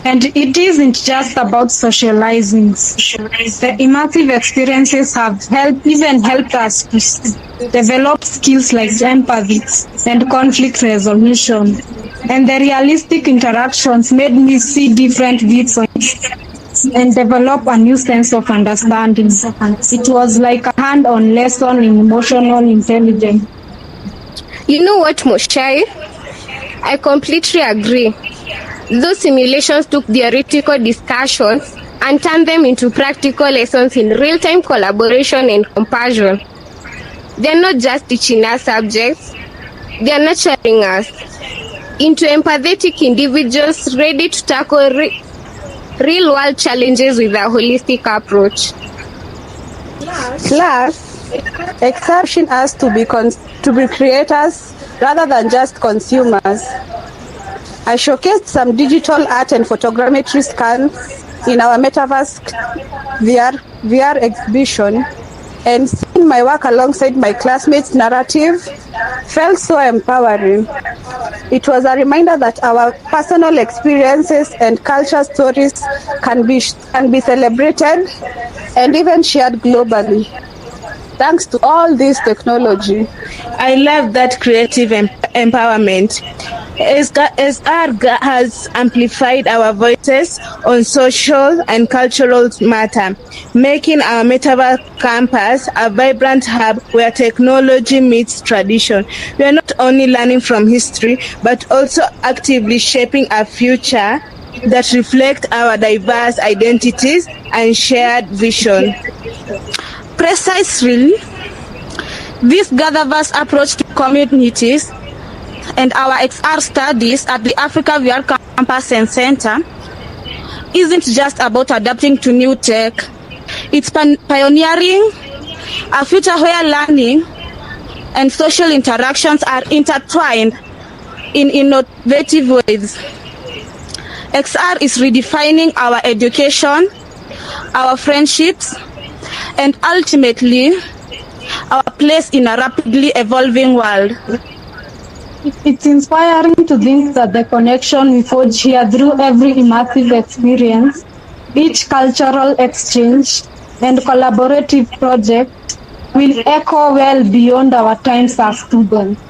And it isn't just about socializing. The immersive experiences have helped us to develop skills like empathy and conflict resolution. And the realistic interactions made me see different viewpoints and develop a new sense of understanding. It was like a hand-on lesson in emotional intelligence. You know what, Moshai? I completely agree. Those simulations took theoretical discussions and turn them into practical lessons in real-time collaboration and compassion. They're not just teaching us subjects, they're nurturing us into empathetic individuals ready to tackle real-world challenges with a holistic approach. Plus, exception us to be creators rather than just consumers. I showcased some digital art and photogrammetry scans in our Metaverse VR exhibition, and seeing my work alongside my classmates' narrative felt so empowering. It was a reminder that our personal experiences and culture stories can be celebrated and even shared globally. Thanks to all this technology. I love that creative empowerment. SR has amplified our voices on social and cultural matter, making our Metaverse campus a vibrant hub where technology meets tradition. We are not only learning from history, but also actively shaping a future that reflects our diverse identities and shared vision. Precisely, this GatherVerse approach to communities and our XR studies at the Africa VR Campus and Center isn't just about adapting to new tech. It's pioneering a future where learning and social interactions are intertwined in innovative ways. XR is redefining our education, our friendships, and ultimately our place in a rapidly evolving world. It's inspiring to think that the connection we forge here through every immersive experience, each cultural exchange, and collaborative project will echo well beyond our times as students.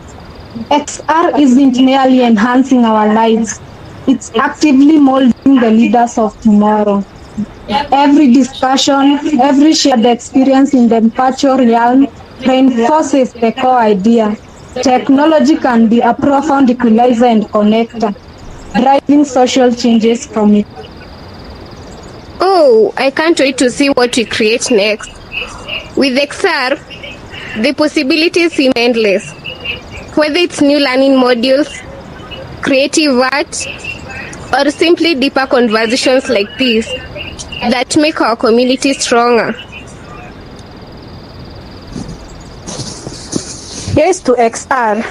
XR isn't merely enhancing our lives, it's actively molding the leaders of tomorrow. Every discussion, every shared experience in the virtual realm reinforces the core idea. Technology can be a profound equalizer and connector, driving social changes from it. Oh, I can't wait to see what we create next. With XR, the possibilities seem endless. Whether it's new learning modules, creative art, or simply deeper conversations like this that make our community stronger. Here's to XR,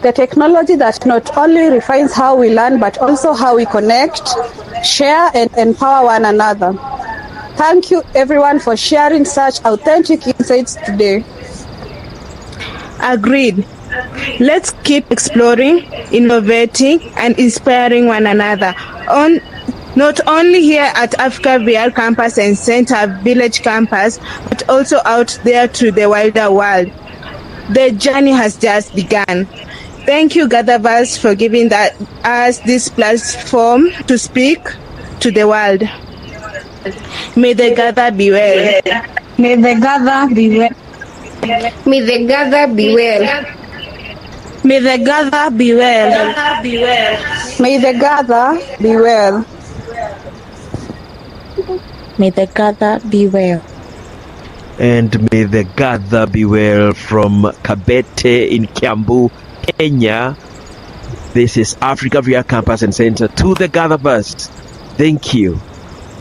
the technology that not only refines how we learn, but also how we connect, share, and empower one another. Thank you, everyone, for sharing such authentic insights today. Agreed. Let's keep exploring, innovating, and inspiring one another. Not only here at Africa VR Campus and Center Village Campus, but also out there to the wider world. The journey has just begun. Thank you, GatherVerse, for giving us this platform to speak to the world. May the gather be well. May the gather be well. May the gather be well. May the gather be well. May the gather be well. May the gather be well. And may the gather be well from Kabete in Kiambu, Kenya. This is Africa VR Campus and Center to the GatherVerse. Thank you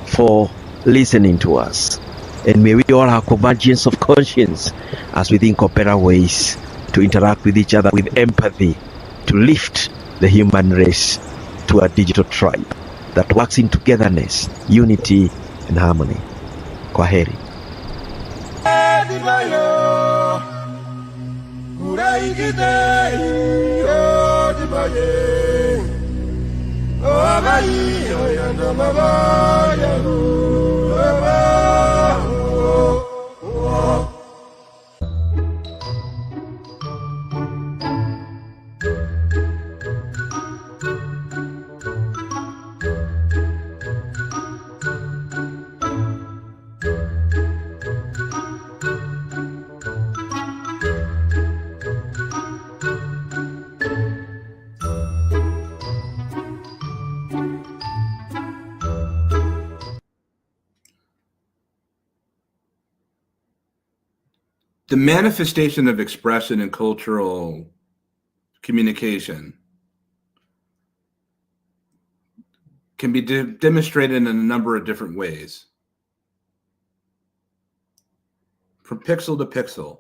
for listening to us. And may we all have convergence of conscience as we think of better ways to interact with each other with empathy, to lift the human race to a digital tribe that works in togetherness, unity, and harmony. Kwaheri. The manifestation of expression and cultural communication can be demonstrated in a number of different ways. From pixel to pixel,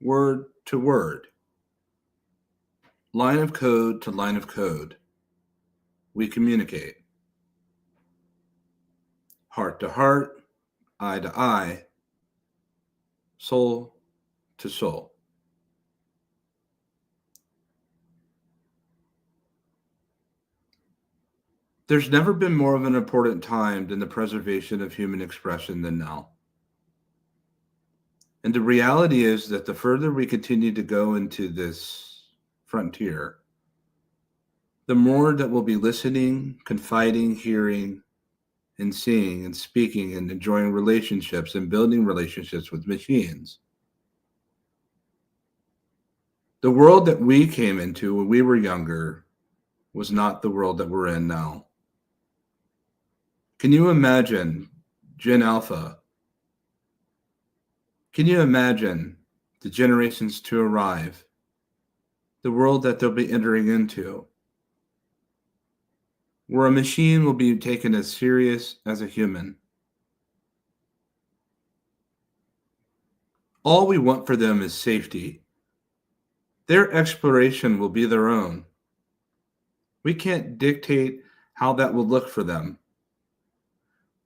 word to word, line of code to line of code, we communicate. Heart to heart, eye to eye, soul to soul. There's never been more of an important time than the preservation of human expression than now. And the reality is that the further we continue to go into this frontier, the more that we'll be listening, confiding, hearing, and seeing and speaking and enjoying relationships and building relationships with machines. The world that we came into when we were younger was not the world that we're in now. Can you imagine Gen Alpha? Can you imagine the generations to arrive, the world that they'll be entering into, where a machine will be taken as serious as a human? All we want for them is safety. Their exploration will be their own. We can't dictate how that will look for them.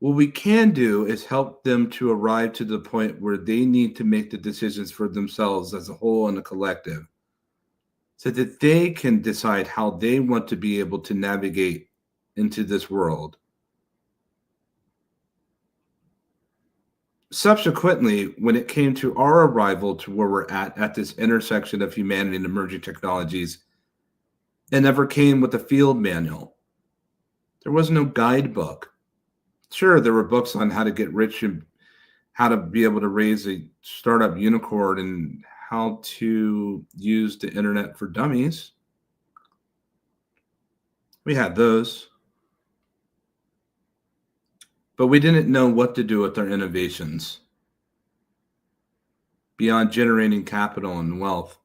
What we can do is help them to arrive to the point where they need to make the decisions for themselves as a whole and a collective, so that they can decide how they want to be able to navigate into this world. Subsequently, when it came to our arrival to where we're at this intersection of humanity and emerging technologies, it never came with a field manual. There was no guidebook. Sure, there were books on how to get rich and how to be able to raise a startup unicorn and how to use the internet for dummies. We had those. But we didn't know what to do with our innovations beyond generating capital and wealth.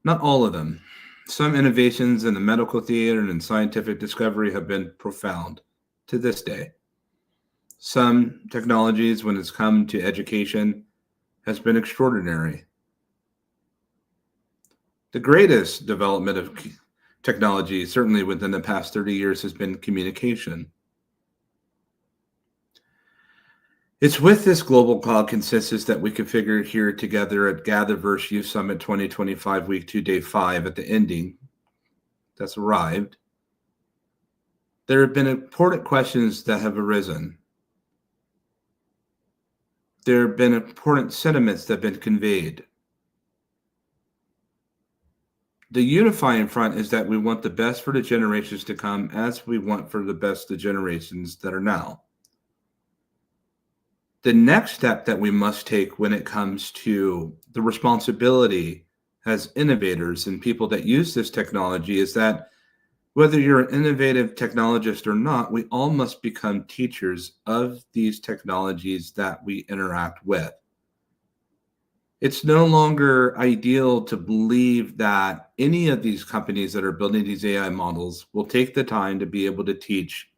Not all of them. Some innovations in the medical theater and in scientific discovery have been profound to this day. Some technologies, when it's come to education, has been extraordinary. The greatest development of technology, certainly within the past 30 years, has been communication. It's with this global cloud consensus that we configured here together at GatherVerse Youth Summit 2025, week 2, day 5, at the ending that's arrived. There have been important questions that have arisen. There have been important sentiments that have been conveyed. The unifying front is that we want the best for the generations to come as we want for the best the generations that are now. The next step that we must take when it comes to the responsibility as innovators and people that use this technology is that whether you're an innovative technologist or not, we all must become teachers of these technologies that we interact with. It's no longer ideal to believe that any of these companies that are building these AI models will take the time to be able to teach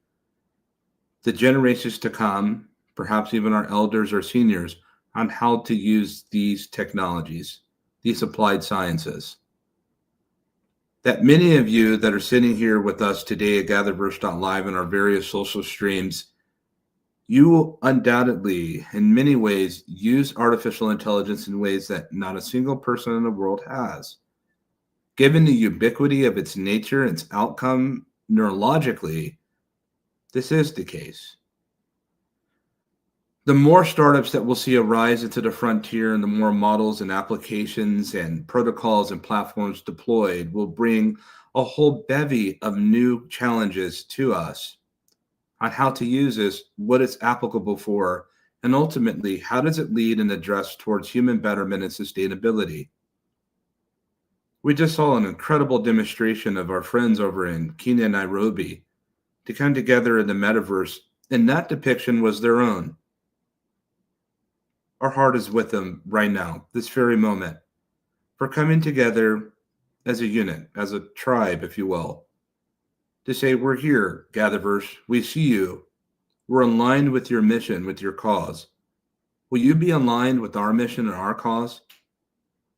the generations to come, perhaps even our elders or seniors, on how to use these technologies, these applied sciences. That many of you that are sitting here with us today at GatherVerse.live and our various social streams, you will undoubtedly, in many ways, use artificial intelligence in ways that not a single person in the world has. Given the ubiquity of its nature, its outcome neurologically, this is the case. The more startups that we'll see arise into the frontier and the more models and applications and protocols and platforms deployed will bring a whole bevy of new challenges to us on how to use this, what it's applicable for, and ultimately, how does it lead and address towards human betterment and sustainability? We just saw an incredible demonstration of our friends over in Kenya, Nairobi, to come together in the metaverse, and that depiction was their own. Our our heart is with them right now, this very moment, for coming together as a unit, as a tribe, if you will, to say, we're here, GatherVerse, we see you, we're aligned with your mission, with your cause. Will you be aligned with our mission and our cause?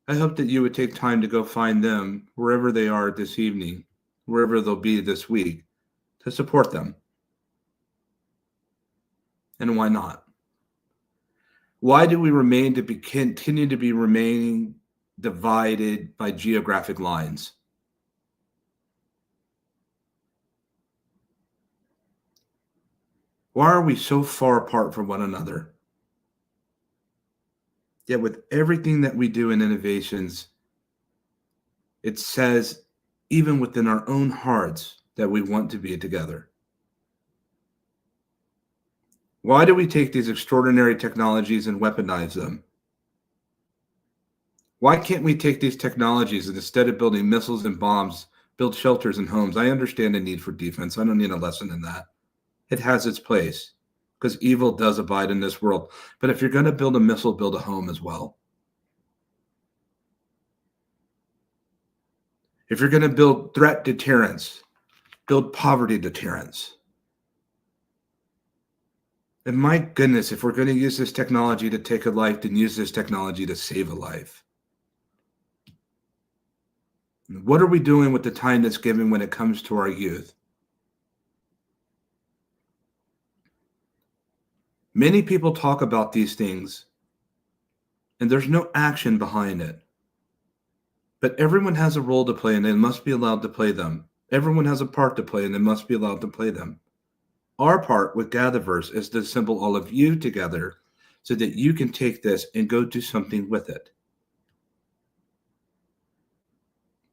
I hope that you would take time to go find them wherever they are this evening, wherever they'll be this week, to support them. And why not? Why do we continue to be remaining divided by geographic lines? Why are we so far apart from one another? Yet with everything that we do in innovations, it says, even within our own hearts, that we want to be together. Why do we take these extraordinary technologies and weaponize them? Why can't we take these technologies and instead of building missiles and bombs, build shelters and homes? I understand the need for defense. I don't need a lesson in that. It has its place because evil does abide in this world. But if you're going to build a missile, build a home as well. If you're going to build threat deterrence, build poverty deterrence. And my goodness, if we're going to use this technology to take a life, then use this technology to save a life. What are we doing with the time that's given when it comes to our youth? Many people talk about these things, and there's no action behind it. But everyone has a role to play, and they must be allowed to play them. Everyone has a part to play, and they must be allowed to play them. Our part with GatherVerse is to assemble all of you together so that you can take this and go do something with it.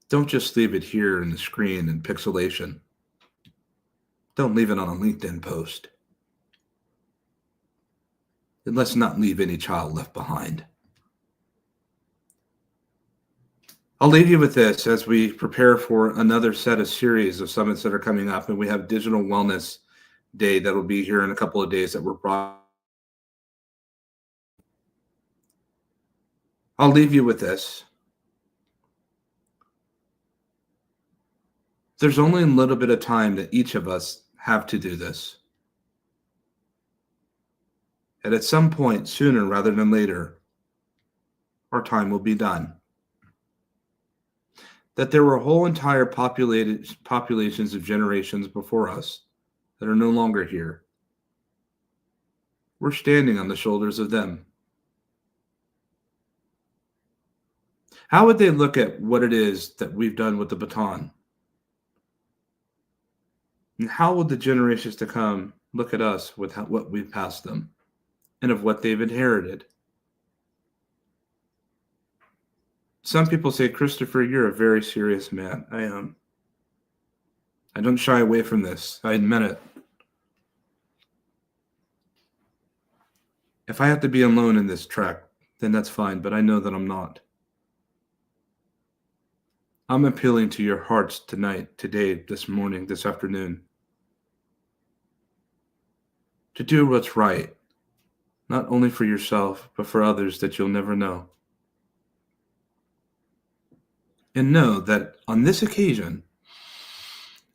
Don't just leave it here in the screen in pixelation. Don't leave it on a LinkedIn post. And let's not leave any child left behind. I'll leave you with this as we prepare for another set of series of summits that are coming up, and we have Digital Wellness Day that will be here in a couple of days that we're brought. I'll leave you with this. There's only a little bit of time that each of us have to do this. And at some point, sooner rather than later, our time will be done. That there were whole entire populations of generations before us that are no longer here. We're standing on the shoulders of them. How would they look at what it is that we've done with the baton? And how would the generations to come look at us with what we've passed them and of what they've inherited? Some people say, Christopher, you're a very serious man. I am. I don't shy away from this. I admit it. If I have to be alone in this trek, then that's fine, but I know that I'm not. I'm appealing to your hearts tonight, today, this morning, this afternoon, to do what's right, not only for yourself, but for others that you'll never know. And know that on this occasion,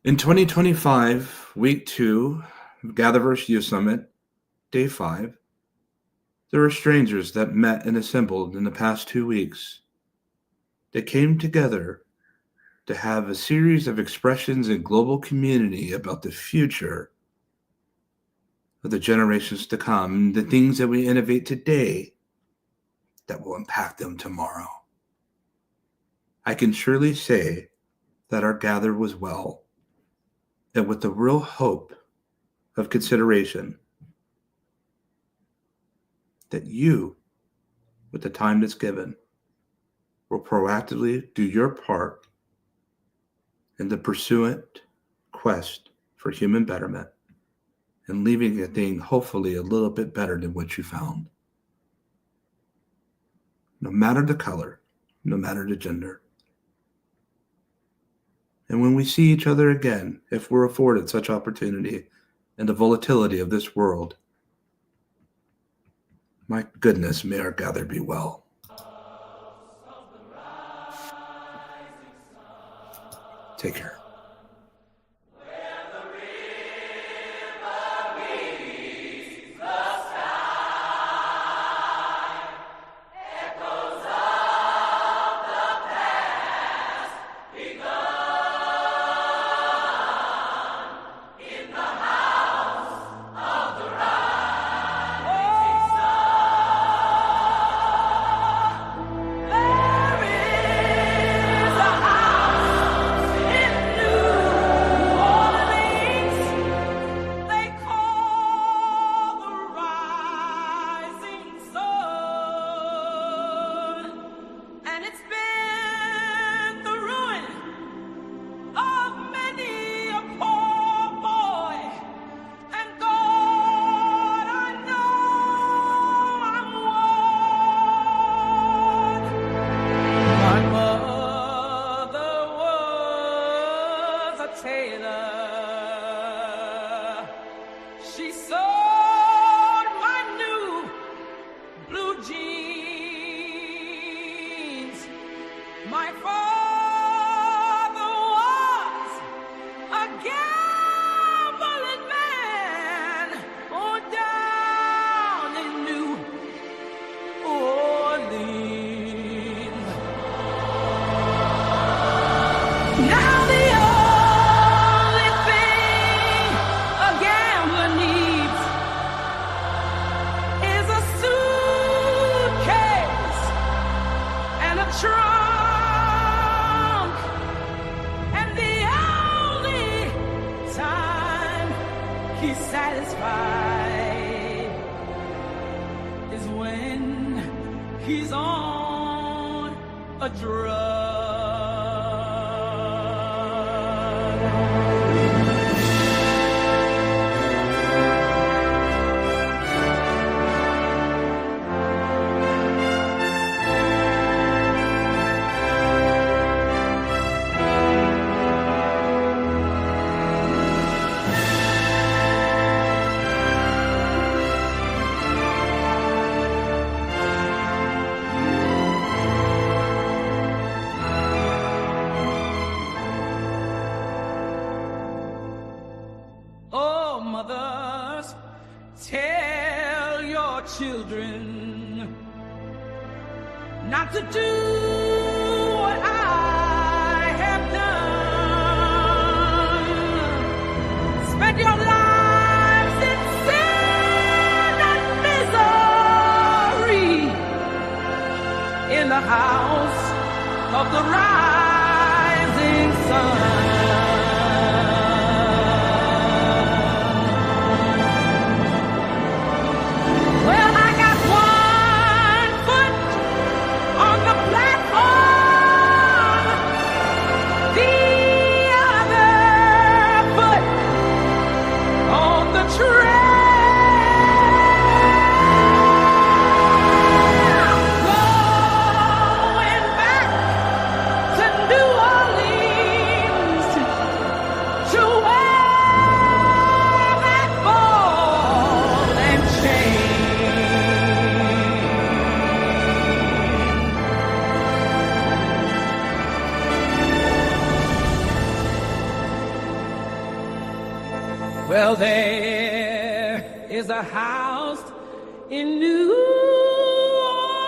in 2025, week 2, GatherVerse Youth Summit, day 5, there were strangers that met and assembled in the past 2 weeks. They came together to have a series of expressions in global community about the future of the generations to come, the things that we innovate today that will impact them tomorrow. I can surely say that our gather was well, and with the real hope of consideration that you, with the time that's given, will proactively do your part in the pursuant quest for human betterment and leaving a thing hopefully a little bit better than what you found. No matter the color, no matter the gender. And when we see each other again, if we're afforded such opportunity and the volatility of this world, My goodness, may our gather be well. Take care. She sold my new blue jeans. My father was a gambling man down in New Orleans. Now the only thing a gambler needs is a suitcase and a trunk, and the only time he's satisfied is when he's on a drug. Oh, mothers, tell your children not to do what I have done. Spend your lives in sin and misery in the house of the rising sun. Well, I got one foot on the platform, the other foot on the trail. Going back to New Orleans to wear that ball and chain. Well, there is a house in New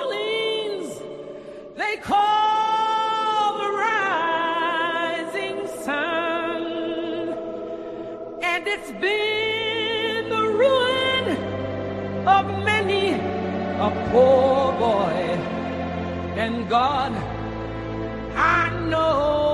Orleans they call the Rising Sun, and it's been the ruin of many a poor boy. And God, I know